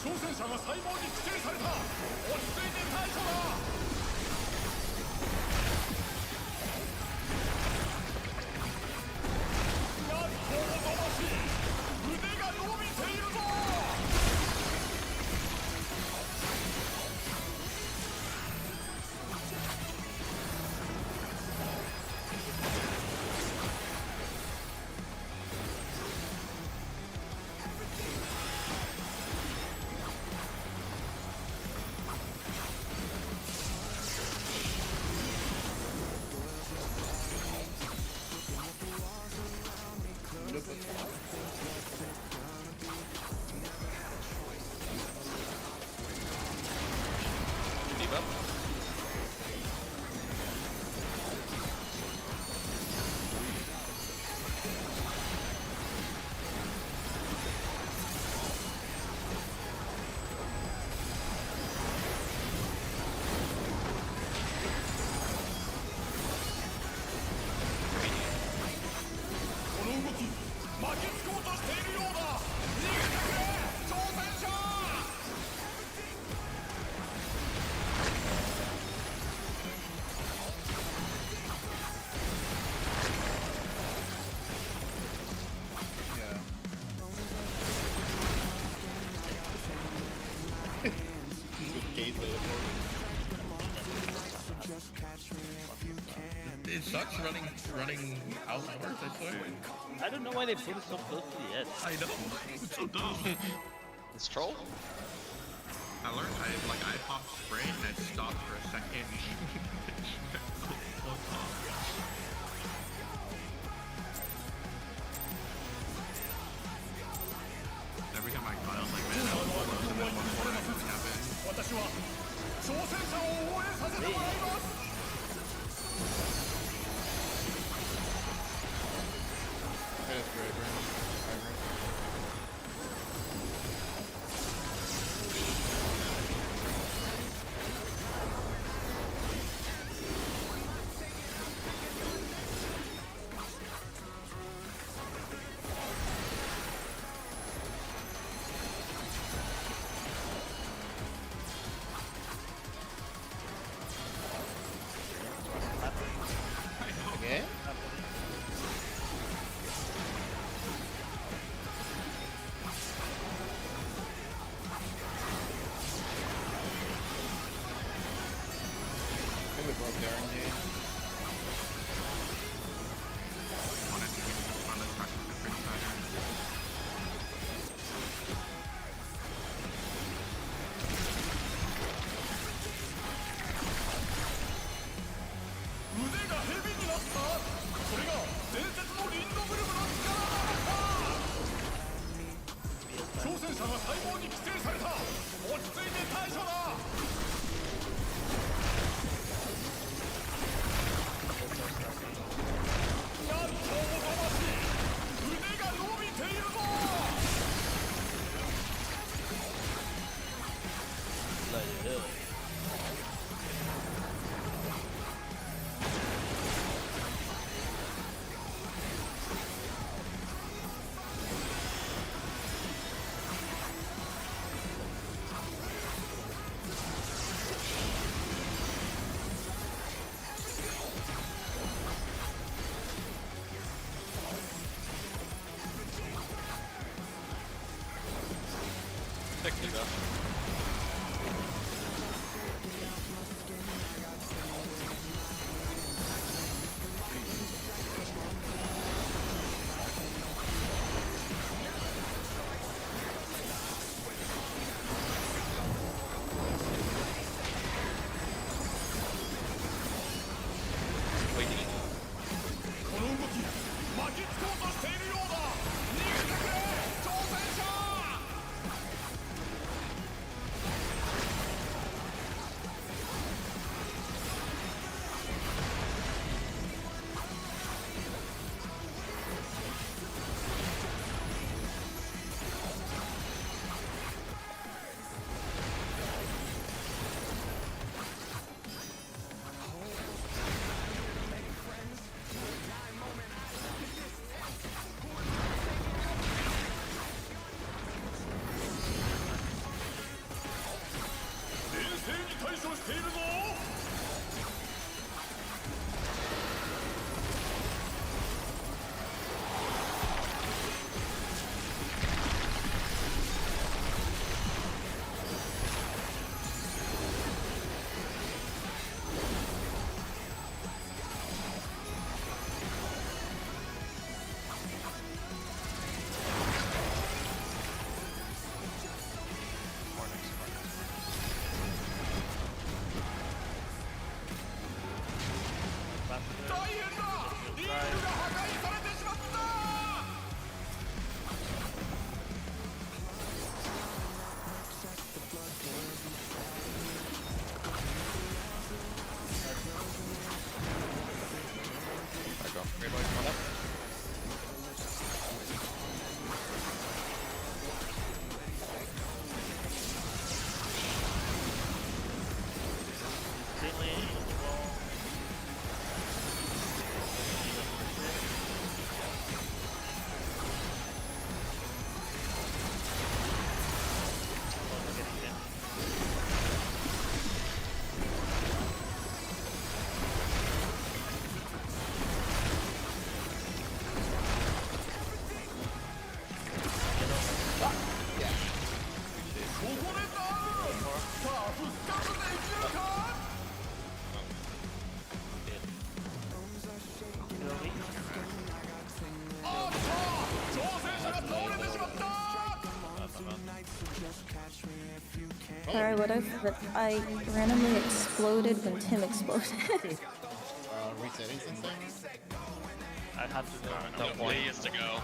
挑戦者が細胞に規制された落ち着いて対処だなんとおぞましい Debuff. It sucks running outdoors, I swear. I don't know why they put it so close to the edge. I know. It's so dumb. This troll? I learned I popped spray and I stopped for a second. Every time I got, I was like, man, I was close and then one more accident happened. 私は挑戦者を応援させてもらいます That is great, Brandon. I agree. Again? I think we broke the RNG. Wanted to give me fun, let's practice the pretty pattern. 腕が蛇になったそれが伝説のリンドブルムの力なのか挑戦者が細胞に規制された落ち着いて対処だなんとおぞましい腕が伸びているぞ Like, ew. Or I would have, but I randomly exploded when Tim exploded. Resetting something? I'd have to No, he has to go.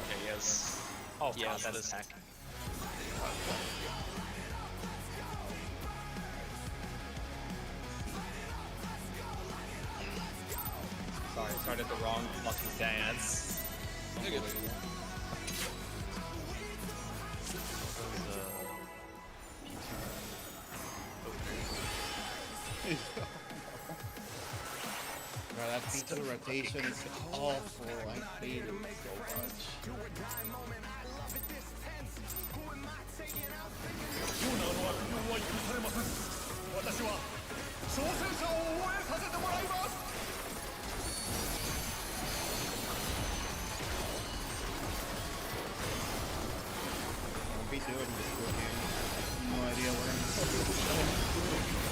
Okay, yes. Oh, Yeah, God, so that's this- hack. Sorry, I started the wrong fucking dance. Bro, that pizza rotation is awful. I hate it so much. コーナーの悪行は許されません。私は挑戦者を応援させてもらいます。 Don't be doing this to him. No idea what I'm doing.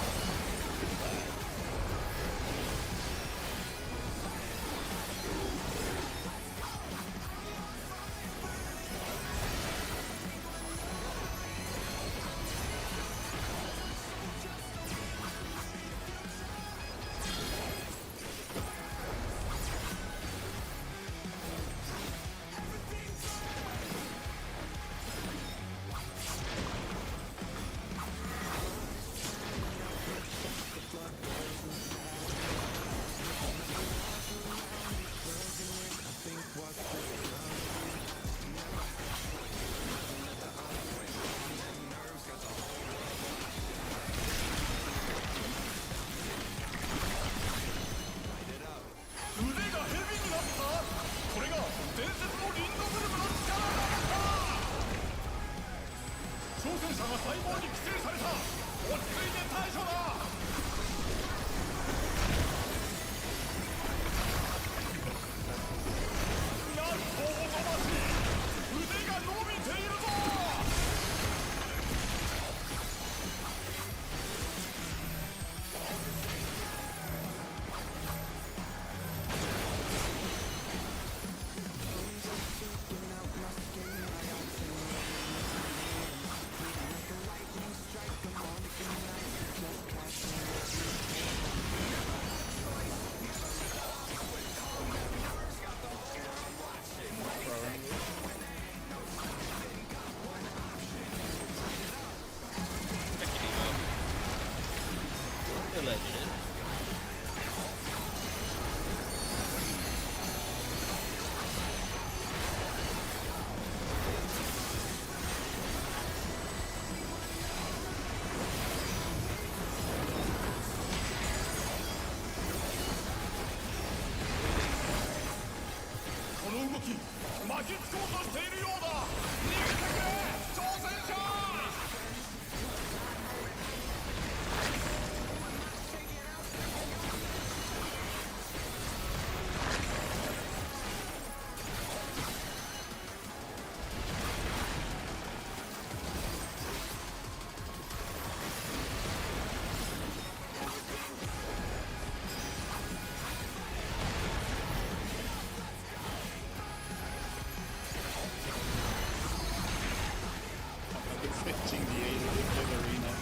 Switching the aid in the arena.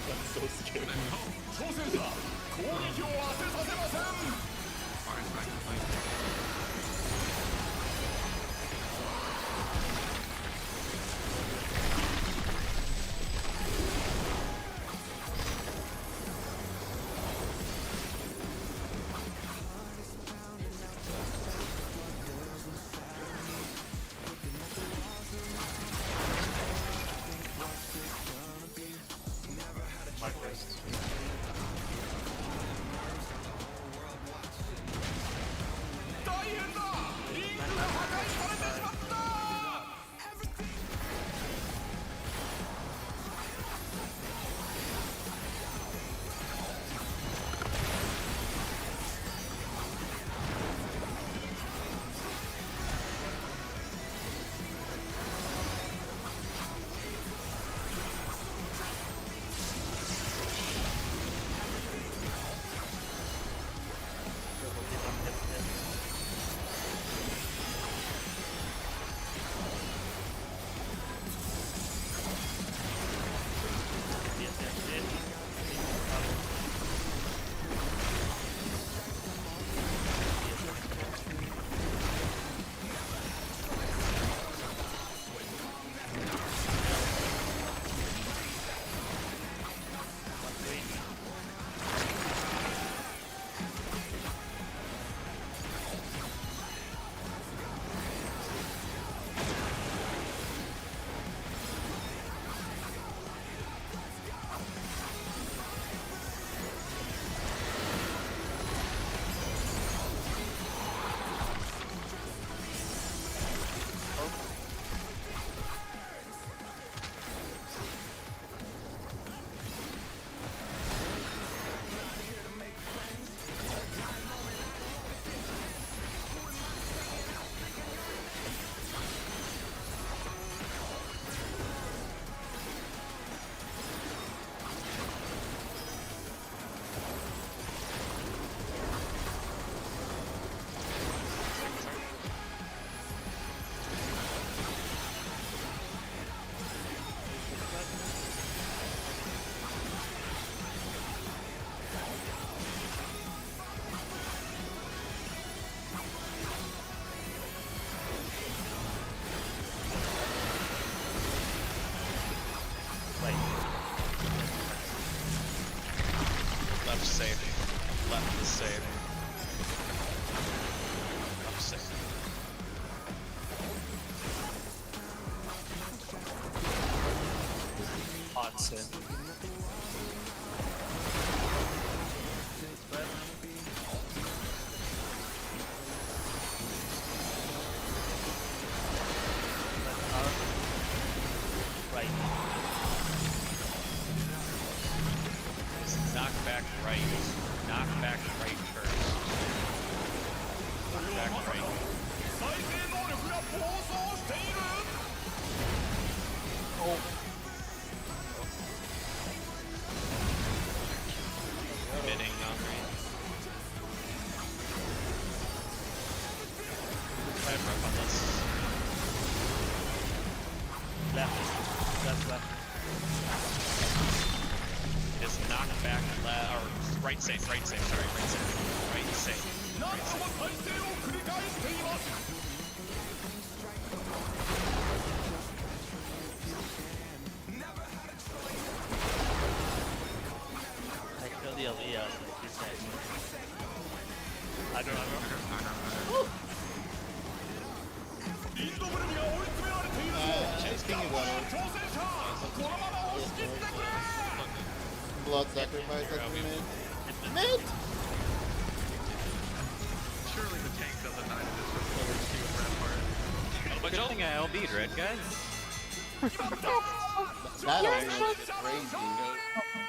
That's so scary. 挑戦者攻撃を当てさせません。 大 safe. Left is safe. I'm safe. Hot sit. Right. Just knock back right. Knock back right first. Knock back right. 再生能力が暴走している Bidding on me. I have rough on this. Left. Left. Just knock back left, or right safe, sorry, right safe. Right safe. 何度も再生を繰り返しています I killed the Elias, like you said. I don't know. インドブルミが追い詰められているぞ Chasing you, 挑戦者このまま押し切ってくれ Blood sacrifice at the mid. Mid! Surely the tank doesn't die to this forward to for that part. Good thing I LB'd, right, guys? That almost crazy.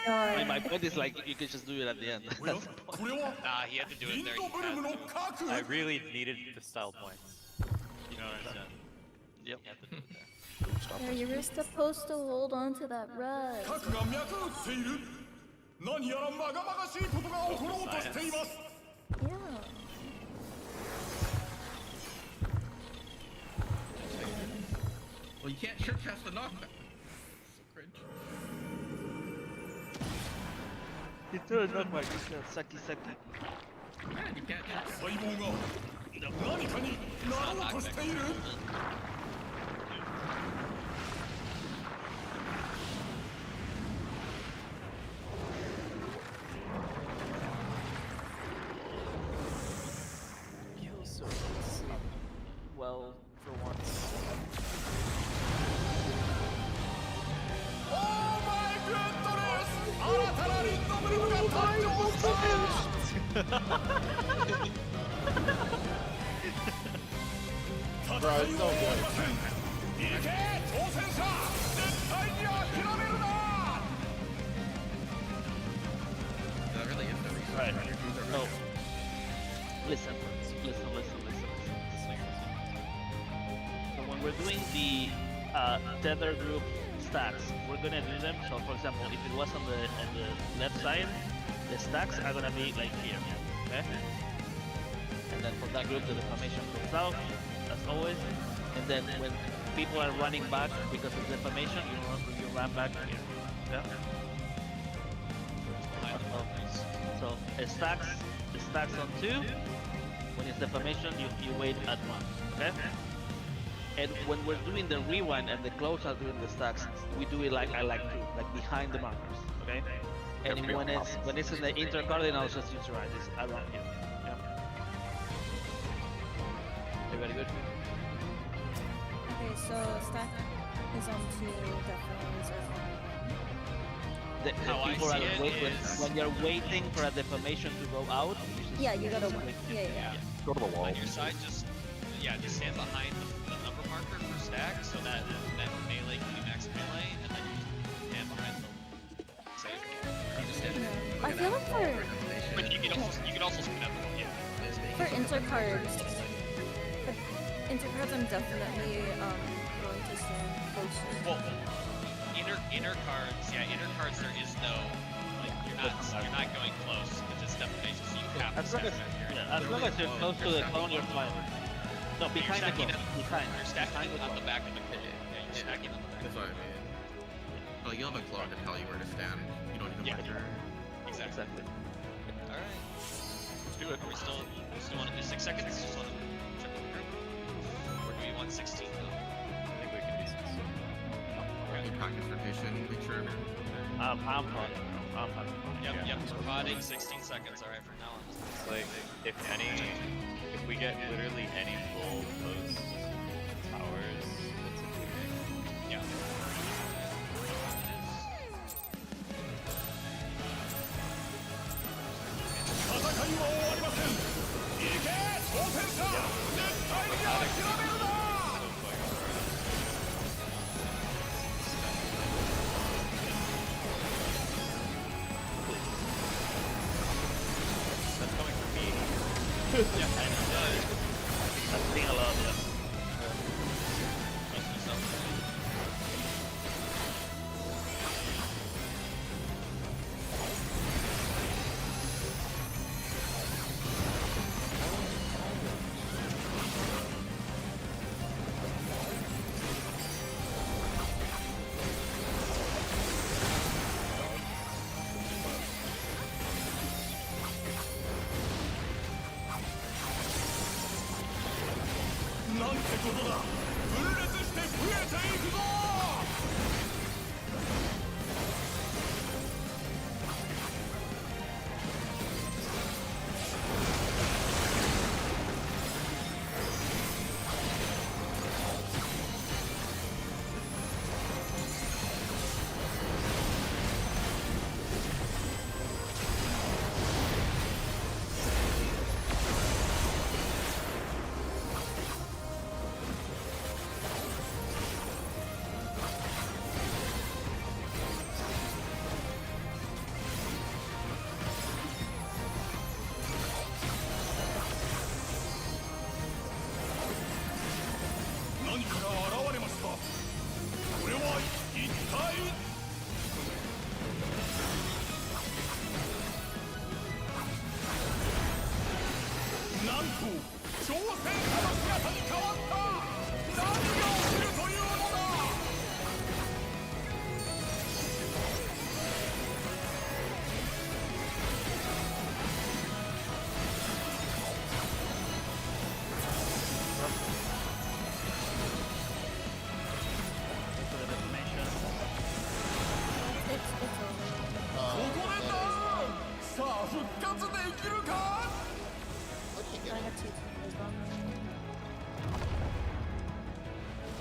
I mean, my point is like you can just do it at the end. That's the point. これは Nah, he had to do イ it ン there. ド He ブルム had の to. 核 I really needed the style points. You know what I'm saying? Yep. Yeah, you were supposed to hold on to that red. 核が脈打っている何やらまがまがしいことが起ころうとしています Yeah. Well, you can't trip past the knockback. So cringe. You threw a knockback, you said sucky. Man, you can't trip. 細胞が何かになろうとしている Feels so well for once. Oh my goodness 新たなリンドブルムが誕生した戦いは終わりません行け挑戦者絶対に諦めるな That really is the reason. Right. These are So, really- listen. So when we're doing the tether group stacks, we're gonna do them. So for example, if it was on the left side, the stacks are gonna be like here, okay? And then for that group, the deformation goes out, as always. And then when people are running back because of deformation, you run back here. Yeah. So it stacks on 2. When it's deformation, you wait at 1. Okay. And when we're doing the rewind and the close are doing the stacks, we do it like I like to, like behind the markers. Okay. And when it's in the intercardinals, just use your eyes. It's around here. Yeah. Okay, very good. Okay, so stack is on 2, definitely reserve on The How I people see are it when you're waiting for a deformation to go out. 1. Yeah, you gotta wait. Yeah. Go to the wall. On your side, just stand behind the number marker for stack, so that melee can be max melee, and then you just stand behind the save. I feel like for But you can also spin up. Yeah. intercards, I'm definitely going to stand closer. Well, inner cards. There is no like you're not going close because it's defamation, so you have to As long stand as, back here. as long as you're close to the clone, you're fine. No, behind the clone. Behind. You're stacking Behind the on the clone. back of the clone. Yeah, you're stacking on the back. That's what I mean. Well, you'll have a clock to tell you where to stand. You don't need a Yeah. marker. Exactly. All right. Let's do it. We still want to do 6 seconds? Just want to check with the group. Or do we want 16? I think we can do 6. You practice rotation, make sure. I'm fine. I'm fine. Yep, we're potting 16 seconds, alright, from now on. It's like, if we get literally any full post towers, it's a good. Yeah. That's coming from me. Yeah, I know. That's being allowed, yeah.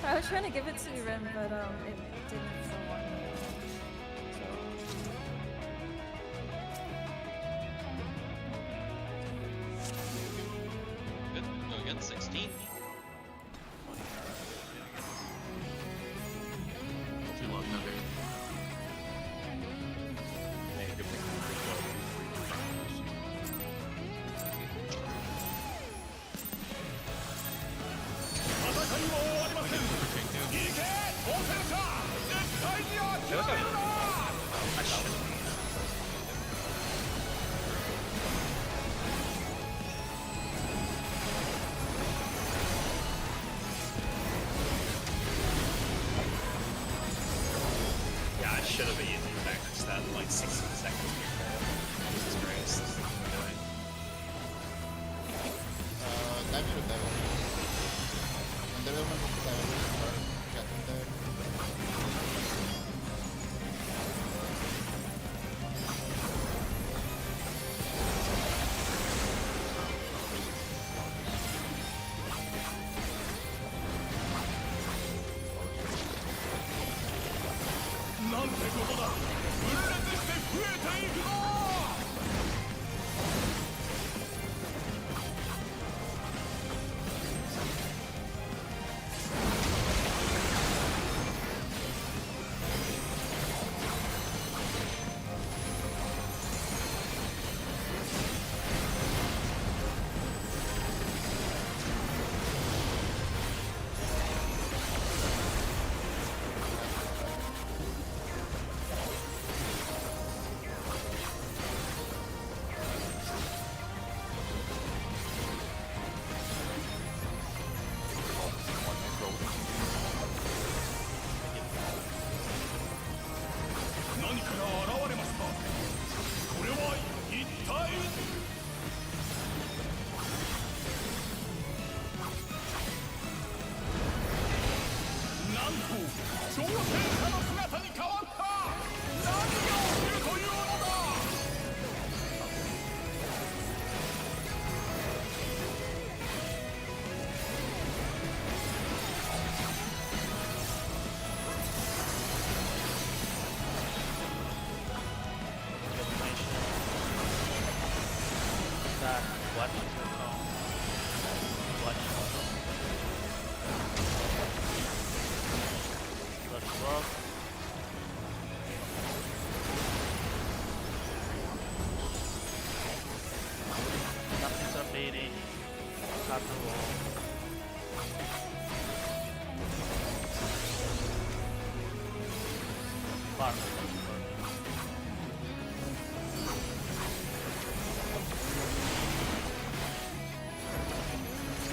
I was trying to give it to Ren, but it didn't for one. Good, go again, 16. Too long, no. Yeah, I should have been using back that like 16 seconds before. Jesus Christ. What am I doing? Time to devil. When development of the devil start getting there. Farm.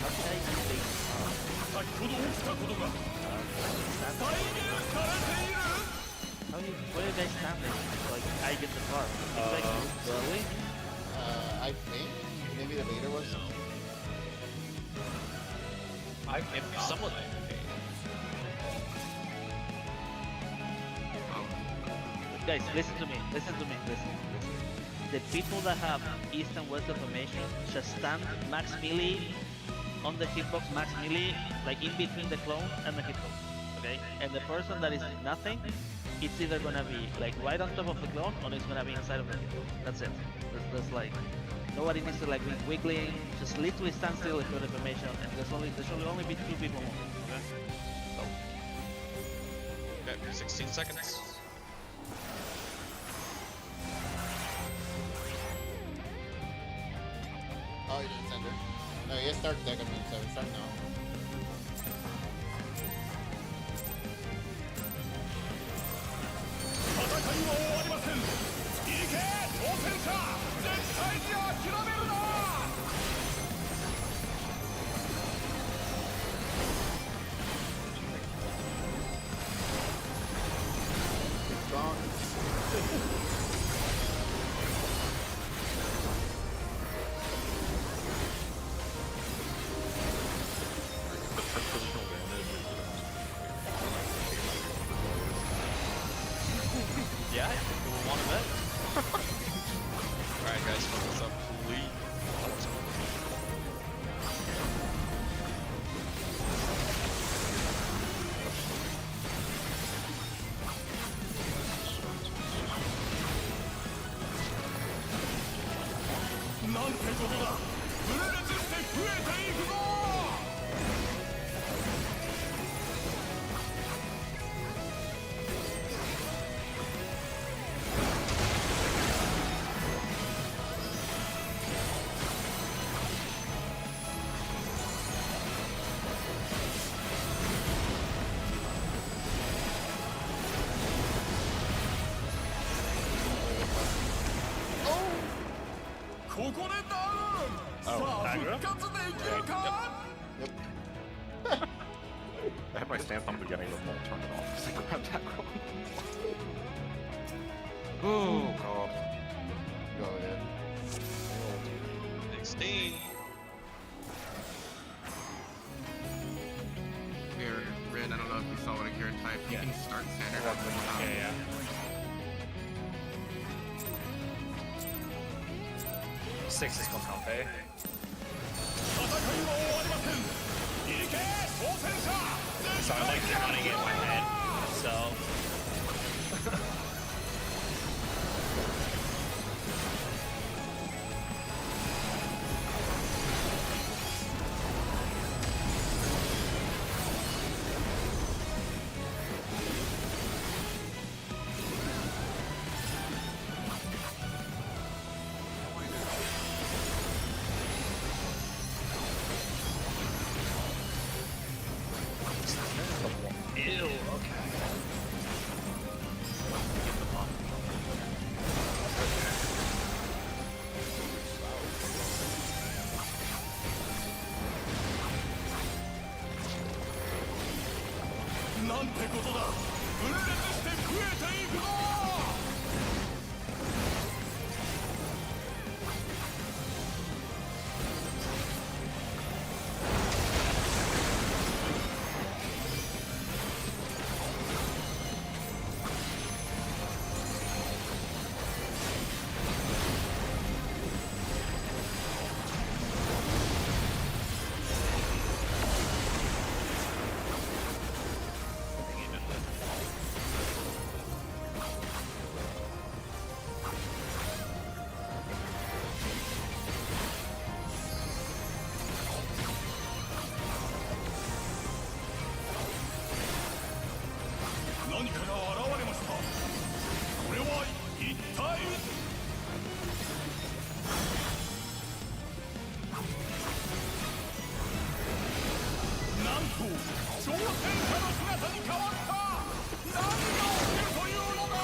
How can I use the 先ほど起きたことが再現されている How you, where are you guys standing? Like, I get the farm. Like, really? I think maybe the leader was. If someone. Guys, listen to me. Listen. The people that have east and west information should stand max melee on the hitbox, max melee, like in between the clone and the hitbox. Okay? And the person that is nothing, it's either gonna be like right on top of the clone or it's gonna be inside of the hitbox. That's it. That's like nobody needs to like be wiggling. Just literally stand still if you have information, and there should only be 2 people moving. Okay? Okay, 16 seconds. Oh, he didn't send her. No, he has start deck on me, so start now. 戦いは終わりません。行け挑戦者、絶対に諦めるな。Yeah, you want to bet? Alright, guys, focus up, please.なんてことだ。分裂して増えていくぞ。ここでダウン。さあ復活できるか。 I had my stance on the beginning of the won't turn it off because I grabbed that one. Oh god. Go ahead. 16. Here, Rin, I don't know if you saw what Akira typed. You can start standard. Yeah. 6 is one count, eh? 戦いは終わりません。行け挑戦者。 So I'm like counting it in my head, so... Ew, okay. なんてことだ。分裂して増えていくぞ。 何かが現れました。これは一体。なんと挑戦者の姿に変わった。何が起きるというのだ。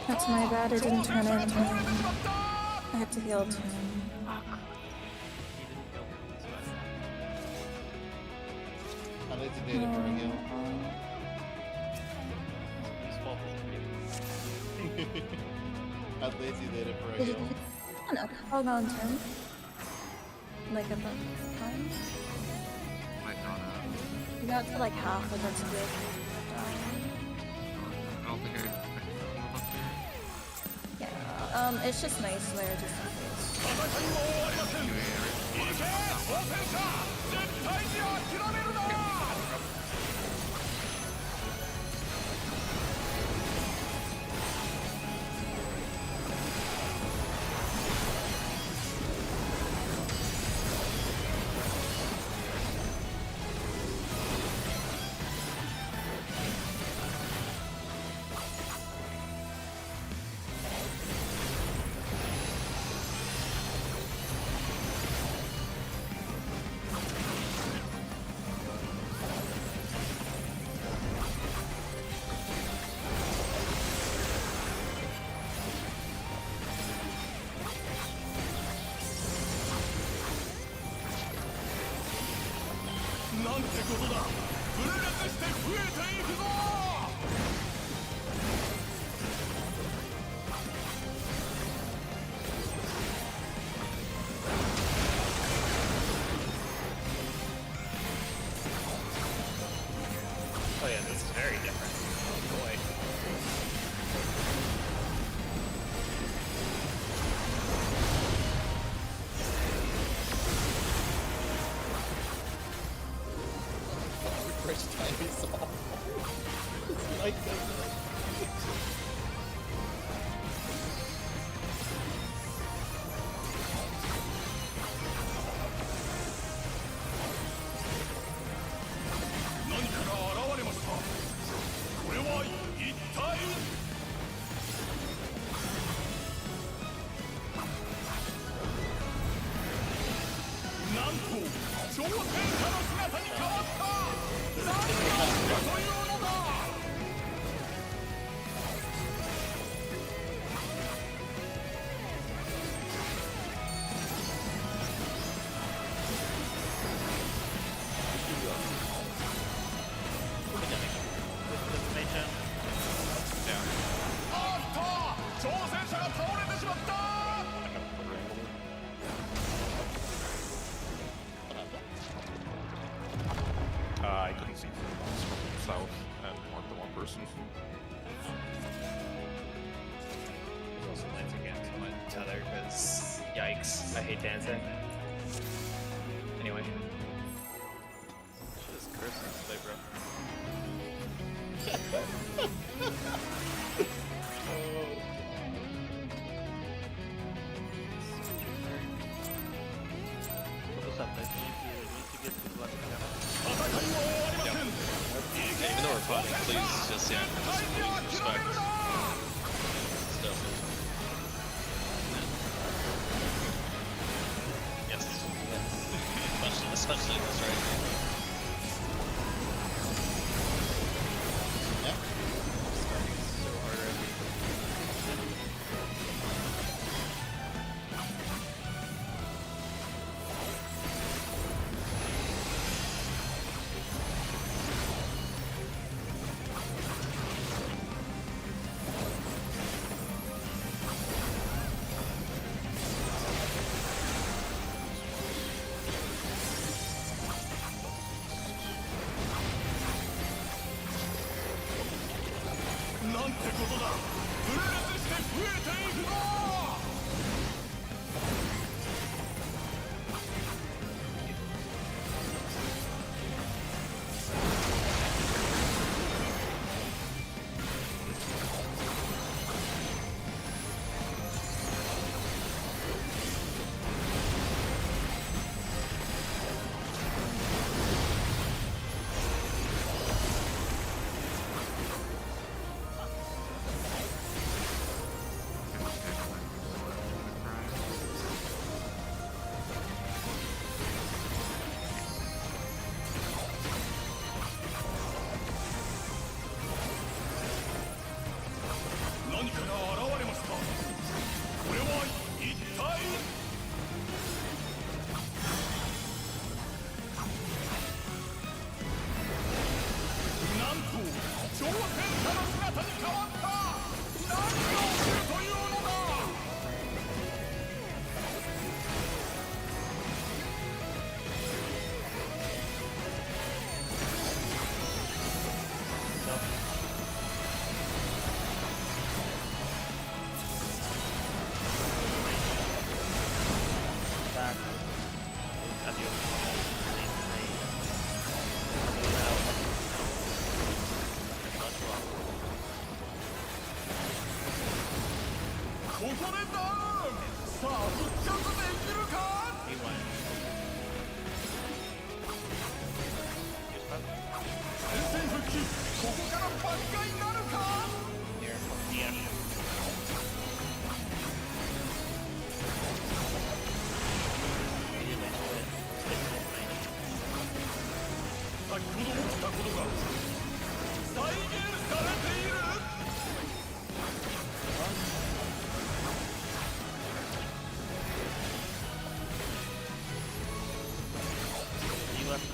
That's my bad, it didn't turn in. I had to heal too. I'd like to date it for a heal. I'd lazy date it for a Did you heal. an Epic on turn? Like at the time? Might not have. You got to like half, but that's good. I don't think I Yeah, it's just nice there, just in case. 戦いは終わりません。行け、挑戦者。絶対に諦めるな。なんてことだ。分裂して増えていくぞ。 Oh yeah, this is very different. Oh boy. First time he saw. It's like that. I couldn't see from south and marked the one person. There's also lands against my tether because yikes, I hate dancing. Anyway. Just cursing today, bro. What's up, guys? We need to get to the last camera. Even though we're fighting, please just respect stuff. Yes. especially this right here. Yep. So hard already. こでダウン。さあ復活できるか。He won. 戦線復帰。ここから挽回なるか。 Yeah. 先ほど起きたことが再現されている。 He left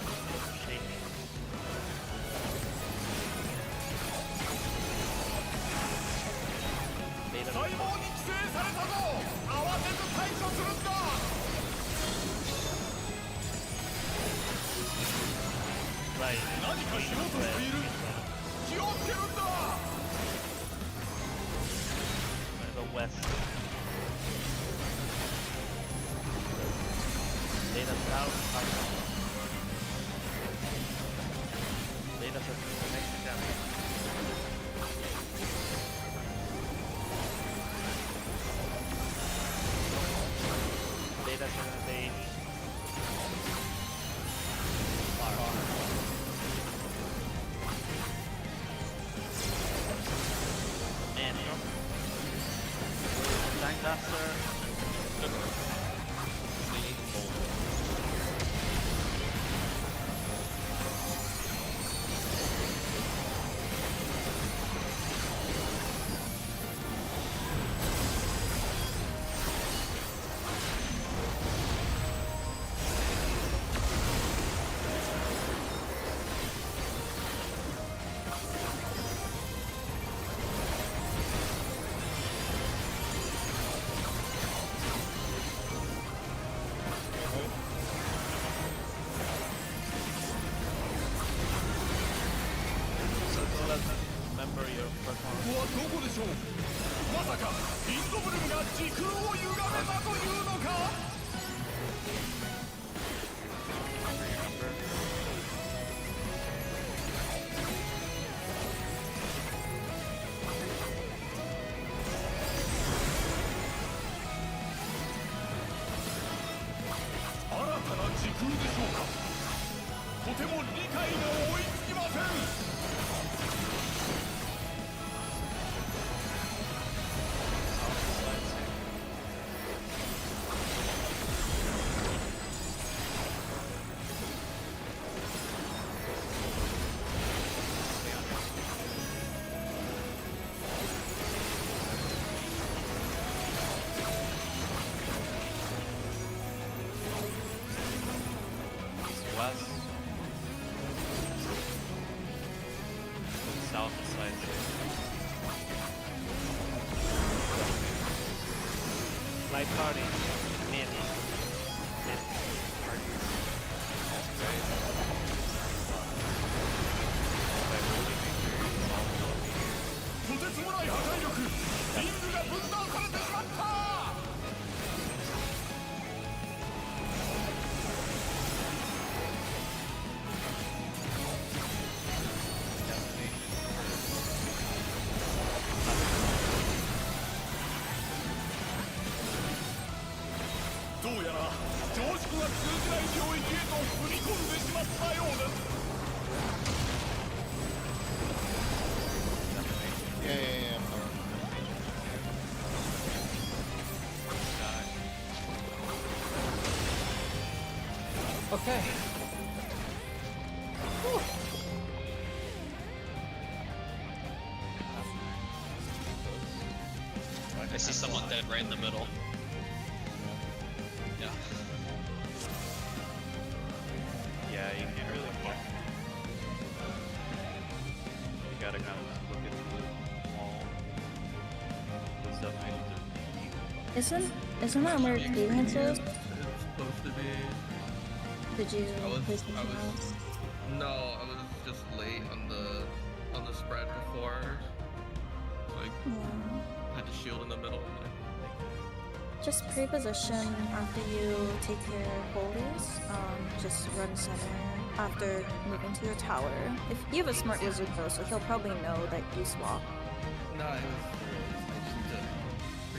shaking. 細胞に寄生されたぞ。慌てず対処するんだ。 Right. 何かしようとしている。気をつけるんだ。 The west. Data south. Data south. Mexican. Data center base. Man, Lancaster. Remember your こ performance. こはどこでしょう。まさかインドブルムが時空を歪めたというのか。 新たな時空でしょうか。とても理解が追いつきません。 West. South side. Light party. Mid. Right. とてつもない破壊力。リングが分断されてしまった。 どうやら常識が通じない領域へと踏み込んでしまったようです。 Yeah. Okay. I see someone dead right in the middle. Yeah. Yeah, you can't really fuck. You gotta kind of look into the wall. The stuff Isn't that where Cleveland is? It's supposed to be. Did you I was- play something I was- else? No, I was just late on the spread before. Like Yeah. had the shield in the middle. Just pre-position after you take your holies. Just run center after moving to your tower. If you have a smart wizard though, so he'll probably know that you swap. No, I just need to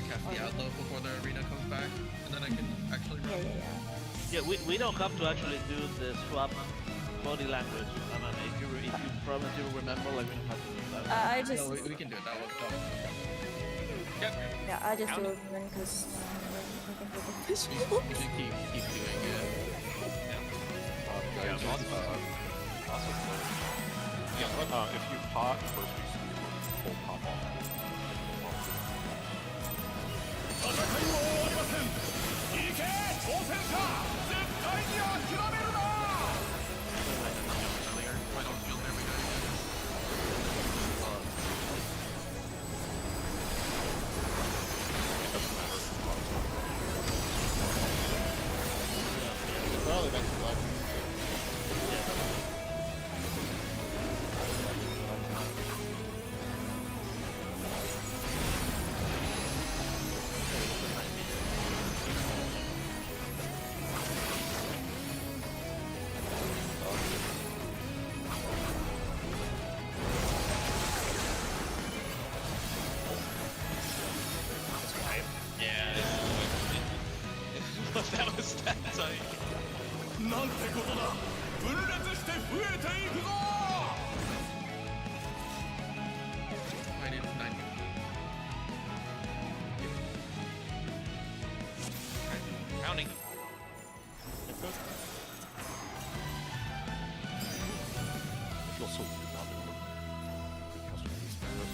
cast the outlaw before the arena comes back, and then I can actually run. Yeah, we don't have to actually do the swap body language. I mean, if you promise you remember, like we don't have to do that. I just. No, we can do it. That was okay. Yep. Yeah, I just do it because I think we're You should keep doing it. Guys, if you pot first, you full pop off. 戦いは終わりません。行け挑戦者、絶対に諦めるな。 Probably back to black. Yeah. That was that tight. なんてことだ。分裂して増えていくぞ。 I need 90. Counting. I feel so weird not being able to cast Release Spirit.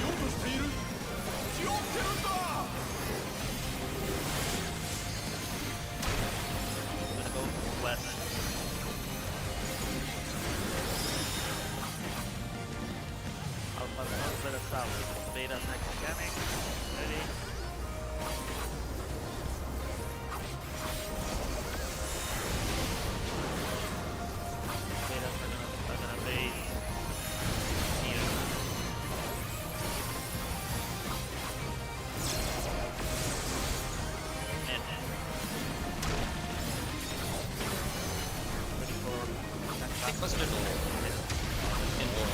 ようとしている気をつけるんだ Let's go west. Alpha north, beta south. Beta next scanning. Ready? Betas are gonna base here. And ready for Take us middle. Indoor.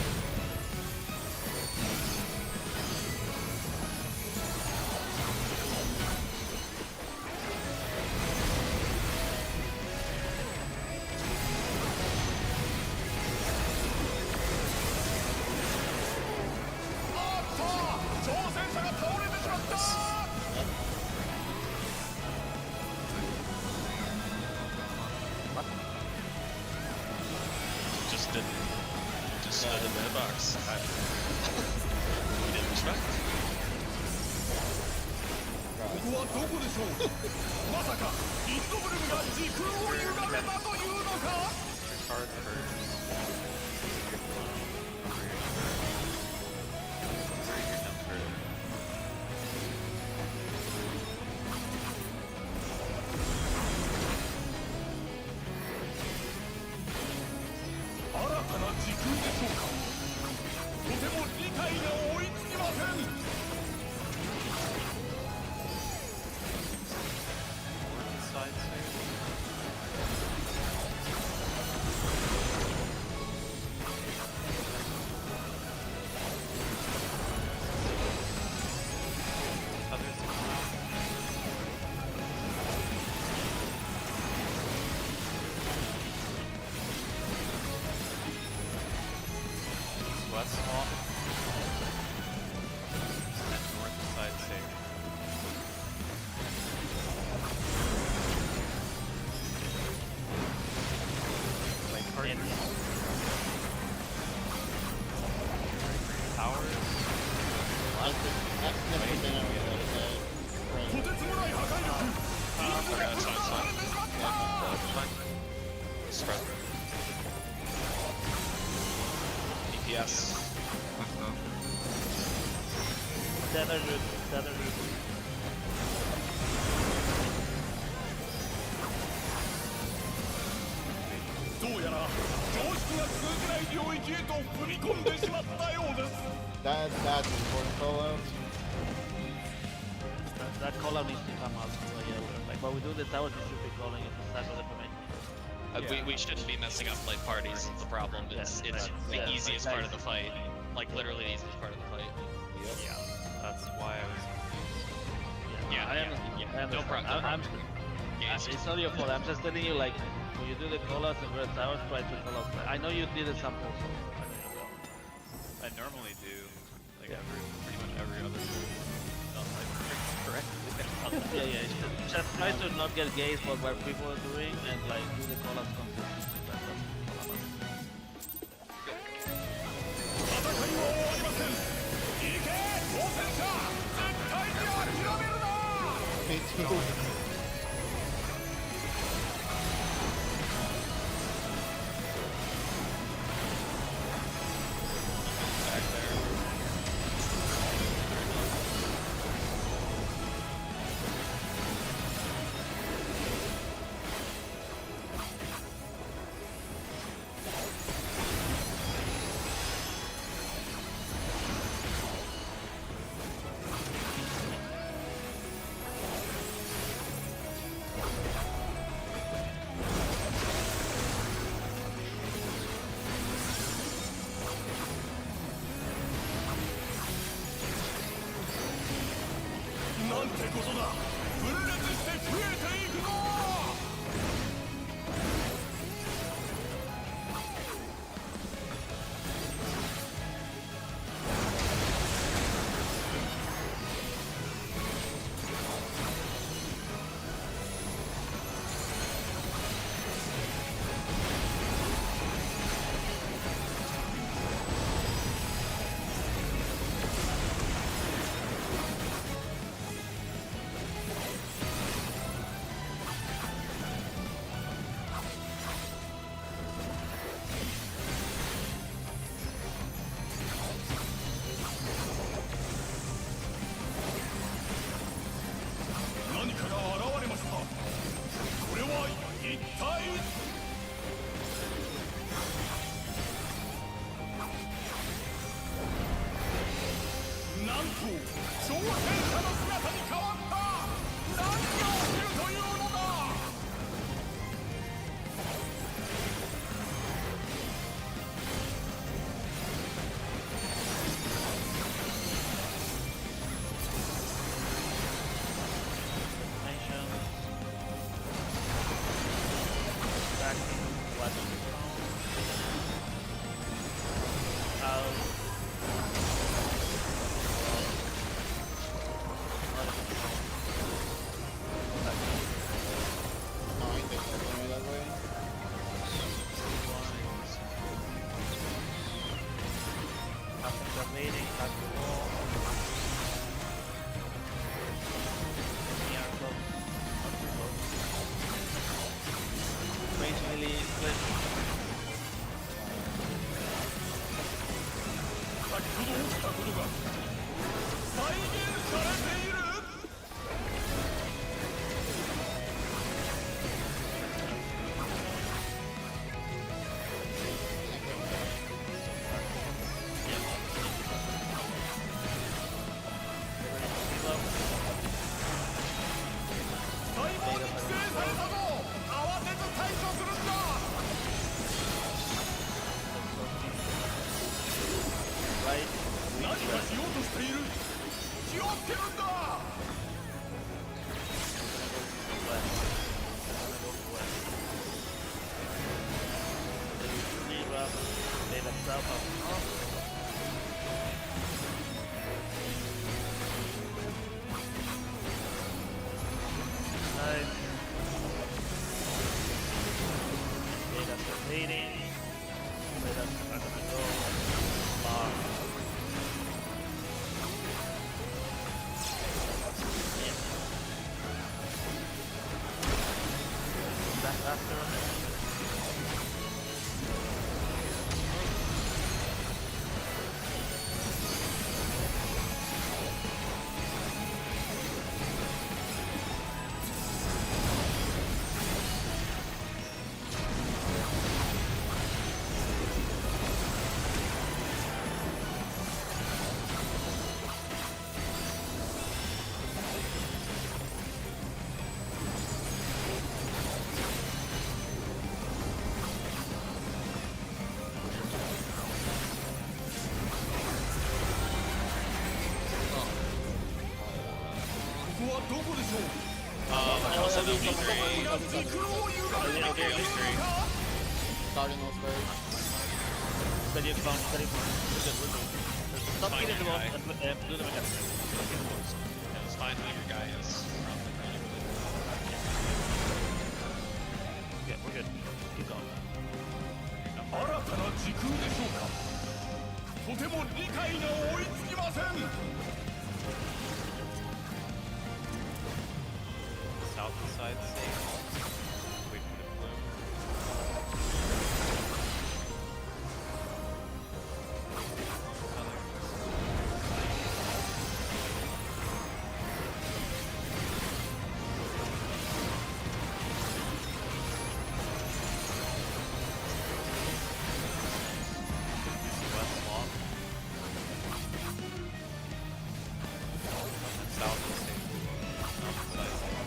Just stood in the box. You didn't respect. ここはどこでしょうまさかインドブルムが時空を歪めたというのか Card first. Side save. West wall. North side safe. Like in towers. とてつもない破壊力 Okay, that's fine, that's fine. That's fine. Spread. DPS. the other route, the other route. どうやら常識が通じない領域へと踏み込んでしまったようです That's important call out. That caller needs to come out. So yeah, like when we do the towers, we should be calling it the stack of information. We shouldn't be messing up like parties. Is the problem? It's the easiest part of the fight. Like literally the easiest part of the fight. Yeah, that's why I was. No problem. It's not your fault. I'm just telling you, like, when you do the callouts and we're at towers, try to call out. I know you did it some also. I normally do, like pretty much every other. Correct. Yeah. Just try to not get gaze for what people are doing and like do the callouts consistently. That's all I'm asking. 戦いは終わりません行け挑戦者絶対に諦めるな Me too. Back there. 者の姿に変わった。何が起きるというのだ。No, I think that's gonna be that way. Nothing but waiting, back to wall. Near close. Not too close. Range melee, split. 先ほど起きたことが再現されている。サイボーグ規制されたぞ。慌てず対処するんだ。何かしようとしている。気をつけるんだ。Made himself up. Nice. Made us waiting. Made us back to go. Lock. Back after him. Also no V3. Starting those first. Steady phone, steady phone. We're good, we're good. Stop Fine, getting the your ball guy. and blue them again. Yeah, it's fine that your guy is probably really good. Yeah, we're good. Keep going. 新たな時空でしょうか。とても理解が追いつきません。 South side safe. Wait for the blue. West wall. South is safe. South side safe.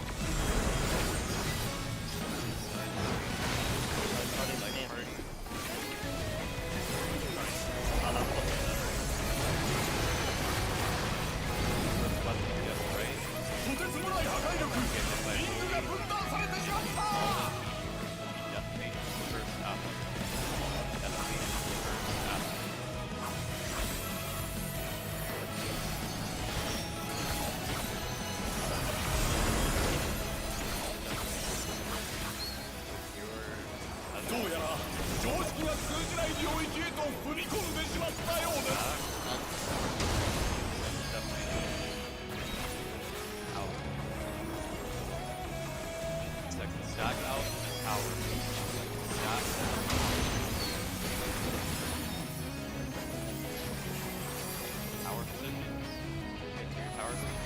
Stack out and power. Stack power positions. Get to your power position.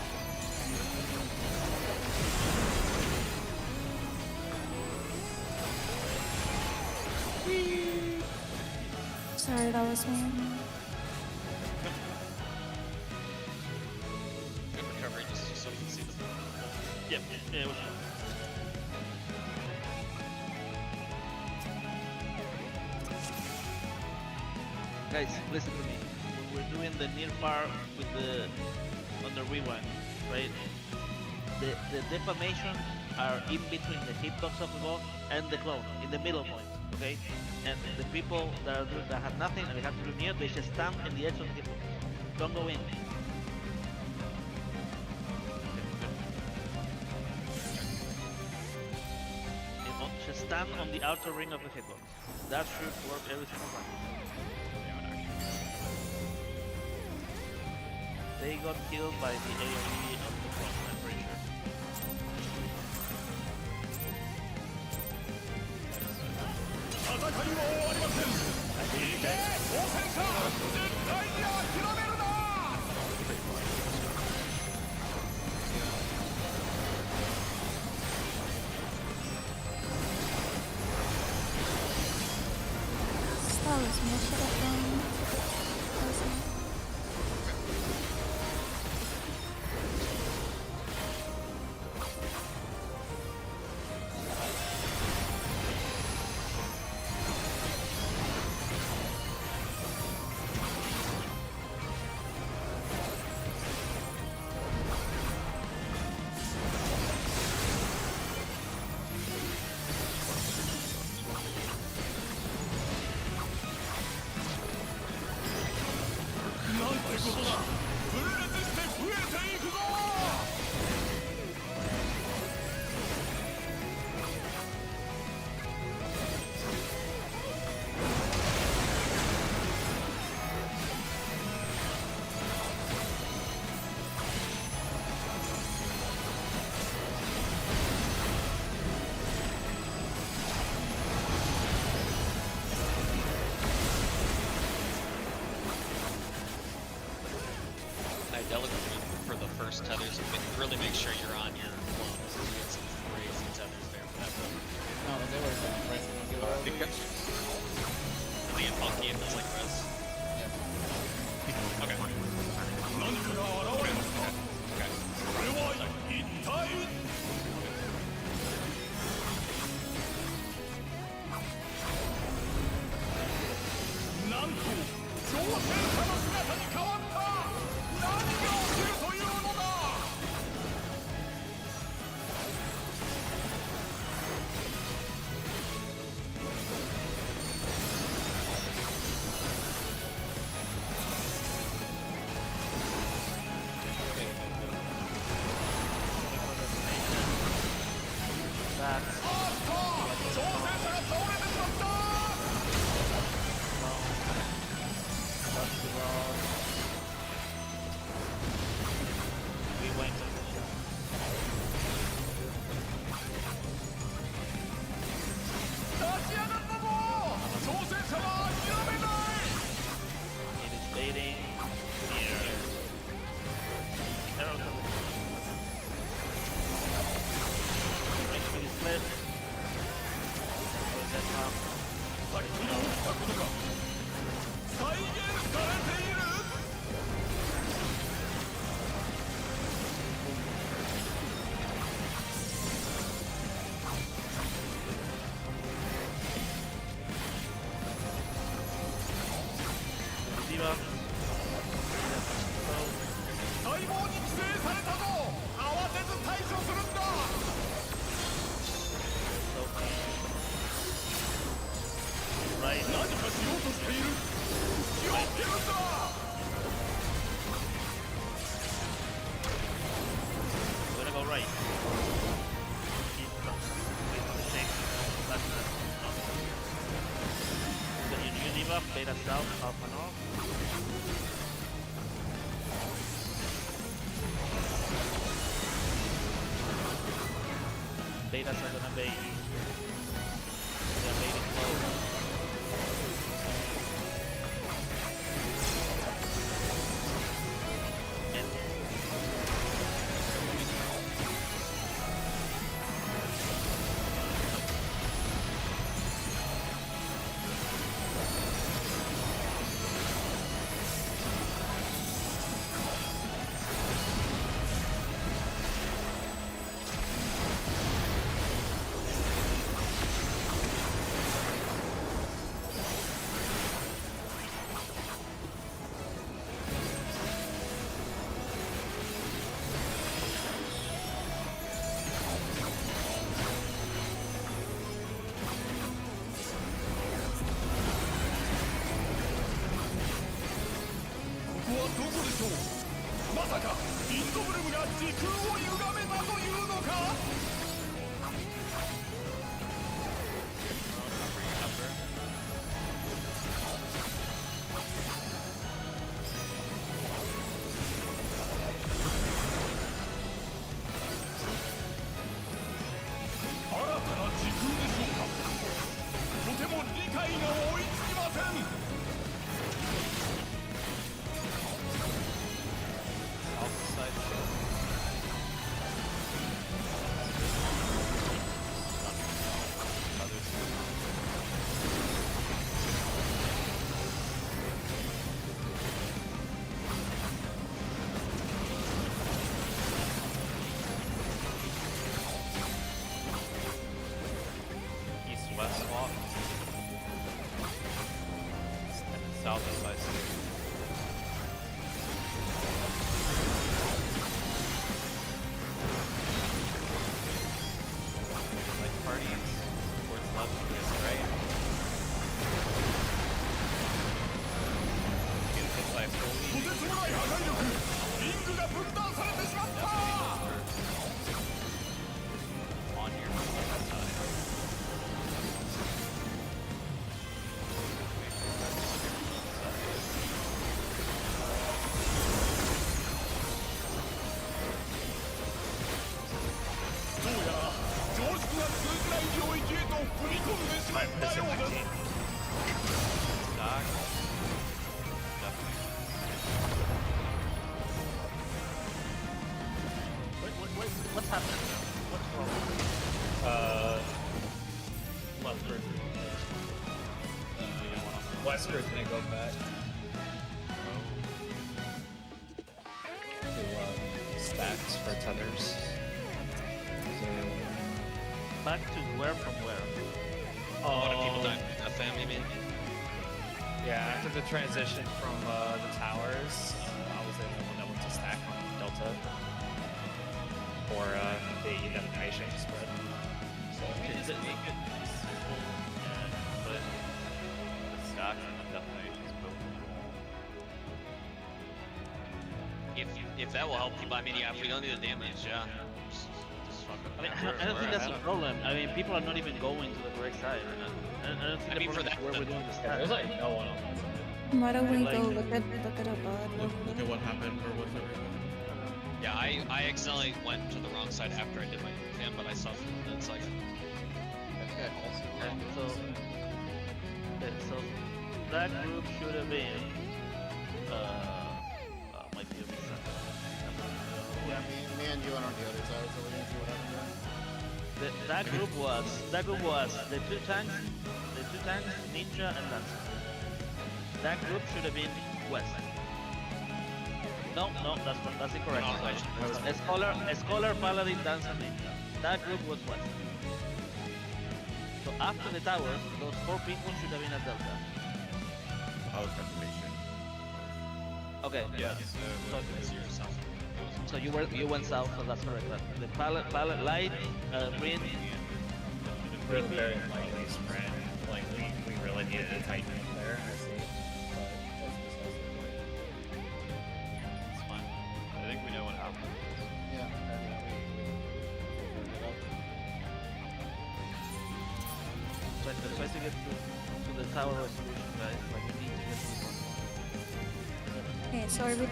Sorry, that was me. Good guys, listen to me. When we're doing the near far with the on the rewind, right? The defamations are in between the hitbox of the ball and the clone, in the middle point, okay? And the people that have nothing and they have to do near, they just stand in the edge of the hitbox. Don't go in. Just stand on the outer ring of the hitbox. That should work every single time. They got killed by the AoE of the clone, I'm pretty sure. 戦いは終わりません。行け、挑戦者、絶対に諦めるな。That was most of the fun. For the first tethers, really make sure you're on your clones. You get some crazy tethers there for that build. No, but they were pressing on you. I think they get funky if it's like res. Okay. Okay. なんと挑戦者の姿に変わった。何が起きるというのだ。細胞に寄生されたぞ。慌てず対処するんだ。何かしようとしている。気をつけるんだ。We're gonna go right. You debuff, beta south, alpha north. Betas are gonna bait. They're baiting close. 象まさかインドブルムが時空を歪めたというのか。新たな時空でしょうか。とても理解が追いつきません。East-west swap. And south is side six. Like parties towards left is right. It's like とてつもない破壊力。リングが分断されてしまった。 on your side. Stock. Definitely. What's happening? What's wrong? Left group. West group's gonna go back to stacks for tethers. So, Back to where from where? A lot of people died in that family, man. yeah, after the transition from the towers, I was the only one that went to stack on Delta for the detonation spread. So, It's simple, but the stock and the definition is built. If that will help people, I mean, yeah, if we don't do the damage, yeah. Just fuck up. I mean, I don't think that's a problem. I mean, people are not even going to the correct side. I don't think I mean, the for problem is that- where we're doing the yeah, there's stack. like no one on that side. Why don't we Like- go look at it above? Look at what happened or what's everything. Yeah, I accidentally went to the wrong side after I did my fan, but I saw it's like Okay, so that group should have been my POV center. Yeah, me and you are on the other side, so we're gonna see what happens there. That group was the two tanks, Ninja and Lancer. That group should have been west. No, that's incorrect. Scholar, Paladin, Dancer, Ninja. That group was west. So after the towers, those 4 people should have been at Delta. I was confirmation. Okay. Yes. So you went south, so that's correct. The pallet light, green. We're very lightly spread. Like we really needed to tighten it there. I see. But that's precisely the point. It's fine. I think we know what happened. Yeah. Try to get to the tower resolution, guys. Like we need to get to the Okay, so are we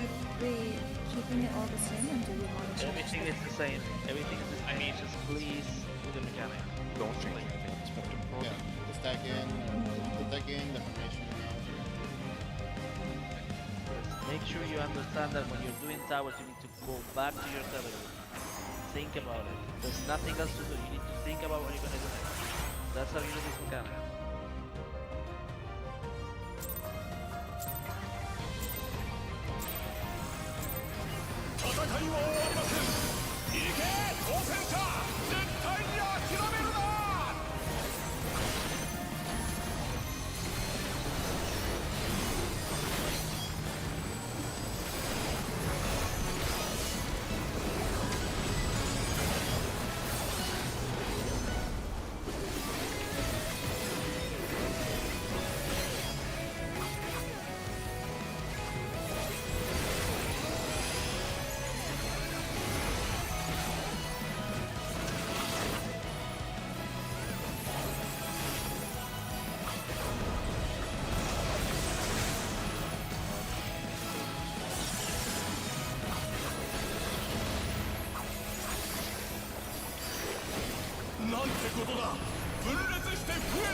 keeping it all the same, and do we want to change Everything is the same. Everything is the same. I mean, just please do the mechanic. Don't change anything. It's more important. Yeah, the stacking, the formation now. Make sure you understand that when you're doing towers, you need to go back to your television. Think about it. There's nothing else to do. You need to think about what you're gonna do next. That's how you do this mechanic. 戦いは終わりません。行け当選者、絶対に諦めるな。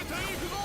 ていくぞ。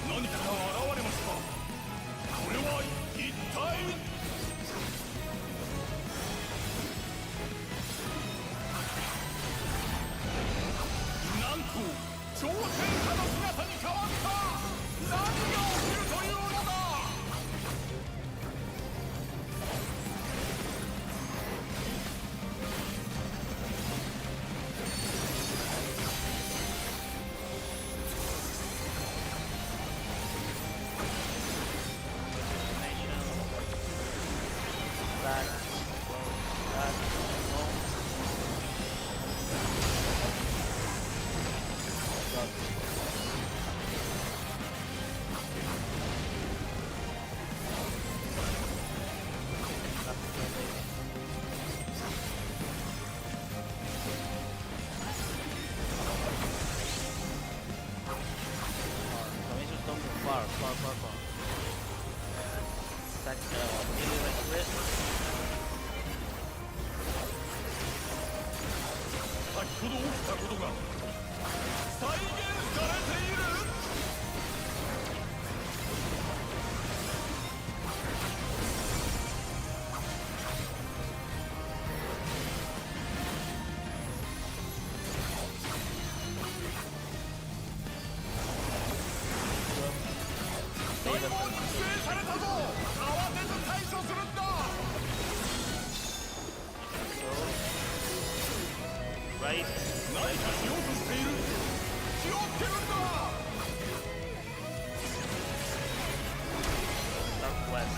何かが現れました。これは一体。なんと挑戦者の姿に変わった。何が起きるというのだ。Back, back, Formations don't move far. Stack, really like this. 先ほど起きたことが再現されている。大門に規制されたぞ。慌てず対処するんだ。 Right. 何かしようとしている。気をつけるんだ。 Southwest.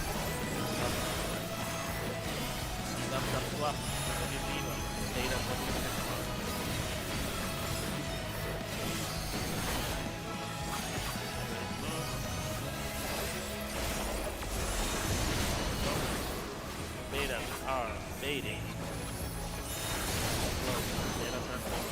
Southwest. What do you mean? Data publication. Beta are baiting. Data transform.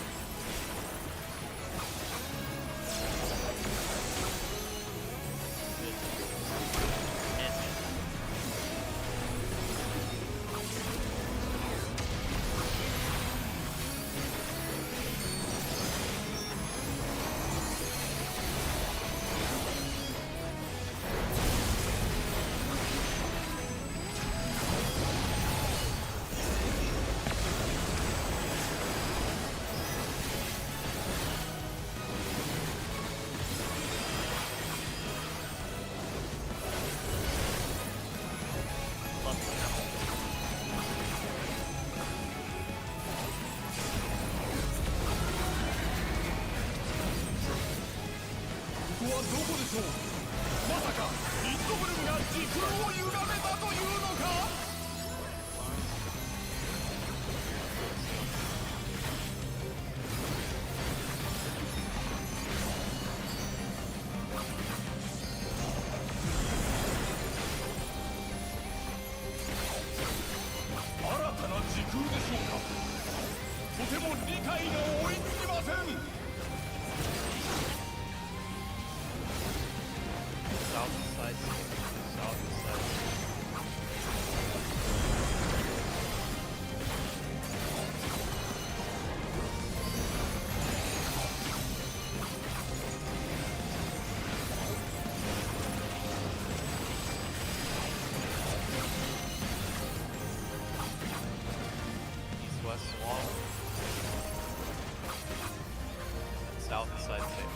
South side safe.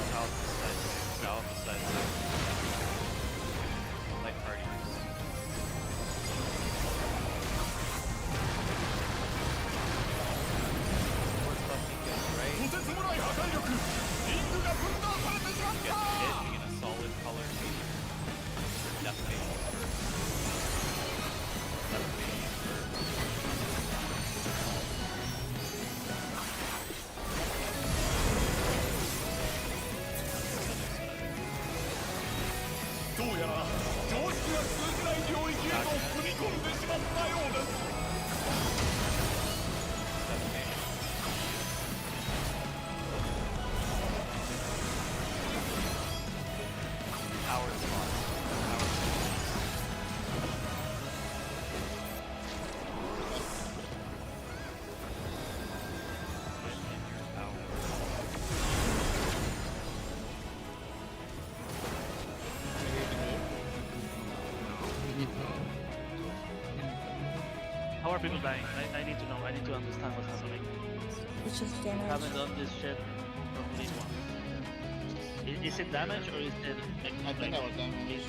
South side safe. South side safe. ったようです Power spot. How are people dying? I need to know. I need to understand what's happening. It's just I damage. haven't done this shit properly once. Is it damage or is it like, I think that was damage.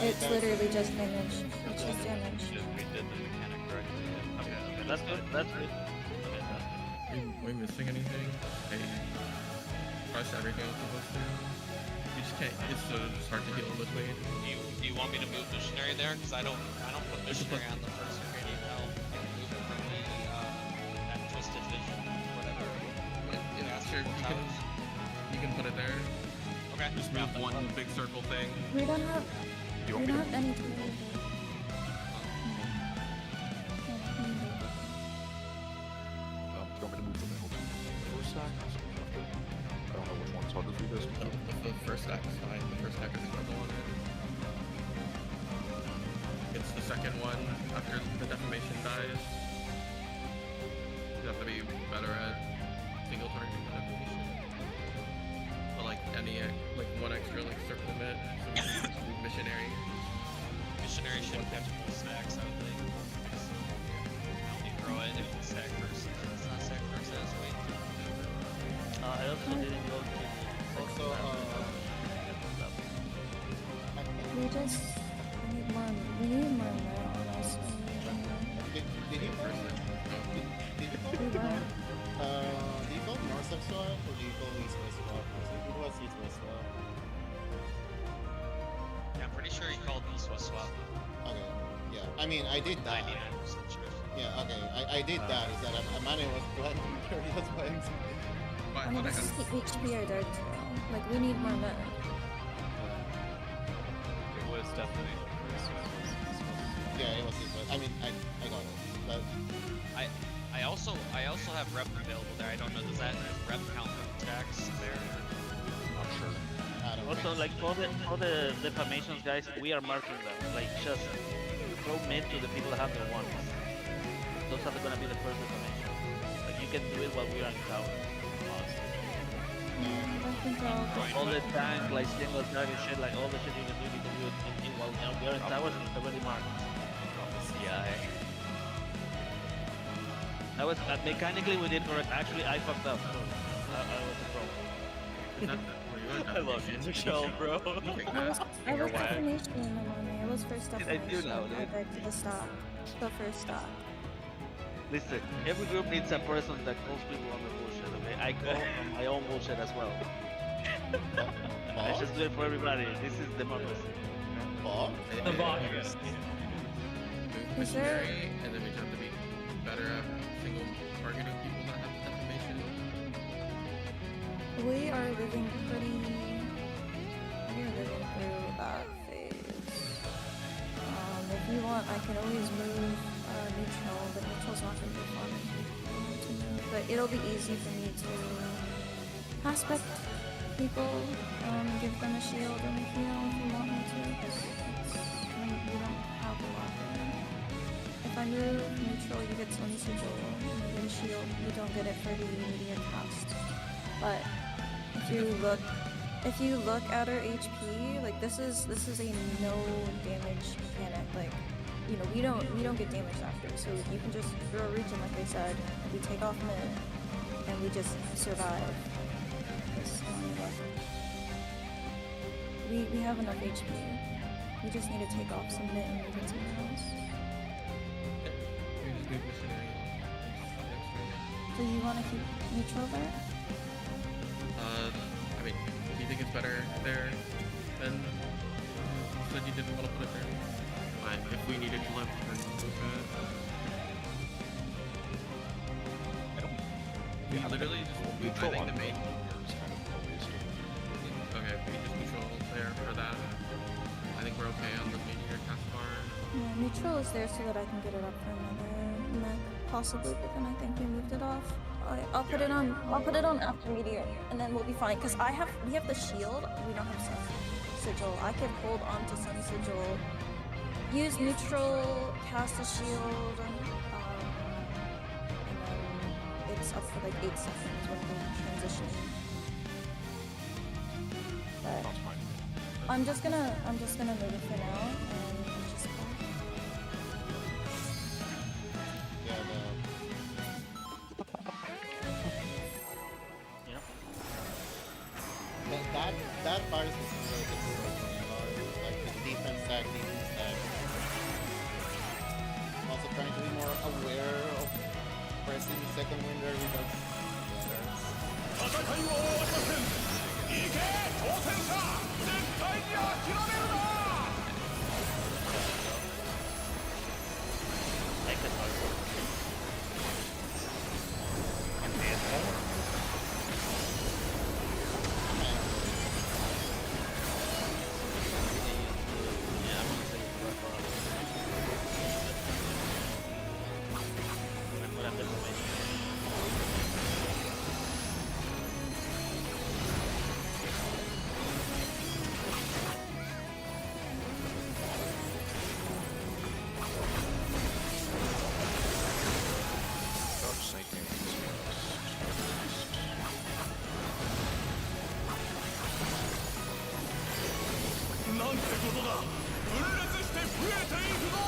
It's literally just damage. It's just damage. We did the mechanic correctly. okay, that's good. That's good. Okay, that's good. Are we missing anything? Hey, press everything I'm supposed to. You just can't. It's just hard to heal liquid. Do you want me to move missionary there? Because I don't put missionary on the first ingredient now. I can move it from the that twisted vision, whatever. Yeah, sure. You can put it there. Okay. Just move one big circle thing. We don't have. You We want me don't to have any to move. do you want me to move the middle stack? I don't know which one's harder for you guys. No, the first stack is fine. The first stack is the one. It's the second one after the defamation dies. You have to be better at single targeting the defamation. But like any like one extra like circle limit, so we can just move missionary. Missionary should catch full stacks, I would think. Only throw it if it's stack first. If it's not stack first, that's wait. I also didn't go to Also, We just need more. We need more red on us. did you first? Did you We go? were. Do you go north of swap or do you go east west swap? Who was east west swap? Yeah, I'm pretty sure he called East West Swap. Okay, yeah. I mean, I did that. 99% sure. Yeah, okay. I did that. Is that Amani was playing? That's why I'm saying. I mean, this is the HP are there too. Like, we need more men. It was definitely. Yeah, it was east west. I mean, I got it. But I also have rep available there. I don't know, does that rep count for stacks there? Not sure. I don't also think like for the defamations, guys, we are marking them. Like just throw mid to the people that have their ones. Those are gonna be the first defamation. Like you can do it while we are in tower. I think I'll All the tank, like single target shit, like all the shit you can do, you can do it while we are in towers and it's already marked. That was mechanically we did correct. Actually, I fucked up. So I was the problem. I love you, Michelle, bro. I was defamation in the morning. It was first I do defamation. now, I dude. begged to the stop. The first stop. Listen, every group needs a person that calls people on the bullshit. Okay, I call on my own bullshit as well. I just do it for everybody. This is democracy. Bob? The bot. Move Is there- missionary, and then we just have to be better at single targeting people that have the defamation. We are living pretty. We are living through that phase. If you want, I can always move neutral, but neutral's not gonna be fun to move. But it'll be easy for me to aspect people, give them a shield and heal if you want me to, because we don't have a lot there. If I move neutral, you get 20 sigil, and you get a shield. You don't get it for the immediate cast. But if you look at our HP, like this is a no damage mechanic. Like, you know, we don't get damaged after, so you can just throw a region like I said, and we take off mid, and we just survive. This we have enough HP. We just need to take off some mid and move it somewhere else. We just move missionary. So you want to keep neutral there? I mean, do you think it's better there than you said you didn't want to put it there? But if we needed to live, then move it. We literally just I Neutral think on the main. is kind of a waste. Okay, we can just neutral there for that. I think we're okay on the meteor cast bar. Yeah, neutral is there so that I can get it up for another mech, possibly, but then I think we moved it off. I'll put it on. I'll put it on after meteor, and then we'll be fine. Cause we have the shield. We don't have sun sigil. I could hold on to sun sigil, use neutral, cast a shield, and then it's up for like 8 seconds when we're transitioning. But That's fine. I'm just gonna move it for now and just go. Yeah, Yeah. that part is really difficult for me, like the defense stack. I'm also trying to be more aware of pressing second winder because 戦いは終わりません。行け挑戦者、絶対に諦めるな。Like this one. Yeah, I'm gonna say it's rough for us. I'm gonna have this information. Dodge snaking. なんてことだ。分裂して増えていくぞ。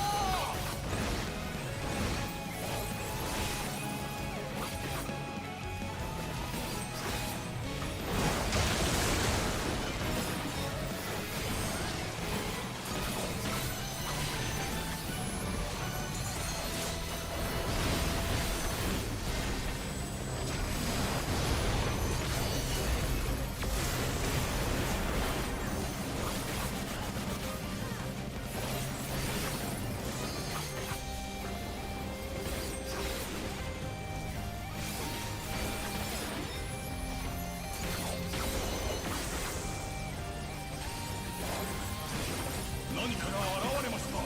何かが現れました。こ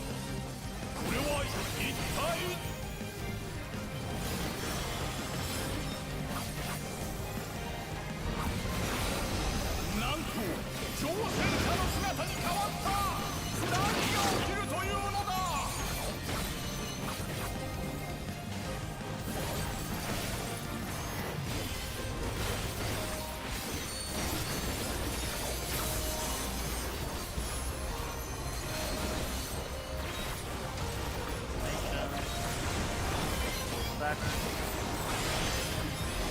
れは一体。なんと挑戦者の姿に変わった。何が起きるというのだ。Back.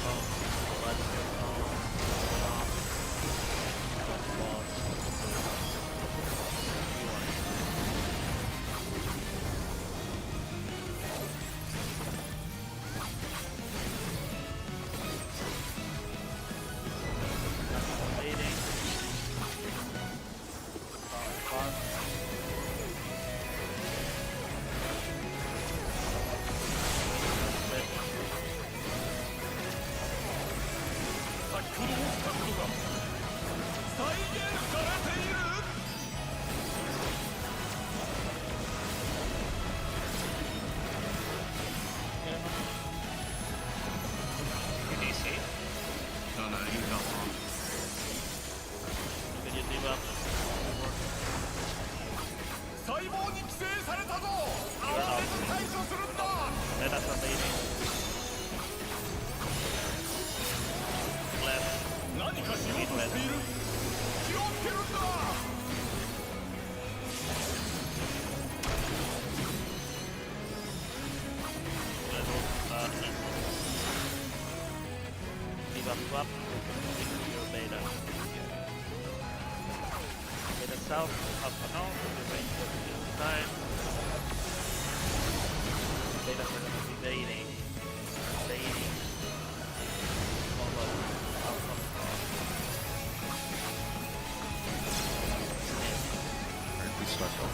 Oh, let's No, no, you don't. Can you team up? 細胞に寄生されたぞ。慌てず対処するんだ。 Let us invading. Left. 何かしようとしている。気をつけるんだ。 Leave up swap. Your beta. Beta south, up and down. You're going to the time. Beta are going to be baiting. Baiting. Follow. Up. Alright, we stuck up.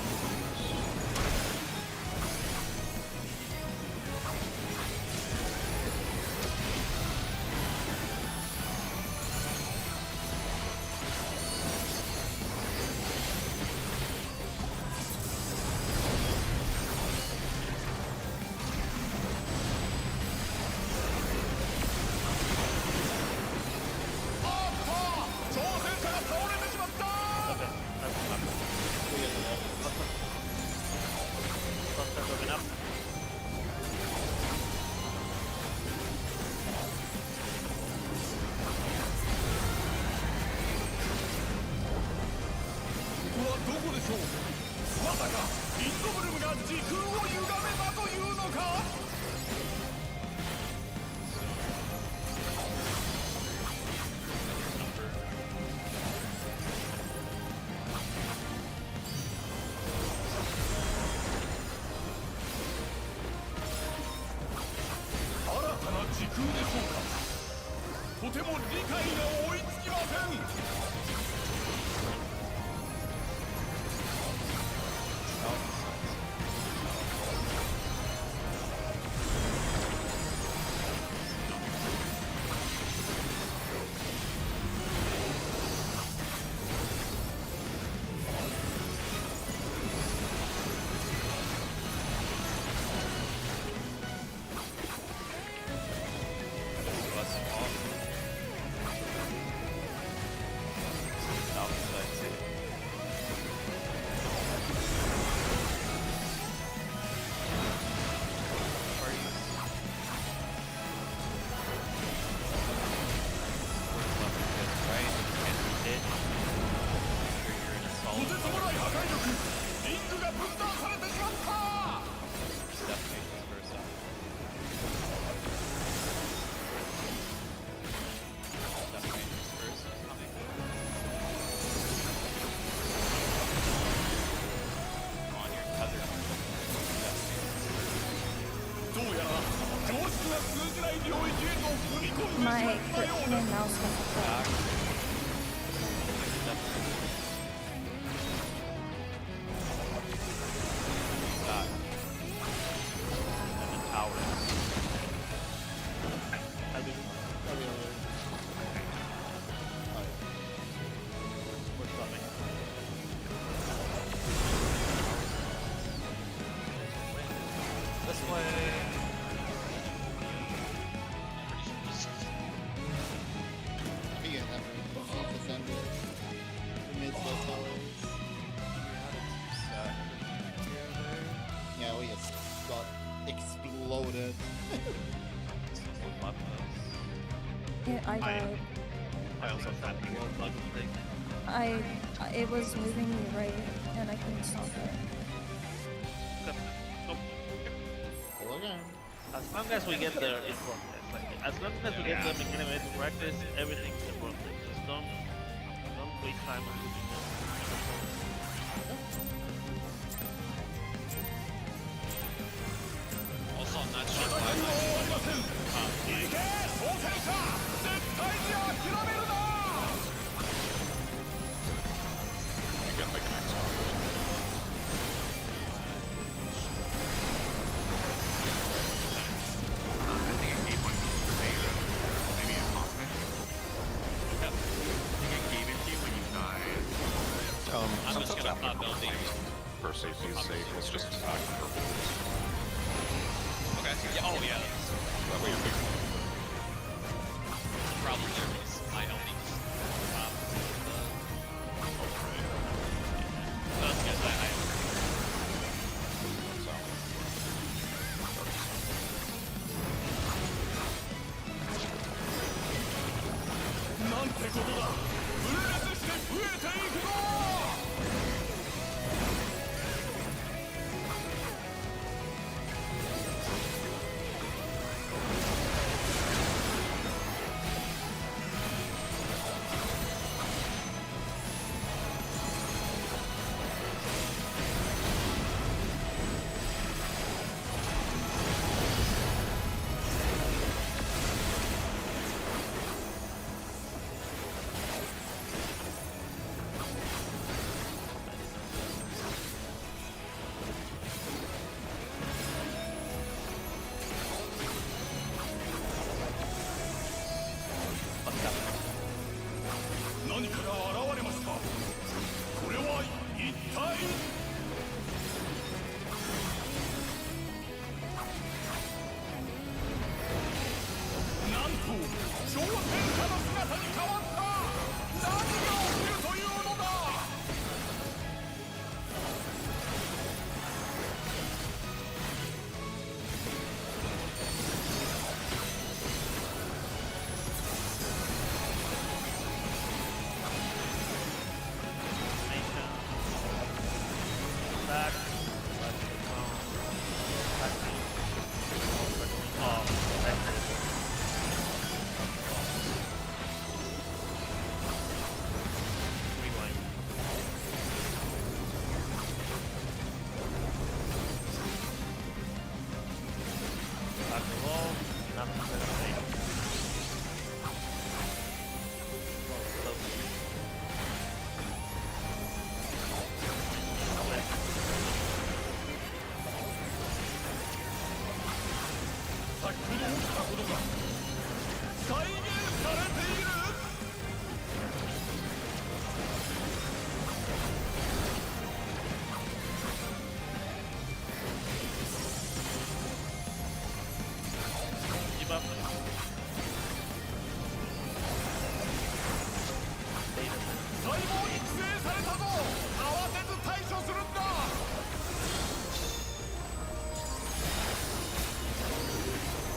ょう。まさかインドブルムが時空を歪めたというのか。新たな時空でしょうか。とても理解が追いつきません。とてつもない破壊力。リングが分断されてしまった。 どうやら常識が通じない領域へと踏み込んでしま My ったよう foot だ。 and mouse got hooked. This way. He can have it defended. Amidst those towers. Yeah, we just got exploded. Yeah, I died. I also had the world bug thing. It was moving me right, and I couldn't stop it. Hello again. As long as we get there, it's worth it. Like, as long as we get the mechanic way to practice, everything's worth it. Just don't waste time on doing this. Also, I'm not sure 戦い why は終わりません。行け挑戦者、絶対に諦めるな。 You get like an X-Box. I think it gave one to Vader. Maybe a cosmic. Yep. I think it gave it to you when you died. I'm Since just it's gonna after pop building. for safety's sake, let's just attack for rules. Okay. Yeah, oh yeah. That way you're big. The problem there is I only just that's good. I なんてことだ。分裂して増えていくぞ。胞に寄生されたぞ。慌てず対処するんだ。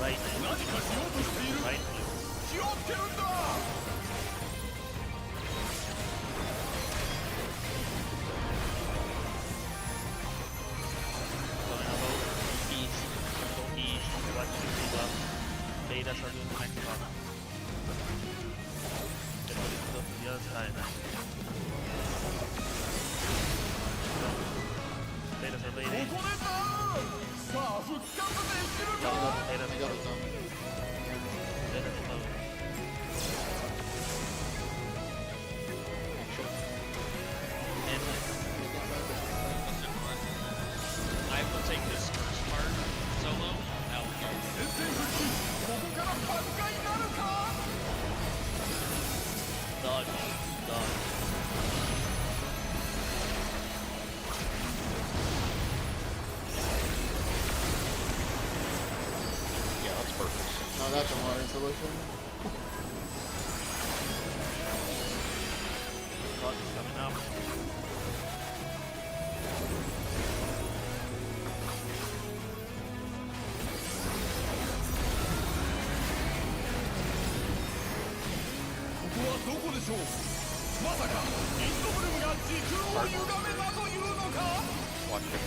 Right. 何かしようとしている。 Right. 気をつけるんだ。 Going about east. Go east. Direction to left. Betas are doing the next one. Get ready to go to the other side. Betas are ここ leading. でダウン。さあ復活できる Betas か。 I got low. it done. Betas low. And I will take this first part solo. That will go. 前線復帰。ここから挽回なるか。 dodge. Dodge. Yeah, that's perfect. No, that's a modern solution. Dodge is coming up. Watch it.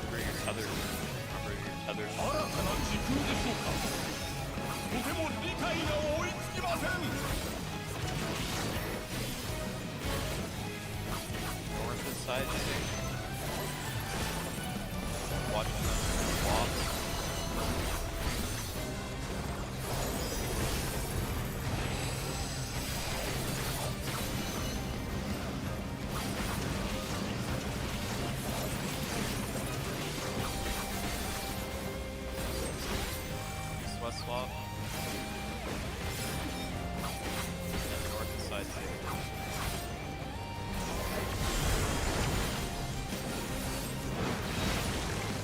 Remember your tether. Remember your tether. 新たな時空でしょうか。とても理解が追いつきません。 North side, I think. Watching them walk. East-west swap. And north and side too.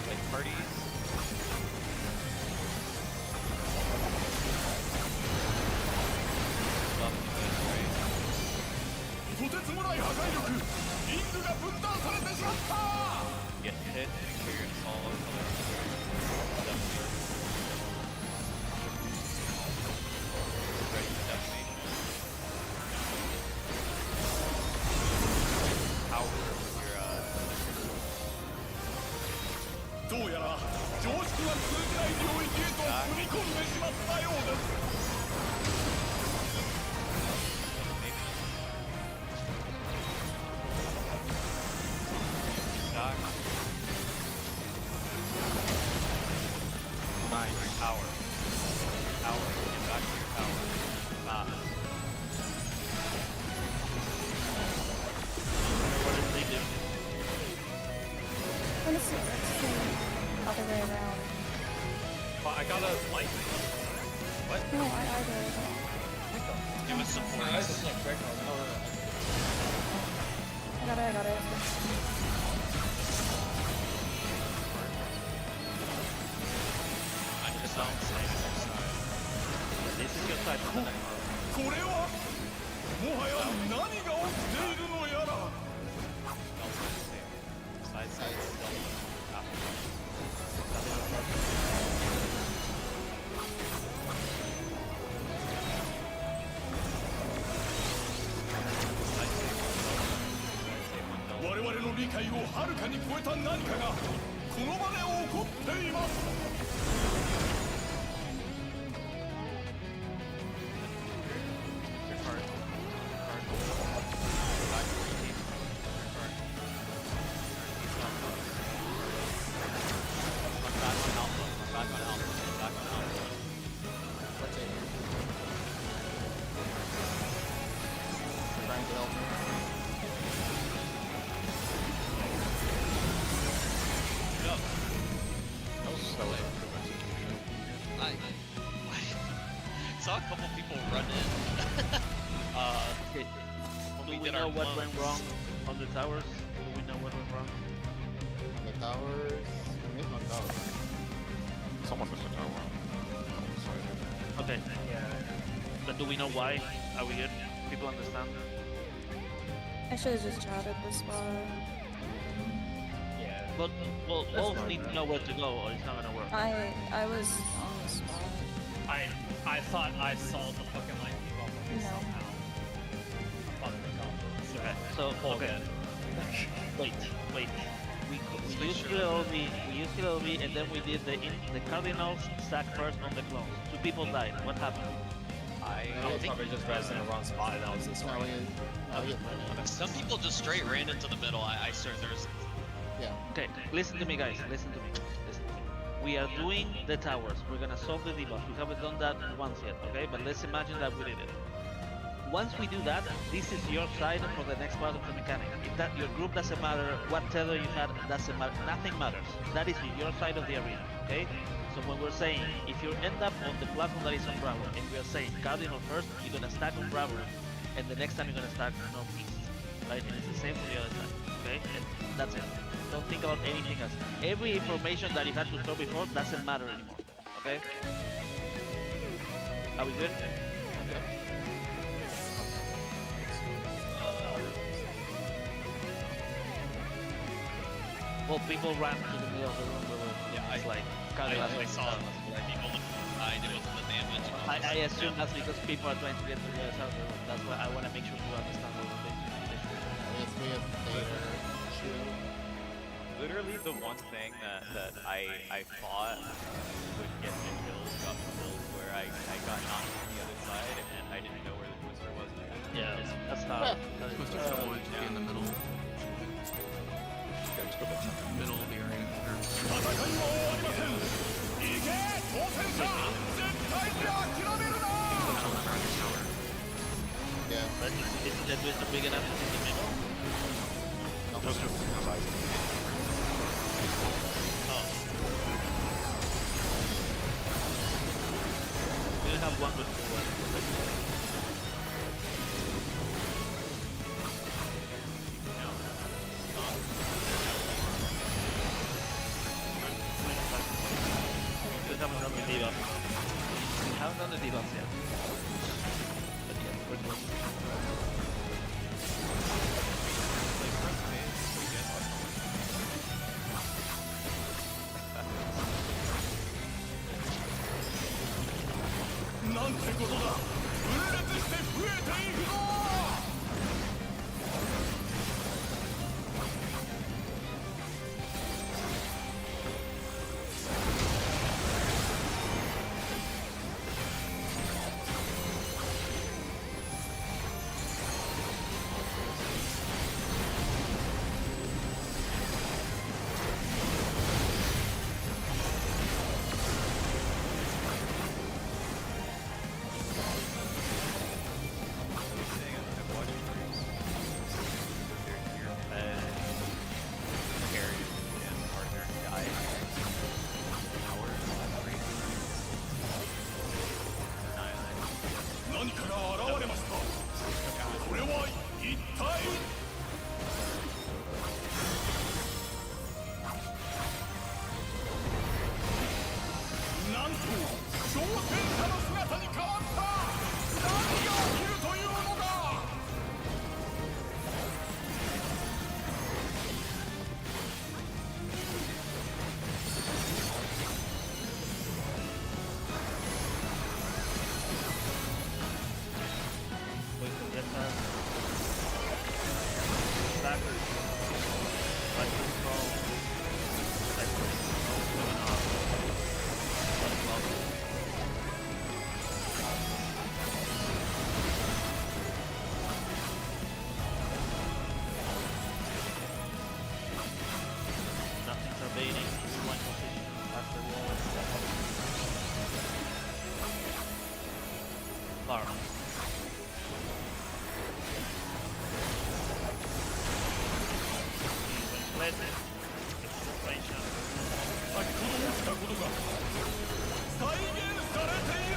Like parties. Stop the guys, right? とてつもない破壊力。リングが分断されてしまった。 Get hit, make sure you're in solid color. Definitely. Ready for detonation. Power with your どうやら常識が通じない領域へと踏み込んでしまったようです。 shock. Nice. Power. Power. Get back to your power. Fast. What is they do? I'm gonna see it's the other way around. But I got a light. What? No, I did it. It was support. I got it. I'm just on This is your side from the next これはもはや何が起きているのやら。 Side side. Delta. 我々の理解をはるかに超えた何かがこの場で起こっています。 Your card. Card. Back to your team. Your card. He's not close. Run back on alpha. Run back on alpha. Run back on alpha. Trying to help me. Go. That was so execution. I saw a couple people run in. Okay. When Do we we did know our what went clones. wrong on the towers? Do we know what went wrong? The towers. We missed one tower. Someone missed a tower. Okay. Yeah. But do we know why? Are we good? People understand? I should have just chatted this spot. Yeah. But well, That's both fine, need to man. know where to go, or it's not gonna work. I was on the spot. I thought I saw the fucking lightning bolt somehow. Okay. So okay. Wait. We used Kilobi, and then we did the Cardinals stack first on the clones. 2 people died. What happened? I was probably just resting in the wrong spot, and that was this Now one. we have Some people just straight ran into the middle. I swear there's. Yeah. Okay, listen to me, guys. Listen to me. We are doing the towers. We're gonna solve the debuff. We haven't done that once yet, okay? But let's imagine that we did it. Once we do that, this is your side for the next part of the mechanic. If that your group doesn't matter, what tether you had doesn't matter. Nothing matters. That is your side of the arena, okay? So when we're saying if you end up on the platform that is on Bravo, and we are saying Cardinal first, you're gonna stack on Bravo, and the next time you're gonna stack Northeast, right? And it's the same for the other side, okay? And that's it. Don't think about anything else. Every information that you had to store before doesn't matter anymore, okay? Are we good? Well, people ran to the middle of the room where it's like Cardinal. I saw people died. It wasn't the damage. I assume that's because people are trying to get to the other side of the room. That's why I want to make sure you understand what we're doing. It's me as Tater. Shield. Literally the one thing that I thought would get me kills got me killed, where I got knocked to the other side and I didn't know where the twister was. Yeah, that's how. Twister's always in the middle. Middle of the arena. 戦いは終わりません。行け挑戦者、絶対に諦めるな。 Yeah. Is the twister big enough in the middle? We only have one with We haven't done the debuff. We haven't done the debuffs yet. But yeah, we're close. Like なんてことだ。分裂して増えていくぞ。何かが現れました。これは一体。なんと挑戦者の姿に変わった。何が起きるというのだ。We can get that. Stack. Like control. Like control going on. Like well. Nothing's evading. One position after wall. Bar. Let it. It's 先ほど起きたことが再現されている。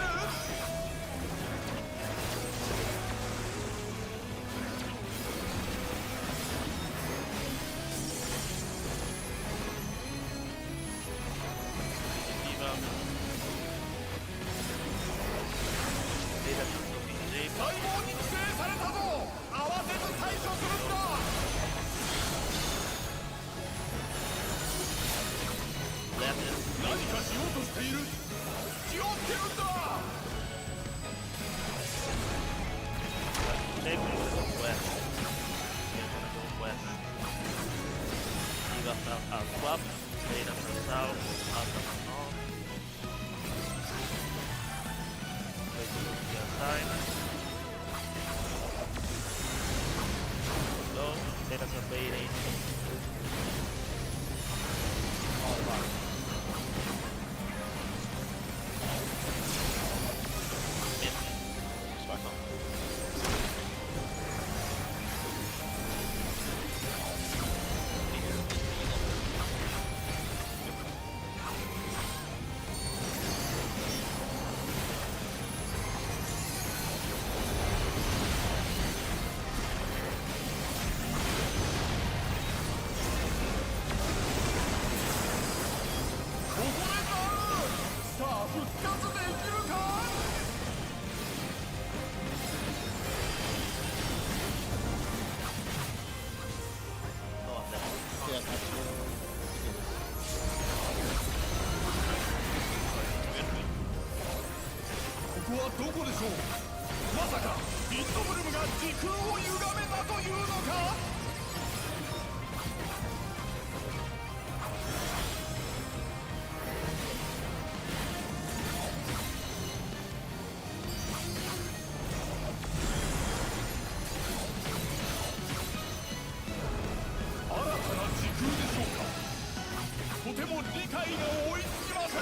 left out club, straight up for south, out of north. Take a look to the side. Low, data surveying. All back. Mid. Back up. No one left. Yes, absolutely. ここはどこでしょう。まさかビットブルムが時空を歪めたというのか。新たな時空でしょうか。とても理解が追いつきません。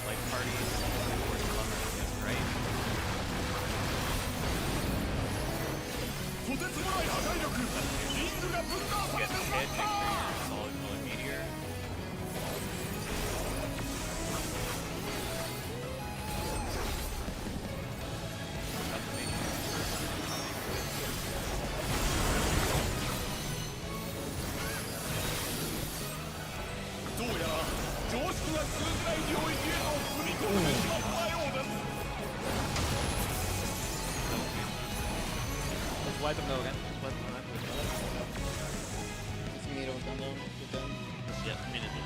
Like parties towards the lumber is right. とてつもない破壊力。リングが分断され Get てし hit, ま make っ sure た。 you're solid color meteor. Confirmation. どうやら常識が通じない領域へと踏み込んでしまったようです。 Let's wipe them though again. Let's wipe them again. It's me to come down with them. Yeah, immediately.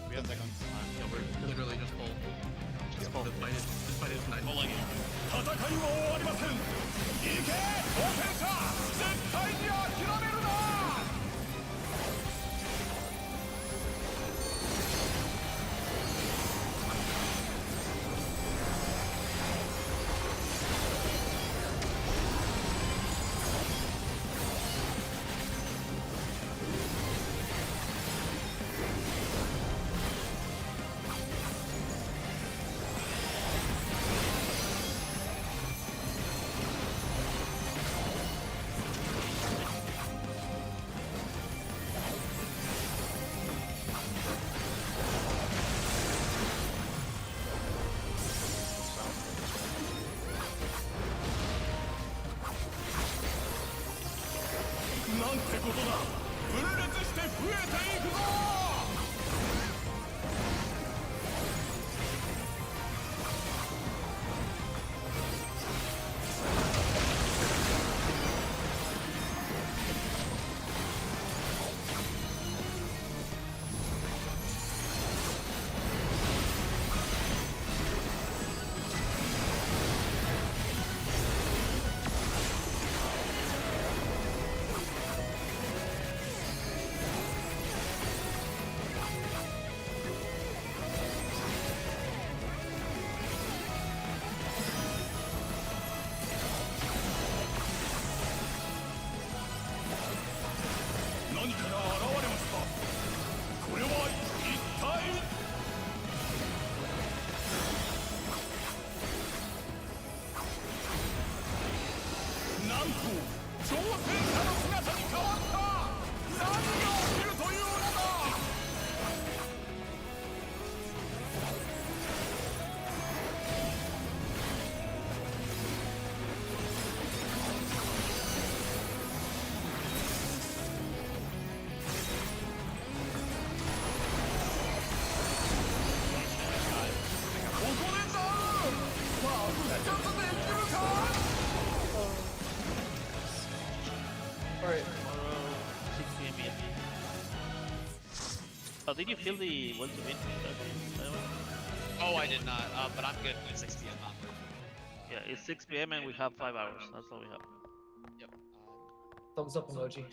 We 10 have seconds. yeah, we're literally just full. Just full. This fight is nice. Pulling it. 戦いは終わりません。行け挑戦者、絶対に諦めるな。なんてことだ。分裂して増えていくぞ。Alright. Tomorrow, 6 p.m. EST. Oh, did you feel the will to win? By the way? Oh, I did not, but I'm good at 6 p.m. onward. Yeah, it's 6 p.m. and we have 5 hours. That's all we have. Yep. Thumbs up emoji.